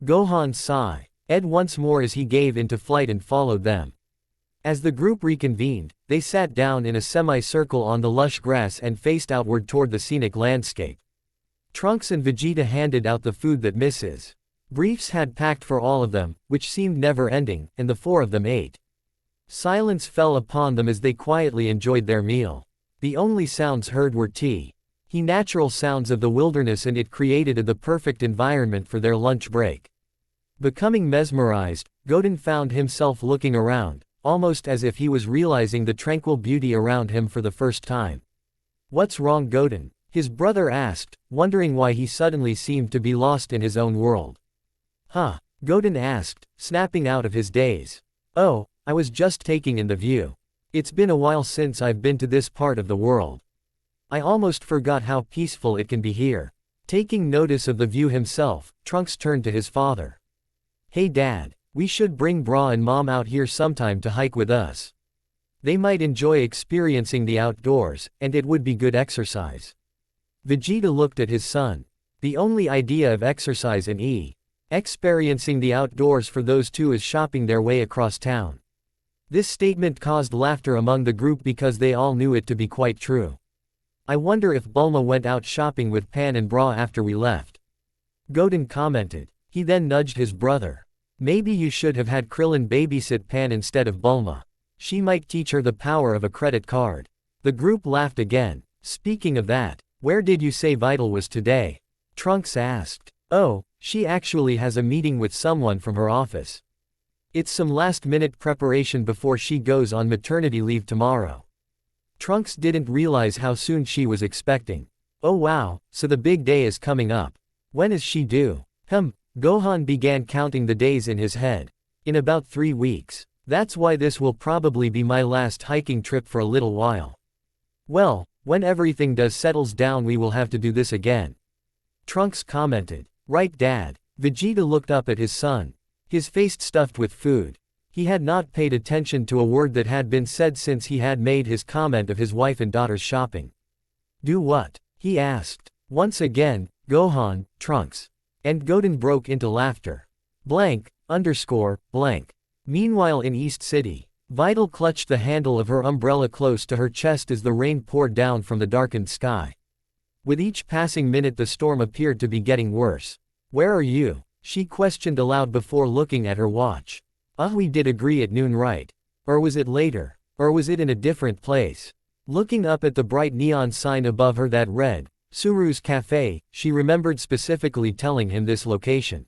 Gohan sighed once more as he gave into flight and followed them. As the group reconvened, they sat down in a semicircle on the lush grass and faced outward toward the scenic landscape. Trunks and Vegeta handed out the food that Mrs. Briefs had packed for all of them, which seemed never-ending, and the 4 of them ate. Silence fell upon them as they quietly enjoyed their meal. The only sounds heard were natural sounds of the wilderness, and it created the perfect environment for their lunch break. Becoming mesmerized, Goten found himself looking around, almost as if he was realizing the tranquil beauty around him for the first time. What's wrong, Goten? His brother asked, wondering why he suddenly seemed to be lost in his own world. Goten asked, snapping out of his daze. Oh, I was just taking in the view. It's been a while since I've been to this part of the world. I almost forgot how peaceful it can be here. Taking notice of the view himself, Trunks turned to his father. Hey Dad, we should bring Bra and Mom out here sometime to hike with us. They might enjoy experiencing the outdoors, and it would be good exercise. Vegeta looked at his son. The only idea of exercise and experiencing the outdoors for those two is shopping their way across town. This statement caused laughter among the group because they all knew it to be quite true. I wonder if Bulma went out shopping with Pan and Bra after we left. Goten commented. He then nudged his brother. Maybe you should have had Krillin babysit Pan instead of Bulma. She might teach her the power of a credit card. The group laughed again. Speaking of that, where did you say Vital was today? Trunks asked. Oh, she actually has a meeting with someone from her office. It's some last-minute preparation before she goes on maternity leave tomorrow. Trunks didn't realize how soon she was expecting. Oh wow, so the big day is coming up. When is she due? Gohan began counting the days in his head. In about 3 weeks. That's why this will probably be my last hiking trip for a little while. Well, when everything settles down we will have to do this again. Trunks commented. Right Dad. Vegeta looked up at his son. His face stuffed with food. He had not paid attention to a word that had been said since he had made his comment of his wife and daughter's shopping. Do what? He asked. Once again, Gohan, Trunks. And Goten broke into laughter. Blank. Meanwhile in East City, Vital clutched the handle of her umbrella close to her chest as the rain poured down from the darkened sky. With each passing minute the storm appeared to be getting worse. Where are you? She questioned aloud before looking at her watch. We did agree at noon, right? Or was it later? Or was it in a different place? Looking up at the bright neon sign above her that read, Suru's Cafe, she remembered specifically telling him this location.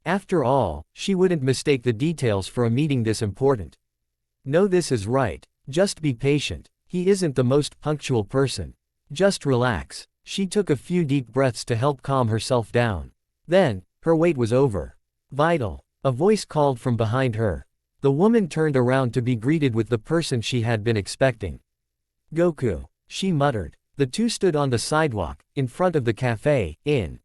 After all, she wouldn't mistake the details for a meeting this important. No, this is right. Just be patient. He isn't the most punctual person. Just relax. She took a few deep breaths to help calm herself down. Then, her wait was over. Vital. A voice called from behind her. The woman turned around to be greeted with the person she had been expecting. Goku. She muttered. The two stood on the sidewalk, in front of the cafe, in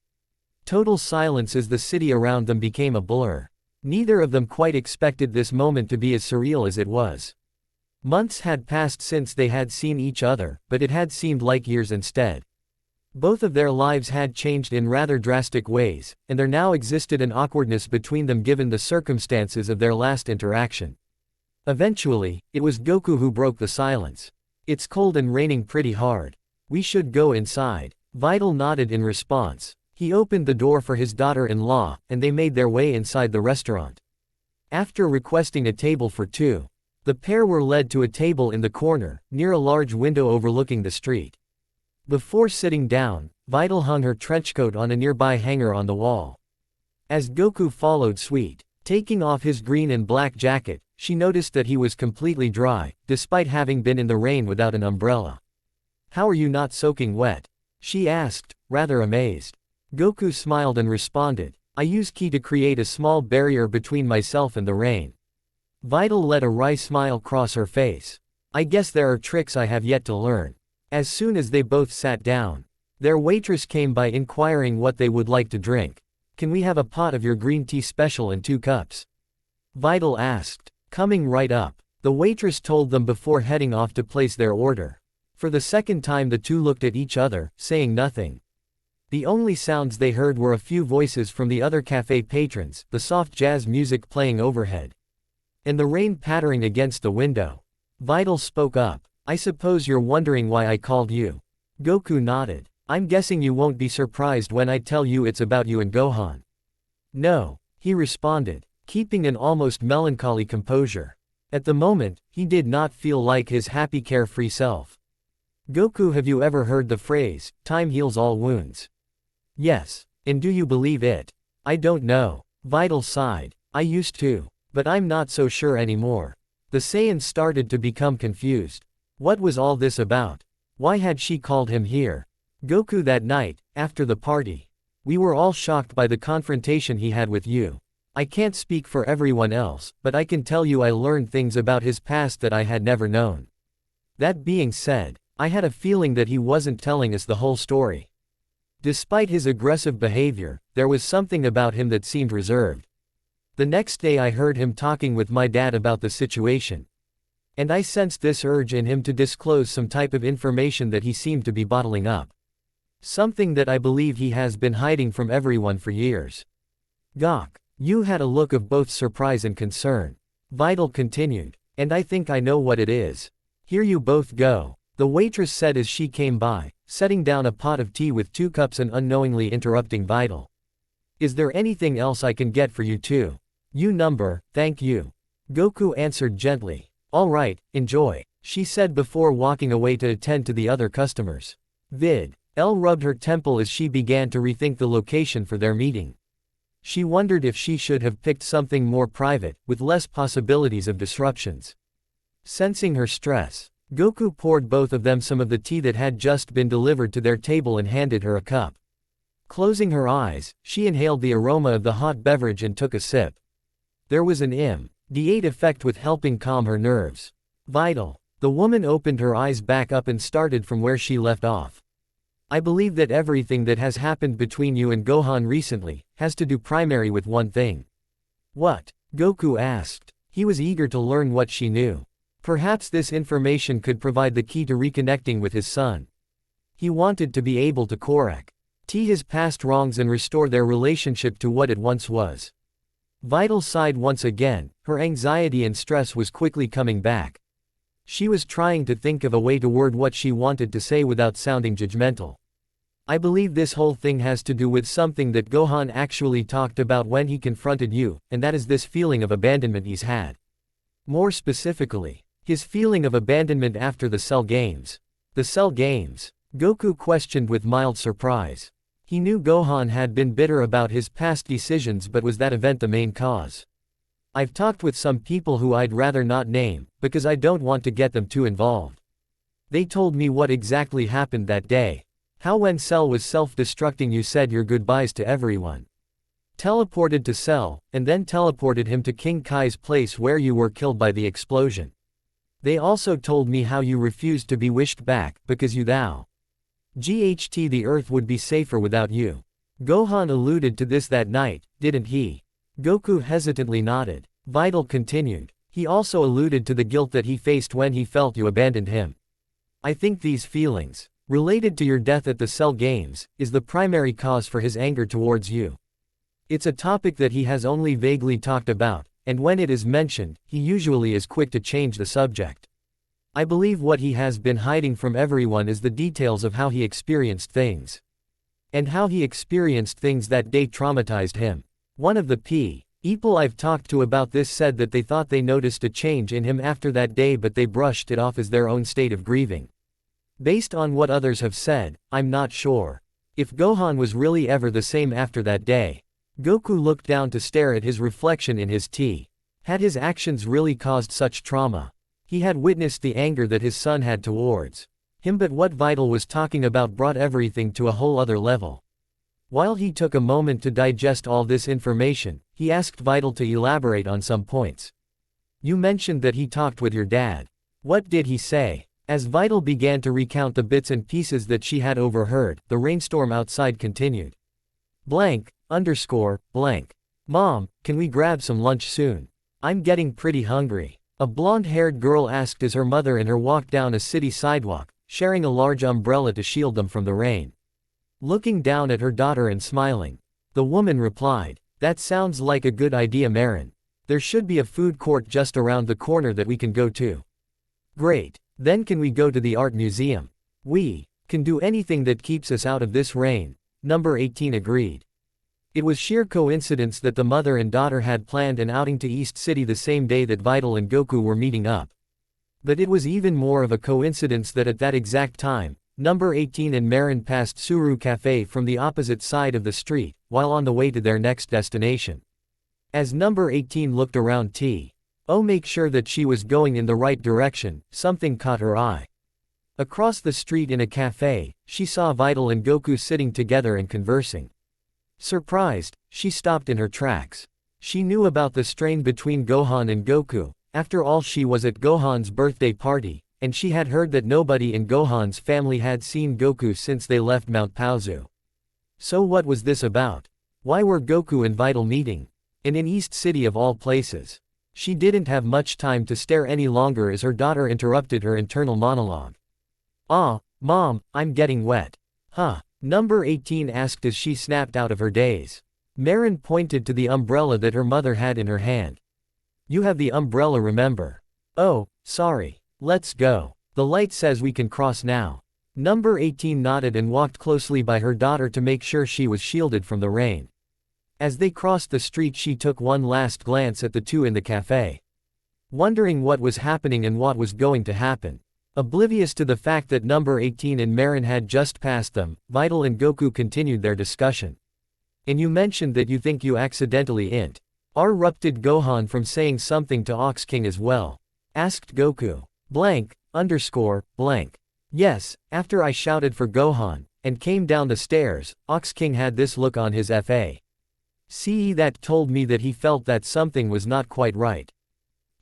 total silence as the city around them became a blur. Neither of them quite expected this moment to be as surreal as it was. Months had passed since they had seen each other, but it had seemed like years instead. Both of their lives had changed in rather drastic ways, and there now existed an awkwardness between them given the circumstances of their last interaction. Eventually, it was Goku who broke the silence. It's cold and raining pretty hard. We should go inside. Vital nodded in response. He opened the door for his daughter-in-law, and they made their way inside the restaurant. After requesting a table for two, the pair were led to a table in the corner, near a large window overlooking the street. Before sitting down, Vital hung her trenchcoat on a nearby hanger on the wall. As Goku followed suit, taking off his green and black jacket, she noticed that he was completely dry, despite having been in the rain without an umbrella. How are you not soaking wet? She asked, rather amazed. Goku smiled and responded, I use ki to create a small barrier between myself and the rain. Vital let a wry smile cross her face. I guess there are tricks I have yet to learn. As soon as they both sat down, their waitress came by inquiring what they would like to drink. Can we have a pot of your green tea special and 2 cups? Vital asked. Coming right up, the waitress told them before heading off to place their order. For the second time the two looked at each other, saying nothing. The only sounds they heard were a few voices from the other cafe patrons, the soft jazz music playing overhead, and the rain pattering against the window. Vital spoke up. I suppose you're wondering why I called you. Goku nodded. I'm guessing you won't be surprised when I tell you it's about you and Gohan. No, he responded, keeping an almost melancholy composure. At the moment, he did not feel like his happy carefree self. Goku, have you ever heard the phrase, time heals all wounds? Yes, and do you believe it? I don't know. Vital sighed. I used to, but I'm not so sure anymore. The Saiyans started to become confused. What was all this about? Why had she called him here? Goku, that night, after the party. We were all shocked by the confrontation he had with you. I can't speak for everyone else, but I can tell you I learned things about his past that I had never known. That being said, I had a feeling that he wasn't telling us the whole story. Despite his aggressive behavior, there was something about him that seemed reserved. The next day I heard him talking with my dad about the situation. And I sensed this urge in him to disclose some type of information that he seemed to be bottling up. Something that I believe he has been hiding from everyone for years. Gok. You had a look of both surprise and concern. Vital continued. And I think I know what it is. Here you both go, the waitress said as she came by, setting down a pot of tea with 2 cups and unknowingly interrupting Vital. Is there anything else I can get for you two? You number, thank you. Goku answered gently. All right, enjoy, she said before walking away to attend to the other customers. Elle rubbed her temple as she began to rethink the location for their meeting. She wondered if she should have picked something more private, with less possibilities of disruptions. Sensing her stress, Goku poured both of them some of the tea that had just been delivered to their table and handed her a cup. Closing her eyes, she inhaled the aroma of the hot beverage and took a sip. There was an immediate effect with helping calm her nerves. Vital. The woman opened her eyes back up and started from where she left off. I believe that everything that has happened between you and Gohan recently has to do primarily with one thing. What? Goku asked. He was eager to learn what she knew. Perhaps this information could provide the key to reconnecting with his son. He wanted to be able to correct his past wrongs and restore their relationship to what it once was. Vital sighed once again, her anxiety and stress was quickly coming back. She was trying to think of a way to word what she wanted to say without sounding judgmental. I believe this whole thing has to do with something that Gohan actually talked about when he confronted you, and that is this feeling of abandonment he's had. More specifically, his feeling of abandonment after the Cell Games. The Cell Games? Goku questioned with mild surprise. He knew Gohan had been bitter about his past decisions, but was that event the main cause? I've talked with some people who I'd rather not name, because I don't want to get them too involved. They told me what exactly happened that day. How when Cell was self-destructing you said your goodbyes to everyone. Teleported to Cell, and then teleported him to King Kai's place where you were killed by the explosion. They also told me how you refused to be wished back, because you thou. GHT the Earth would be safer without you. Gohan alluded to this that night, didn't he? Goku hesitantly nodded. Vital continued. He also alluded to the guilt that he faced when he felt you abandoned him. I think these feelings, related to your death at the Cell Games, is the primary cause for his anger towards you. It's a topic that he has only vaguely talked about, and when it is mentioned, he usually is quick to change the subject. I believe what he has been hiding from everyone is the details of how he experienced things. And how he experienced things that day traumatized him. One of the people I've talked to about this said that they thought they noticed a change in him after that day, but they brushed it off as their own state of grieving. Based on what others have said, I'm not sure if Gohan was really ever the same after that day. Goku looked down to stare at his reflection in his tea. Had his actions really caused such trauma? He had witnessed the anger that his son had towards him, but what Vital was talking about brought everything to a whole other level. While he took a moment to digest all this information, he asked Vital to elaborate on some points. You mentioned that he talked with your dad. What did he say? As Vital began to recount the bits and pieces that she had overheard, the rainstorm outside continued. Blank. Mom, can we grab some lunch soon? I'm getting pretty hungry. A blonde-haired girl asked as her mother and her walked down a city sidewalk, sharing a large umbrella to shield them from the rain. Looking down at her daughter and smiling, the woman replied, that sounds like a good idea, Marin. There should be a food court just around the corner that we can go to. Great. Then can we go to the art museum? We can do anything that keeps us out of this rain, number 18 agreed. It was sheer coincidence that the mother and daughter had planned an outing to East City the same day that Vital and Goku were meeting up. But it was even more of a coincidence that at that exact time, number 18 and Marin passed Suru Cafe from the opposite side of the street, while on the way to their next destination. As number 18 looked around make sure that she was going in the right direction, something caught her eye. Across the street in a cafe, she saw Vital and Goku sitting together and conversing. Surprised, she stopped in her tracks. She knew about the strain between Gohan and Goku. After all, she was at Gohan's birthday party, and she had heard that nobody in Gohan's family had seen Goku since they left Mount Paozu. So what was this about? Why were Goku and Vital meeting? And in East City of all places. She didn't have much time to stare any longer as her daughter interrupted her internal monologue. "Ah, Mom, I'm getting wet." "Huh?" Number 18 asked as she snapped out of her daze. Marin pointed to the umbrella that her mother had in her hand. "You have the umbrella, remember?" "Oh, sorry. Let's go. The light says we can cross now." Number 18 nodded and walked closely by her daughter to make sure she was shielded from the rain. As they crossed the street, she took one last glance at the two in the cafe. Wondering what was happening and what was going to happen. Oblivious to the fact that number 18 and Marin had just passed them, Vital and Goku continued their discussion. "And you mentioned that you think you accidentally interrupted Gohan from saying something to Ox King as well?" asked Goku. Blank. "Yes, after I shouted for Gohan, and came down the stairs, Ox King had this look on his face. That told me that he felt that something was not quite right.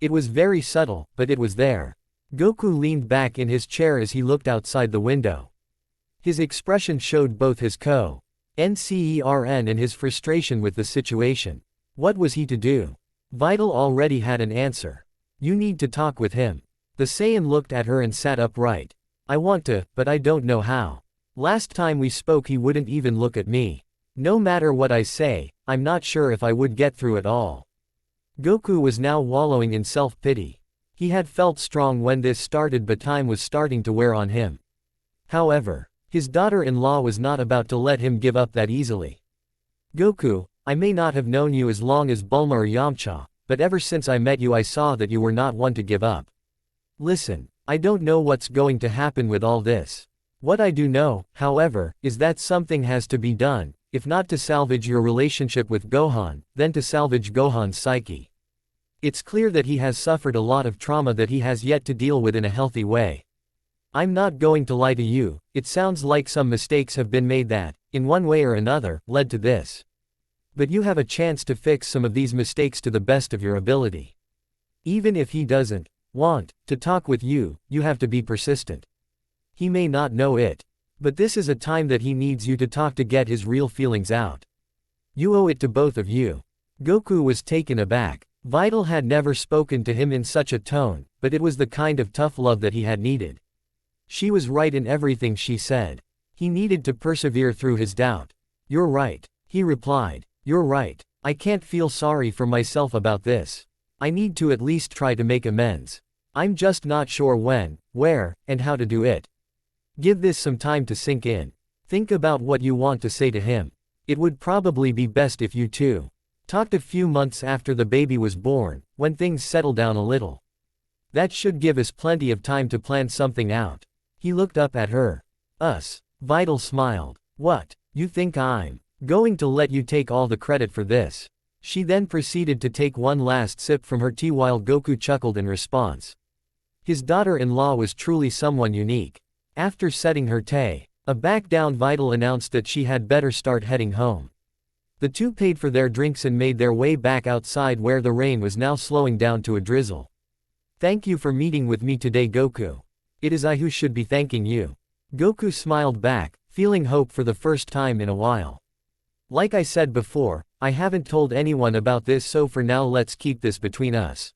It was very subtle, but it was there." Goku leaned back in his chair as he looked outside the window. His expression showed both his concern and his frustration with the situation. What was he to do? Vital already had an answer. "You need to talk with him." The Saiyan looked at her and sat upright. "I want to, but I don't know how. Last time we spoke he wouldn't even look at me. No matter what I say, I'm not sure if I would get through it all." Goku was now wallowing in self-pity. He had felt strong when this started, but time was starting to wear on him. However, his daughter-in-law was not about to let him give up that easily. "Goku, I may not have known you as long as Bulma or Yamcha, but ever since I met you I saw that you were not one to give up. Listen, I don't know what's going to happen with all this. What I do know, however, is that something has to be done, if not to salvage your relationship with Gohan, then to salvage Gohan's psyche. It's clear that he has suffered a lot of trauma that he has yet to deal with in a healthy way. I'm not going to lie to you, it sounds like some mistakes have been made that, in one way or another, led to this. But you have a chance to fix some of these mistakes to the best of your ability. Even if he doesn't want to talk with you, you have to be persistent. He may not know it. But this is a time that he needs you to talk to get his real feelings out. You owe it to both of you." Goku was taken aback. Vital had never spoken to him in such a tone, but it was the kind of tough love that he had needed. She was right in everything she said. He needed to persevere through his doubt. "You're right," he replied. "You're right. I can't feel sorry for myself about this. I need to at least try to make amends. I'm just not sure when, where, and how to do it. Give this some time to sink in. Think about what you want to say to him. It would probably be best if you two talked a few months after the baby was born, when things settle down a little. That should give us plenty of time to plan something out." He looked up at her. "Us?" Vital smiled. "What? You think I'm going to let you take all the credit for this?" She then proceeded to take one last sip from her tea while Goku chuckled in response. His daughter-in-law was truly someone unique. After setting her tea, a back-down Vital announced that she had better start heading home. The two paid for their drinks and made their way back outside where the rain was now slowing down to a drizzle. "Thank you for meeting with me today, Goku. It is I who should be thanking you." Goku smiled back, feeling hope for the first time in a while. "Like I said before, I haven't told anyone about this, so for now let's keep this between us.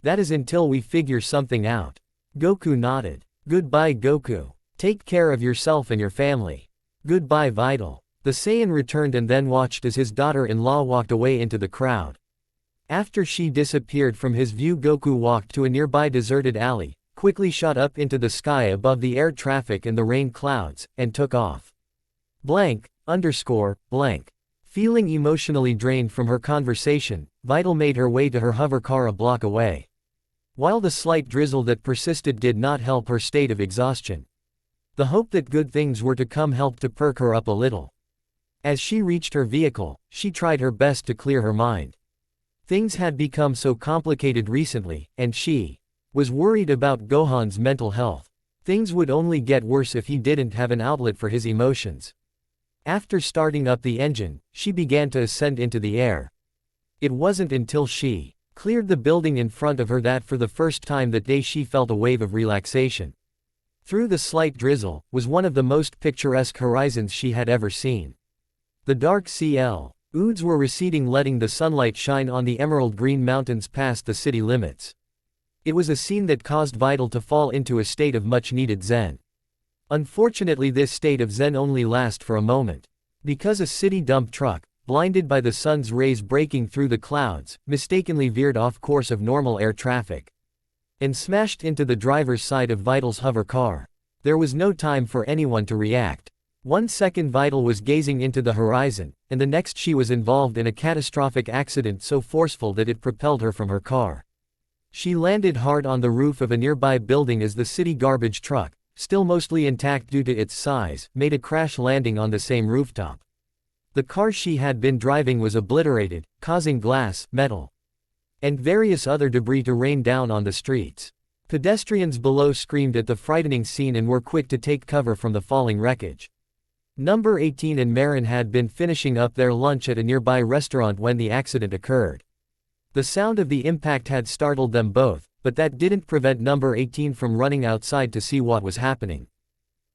That is until we figure something out." Goku nodded. "Goodbye, Goku. Take care of yourself and your family." "Goodbye, Vital." The Saiyan returned and then watched as his daughter-in-law walked away into the crowd. After she disappeared from his view, Goku walked to a nearby deserted alley, quickly shot up into the sky above the air traffic and the rain clouds, and took off. Blank. Feeling emotionally drained from her conversation, Vital made her way to her hover car a block away. While the slight drizzle that persisted did not help her state of exhaustion, the hope that good things were to come helped to perk her up a little. As she reached her vehicle, she tried her best to clear her mind. Things had become so complicated recently, and she was worried about Gohan's mental health. Things would only get worse if he didn't have an outlet for his emotions. After starting up the engine, she began to ascend into the air. It wasn't until she cleared the building in front of her that for the first time that day she felt a wave of relaxation. Through the slight drizzle, was one of the most picturesque horizons she had ever seen. The dark Oods were receding, letting the sunlight shine on the emerald green mountains past the city limits. It was a scene that caused Vital to fall into a state of much-needed zen. Unfortunately, this state of zen only lasts for a moment. Because a city dump truck, blinded by the sun's rays breaking through the clouds, mistakenly veered off course of normal air traffic and smashed into the driver's side of Vital's hover car. There was no time for anyone to react. 1 second Vital was gazing into the horizon, and the next she was involved in a catastrophic accident so forceful that it propelled her from her car. She landed hard on the roof of a nearby building as the city garbage truck, still mostly intact due to its size, made a crash landing on the same rooftop. The car she had been driving was obliterated, causing glass, metal, and various other debris to rain down on the streets. Pedestrians below screamed at the frightening scene and were quick to take cover from the falling wreckage. Number 18 and Marin had been finishing up their lunch at a nearby restaurant when the accident occurred. The sound of the impact had startled them both, but that didn't prevent Number 18 from running outside to see what was happening.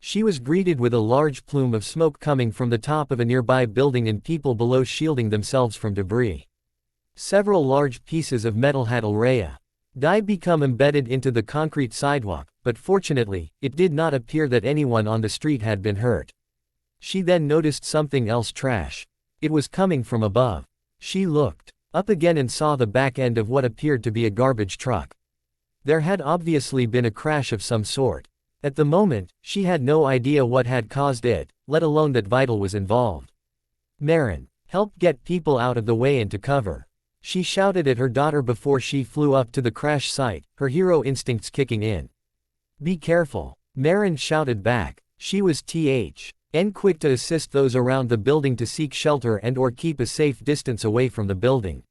She was greeted with a large plume of smoke coming from the top of a nearby building and people below shielding themselves from debris. Several large pieces of metal had already become embedded into the concrete sidewalk, but fortunately, it did not appear that anyone on the street had been hurt. She then noticed something else: trash. It was coming from above. She looked up again and saw the back end of what appeared to be a garbage truck. There had obviously been a crash of some sort. At the moment, she had no idea what had caused it, let alone that Vital was involved. Marin, help get people out of the way and to cover. She shouted at her daughter before she flew up to the crash site, her hero instincts kicking in. Be careful, Marin shouted back. She was quick to assist those around the building to seek shelter and or keep a safe distance away from the building.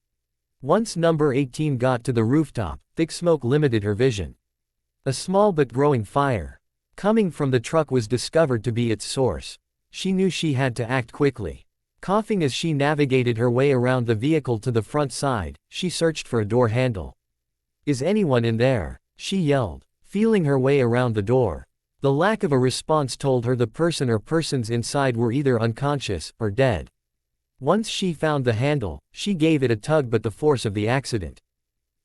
Once Number 18 got to the rooftop, thick smoke limited her vision. A small but growing fire coming from the truck was discovered to be its source. She knew she had to act quickly. Coughing as she navigated her way around the vehicle to the front side, she searched for a door handle. Is anyone in there? She yelled, feeling her way around the door. The lack of a response told her the person or persons inside were either unconscious or dead. Once she found the handle, she gave it a tug, but the force of the accident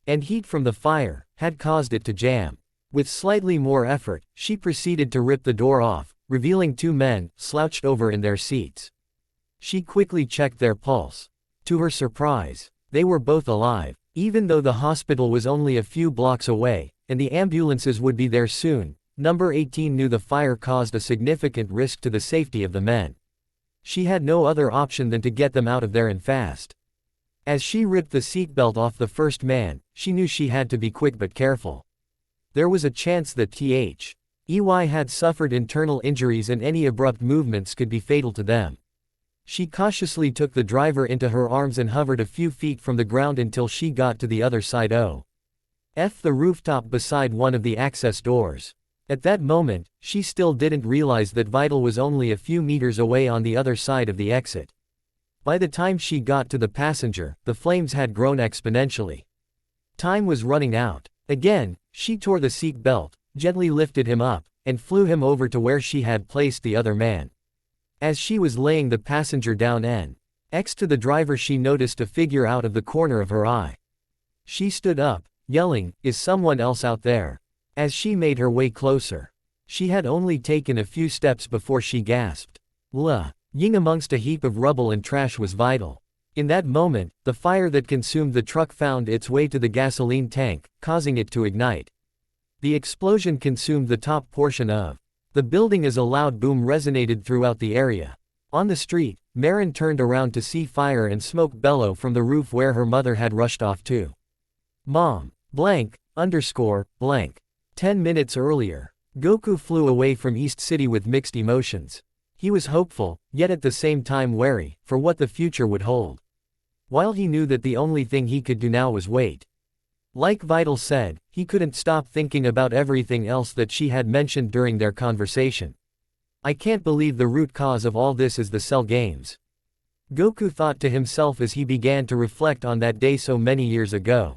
and heat from the fire had caused it to jam. With slightly more effort, she proceeded to rip the door off, revealing 2 men slouched over in their seats. She quickly checked their pulse. To her surprise, they were both alive, even though the hospital was only a few blocks away, and the ambulances would be there soon. Number 18 knew the fire caused a significant risk to the safety of the men. She had no other option than to get them out of there and fast. As she ripped the seatbelt off the first man, she knew she had to be quick but careful. There was a chance that EY had suffered internal injuries and any abrupt movements could be fatal to them. She cautiously took the driver into her arms and hovered a few feet from the ground until she got to the other side of the rooftop beside one of the access doors. At that moment, she still didn't realize that Vital was only a few meters away on the other side of the exit. By the time she got to the passenger, the flames had grown exponentially. Time was running out. Again, she tore the seat belt, gently lifted him up, and flew him over to where she had placed the other man. As she was laying the passenger down next to the driver, she noticed a figure out of the corner of her eye. She stood up, yelling, "Is someone else out there?" As she made her way closer, she had only taken a few steps before she gasped. Ying amongst a heap of rubble and trash was Vital. In that moment, the fire that consumed the truck found its way to the gasoline tank, causing it to ignite. The explosion consumed the top portion of the building as a loud boom resonated throughout the area. On the street, Marin turned around to see fire and smoke bellow from the roof where her mother had rushed off to. Mom. ___. 10 minutes earlier, Goku flew away from East City with mixed emotions. He was hopeful, yet at the same time wary, for what the future would hold. While he knew that the only thing he could do now was wait. Like Vital said, he couldn't stop thinking about everything else that she had mentioned during their conversation. I can't believe the root cause of all this is the Cell games. Goku thought to himself as he began to reflect on that day so many years ago.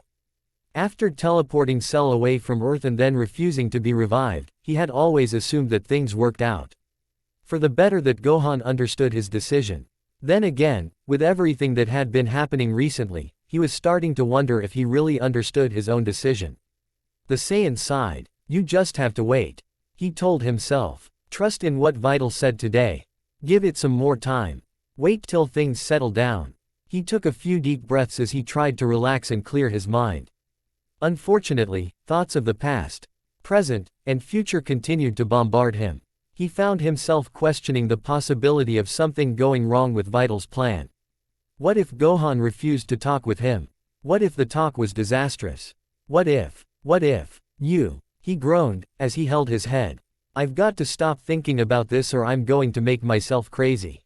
After teleporting Cell away from Earth and then refusing to be revived, he had always assumed that things worked out for the better, that Gohan understood his decision. Then again, with everything that had been happening recently, he was starting to wonder if he really understood his own decision. The Saiyan sighed. You just have to wait. He told himself. Trust in what Vital said today. Give it some more time. Wait till things settle down. He took a few deep breaths as he tried to relax and clear his mind. Unfortunately, thoughts of the past, present, and future continued to bombard him. He found himself questioning the possibility of something going wrong with Vital's plan. What if Gohan refused to talk with him? What if the talk was disastrous? What if, he groaned, as he held his head. I've got to stop thinking about this or I'm going to make myself crazy.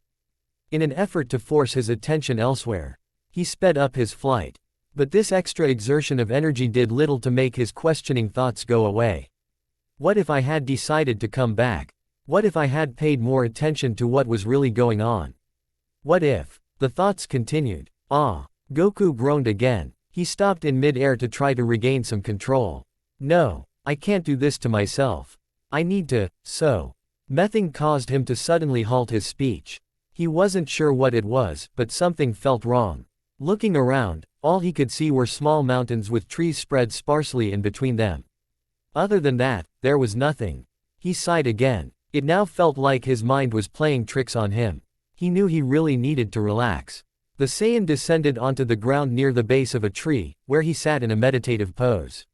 In an effort to force his attention elsewhere, he sped up his flight. But this extra exertion of energy did little to make his questioning thoughts go away. What if I had decided to come back? What if I had paid more attention to what was really going on? What if? The thoughts continued. Goku groaned again. He stopped in mid-air to try to regain some control. No, I can't do this to myself. I need to, Mething caused him to suddenly halt his speech. He wasn't sure what it was, but something felt wrong. Looking around, all he could see were small mountains with trees spread sparsely in between them. Other than that, there was nothing. He sighed again. It now felt like his mind was playing tricks on him. He knew he really needed to relax. The Saiyan descended onto the ground near the base of a tree, where he sat in a meditative pose.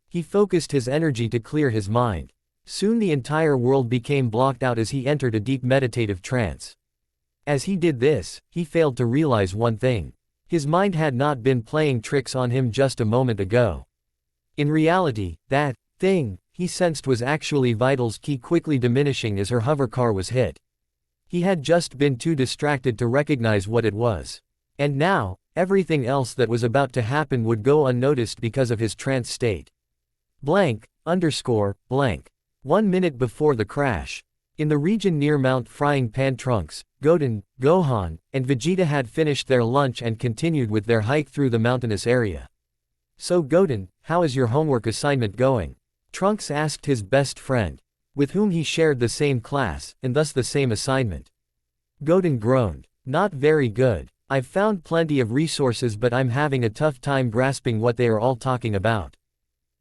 He focused his energy to clear his mind. Soon the entire world became blocked out as he entered a deep meditative trance. As he did this, he failed to realize one thing. His mind had not been playing tricks on him just a moment ago. In reality, that thing he sensed was actually Vital's ki quickly diminishing as her hover car was hit. He had just been too distracted to recognize what it was. And now, everything else that was about to happen would go unnoticed because of his trance state. Blank. 1 minute before the crash. In the region near Mount Frying Pan Trunks, Gohan, and Vegeta had finished their lunch and continued with their hike through the mountainous area. So Goten, how is your homework assignment going? Trunks asked his best friend, with whom he shared the same class, and thus the same assignment. Goten groaned. Not very good. I've found plenty of resources but I'm having a tough time grasping what they are all talking about.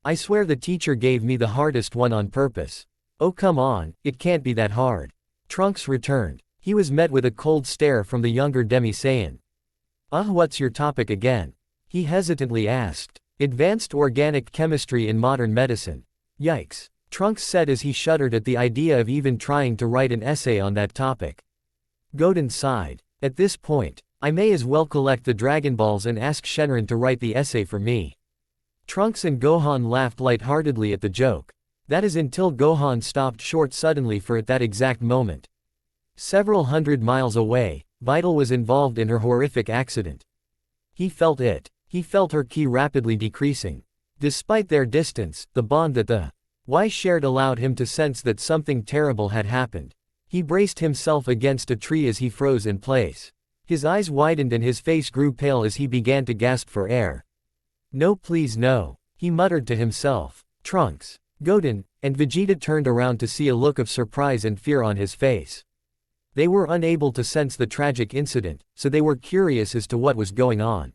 I swear the teacher gave me the hardest one on purpose. Oh come on, it can't be that hard. Trunks returned. He was met with a cold stare from the younger Demi-Saiyan. What's your topic again? He hesitantly asked. Advanced organic chemistry in modern medicine. Yikes. Trunks said as he shuddered at the idea of even trying to write an essay on that topic. Goten sighed. At this point, I may as well collect the Dragon Balls and ask Shenron to write the essay for me. Trunks and Gohan laughed lightheartedly at the joke. That is until Gohan stopped short suddenly for at that exact moment. Several hundred miles away, Vital was involved in her horrific accident. He felt it. He felt her ki rapidly decreasing. Despite their distance, the bond that the Y shared allowed him to sense that something terrible had happened. He braced himself against a tree as he froze in place. His eyes widened and his face grew pale as he began to gasp for air. No, please no, he muttered to himself. Trunks, Goten, and Vegeta turned around to see a look of surprise and fear on his face. They were unable to sense the tragic incident, so they were curious as to what was going on.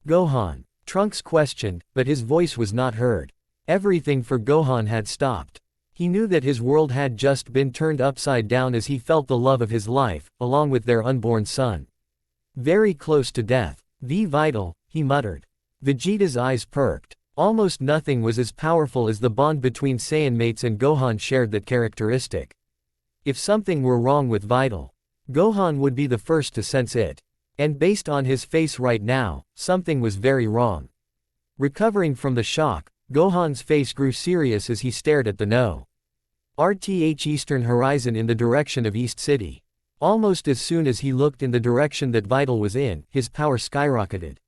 Gohan, Trunks questioned, but his voice was not heard. Everything for Gohan had stopped. He knew that his world had just been turned upside down as he felt the love of his life, along with their unborn son. Very close to death. Vital, he muttered. Vegeta's eyes perked. Almost nothing was as powerful as the bond between Saiyan mates, and Gohan shared that characteristic. If something were wrong with Vital, Gohan would be the first to sense it. And based on his face right now, something was very wrong. Recovering from the shock, Gohan's face grew serious as he stared at the north eastern horizon in the direction of East City. Almost as soon as he looked in the direction that Vital was in, his power skyrocketed.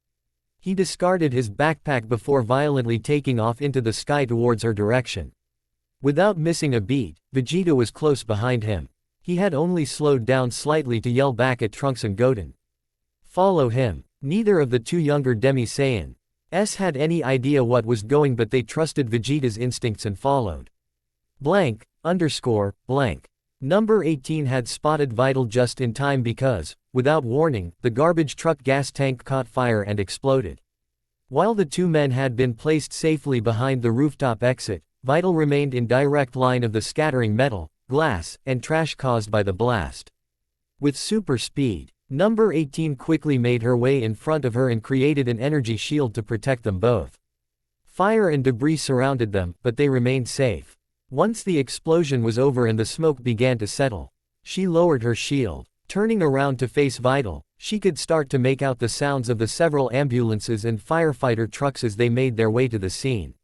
He discarded his backpack before violently taking off into the sky towards her direction. Without missing a beat, Vegeta was close behind him. He had only slowed down slightly to yell back at Trunks and Goten. Follow him. Neither of the two younger Demi-Saiyans had any idea what was going, but they trusted Vegeta's instincts and followed. Number 18 had spotted Vital just in time because, without warning, the garbage truck gas tank caught fire and exploded. While the two men had been placed safely behind the rooftop exit, Vital remained in direct line of the scattering metal, glass, and trash caused by the blast. With super speed, Number 18 quickly made her way in front of her and created an energy shield to protect them both. Fire and debris surrounded them, but they remained safe. Once the explosion was over and the smoke began to settle, she lowered her shield. Turning around to face Vital, she could start to make out the sounds of the several ambulances and firefighter trucks as they made their way to the scene.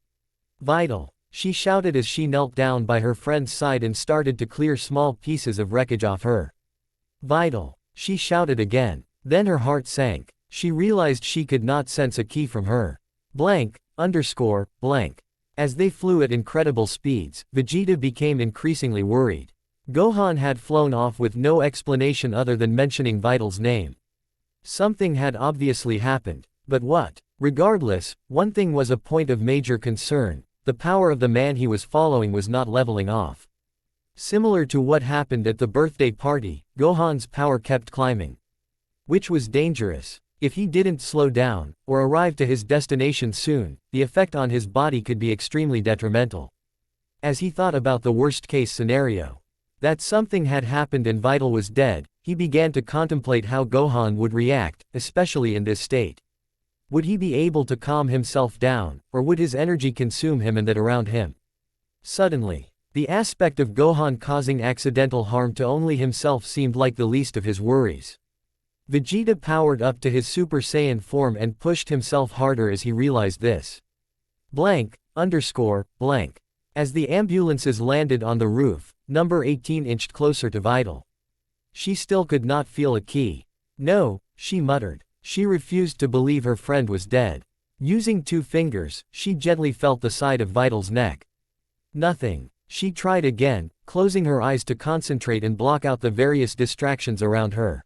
"Vital," she shouted as she knelt down by her friend's side and started to clear small pieces of wreckage off her. "Vital," she shouted again. Then her heart sank. She realized she could not sense a key from her. Blank. As they flew at incredible speeds, Vegeta became increasingly worried. Gohan had flown off with no explanation other than mentioning Vital's name. Something had obviously happened, but what? Regardless, one thing was a point of major concern: the power of the man he was following was not leveling off. Similar to what happened at the birthday party, Gohan's power kept climbing. Which was dangerous. If he didn't slow down, or arrive to his destination soon, the effect on his body could be extremely detrimental. As he thought about the worst-case scenario, that something had happened and Vital was dead, he began to contemplate how Gohan would react, especially in this state. Would he be able to calm himself down, or would his energy consume him and that around him? Suddenly, the aspect of Gohan causing accidental harm to only himself seemed like the least of his worries. Vegeta powered up to his Super Saiyan form and pushed himself harder as he realized this. As the ambulances landed on the roof, Number 18 inched closer to Vital. She still could not feel a key. "No," she muttered. She refused to believe her friend was dead. Using 2 fingers, she gently felt the side of Vital's neck. Nothing. She tried again, closing her eyes to concentrate and block out the various distractions around her.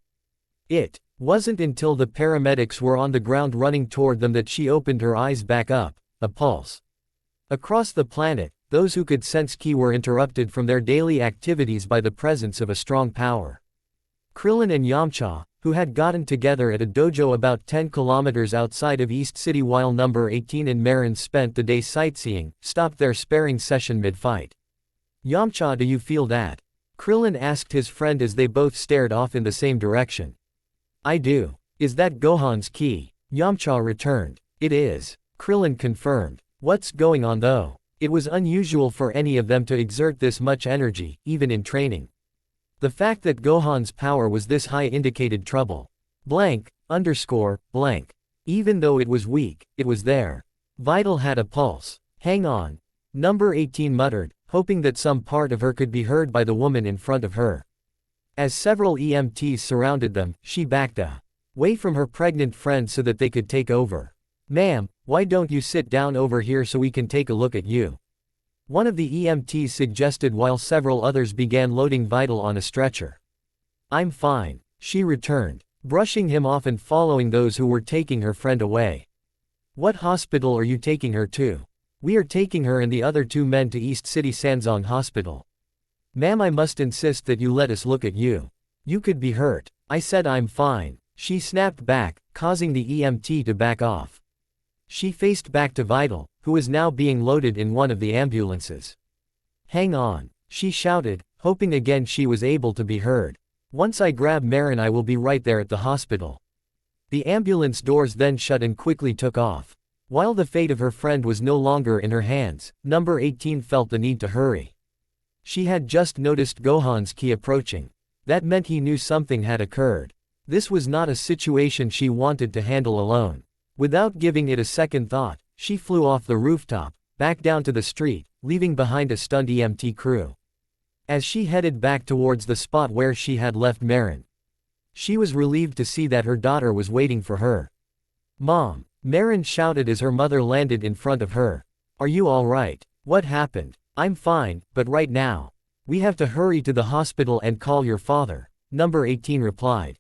It wasn't until the paramedics were on the ground running toward them that she opened her eyes back up. A pulse. Across the planet, those who could sense Ki were interrupted from their daily activities by the presence of a strong power. Krillin and Yamcha, who had gotten together at a dojo about 10 kilometers outside of East City while Number 18 and Marin spent the day sightseeing, stopped their sparring session mid-fight. "Yamcha, do you feel that?" Krillin asked his friend as they both stared off in the same direction. "I do. Is that Gohan's ki?" Yamcha returned. "It is," Krillin confirmed. "What's going on though?" It was unusual for any of them to exert this much energy, even in training. The fact that Gohan's power was this high indicated trouble. Even though it was weak, it was there. Vital had a pulse. "Hang on," Number 18 muttered, hoping that some part of her could be heard by the woman in front of her. As several EMTs surrounded them, she backed away from her pregnant friend so that they could take over. "Ma'am, why don't you sit down over here so we can take a look at you?" One of the EMTs suggested while several others began loading Vital on a stretcher. "I'm fine," she returned, brushing him off and following those who were taking her friend away. "What hospital are you taking her to?" "We are taking her and the other 2 men to East City Sanzong Hospital." "Ma'am, I must insist that you let us look at you. You could be hurt." "I said I'm fine," she snapped back, causing the EMT to back off. She faced back to Vital, who was now being loaded in one of the ambulances. "Hang on," she shouted, hoping again she was able to be heard. "Once I grab Marin I will be right there at the hospital." The ambulance doors then shut and quickly took off. While the fate of her friend was no longer in her hands, Number 18 felt the need to hurry. She had just noticed Gohan's ki approaching. That meant he knew something had occurred. This was not a situation she wanted to handle alone. Without giving it a second thought, she flew off the rooftop, back down to the street, leaving behind a stunned EMT crew. As she headed back towards the spot where she had left Marin, she was relieved to see that her daughter was waiting for her. "Mom," Marin shouted as her mother landed in front of her. "Are you all right? What happened?" "I'm fine, but right now, we have to hurry to the hospital and call your father," Number 18 replied.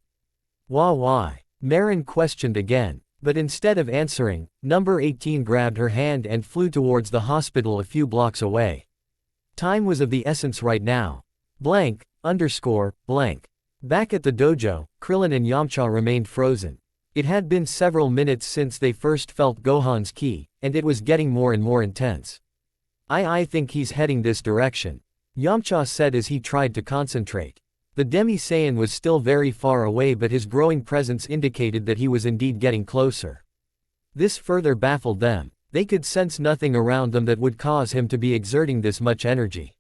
Why?" Marin questioned again. But instead of answering, Number 18 grabbed her hand and flew towards the hospital a few blocks away. Time was of the essence right now. Back at the dojo, Krillin and Yamcha remained frozen. It had been several minutes since they first felt Gohan's ki, and it was getting more and more intense. I think he's heading this direction," Yamcha said as he tried to concentrate. The Demi-Saiyan was still very far away, but his growing presence indicated that he was indeed getting closer. This further baffled them. They could sense nothing around them that would cause him to be exerting this much energy.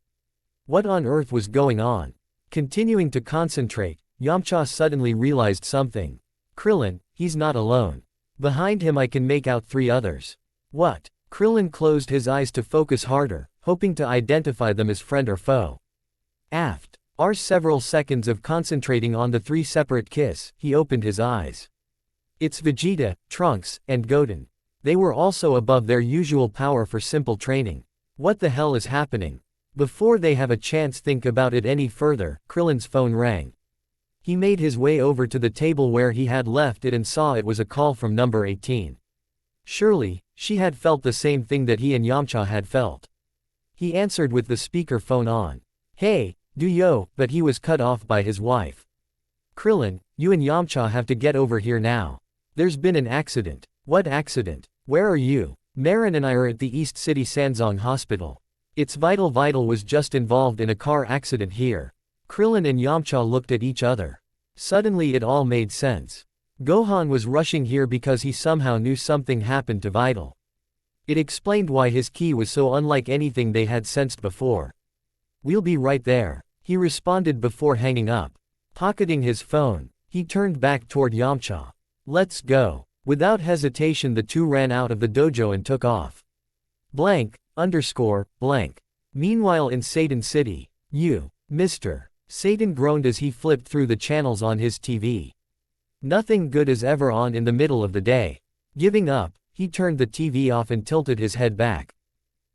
What on earth was going on? Continuing to concentrate, Yamcha suddenly realized something. Krillin, he's not alone. Behind him I can make out 3 others. What? Krillin closed his eyes to focus harder, hoping to identify them as friend or foe. Aft. After several seconds of concentrating on the 3 separate Kiss, he opened his eyes. It's Vegeta, Trunks, and Goten. They were also above their usual power for simple training. What the hell is happening? Before they have a chance think about it any further, Krillin's phone rang. He made his way over to the table where he had left it and saw it was a call from number 18. Surely, she had felt the same thing that he and Yamcha had felt. He answered with the speaker phone on. Hey, but he was cut off by his wife. Krillin, you and Yamcha have to get over here now. There's been an accident. What accident? Where are you? Marin and I are at the East City Sanzong Hospital. It's Vital was just involved in a car accident here. Krillin and Yamcha looked at each other. Suddenly it all made sense. Gohan was rushing here because he somehow knew something happened to Vital. It explained why his ki was so unlike anything they had sensed before. We'll be right there, he responded before hanging up. Pocketing his phone, he turned back toward Yamcha. Let's go. Without hesitation the two ran out of the dojo and took off. Blank. Meanwhile in Satan City, Mr. Satan groaned as he flipped through the channels on his TV. Nothing good is ever on in the middle of the day. Giving up, he turned the TV off and tilted his head back.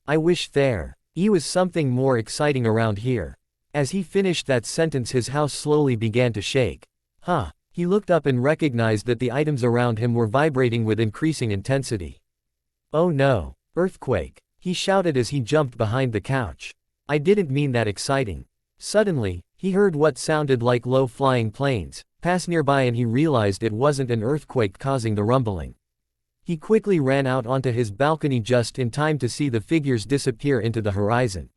I wish there was something more exciting around here. As he finished that sentence his house slowly began to shake. He looked up and recognized that the items around him were vibrating with increasing intensity. Oh no, earthquake, he shouted as he jumped behind the couch. I didn't mean that exciting. Suddenly, he heard what sounded like low-flying planes pass nearby and he realized it wasn't an earthquake causing the rumbling. He quickly ran out onto his balcony just in time to see the figures disappear into the horizon.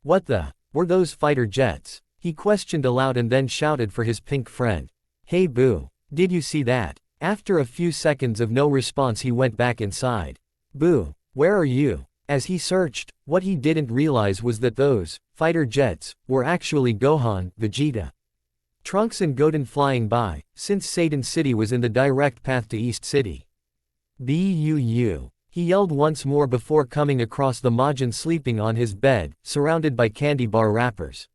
What were those fighter jets? He questioned aloud and then shouted for his pink friend. Hey Boo, did you see that? After a few seconds of no response he went back inside. Boo, where are you? As he searched, what he didn't realize was that those fighter jets were actually Gohan, Vegeta, Trunks and Goten flying by, since Satan City was in the direct path to East City. Buu. He yelled once more before coming across the Majin sleeping on his bed, surrounded by candy bar wrappers.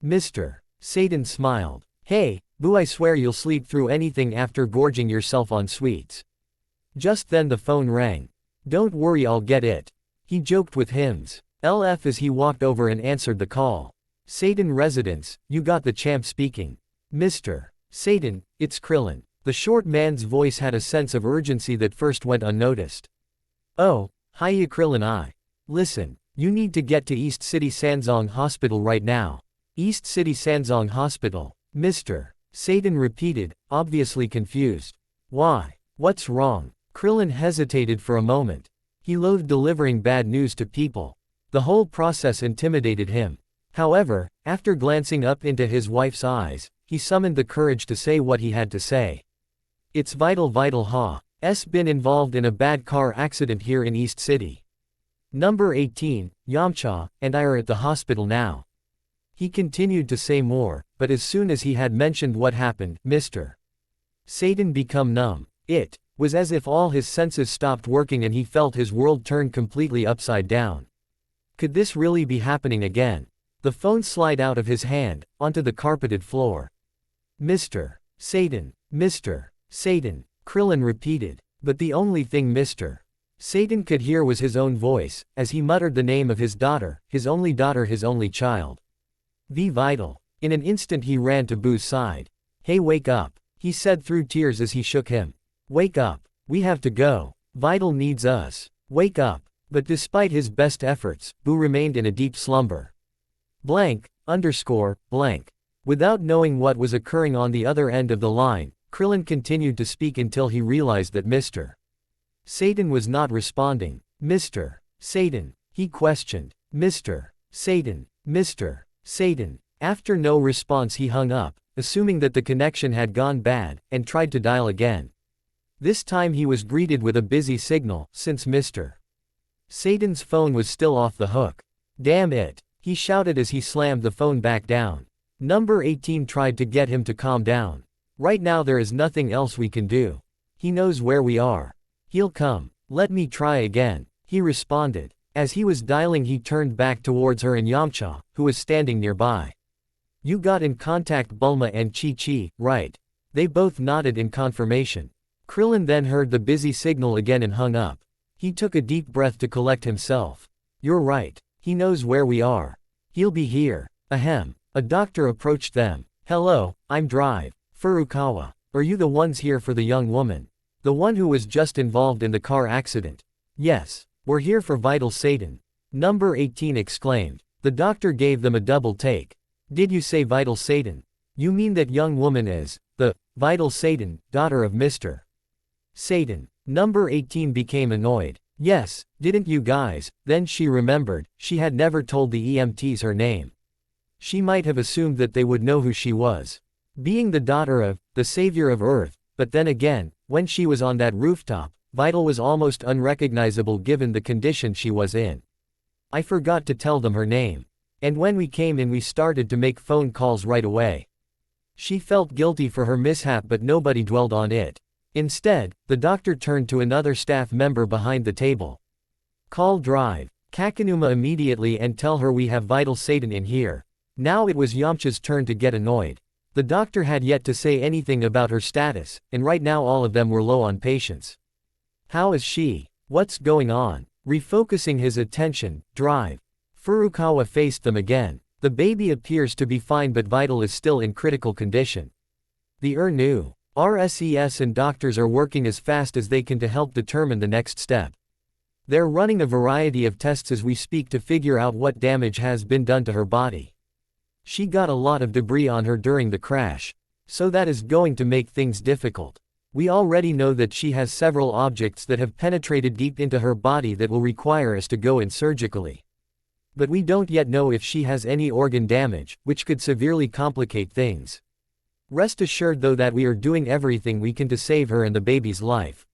Mr. Satan smiled. Hey, Boo, I swear you'll sleep through anything after gorging yourself on sweets. Just then the phone rang. Don't worry, I'll get it. He joked with hymns. LF as he walked over and answered the call. Satan residence, you got the champ speaking. Mr. Satan, it's Krillin. The short man's voice had a sense of urgency that first went unnoticed. Oh, hiya Krillin. Listen, you need to get to East City Sanzong Hospital right now. East City Sanzong Hospital, Mr. Satan repeated, obviously confused. Why? What's wrong? Krillin hesitated for a moment. He loathed delivering bad news to people. The whole process intimidated him. However, after glancing up into his wife's eyes, he summoned the courage to say what he had to say. It's Vital has been involved in a bad car accident here in East City. Number 18, Yamcha, and I are at the hospital now. He continued to say more, but as soon as he had mentioned what happened, Mr. Satan became numb. It was as if all his senses stopped working and he felt his world turn completely upside down. Could this really be happening again? The phone slid out of his hand, onto the carpeted floor. Mr. Satan, Krillin repeated. But the only thing Mr. Satan could hear was his own voice, as he muttered the name of his daughter, his only child. Vital. In an instant he ran to Boo's side. Hey, wake up, he said through tears as he shook him. Wake up, we have to go. Vital needs us. Wake up. But despite his best efforts, Boo remained in a deep slumber. Blank. Without knowing what was occurring on the other end of the line, Krillin continued to speak until he realized that Mr. Satan was not responding. Mr. Satan, he questioned. Mr. Satan, Mr. Satan. After no response he hung up, assuming that the connection had gone bad, and tried to dial again. This time he was greeted with a busy signal, since Mr. Satan's phone was still off the hook. Damn it, he shouted as he slammed the phone back down. Number 18 tried to get him to calm down. Right now there is nothing else we can do. He knows where we are. He'll come. Let me try again, he responded. As he was dialing he turned back towards her and Yamcha, who was standing nearby. You got in contact Bulma and Chi-Chi, right? They both nodded in confirmation. Krillin then heard the busy signal again and hung up. He took a deep breath to collect himself. You're right. He knows where we are. He'll be here. Ahem. A doctor approached them. Hello, I'm Drive. Furukawa. Are you the ones here for the young woman? The one who was just involved in the car accident? Yes. We're here for Vital Satan. Number 18 exclaimed. The doctor gave them a double take. Did you say Vital Satan? You mean that young woman is the Vital Satan, daughter of Mr. Satan? Number 18 became annoyed. Yes, didn't you guys? Then she remembered, she had never told the EMTs her name. She might have assumed that they would know who she was. Being the daughter of the savior of Earth, but then again, when she was on that rooftop, Vital was almost unrecognizable given the condition she was in. I forgot to tell them her name. And when we came in we started to make phone calls right away. She felt guilty for her mishap but nobody dwelled on it. Instead, the doctor turned to another staff member behind the table. Call Drive Kakanuma immediately and tell her we have Vital Satan in here. Now it was Yamcha's turn to get annoyed. The doctor had yet to say anything about her status, and right now all of them were low on patience. How is she? What's going on? Refocusing his attention, Drive Furukawa faced them again. The baby appears to be fine but Vital is still in critical condition. The new RSES and doctors are working as fast as they can to help determine the next step. They're running a variety of tests as we speak to figure out what damage has been done to her body. She got a lot of debris on her during the crash, so that is going to make things difficult. We already know that she has several objects that have penetrated deep into her body that will require us to go in surgically. But we don't yet know if she has any organ damage, which could severely complicate things. Rest assured though that we are doing everything we can to save her and the baby's life.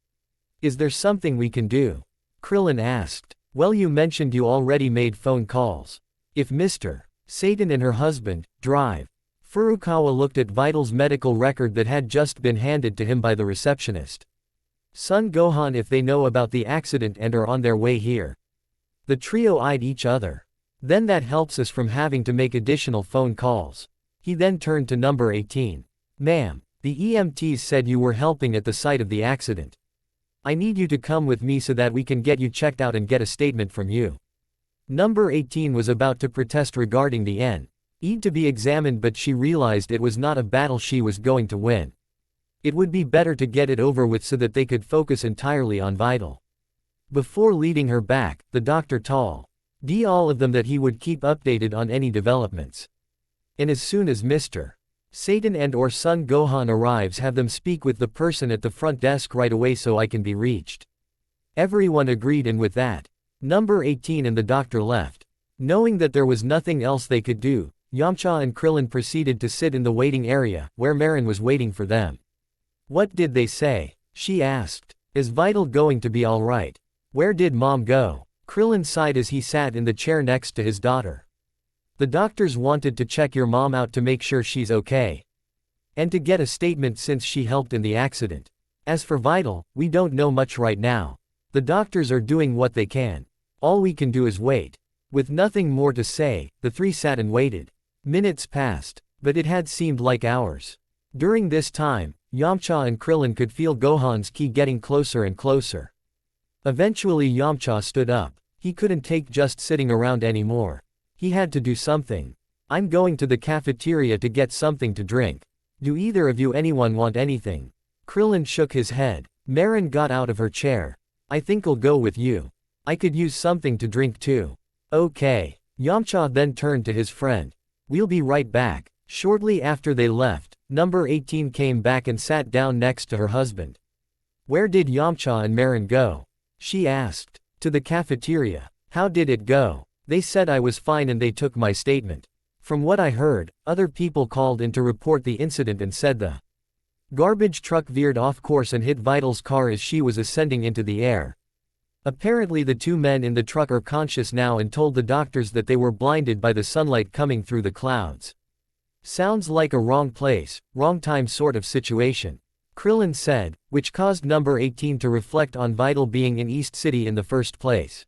Is there something we can do? Krillin asked. Well, you mentioned you already made phone calls. If Mr. Satan and her husband, Drive Furukawa looked at Vital's medical record that had just been handed to him by the receptionist. Son Gohan, if they know about the accident and are on their way here. The trio eyed each other. Then that helps us from having to make additional phone calls. He then turned to number 18. Ma'am, the EMTs said you were helping at the site of the accident. I need you to come with me so that we can get you checked out and get a statement from you. Number 18 was about to protest regarding the need to be examined, but she realized it was not a battle she was going to win. It would be better to get it over with so that they could focus entirely on Vital. Before leading her back, the doctor told all of them that he would keep updated on any developments. And as soon as Mr. Satan and or Son Gohan arrives, have them speak with the person at the front desk right away so I can be reached. Everyone agreed, and with that, number 18 and the doctor left. Knowing that there was nothing else they could do, Yamcha and Krillin proceeded to sit in the waiting area, where Marin was waiting for them. What did they say? She asked. Is Vital going to be alright? Where did Mom go? Krillin sighed as he sat in the chair next to his daughter. The doctors wanted to check your mom out to make sure she's okay. And to get a statement since she helped in the accident. As for Vital, we don't know much right now. The doctors are doing what they can. All we can do is wait. With nothing more to say, the three sat and waited. Minutes passed, but it had seemed like hours. During this time, Yamcha and Krillin could feel Gohan's ki getting closer and closer. Eventually Yamcha stood up. He couldn't take just sitting around anymore. He had to do something. I'm going to the cafeteria to get something to drink. Do either of you anyone want anything? Krillin shook his head. Marin got out of her chair. I think I'll go with you. I could use something to drink too. Okay. Yamcha then turned to his friend. We'll be right back. Shortly after they left, number 18 came back and sat down next to her husband. Where did Yamcha and Marin go? She asked. To the cafeteria. How did it go? They said I was fine and they took my statement. From what I heard, other people called in to report the incident and said the garbage truck veered off course and hit Vital's car as she was ascending into the air. Apparently the two men in the truck are conscious now and told the doctors that they were blinded by the sunlight coming through the clouds. Sounds like a wrong place, wrong time sort of situation, Krillin said, which caused number 18 to reflect on Vital being in East City in the first place.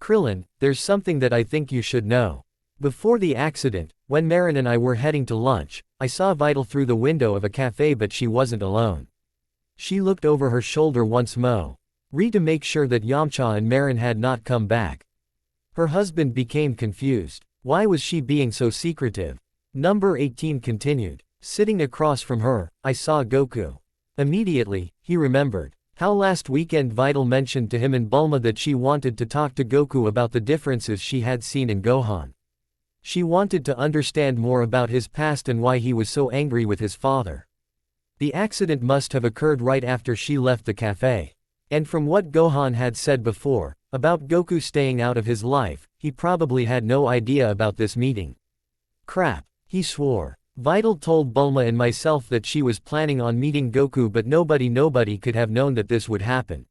Krillin, there's something that I think you should know. Before the accident, when Marin and I were heading to lunch, I saw Vital through the window of a cafe, but she wasn't alone. She looked over her shoulder once more to make sure that Yamcha and Marin had not come back. Her husband became confused. Why was she being so secretive? Number 18 continued. Sitting across from her, I saw Goku. Immediately, he remembered how last weekend Vital mentioned to him and Bulma that she wanted to talk to Goku about the differences she had seen in Gohan. She wanted to understand more about his past and why he was so angry with his father. The accident must have occurred right after she left the cafe. And from what Gohan had said before, about Goku staying out of his life, he probably had no idea about this meeting. Crap, he swore. Vital told Bulma and myself that she was planning on meeting Goku, but nobody could have known that this would happen.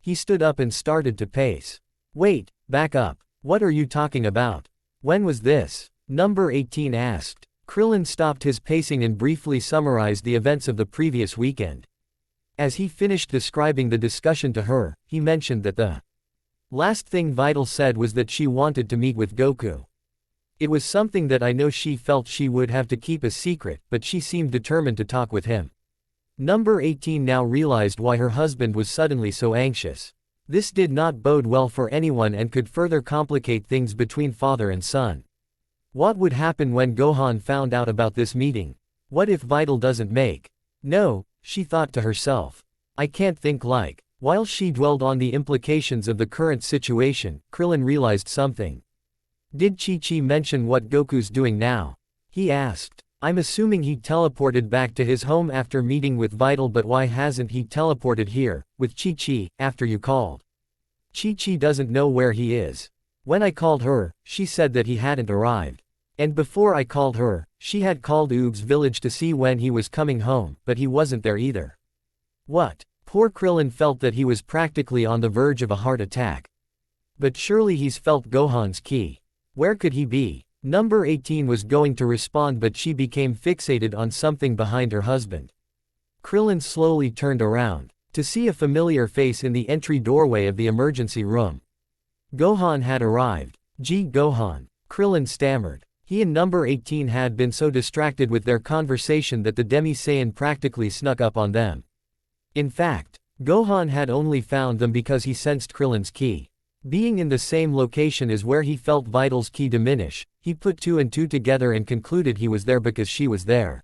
He stood up and started to pace. Wait, back up. What are you talking about? When was this? Number 18 asked. Krillin stopped his pacing and briefly summarized the events of the previous weekend. As he finished describing the discussion to her, he mentioned that the last thing Vital said was that she wanted to meet with Goku. It was something that I know she felt she would have to keep a secret, but she seemed determined to talk with him. Number 18 now realized why her husband was suddenly so anxious. This did not bode well for anyone and could further complicate things between father and son. What would happen when Gohan found out about this meeting? What if Vital doesn't make? No, she thought to herself. I can't think like. While she dwelled on the implications of the current situation, Krillin realized something. Did Chi-Chi mention what Goku's doing now? He asked. I'm assuming he teleported back to his home after meeting with Vital, but why hasn't he teleported here, with Chi-Chi, after you called? Chi-Chi doesn't know where he is. When I called her, she said that he hadn't arrived. And before I called her, she had called Oog's village to see when he was coming home, but he wasn't there either. What? Poor Krillin felt that he was practically on the verge of a heart attack. But surely he's felt Gohan's key. Where could he be? Number 18 was going to respond, but she became fixated on something behind her husband. Krillin slowly turned around to see a familiar face in the entry doorway of the emergency room. Gohan had arrived. Gee, Gohan, Krillin stammered. He and number 18 had been so distracted with their conversation that the Demi-Saiyan practically snuck up on them. In fact, Gohan had only found them because he sensed Krillin's ki. Being in the same location as where he felt Vital's ki diminish, he put two and two together and concluded he was there because she was there.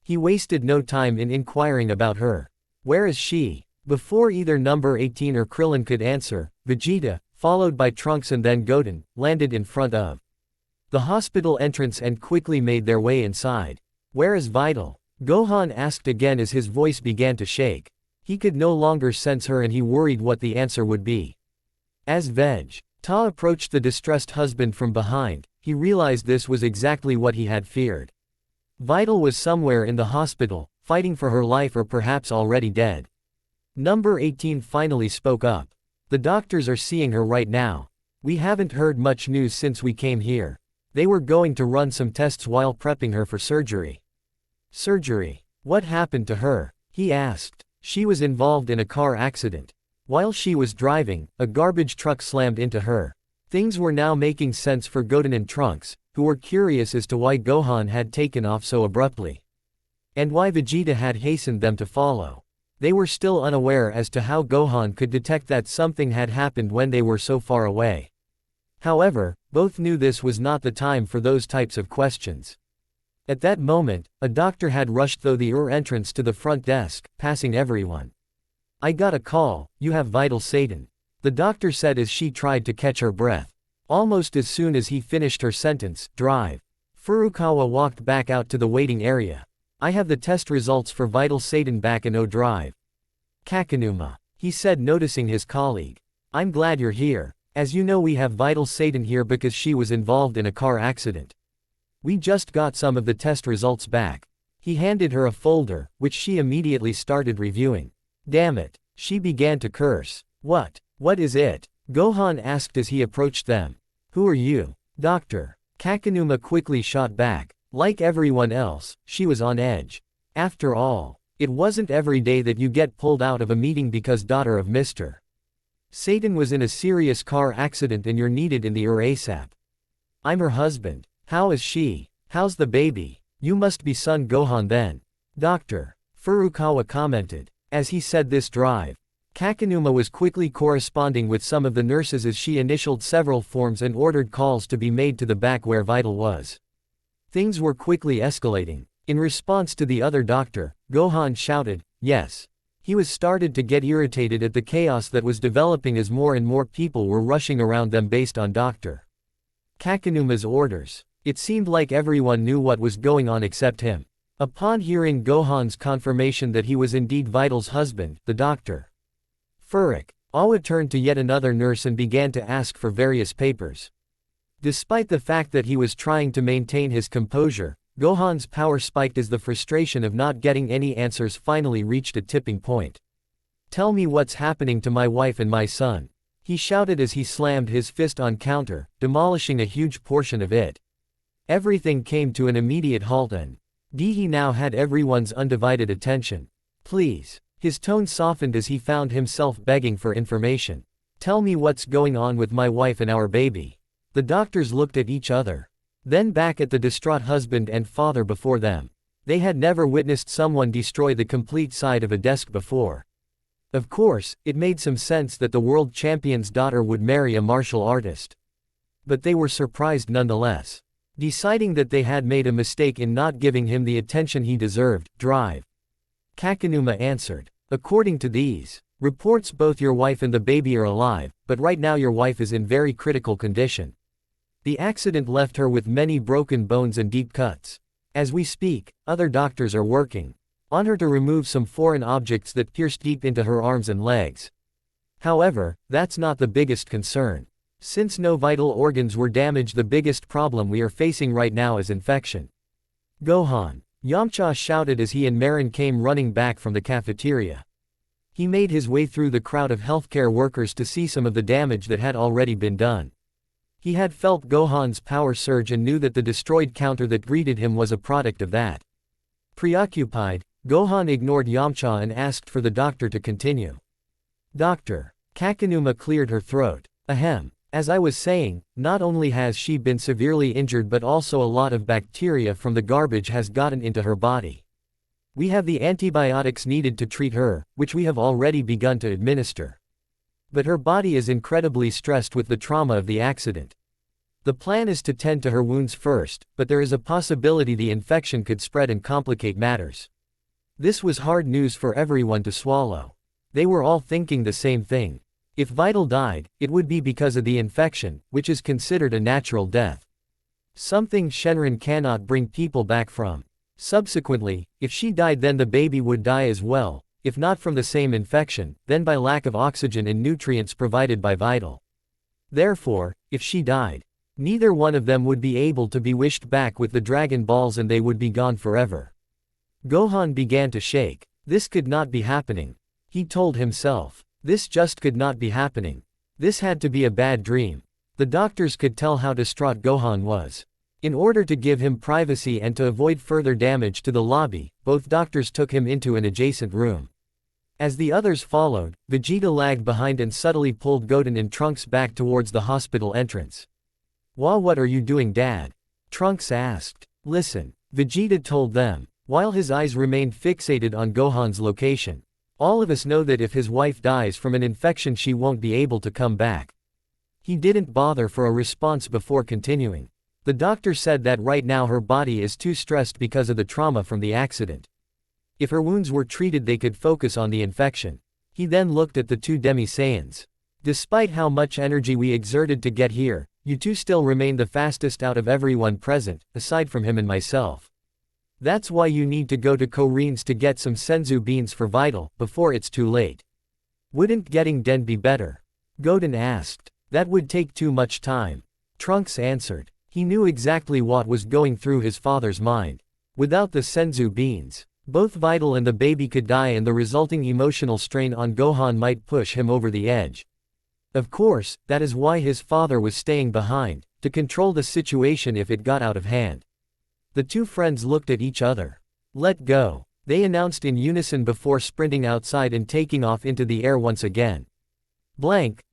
He wasted no time in inquiring about her. Where is she? Before either number 18 or Krillin could answer, Vegeta, followed by Trunks and then Goten, landed in front of the hospital entrance and quickly made their way inside. Where is Vital? Gohan asked again as his voice began to shake. He could no longer sense her and he worried what the answer would be. As Vegeta approached the distressed husband from behind, he realized this was exactly what he had feared. Vital was somewhere in the hospital, fighting for her life, or perhaps already dead. Number 18 finally spoke up. The doctors are seeing her right now. We haven't heard much news since we came here. They were going to run some tests while prepping her for surgery. Surgery? What happened to her? He asked. She was involved in a car accident. While she was driving, a garbage truck slammed into her. Things were now making sense for Goten and Trunks, who were curious as to why Gohan had taken off so abruptly. And why Vegeta had hastened them to follow. They were still unaware as to how Gohan could detect that something had happened when they were so far away. However, both knew this was not the time for those types of questions. At that moment, a doctor had rushed through the entrance to the front desk, passing everyone. I got a call, you have Vital Satan. The doctor said as she tried to catch her breath. Almost as soon as he finished her sentence, drive Furukawa walked back out to the waiting area. I have the test results for Vital Satan back in O-Drive. Kakanuma, he said, noticing his colleague. I'm glad you're here. As you know, we have Vital Satan here because she was involved in a car accident. We just got some of the test results back. He handed her a folder, which she immediately started reviewing. Damn it. She began to curse. What is it? Gohan asked as he approached them. Who are you? Doctor. Kakanuma quickly shot back. Like everyone else, she was on edge. After all, it wasn't every day that you get pulled out of a meeting because daughter of Mr. Satan was in a serious car accident and you're needed in the ASAP. I'm her husband. How is she? How's the baby? You must be son Gohan then. Doctor. Furukawa commented. As he said this, drive. Kakanuma was quickly corresponding with some of the nurses as she initialed several forms and ordered calls to be made to the back where Vital was. Things were quickly escalating. In response to the other doctor, Gohan shouted, yes. He was started to get irritated at the chaos that was developing as more and more people were rushing around them based on Dr. Kakanuma's orders. It seemed like everyone knew what was going on except him. Upon hearing Gohan's confirmation that he was indeed Vital's husband, the Dr. Awa turned to yet another nurse and began to ask for various papers. Despite the fact that he was trying to maintain his composure, Gohan's power spiked as the frustration of not getting any answers finally reached a tipping point. Tell me what's happening to my wife and my son, he shouted as he slammed his fist on counter, demolishing a huge portion of it. Everything came to an immediate halt and he now had everyone's undivided attention. Please. His tone softened as he found himself begging for information. Tell me what's going on with my wife and our baby. The doctors looked at each other. Then back at the distraught husband and father before them. They had never witnessed someone destroy the complete side of a desk before. Of course, it made some sense that the world champion's daughter would marry a martial artist. But they were surprised nonetheless. Deciding that they had made a mistake in not giving him the attention he deserved, drive. Kakanuma answered. According to these reports, both your wife and the baby are alive, but right now your wife is in very critical condition. The accident left her with many broken bones and deep cuts. As we speak, other doctors are working on her to remove some foreign objects that pierced deep into her arms and legs. However, that's not the biggest concern. Since no vital organs were damaged, the biggest problem we are facing right now is infection. Gohan. Yamcha shouted as he and Marin came running back from the cafeteria. He made his way through the crowd of healthcare workers to see some of the damage that had already been done. He had felt Gohan's power surge and knew that the destroyed counter that greeted him was a product of that. Preoccupied, Gohan ignored Yamcha and asked for the doctor to continue. Doctor. Kakanuma cleared her throat. Ahem. As I was saying, not only has she been severely injured but also a lot of bacteria from the garbage has gotten into her body. We have the antibiotics needed to treat her, which we have already begun to administer. But her body is incredibly stressed with the trauma of the accident. The plan is to tend to her wounds first, but there is a possibility the infection could spread and complicate matters. This was hard news for everyone to swallow. They were all thinking the same thing. If Vital died, it would be because of the infection, which is considered a natural death. Something Shenron cannot bring people back from. Subsequently, if she died, then the baby would die as well, if not from the same infection, then by lack of oxygen and nutrients provided by Vital. Therefore, if she died, neither one of them would be able to be wished back with the Dragon Balls and they would be gone forever. Gohan began to shake. This could not be happening. He told himself. This just could not be happening. This had to be a bad dream. The doctors could tell how distraught Gohan was. In order to give him privacy and to avoid further damage to the lobby, both doctors took him into an adjacent room. As the others followed, Vegeta lagged behind and subtly pulled Goten and Trunks back towards the hospital entrance. What are you doing, Dad? Trunks asked. Listen, Vegeta told them, while his eyes remained fixated on Gohan's location. All of us know that if his wife dies from an infection she won't be able to come back. He didn't bother for a response before continuing. The doctor said that right now her body is too stressed because of the trauma from the accident. If her wounds were treated they could focus on the infection. He then looked at the two Demi-Saiyans. Despite how much energy we exerted to get here, You two still remain the fastest out of everyone present, aside from him and myself. That's why you need to go to Korin's to get some senzu beans for Vital, before it's too late. Wouldn't getting Den be better? Goten asked. That would take too much time. Trunks answered. He knew exactly what was going through his father's mind. Without the senzu beans, both Vital and the baby could die, and the resulting emotional strain on Gohan might push him over the edge. Of course, that is why his father was staying behind, to control the situation if it got out of hand. The two friends looked at each other. Let go, they announced in unison before sprinting outside and taking off into the air once again. Blank.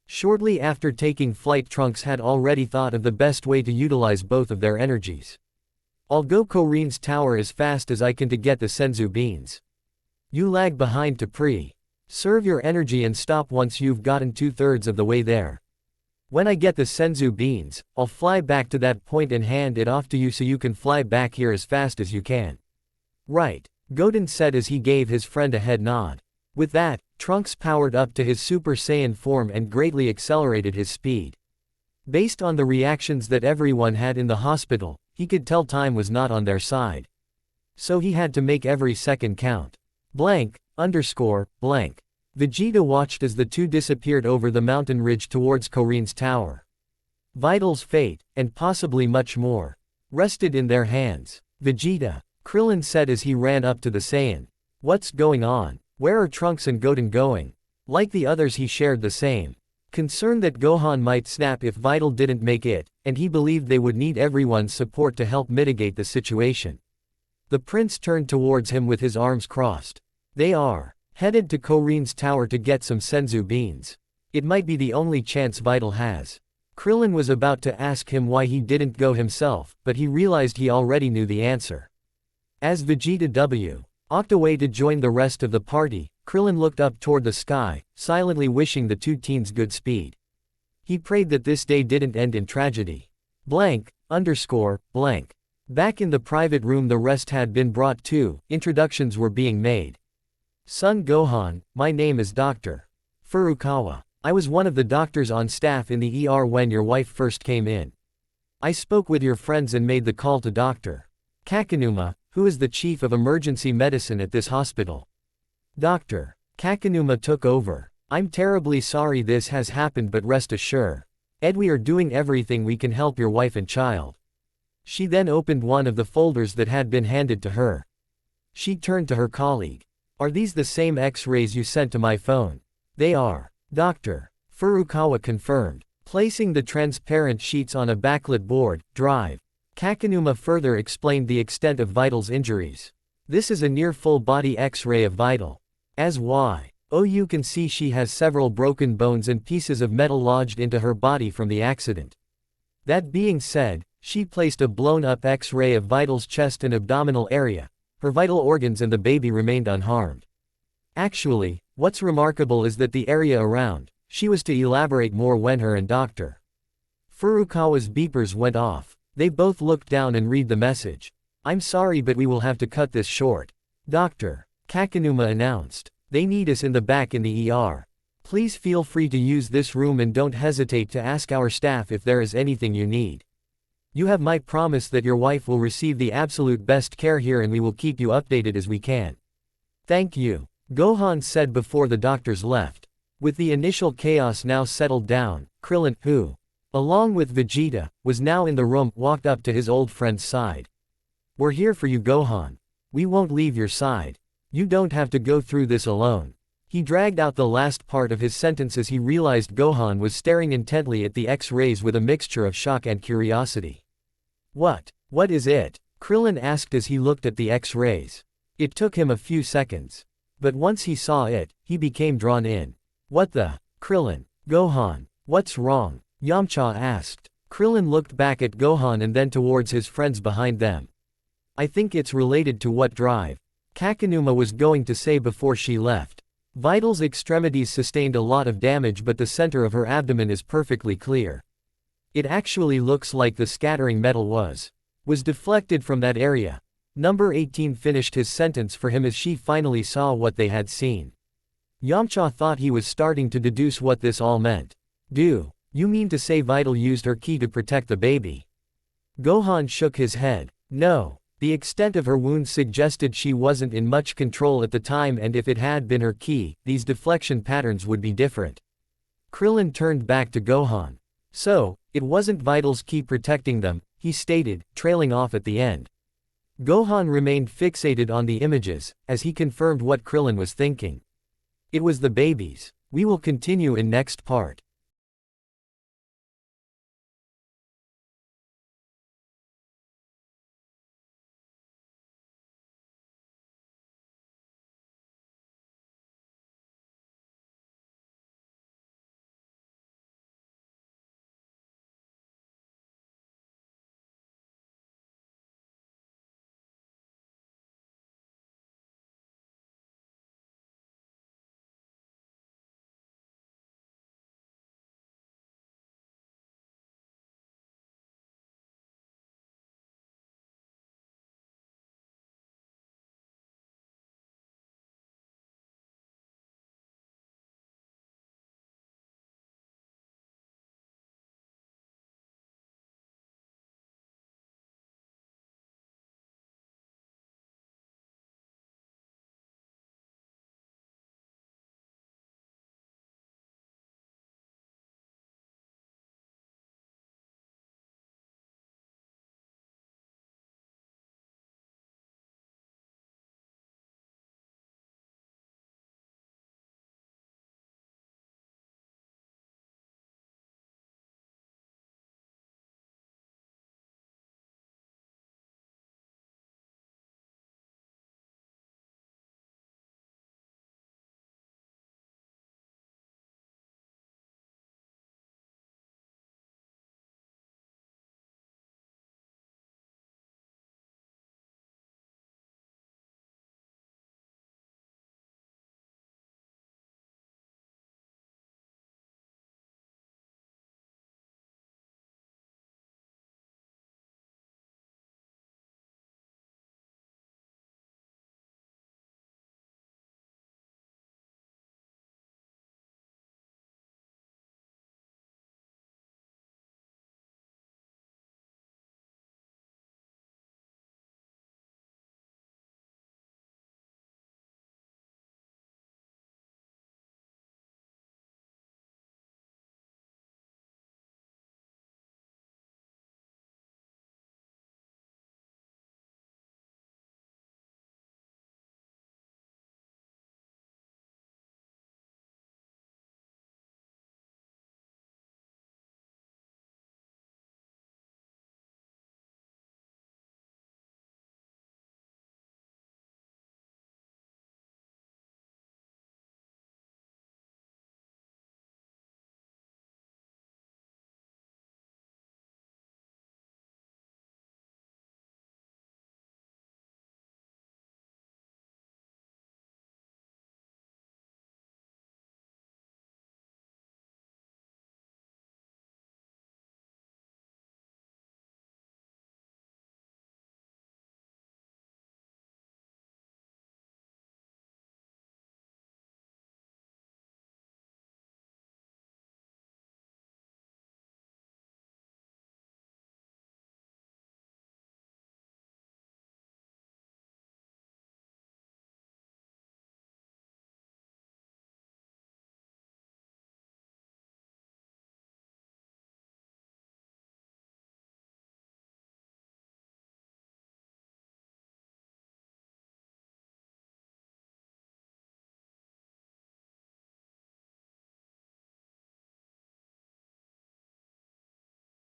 Shortly after taking flight, Trunks had already thought of the best way to utilize both of their energies. I'll go Korin's tower as fast as I can to get the senzu beans. You lag behind to preserve your energy and stop once you've gotten 2/3 of the way there. When I get the senzu beans, I'll fly back to that point and hand it off to you so you can fly back here as fast as you can. Right, Goten said as he gave his friend a head nod. With that, Trunks powered up to his Super Saiyan form and greatly accelerated his speed. Based on the reactions that everyone had in the hospital, he could tell time was not on their side. So he had to make every second count. Vegeta watched as the two disappeared over the mountain ridge towards Korin's tower. Vital's fate, and possibly much more, rested in their hands. Vegeta, Krillin said as he ran up to the Saiyan. What's going on? Where are Trunks and Goten going? Like the others, he shared the same concern that Gohan might snap if Vital didn't make it, and he believed they would need everyone's support to help mitigate the situation. The prince turned towards him with his arms crossed. They are headed to Korin's tower to get some senzu beans. It might be the only chance Vital has. Krillin was about to ask him why he didn't go himself, but he realized he already knew the answer. As Vegeta walked away to join the rest of the party, Krillin looked up toward the sky, silently wishing the two teens good speed. He prayed that this day didn't end in tragedy. Back in the private room the rest had been brought to, introductions were being made. Son Gohan, my name is Dr. Furukawa. I was one of the doctors on staff in the ER when your wife first came in. I spoke with your friends and made the call to Dr. Kakanuma, who is the chief of emergency medicine at this hospital. Dr. Kakanuma took over. I'm terribly sorry this has happened, but rest assured, we are doing everything we can help your wife and child. She then opened one of the folders that had been handed to her. She turned to her colleague. Are these the same X-rays you sent to my phone? They are. Dr. Furukawa confirmed. Placing the transparent sheets on a backlit board drive, Kakanuma further explained the extent of Vital's injuries. This is a near full-body X-ray of Vital. You can see she has several broken bones and pieces of metal lodged into her body from the accident. That being said, she placed a blown-up X-ray of Vital's chest and abdominal area. Her vital organs and the baby remained unharmed. Actually, what's remarkable is that the area around. She was to elaborate more when her and Dr. Furukawa's beepers went off. They both looked down and read the message. I'm sorry, but we will have to cut this short. Dr. Kakanuma announced. They need us in the back in the ER. Please feel free to use this room and don't hesitate to ask our staff if there is anything you need. You have my promise that your wife will receive the absolute best care here, and we will keep you updated as we can. Thank you, Gohan said before the doctors left. With the initial chaos now settled down, Krillin, who, along with Vegeta, was now in the room, walked up to his old friend's side. We're here for you, Gohan. We won't leave your side. You don't have to go through this alone. He dragged out the last part of his sentence as he realized Gohan was staring intently at the X-rays with a mixture of shock and curiosity. What is it? Krillin asked as he looked at the X-rays. It took him a few seconds. But once he saw it, he became drawn in. What the? Krillin. Gohan. What's wrong? Yamcha asked. Krillin looked back at Gohan and then towards his friends behind them. I think it's related to what drive. Kakanuma was going to say before she left. Vital's extremities sustained a lot of damage, but the center of her abdomen is perfectly clear. It actually looks like the scattering metal was deflected from that area. Number 18 finished his sentence for him as she finally saw what they had seen. Yamcha thought he was starting to deduce what this all meant. You mean to say Vital used her ki to protect the baby? Gohan shook his head. No. The extent of her wounds suggested she wasn't in much control at the time, and if it had been her ki, these deflection patterns would be different. Krillin turned back to Gohan. So, it wasn't Vital's ki protecting them, he stated, trailing off at the end. Gohan remained fixated on the images, as he confirmed what Krillin was thinking. It was the babies. We will continue in next part.